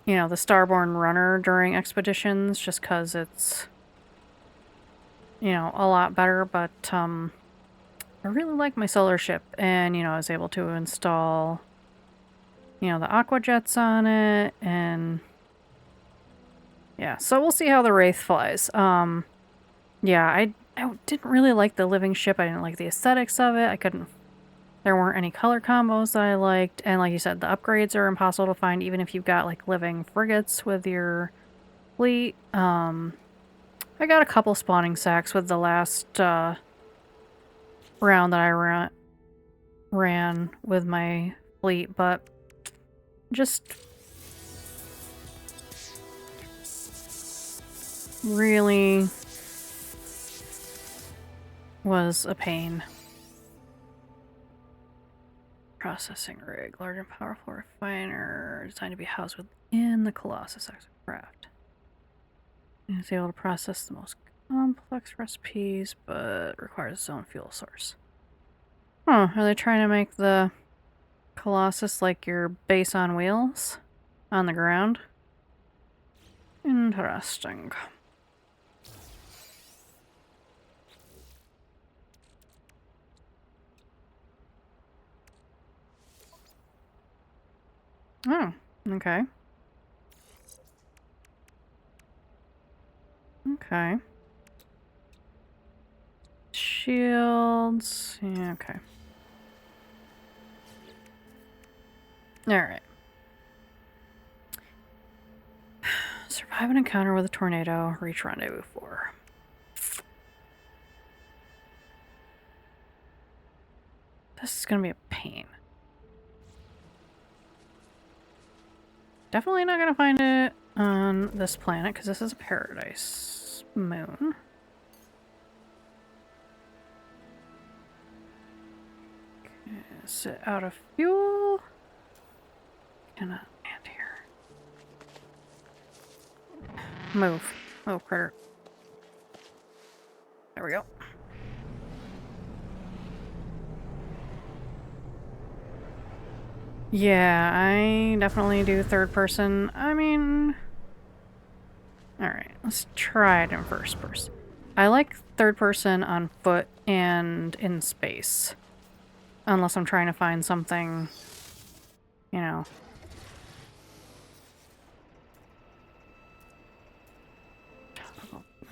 you know, the Starborn Runner during expeditions, just because it's, you know, a lot better, but, I really like my solar ship, and, you know, I was able to install, you know, the aqua jets on it, and yeah, so we'll see how the Wraith flies. Yeah, I didn't really like the living ship. I didn't like the aesthetics of it. I couldn't there weren't any color combos that I liked, and like you said, the upgrades are impossible to find even if you've got like living frigates with your fleet. I got a couple spawning sacks with the last round that I ran with my fleet, but just really was a pain. Processing rig, large and powerful refiner, designed to be housed within the Colossus exocraft. It's able to process the most complex recipes, but requires its own fuel source. Huh, are they trying to make the Colossus like your base on wheels? On the ground? Interesting. Oh, okay. Okay. Shields. Yeah, okay. Alright. Survive an encounter with a tornado. Reach rendezvous 4. This is gonna be a pain. Definitely not gonna find it on this planet because this is a paradise moon. Okay, is it out of fuel? Cannot land here. Move. Oh, critter. There we go. Yeah, I definitely do third person. I mean... Alright, let's try it in first person. I like third person on foot and in space. Unless I'm trying to find something, you know...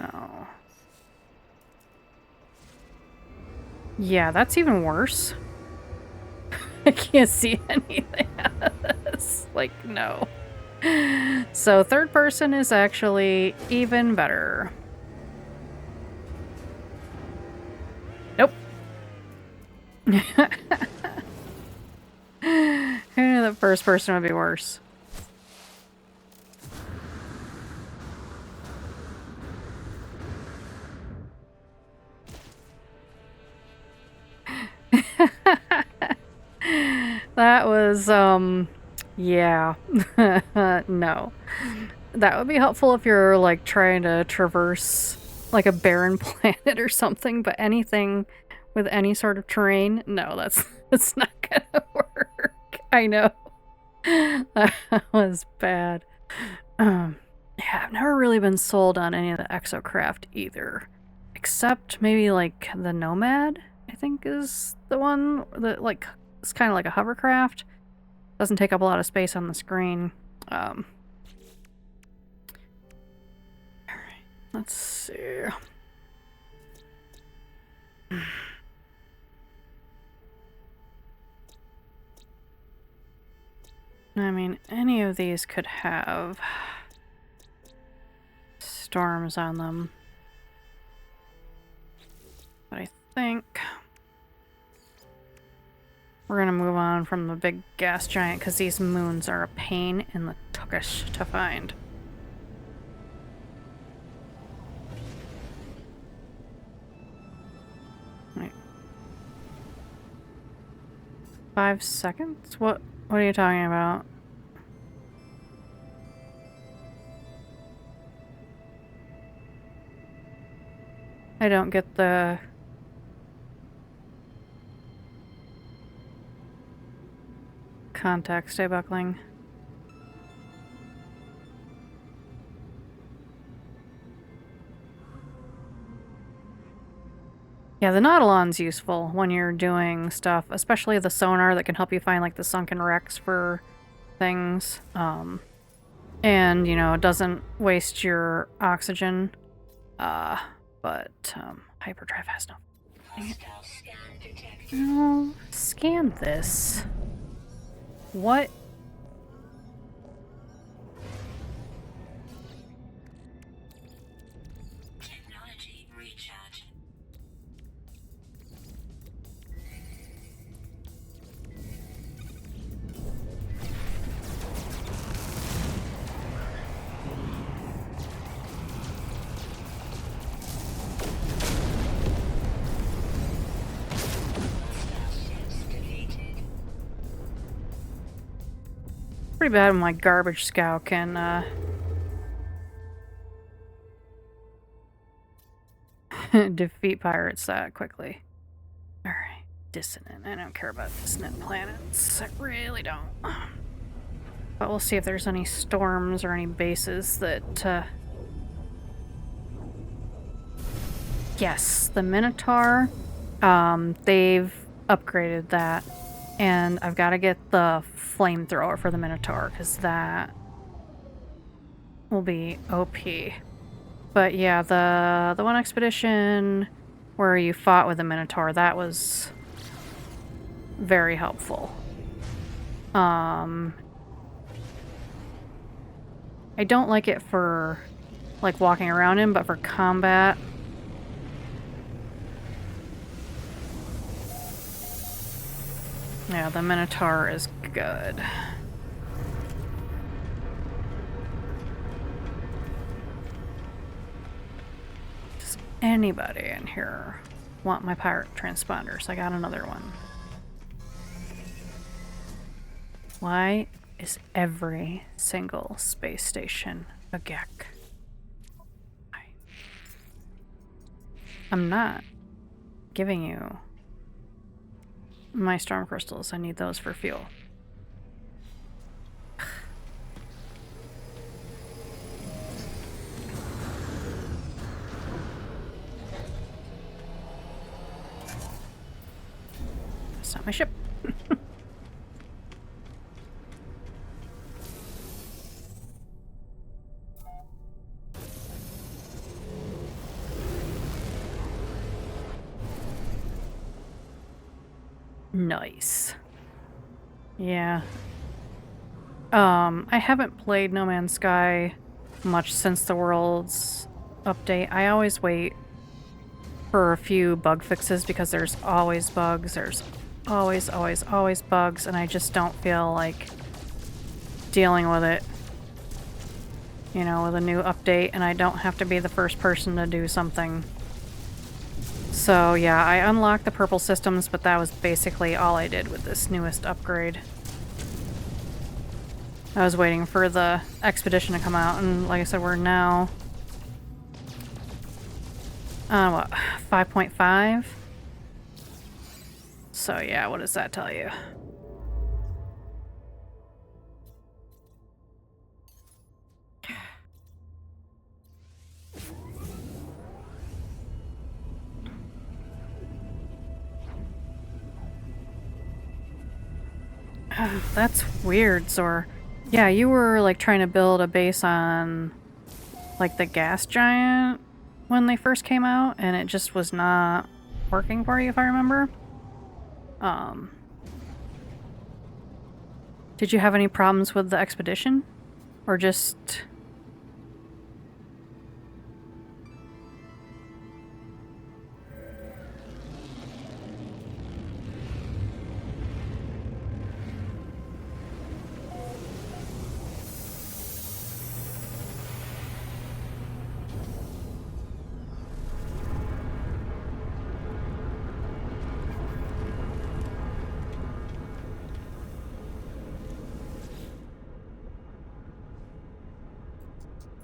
Oh. Yeah, that's even worse. I can't see anything out of this. Like, no. So third person is actually even better. Nope. Who knew that first person would be worse? That was, yeah. No. That would be helpful if you're, like, trying to traverse, like, a barren planet or something, but anything with any sort of terrain, no, that's not gonna work. I know. That was bad. Yeah, I've never really been sold on any of the exocraft either. Except maybe, like, the Nomad, I think is the one that, like, it's kind of like a hovercraft. Doesn't take up a lot of space on the screen. Alright, let's see. I mean, any of these could have storms on them. But I think we're gonna move on from the big gas giant because these moons are a pain in the tuckish to find. Wait. 5 seconds? What are you talking about? I don't get the... contact. Stay buckling. Yeah, the Nautilon's useful when you're doing stuff, especially the sonar that can help you find like the sunken wrecks for things. And, you know, it doesn't waste your oxygen. But hyperdrive has no. Hostile scan detected. No, scan this. What? Technology recharge. Hostile ships defeated. Pretty bad when my garbage scow can, defeat pirates that quickly. Alright, dissonant. I don't care about dissonant planets. I really don't. But we'll see if there's any storms or any bases that, Yes, the Minotaur. They've upgraded that. And I've got to get the flamethrower for the Minotaur, because that will be OP. But yeah, the one expedition where you fought with the Minotaur, that was very helpful. I don't like it for, like, walking around in, but for combat... Yeah, the Minotaur is good. Does anybody in here want my pirate transponders? I got another one. Why is every single space station a Gek? I'm not giving you my storm crystals. I need those for fuel. That's not my ship. Nice. Yeah. I haven't played No Man's Sky much since the Worlds update. I always wait for a few bug fixes because there's always bugs. There's always bugs, and I just don't feel like dealing with it, you know, with a new update, and I don't have to be the first person to do something. So yeah, I unlocked the purple systems, but that was basically all I did with this newest upgrade. I was waiting for the expedition to come out, and like I said, we're now... what, 5.5? So yeah, what does that tell you? That's weird, Zor. Yeah, you were like trying to build a base on like the gas giant when they first came out, and it just was not working for you, if I remember. Did you have any problems with the expedition? Or just...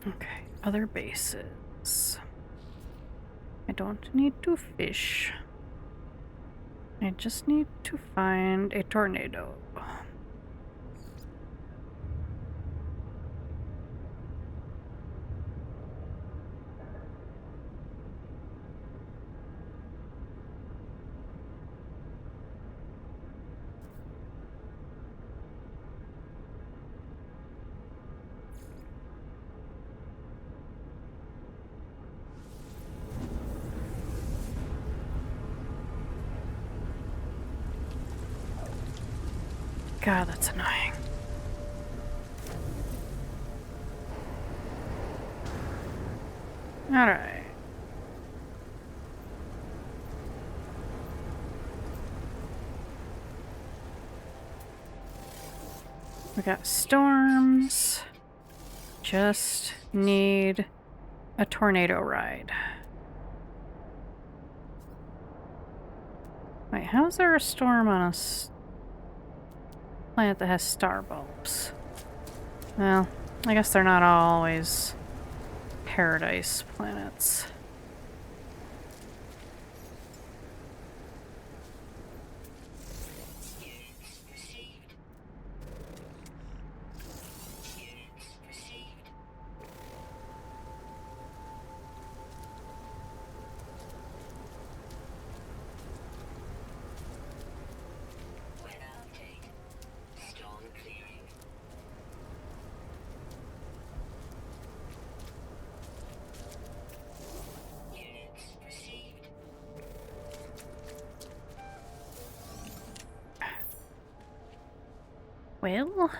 Okay, other bases. I don't need to fish. I just need to find a tornado. God, that's annoying. Alright. We got storms. Just need a tornado ride. Wait, how is there a storm on a planet that has star bulbs? Well, I guess they're not always paradise planets. Well,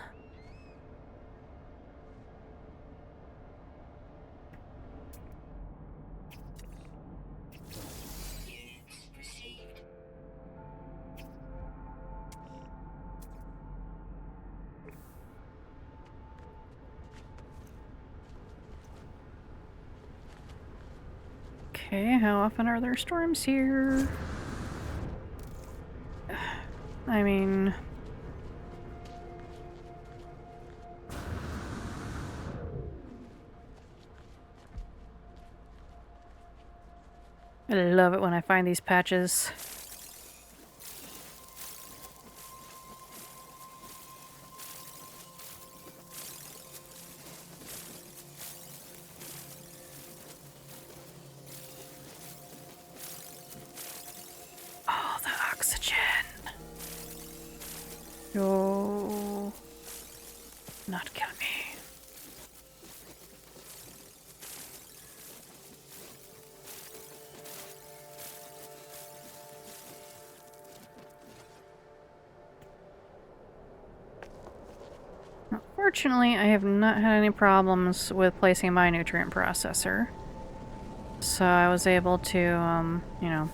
okay, how often are there storms here? I mean... I love it when I find these patches. Oh, the oxygen. No. Not kill me. Fortunately, I have not had any problems with placing my nutrient processor. So I was able to, you know,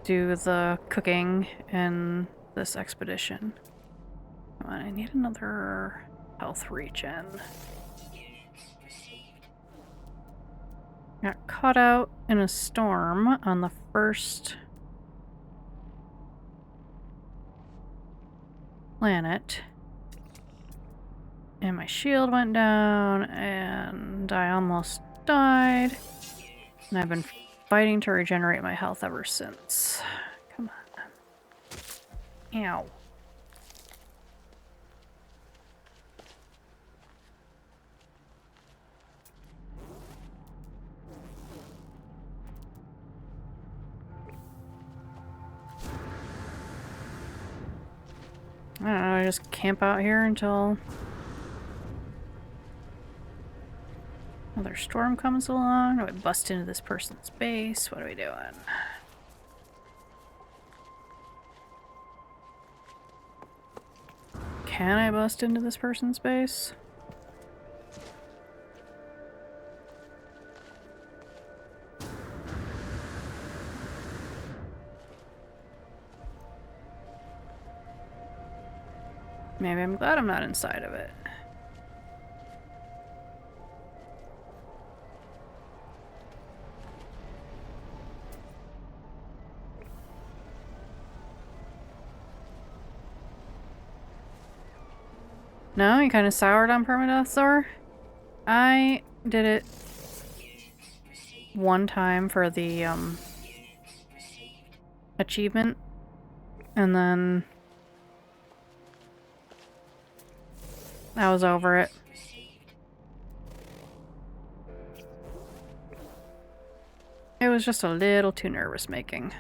do the cooking in this expedition. Come on, I need another health regen. Got caught out in a storm on the first planet. And my shield went down, and I almost died. And I've been fighting to regenerate my health ever since. Come on. Ow. I don't know, I just camp out here until another storm comes along. Do I bust into this person's base? What are we doing? Can I bust into this person's base? Maybe I'm glad I'm not inside of it. No, you kind of soured on permadeath, Zor? I did it one time for the achievement, and then I was over it. It was just a little too nervous making.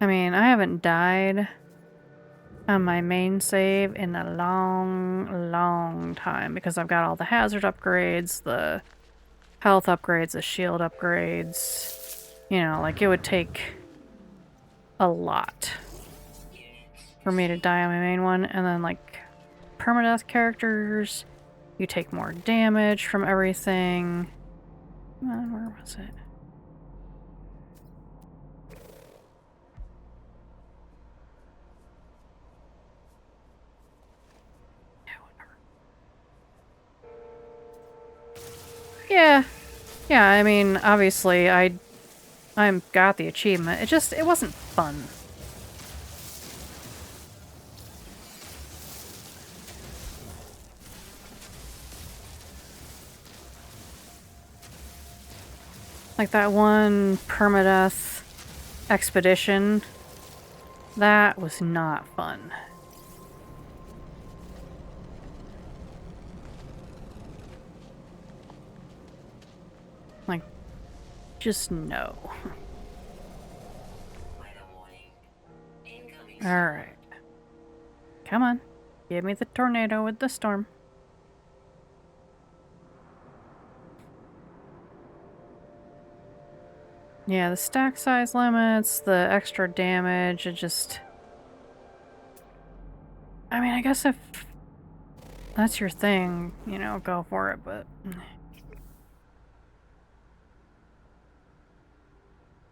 I mean, I haven't died on my main save in a long time because I've got all the hazard upgrades, the health upgrades, the shield upgrades. You know, like it would take a lot for me to die on my main one. And then like permadeath characters, you take more damage from everything. Where was it? Yeah, yeah, I mean, obviously, I'm got the achievement. It wasn't fun. Like that one permadeath expedition, that was not fun. Like, just no. Alright. Come on. Give me the tornado with the storm. Yeah, the stack size limits, the extra damage, it just... I mean, I guess if that's your thing, you know, go for it, but...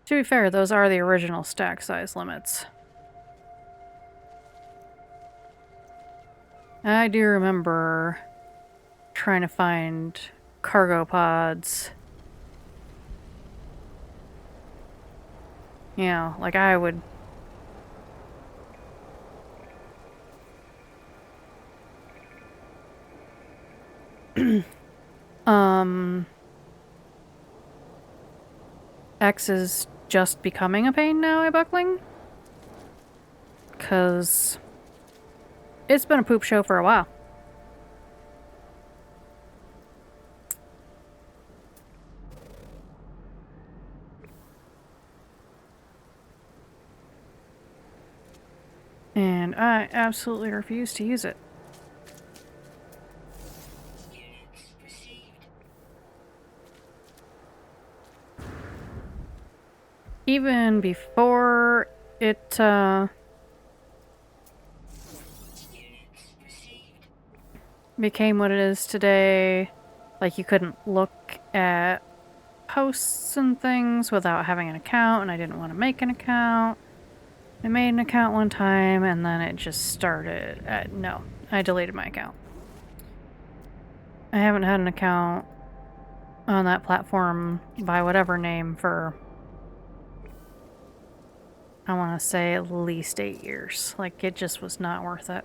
To be fair, those are the original stack size limits. I do remember trying to find cargo pods. You know, like I would... X is just becoming a pain now, iBuckling? Because it's been a poop show for a while. And I absolutely refuse to use it. Even before it, became what it is today, like you couldn't look at posts and things without having an account, and I didn't want to make an account. I made an account one time, and then it just started at... No, I deleted my account. I haven't had an account on that platform by whatever name for... I want to say at least 8 years. Like, it just was not worth it.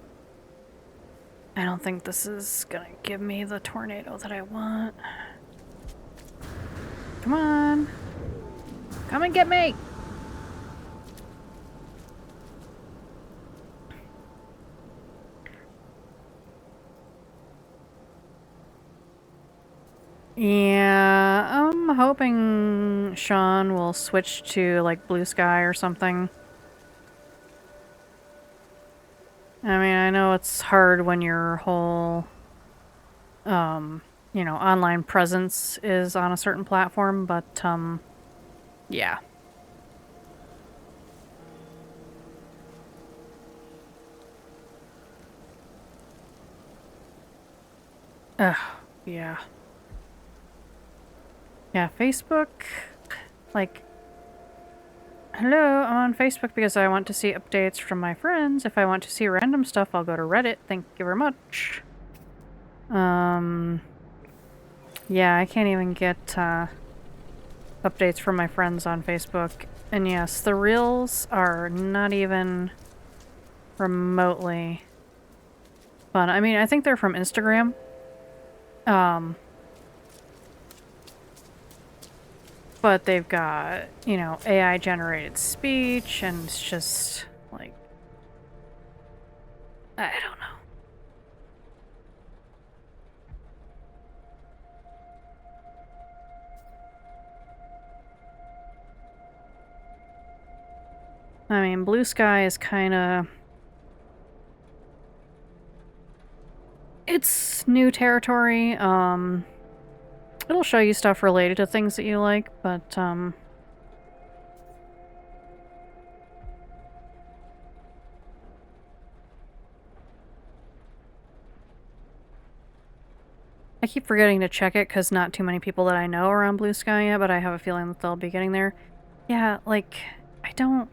I don't think this is gonna give me the tornado that I want. Come on. Come and get me! Yeah, I'm hoping Sean will switch to, like, Blue Sky or something. I mean, I know it's hard when your whole, you know, online presence is on a certain platform, but, yeah. Ugh, yeah. Yeah, Facebook, like, hello, I'm on Facebook because I want to see updates from my friends. If I want to see random stuff, I'll go to Reddit. Thank you very much. Yeah, I can't even get, updates from my friends on Facebook. And yes, the Reels are not even remotely fun. I mean, I think they're from Instagram. But they've got, you know, AI generated speech, and it's just like, I don't know. I mean, Blue Sky is kind of new territory. It'll show you stuff related to things that you like, but I keep forgetting to check it because not too many people that I know are on Blue Sky yet, but I have a feeling that they'll be getting there. Yeah, like, I don't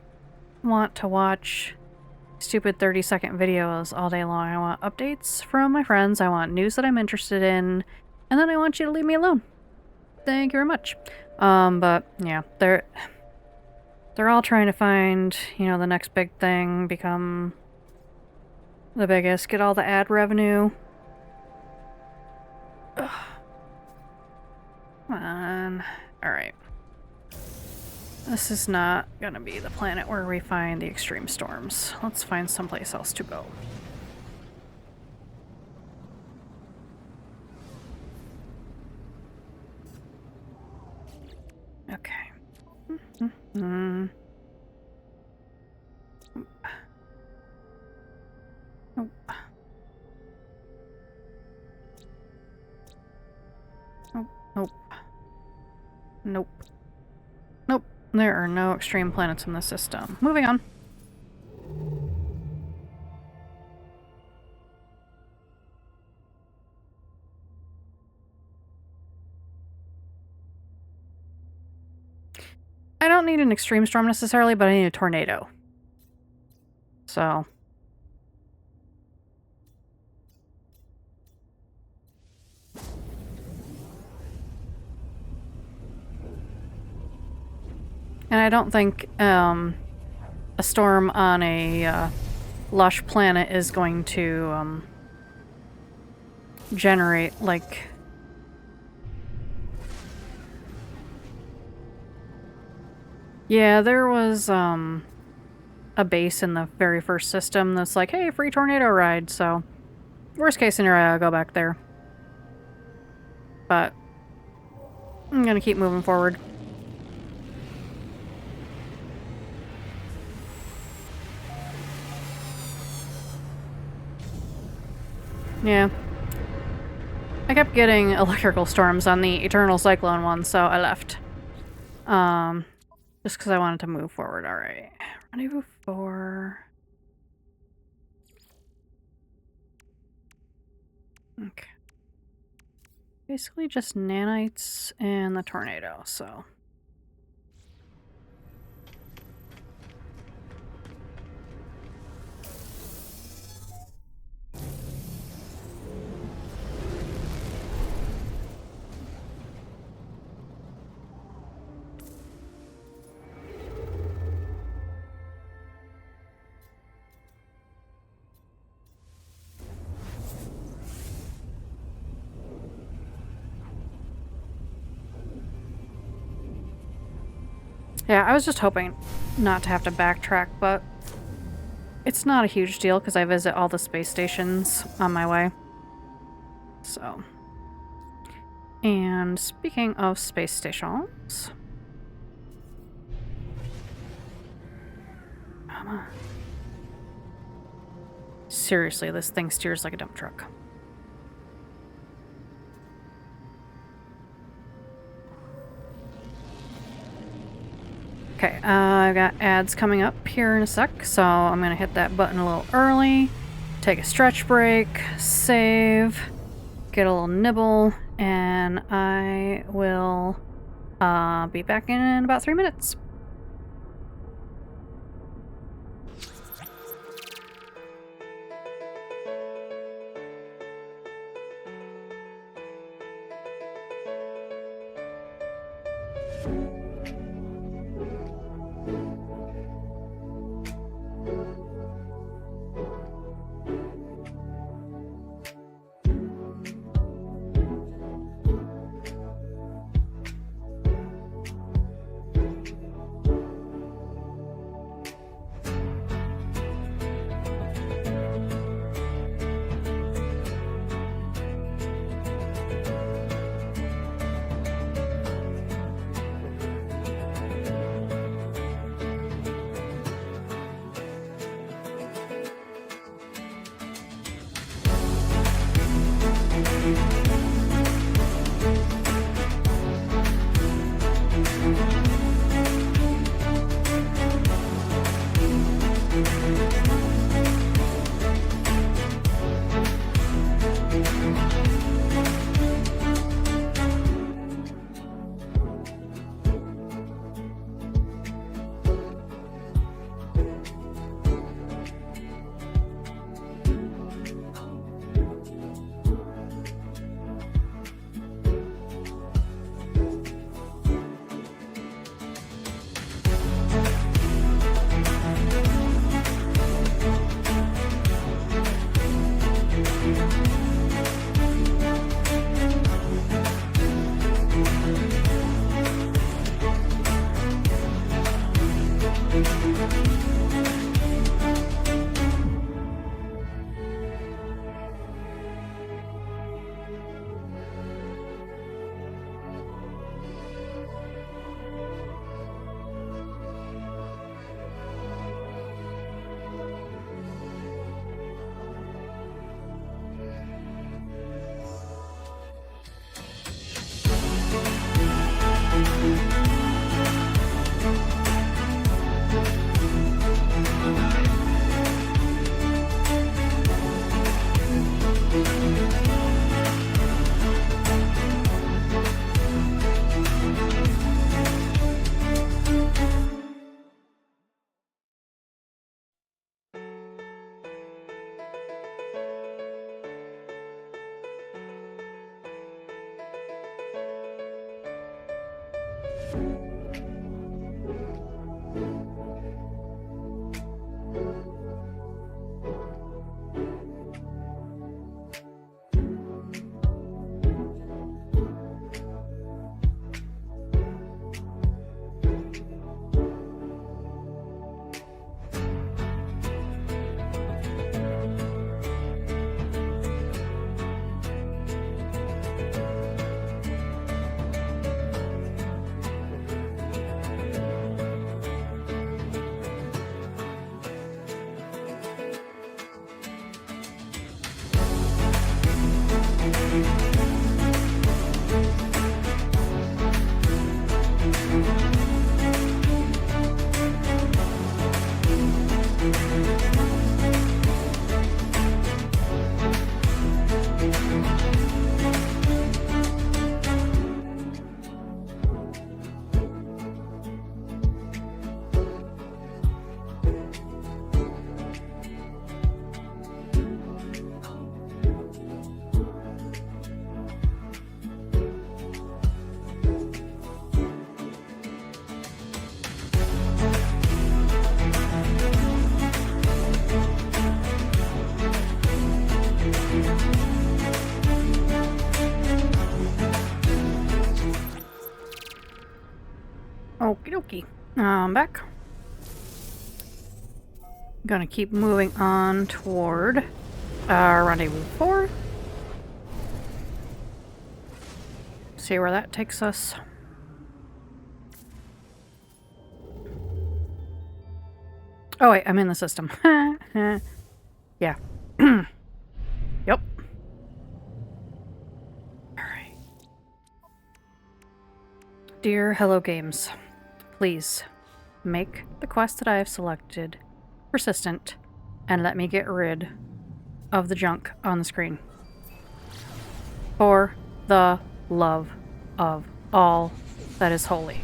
want to watch stupid 30-second videos all day long. I want updates from my friends, I want news that I'm interested in, and then I want you to leave me alone. Thank you very much. But yeah, they're all trying to find, you know, the next big thing, become the biggest, get all the ad revenue. Ugh. Come on. Alright. This is not gonna be the planet where we find the extreme storms. Let's find someplace else to go. Okay. Mm-hmm. Nope. Nope. Nope. Nope. Nope. There are no extreme planets in the system. Moving on. I don't need an extreme storm necessarily, but I need a tornado. So. And I don't think a storm on a lush planet is going to generate, like... Yeah, there was a base in the very first system that's like, hey, free tornado ride, so worst case scenario, I'll go back there. But I'm gonna keep moving forward. Yeah. I kept getting electrical storms on the Eternal Cyclone one, so I left. Just because I wanted to move forward. Alright. Rendezvous 4. Okay. Basically just nanites and the tornado, so... Yeah, I was just hoping not to have to backtrack, but it's not a huge deal because I visit all the space stations on my way. So. And speaking of space stations... Seriously, this thing steers like a dump truck. Okay, I've got ads coming up here in a sec, so I'm gonna hit that button a little early, take a stretch break, save, get a little nibble, and I will be back in about 3 minutes. Okie dokie. I'm back. Gonna keep moving on toward Rendezvous 4. See where that takes us. Oh wait, I'm in the system. Yeah. Yep. Alright. Dear Hello Games, please make the quest that I have selected persistent and let me get rid of the junk on the screen. For the love of all that is holy.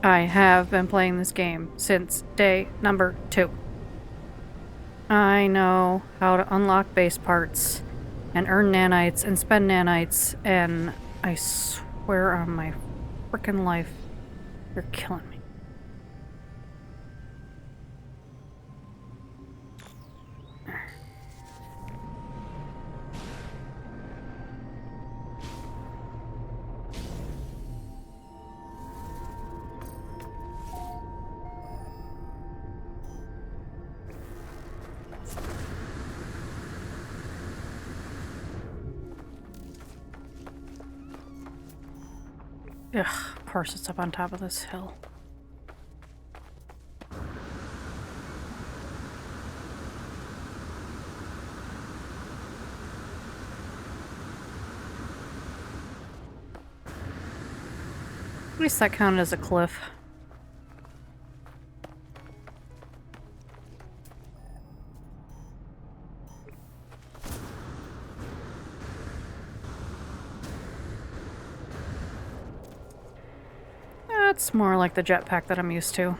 I have been playing this game since day number 2. I know how to unlock base parts and earn nanites and spend nanites, and I swear on my frickin' life, you're killing me. Ugh, of course it's up on top of this hill. At least that counted as a cliff. That's more like the jetpack that I'm used to.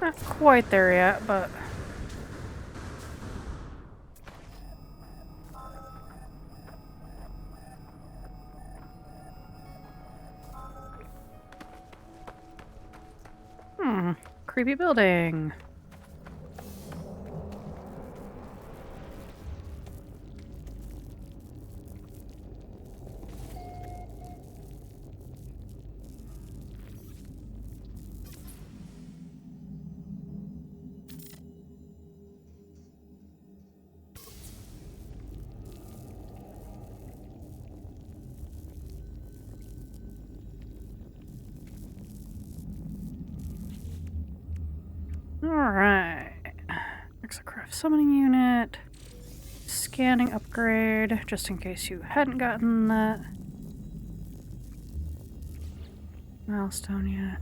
Not quite there yet, but... creepy building. Alright. Exocraft summoning unit. Scanning upgrade, just in case you hadn't gotten that. Milestone yet.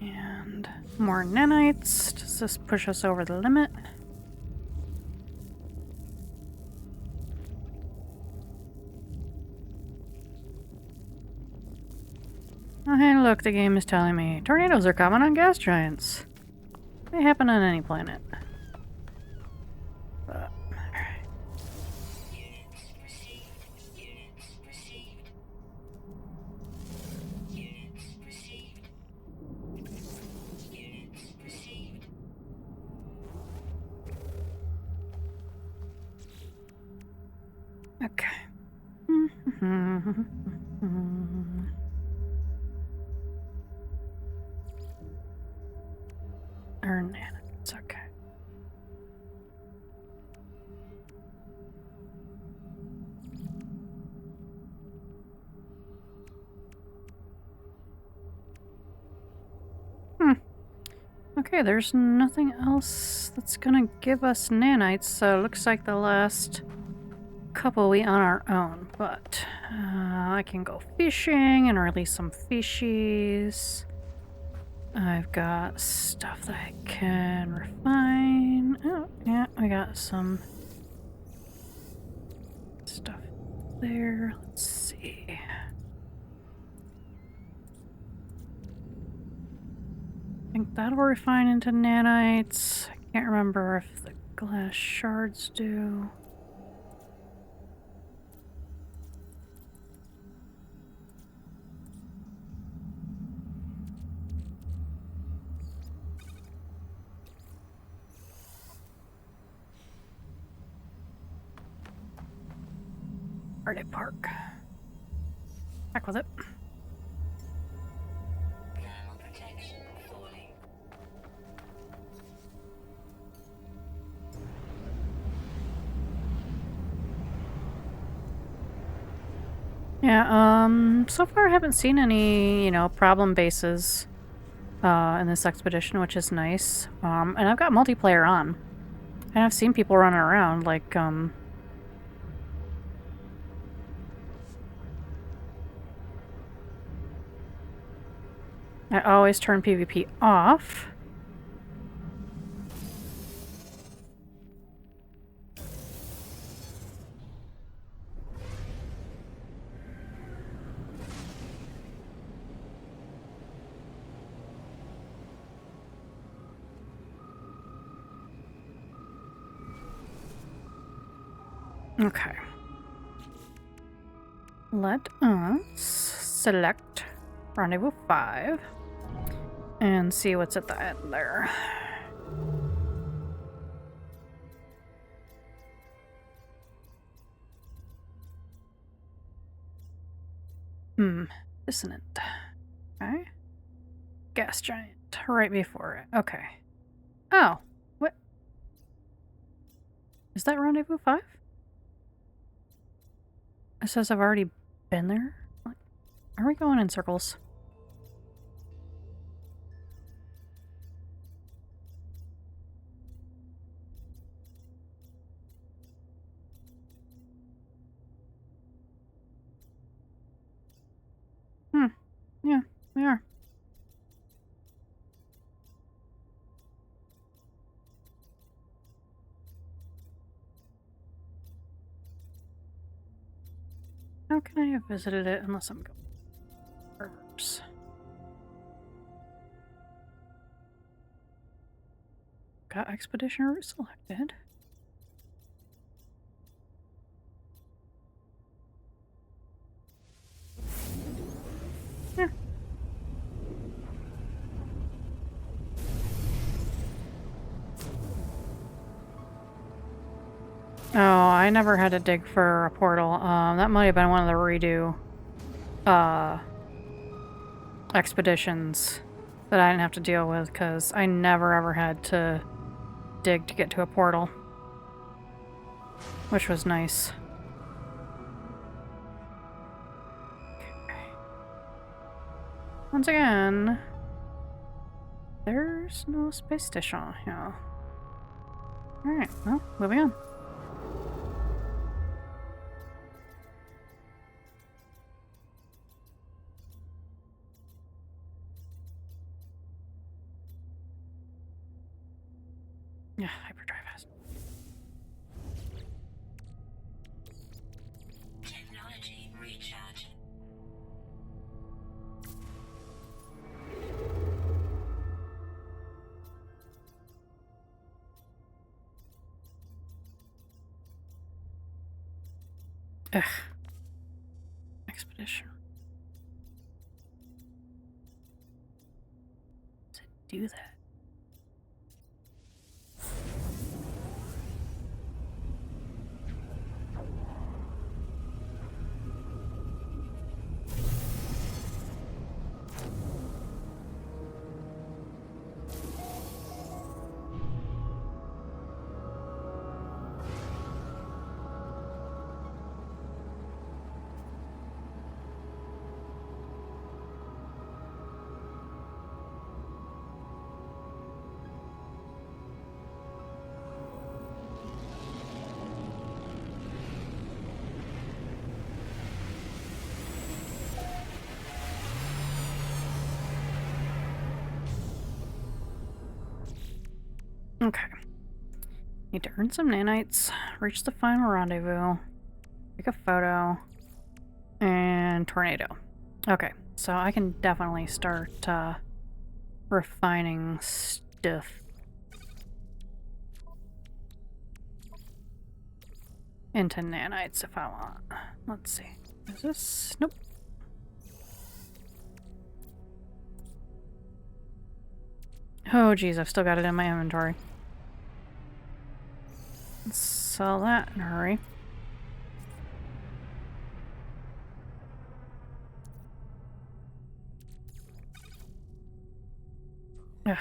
And more nanites. Does this push us over the limit? Oh, hey, look, the game is telling me tornadoes are common on gas giants. They happen on any planet. But, alright. Okay. Earn nanites, okay. Okay, there's nothing else that's gonna give us nanites, so it looks like the last couple we on our own, but I can go fishing and release some fishies. I've got stuff that I can refine. Oh, yeah, we got some stuff there. Let's see. I think that'll refine into nanites. I can't remember if the glass shards do. Party Park. Back with it. Thermal protection falling. Yeah, so far I haven't seen any, problem bases in this expedition, which is nice. And I've got multiplayer on. And I've seen people running around, like, I always turn PvP off. Okay. Let us select Rendezvous 5 and see what's at the end there. Dissonant. Okay. Gas giant. Right before it. Okay. Oh. What? Is that Rendezvous 5? It says I've already been there? What? Are we going in circles? Yeah, we are. How can I have visited it unless I'm going burgers? Got expedition route selected. Yeah. Oh, I never had to dig for a portal. That might have been one of the redo expeditions that I didn't have to deal with because I never ever had to dig to get to a portal, which was nice. Okay. Once again, there's no space station here. Alright, well, moving on. Yeah, hyperdrive has. Technology recharge. Ugh. Expedition. To do that. Okay. Need to earn some nanites, reach the final rendezvous, take a photo, and tornado. Okay, so I can definitely start refining stuff into nanites if I want. Let's see. Is this? Nope. Oh geez, I've still got it in my inventory. Let's sell that in a hurry. Yeah.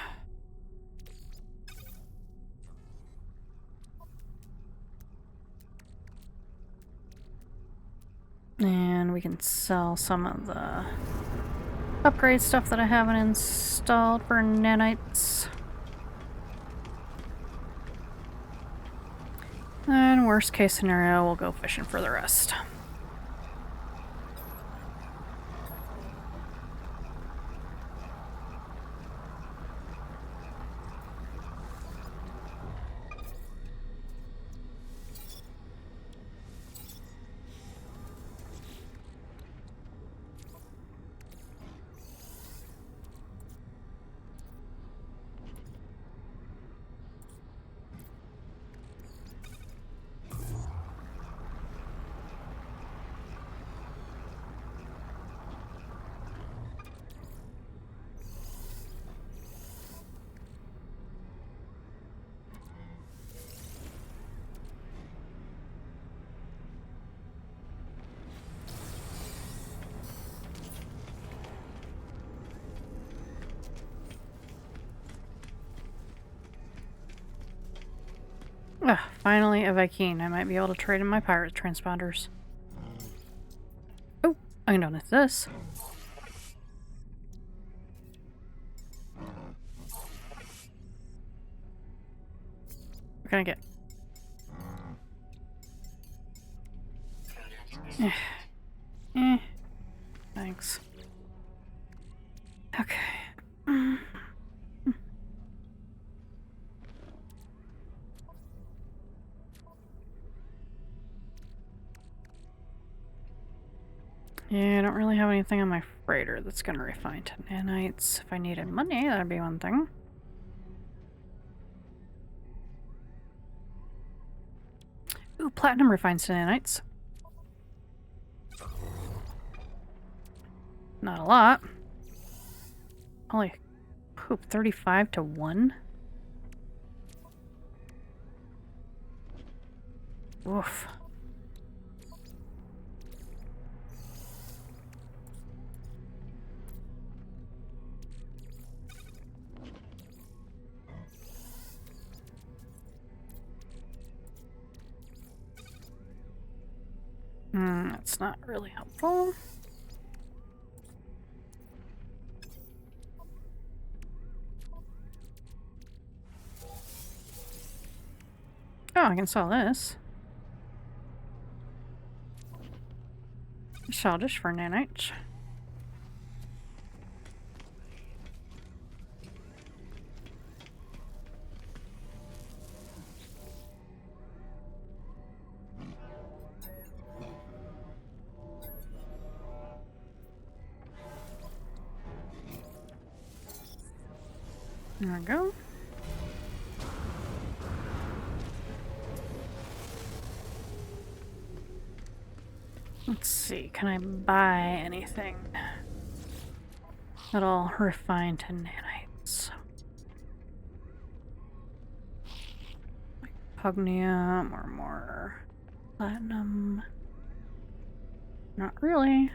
And we can sell some of the upgrade stuff that I haven't installed for nanites. And worst case scenario, we'll go fishing for the rest. Finally, a Vy'keen. I might be able to trade in my pirate transponders. Oh, I can donate this. What can I get? Thanks. Okay. Yeah, I don't really have anything on my freighter that's gonna refine to nanites. If I needed money, that'd be one thing. Ooh, platinum refines to nanites. Not a lot. Holy poop, 35 to 1? Oof. That's not really helpful. Oh, I can sell this. Sell this for nanites. There we go. Let's see, can I buy anything that'll refine to nanites? Like pugnium or more platinum? Not really.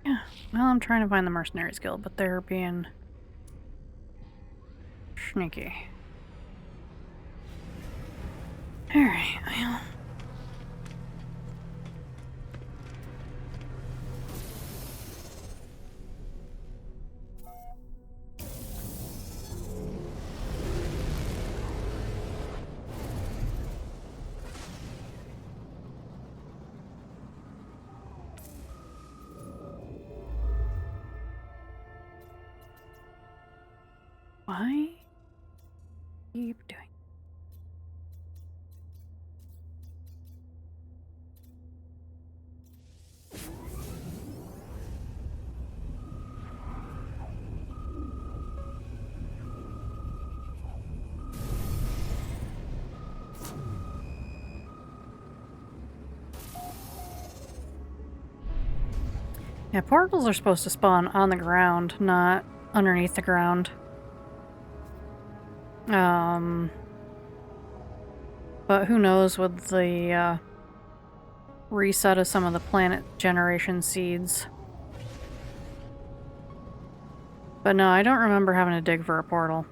Yeah, well, I'm trying to find the Mercenaries Guild, but they're being sneaky. Alright, well. Why keep doing? Yeah, portals are supposed to spawn on the ground, not underneath the ground. But who knows with the reset of some of the planet generation seeds. But no, I don't remember having to dig for a portal.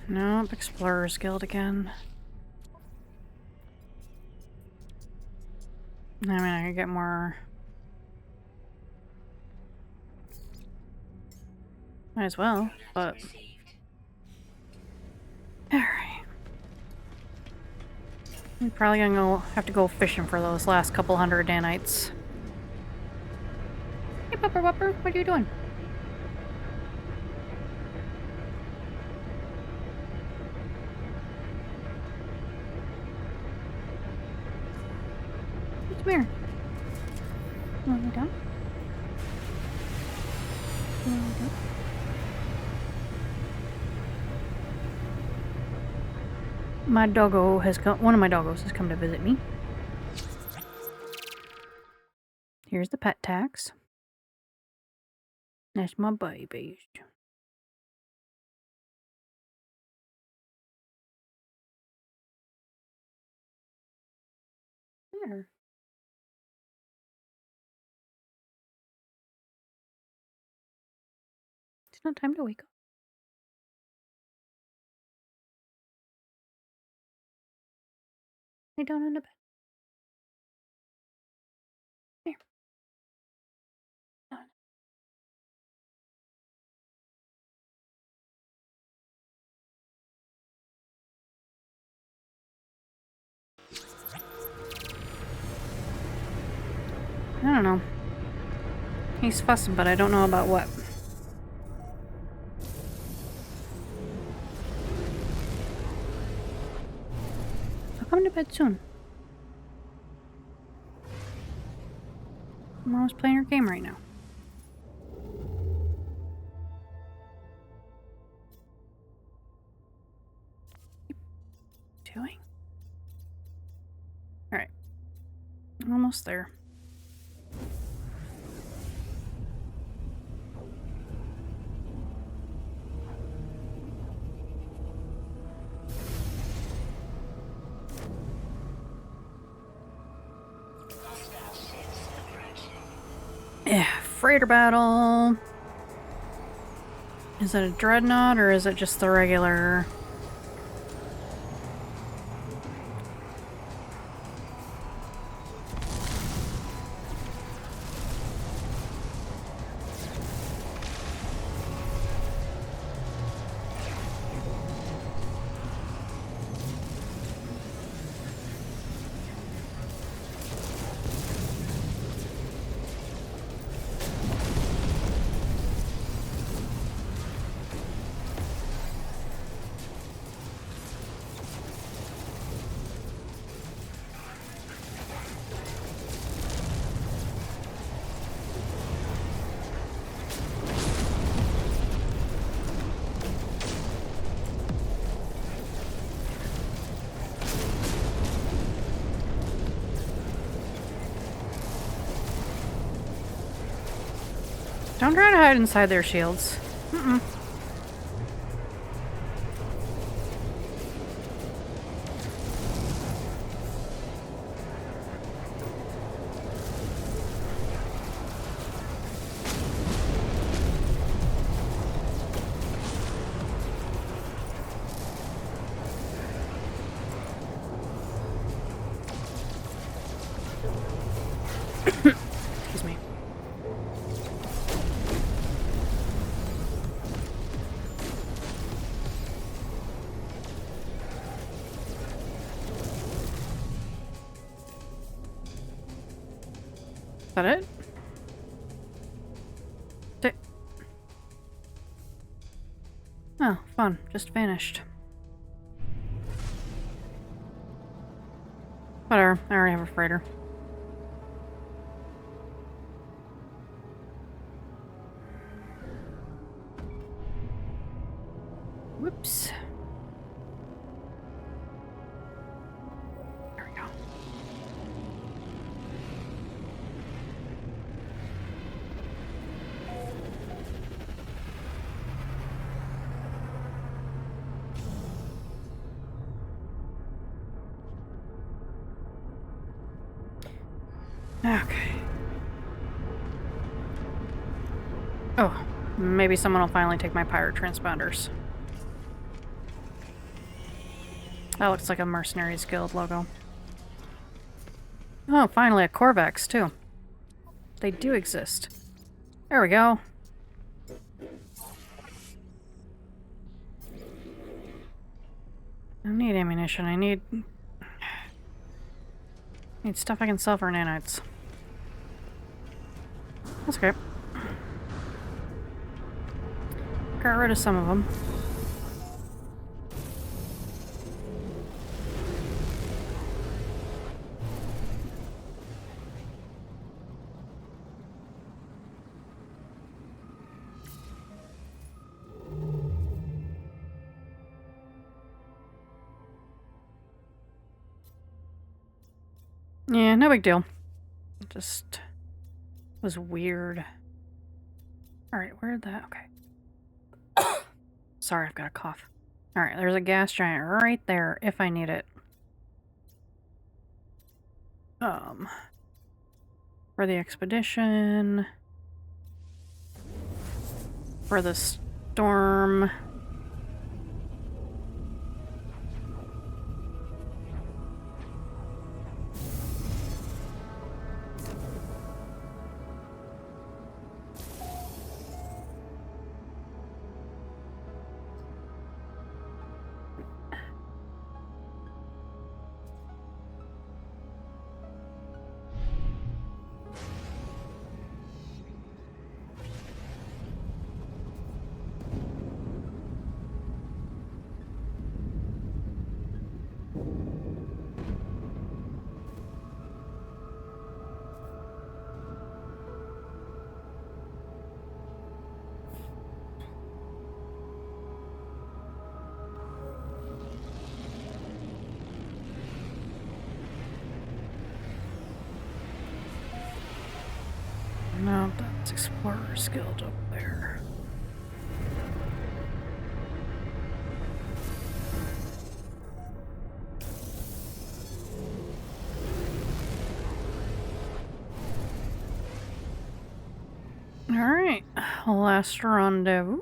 Nope, Explorers Guild again. I mean, I could get more. Might as well, but. Alright. I'm probably gonna have to go fishing for those last couple hundred nanites. Hey, Pupper Wupper, what are you doing? Come here. You want me down? You want me down? My doggo has come. One of my doggos has come to visit me. Here's the pet tax. That's my babies. There. It's not time to wake up. Lay down on the bed. Here. Down. I don't know. He's fussing, but I don't know about what. ahead soon. I'm almost playing your game right now. Doing? Alright. Almost there. Yeah, freighter battle. Is it a dreadnought or is it just the regular? Don't try to hide inside their shields. Mm-mm. Excuse me. Is that it? Oh, fun. Just vanished. Whatever. I already have a freighter. Whoops. There we go. Okay. Oh, maybe someone will finally take my pirate transponders. That looks like a Mercenaries Guild logo. Oh, finally a Corvex, too. They do exist. There we go. I need ammunition. I need stuff I can sell for nanites. That's okay. Got rid of some of them. Yeah, no big deal. It just was weird. Alright, where'd that? Okay. Sorry, I've got a cough. Alright, there's a gas giant right there if I need it. For the expedition. For the storm. Advanced Explorers Guild up there. Alright, last rendezvous.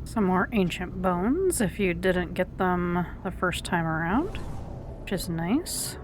Some more ancient bones if you didn't get them the first time around, which is nice.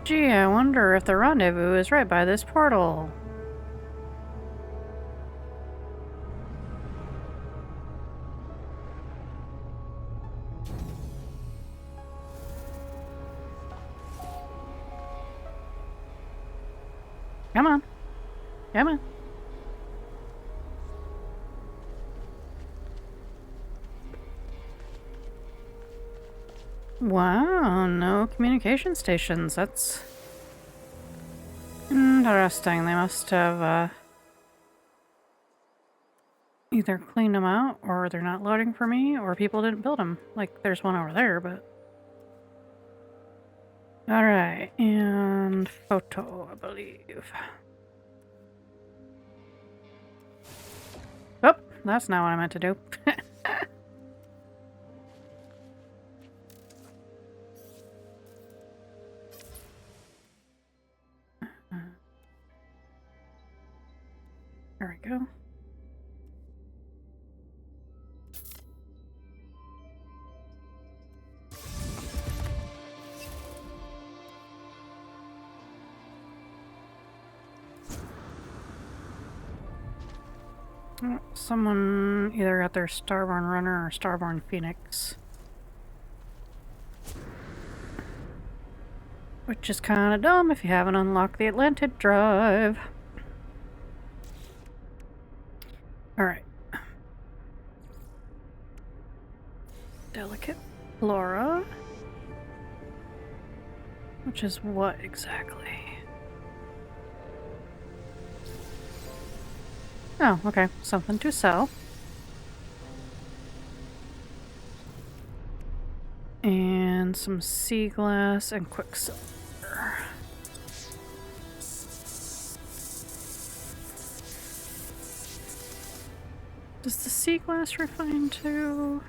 Gee, I wonder if the rendezvous is right by this portal. Come on. Come on. Wow, no communication stations. That's interesting. They must have either cleaned them out, or they're not loading for me, or people didn't build them. Like, there's one over there, but... Alright, and photo, I believe. Oh, that's not what I meant to do. There we go. Someone either got their Starborn Runner or Starborn Phoenix. Which is kind of dumb if you haven't unlocked the Atlantid Drive. Alright. Delicate Flora. Which is what exactly? Oh, okay. Something to sell. And some sea glass and quicksilver. Does the sea glass refine too?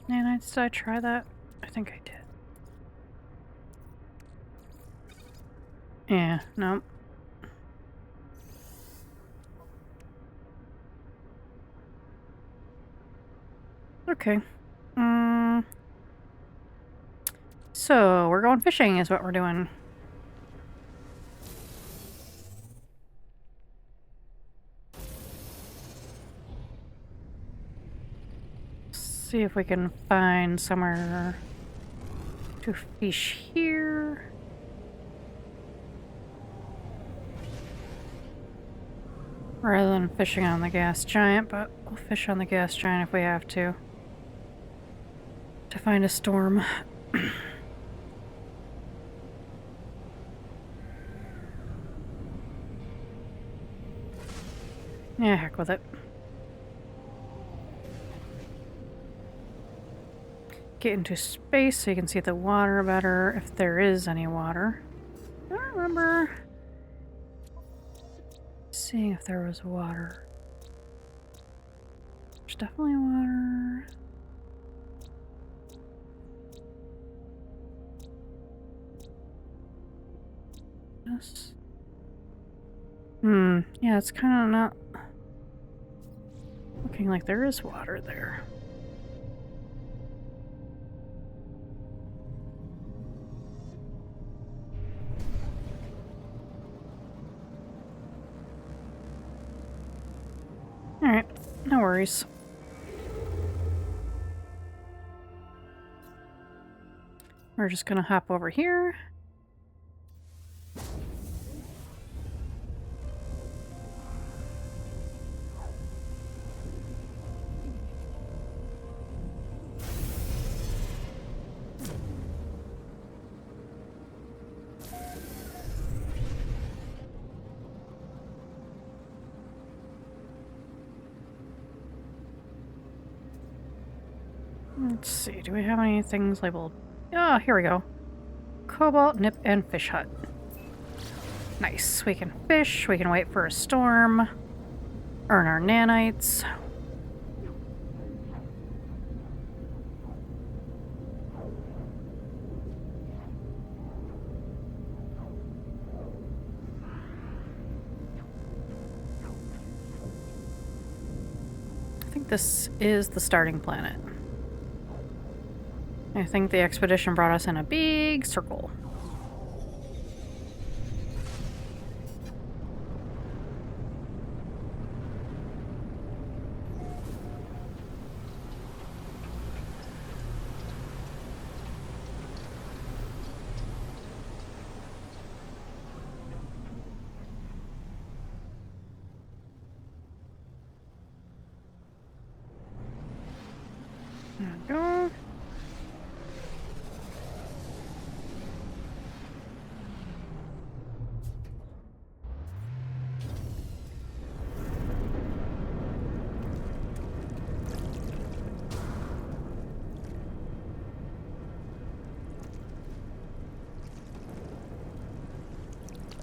Nanites, did I try that? I think I did. Yeah, no. Okay. So, we're going fishing is what we're doing. See if we can find somewhere to fish here. Rather than fishing on the gas giant, but we'll fish on the gas giant if we have to find a storm. Yeah, heck with it. Get into space so you can see the water better, if there is any water. I don't remember seeing if there was water. There's definitely water. this? Yeah, it's kind of not looking like there is water there. Alright, no worries. We're just gonna hop over here. Let's see, do we have any things labeled? Oh, here we go. Cobalt, Nip, and Fish Hut. Nice. We can fish, we can wait for a storm, earn our nanites. I think this is the starting planet. I think the expedition brought us in a big circle. There we go.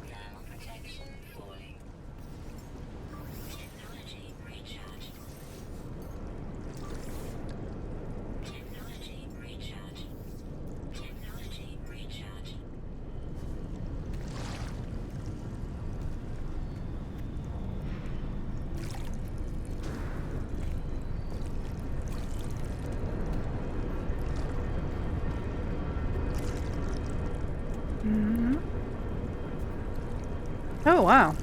Thermal protection falling. Technology recharged. Technology recharged. Technology recharged. Oh, wow.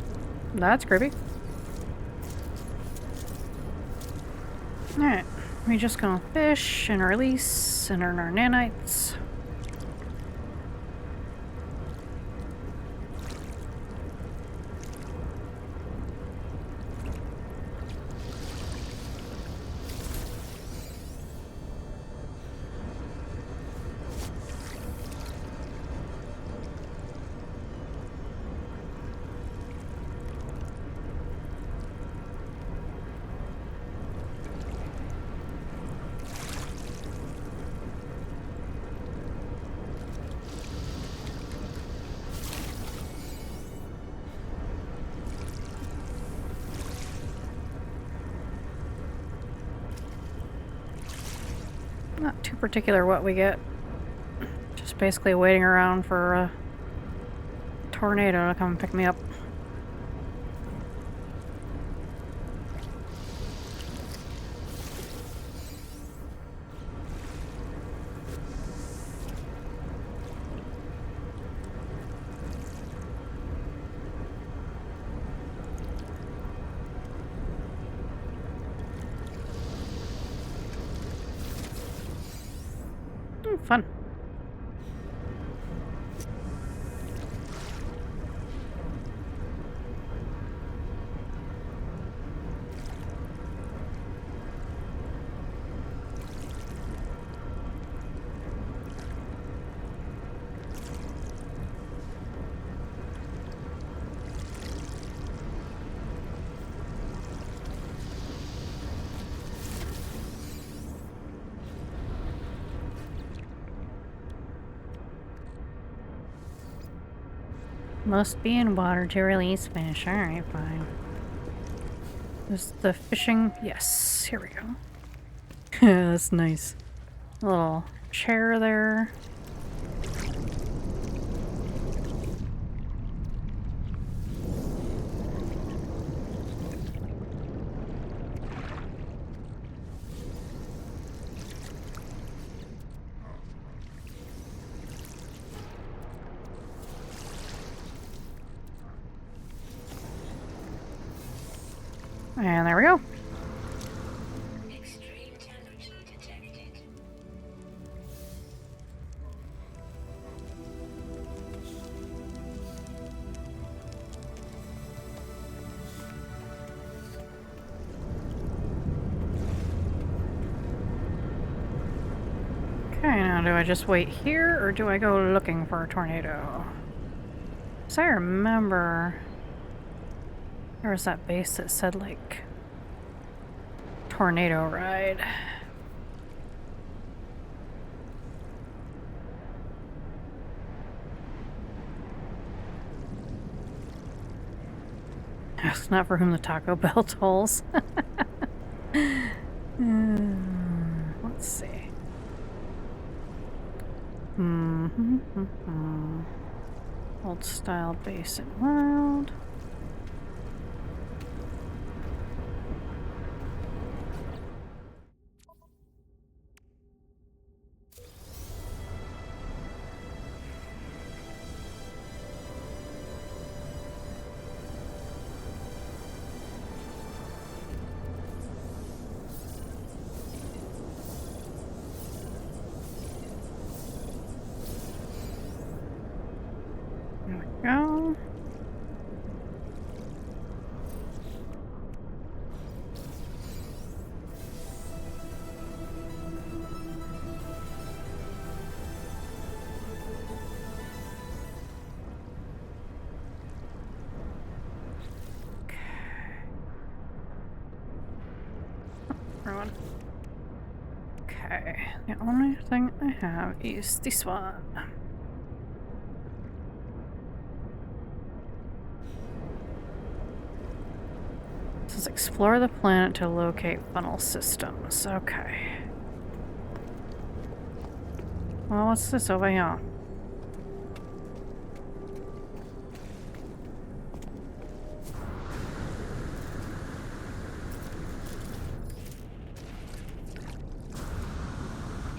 That's creepy. Alright. We're just gonna fish and release and earn our nanites. Not too particular what we get. Just basically waiting around for a tornado to come pick me up. Fun. Must be in water to release fish. Alright, fine. Is the fishing? Yes, here we go. Yeah, that's nice. A little chair there. And there we go. Extreme temperature detected. Okay, now do I just wait here or do I go looking for a tornado? Because I remember there was that base that said like tornado ride. It's not for whom the Taco Bell tolls. Let's see. Old style base and world. There we go. Everyone. Okay, the only thing I have is this one. It says explore the planet to locate funnel systems. Okay. Well, what's this over here?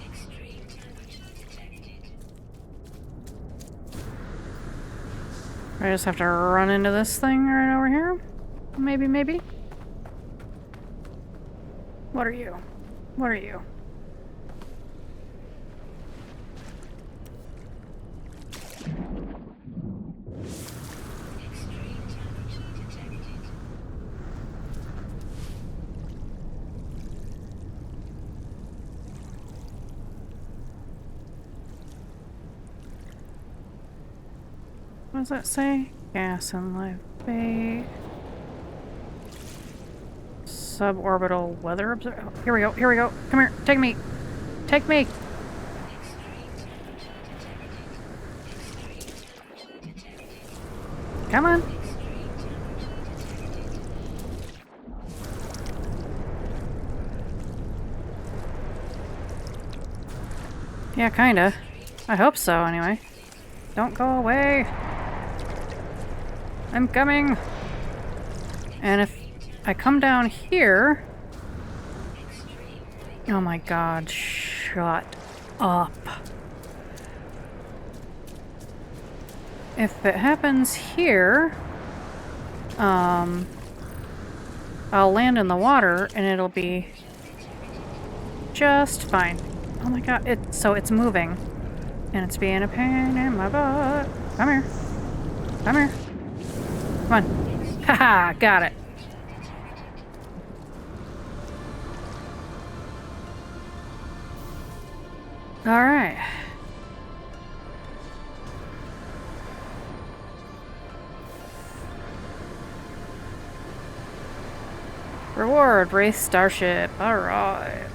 Extreme temperature detected. I just have to run into this thing right over here? Maybe? What are you? What are you? Extreme temperature detected. What does that say? Gas and live bait. Suborbital weather observer. Oh, here we go. Come here, take me. Take me. Extreme temperature detected. Extreme temperature detected. Come on. Extreme temperature detected. Yeah, kinda. I hope so, anyway. Don't go away. I'm coming. And if I come down here... Oh my god, shut up. If it happens here, I'll land in the water and it'll be just fine. Oh my god, so it's moving. And it's being a pain in my butt. Come here. Come here. Come on. Haha, got it. Alright. Reward, Wraith Starship. Alright.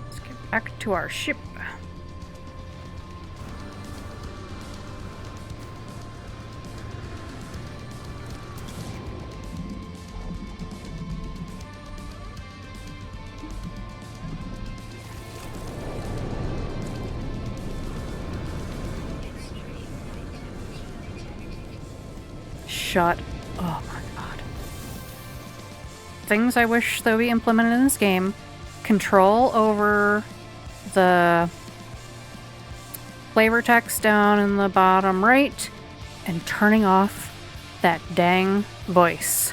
Let's get back to our ship. Shut up. Oh my god. Things I wish that would be implemented in this game. control over the flavor text down in the bottom right and turning off that dang voice.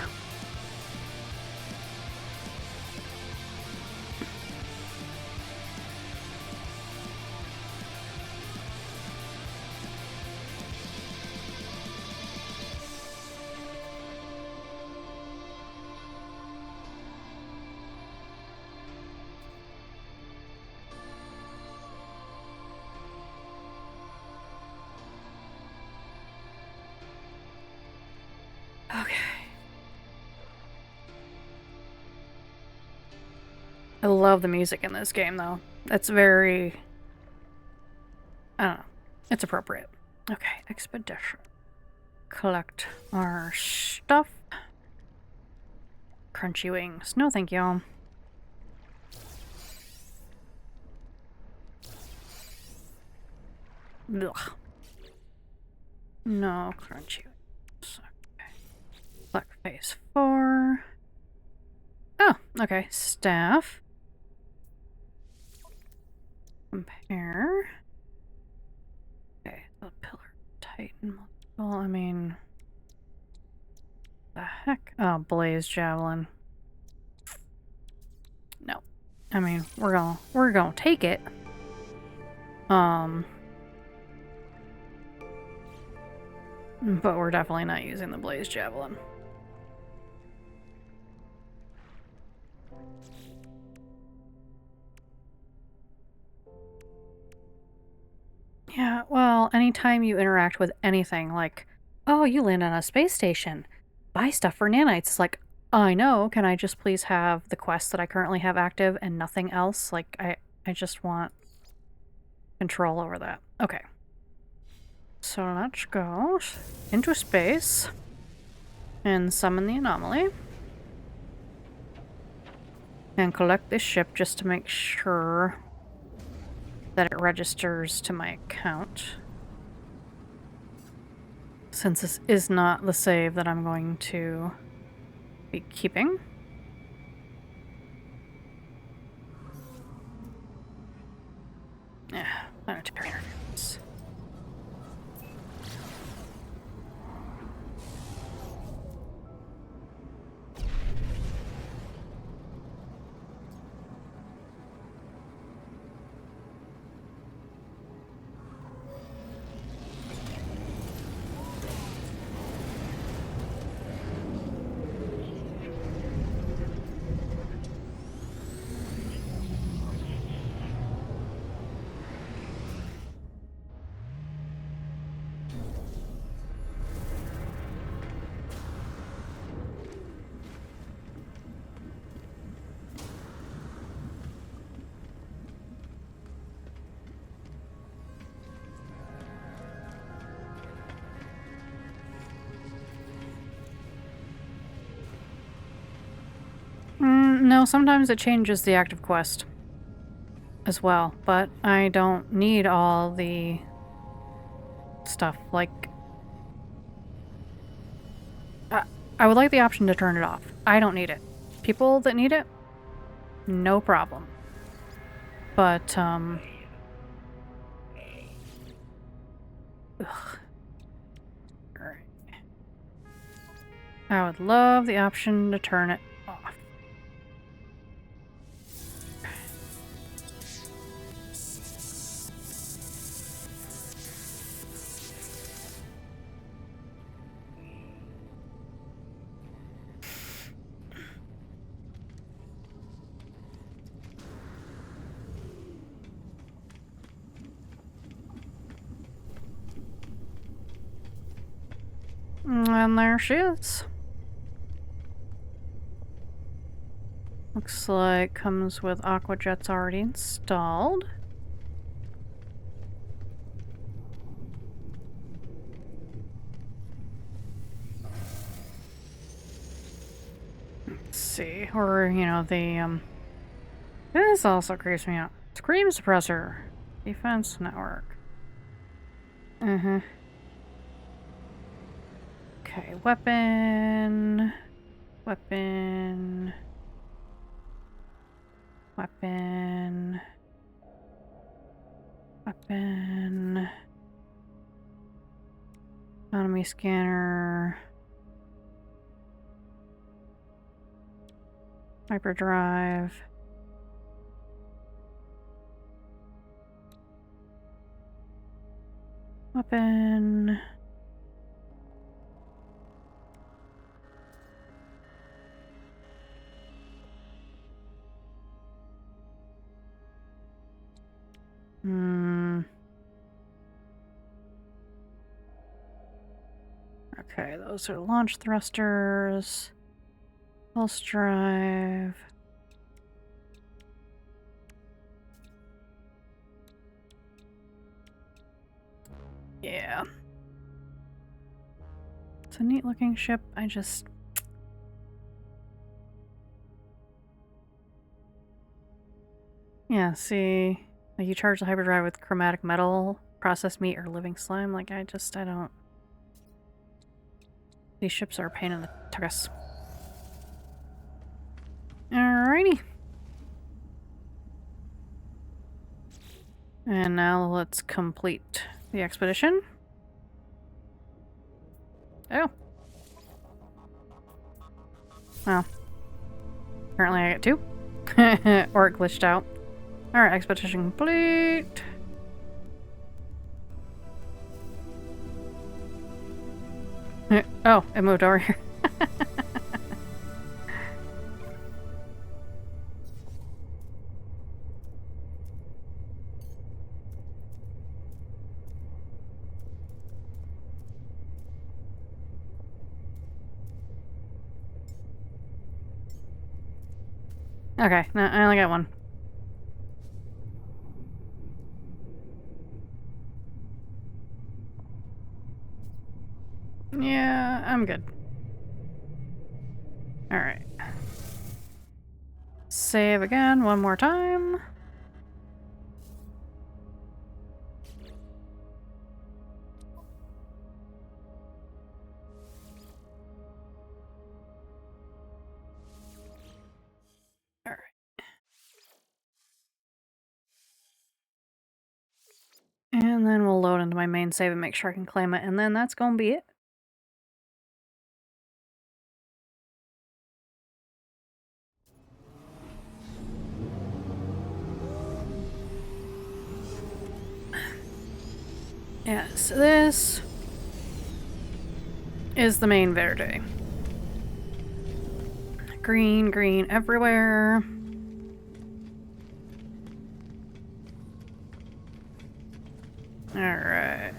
Okay. I love the music in this game, though. It's very... I don't know. It's appropriate. Okay, expedition. Collect our stuff. Crunchy wings. No, thank you. Ugh. No crunchy wings. Okay. Select phase 4. Oh, okay. Staff. Compare. Okay, the pillar titan multiple. I mean, the heck? Oh, blaze javelin. No, I mean we're gonna take it. But we're definitely not using the blaze javelin. Yeah, well, anytime you interact with anything like, oh, you land on a space station, buy stuff for nanites, it's like, I know, can I just please have the quest that I currently have active and nothing else? Like, I just want control over that. Okay. So let's go into space and summon the anomaly. And collect this ship just to make sure that it registers to my account. Since this is not the save that I'm going to be keeping. Yeah, planetary interference. No, sometimes it changes the active quest as well, but I don't need all the stuff. Like, I would like the option to turn it off. I don't need it. People that need it, no problem. But, ugh. Alright. I would love the option to turn it off. And there she is. Looks like comes with Aquajets already installed. Let's see, or you know this also creeps me out. Scream suppressor, defense network. Okay, weapon. Weapon. Weapon. Economy scanner. Hyperdrive. Weapon. Okay, those are launch thrusters. Pulse drive. Yeah. It's a neat looking ship. I just... Yeah, see... Like you charge the hyperdrive with chromatic metal, processed meat, or living slime. Like, I don't... These ships are a pain in the tuchus. Alrighty. And now let's complete the expedition. Oh. Well. Apparently I get 2. Or it glitched out. Alright, expedition complete. Oh, it moved over here. Okay, no, I only got 1. Yeah, I'm good. Alright. Save again one more time. Alright. And then we'll load into my main save and make sure I can claim it, and then that's gonna be it. Yeah, so this is the main Verde. Green, green everywhere. Alright.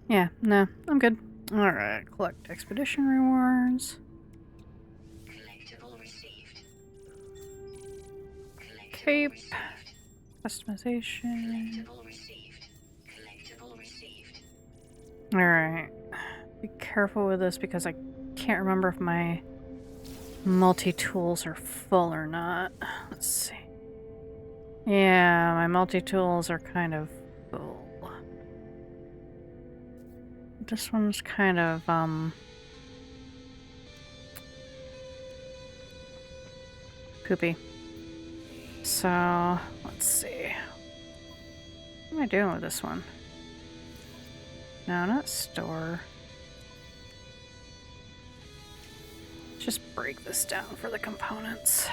Yeah, no, I'm good. Alright, collect expedition rewards. Collectible received. Cape. Customization. Collectible received. Collectible received. Alright. Be careful with this because I can't remember if my multi-tools are full or not. Let's see. Yeah, my multi-tools are kind of full. This one's kind of, poopy. So, let's see. What am I doing with this one? No, not store. Just break this down for the components.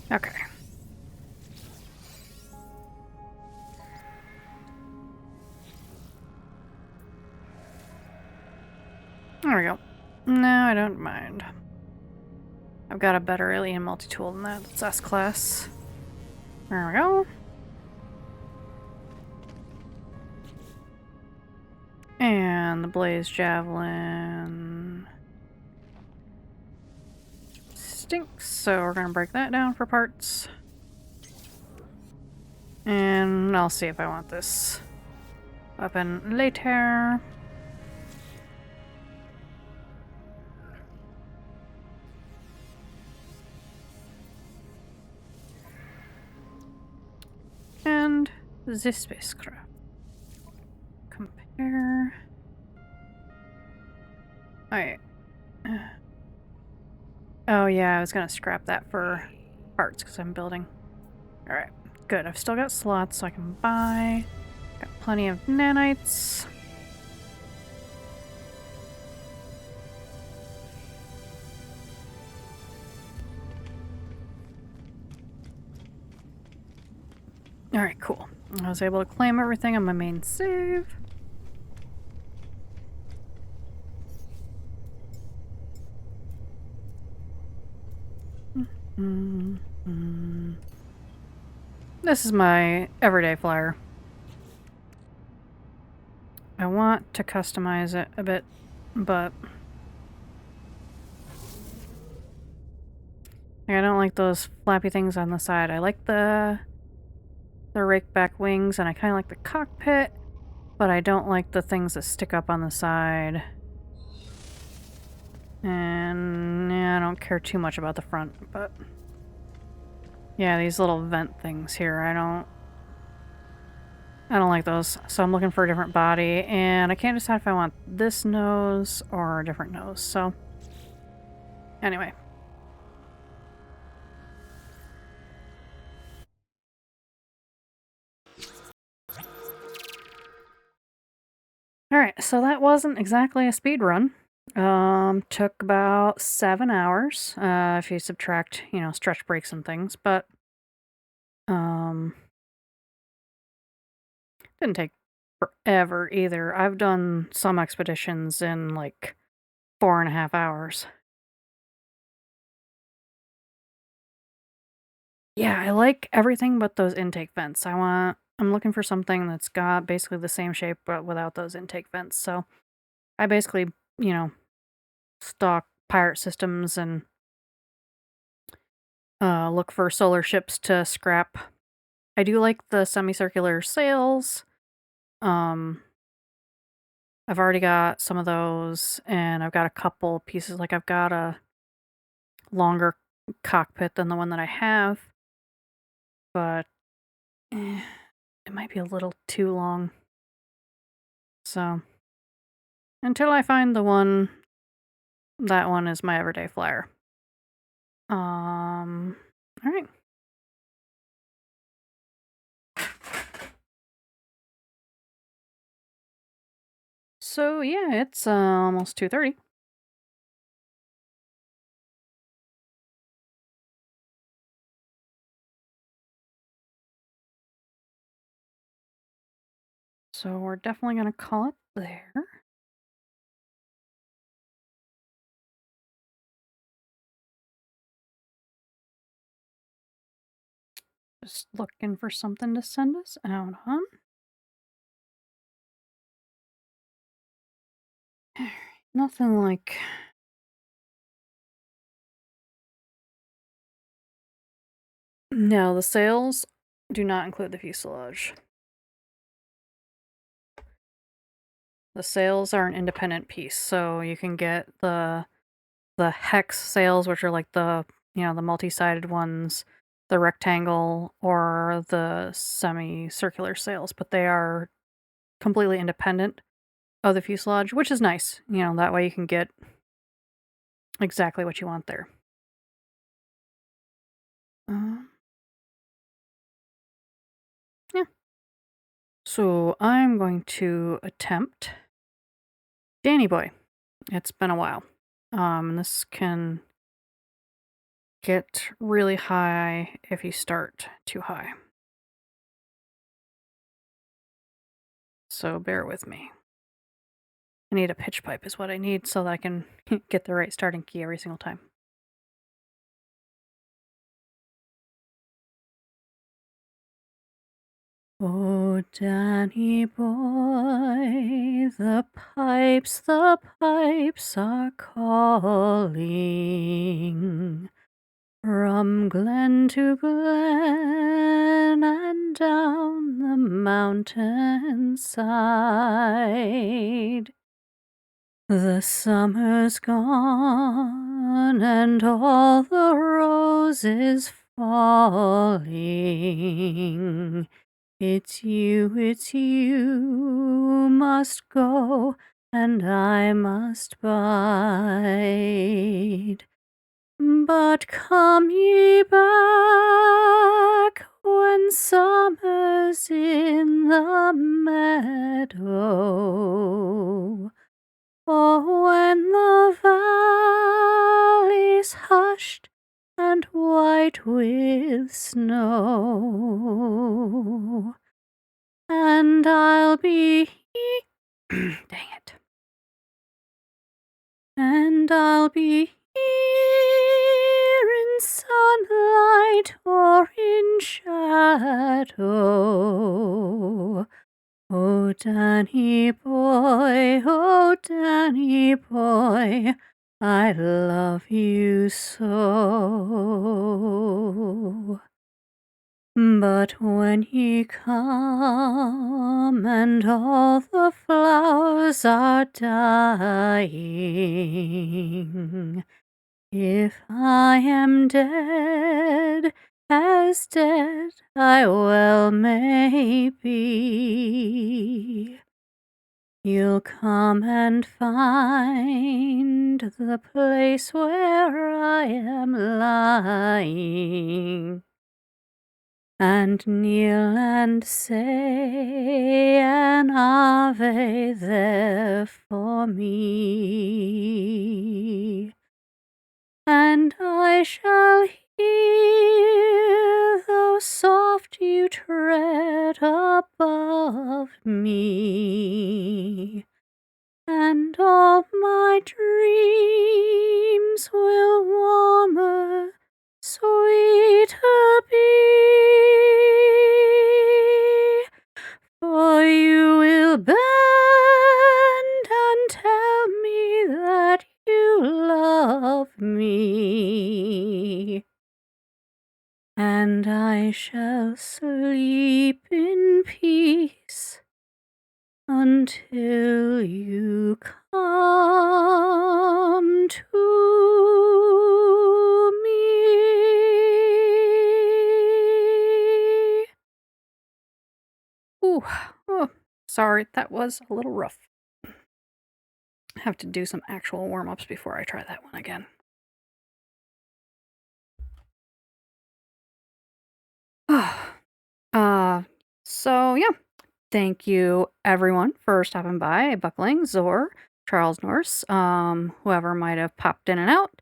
Okay. There we go. No, I don't mind. I've got a better alien multi-tool than that. It's S-Class. There we go. And the Blaze Javelin stinks, so we're gonna break that down for parts. And I'll see if I want this weapon later. The spacecraft. Compare. Alright. Oh yeah, I was gonna scrap that for parts because I'm building. Alright, good. I've still got slots so I can buy. Got plenty of nanites. Alright, cool. I was able to claim everything on my main save. This is my everyday flyer. I want to customize it a bit, but I don't like those flappy things on the side. I like the rake back wings, and I kind of like the cockpit, but I don't like the things that stick up on the side. And yeah, I don't care too much about the front, but yeah, these little vent things here, I don't like those. So I'm looking for a different body, and I can't decide if I want this nose or a different nose. So anyway. Alright, so that wasn't exactly a speed run. Took about 7 hours, if you subtract, stretch breaks and things, but, um, didn't take forever either. I've done some expeditions in, like, 4.5 hours. Yeah, I like everything but those intake vents. I'm looking for something that's got basically the same shape, but without those intake vents, so I basically, you know, stock pirate systems and look for solar ships to scrap. I do like the semicircular sails. Um, I've already got some of those, and I've got a couple pieces. Like I've got a longer cockpit than the one that I have, but it might be a little too long. So until I find the one, that one is my everyday flyer. All right. So yeah, it's almost 2:30. So we're definitely gonna call it there. Just looking for something to send us out on. Nothing like. No, the sails do not include the fuselage. The sails are an independent piece, so you can get the hex sails, which are like the multi-sided ones, the rectangle, or the semicircular sails, but they are completely independent of the fuselage, which is nice. That way you can get exactly what you want there. Um, yeah. So I'm going to attempt Danny Boy. It's been a while. This can get really high if you start too high. So bear with me. I need a pitch pipe is what I need so that I can get the right starting key every single time. Oh, Danny boy, the pipes are calling from glen to glen and down the mountainside. The summer's gone and all the roses falling. It's you must go, and I must bide. But come ye back when summer's in the meadow, or when the valley's hushed and white with snow, and I'll be dang it. And I'll be here in sunlight or in shadow. Oh, Danny boy, I love you so. But when ye come and all the flowers are dying, if I am dead, as dead I well may be, you'll come and find the place where I am lying, and kneel and say an Ave there for me. And I shall hear, though soft you tread above me, and all my dreams will warmer, sweeter be. For you will bend and tell me that you love me, and I shall sleep in peace until you come to me. Ooh, oh, sorry, that was a little rough. I have to do some actual warm-ups before I try that one again. So yeah, thank you everyone for stopping by, Buckling, Zor, Charles Norse, whoever might have popped in and out.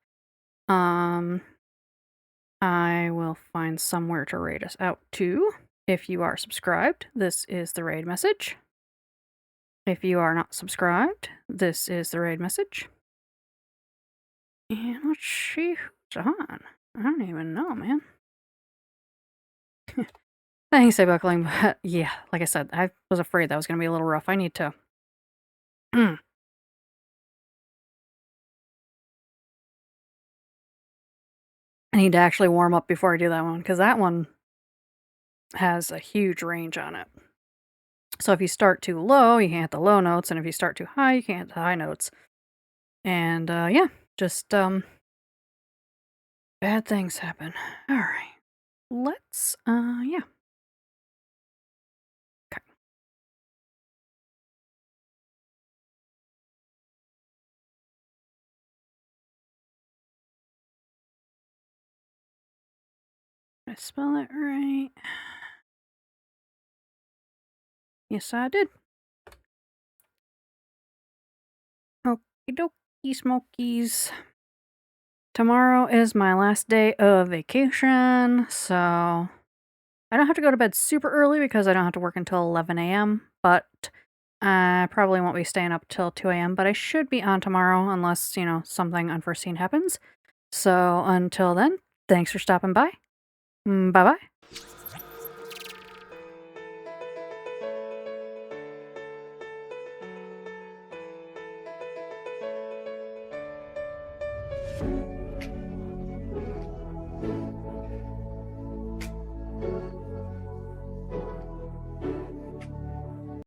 I will find somewhere to raid us out to. If you are subscribed, this is the raid message. If you are not subscribed, this is the raid message. And let's see who's on. I don't even know, man. Thanks, Buckling, but yeah, like I said, I was afraid that was going to be a little rough. I need to... I need to actually warm up before I do that one, because that one has a huge range on it. So if you start too low, you can't hit the low notes, and if you start too high, you can't hit the high notes. And, yeah, just, bad things happen. Alright. Let's, yeah. Okay. Did I spell it right? Yes, I did. Okie dokie, smokies. Tomorrow is my last day of vacation, so I don't have to go to bed super early because I don't have to work until 11 a.m., but I probably won't be staying up till 2 a.m., but I should be on tomorrow unless, you know, something unforeseen happens. So until then, thanks for stopping by. Bye-bye.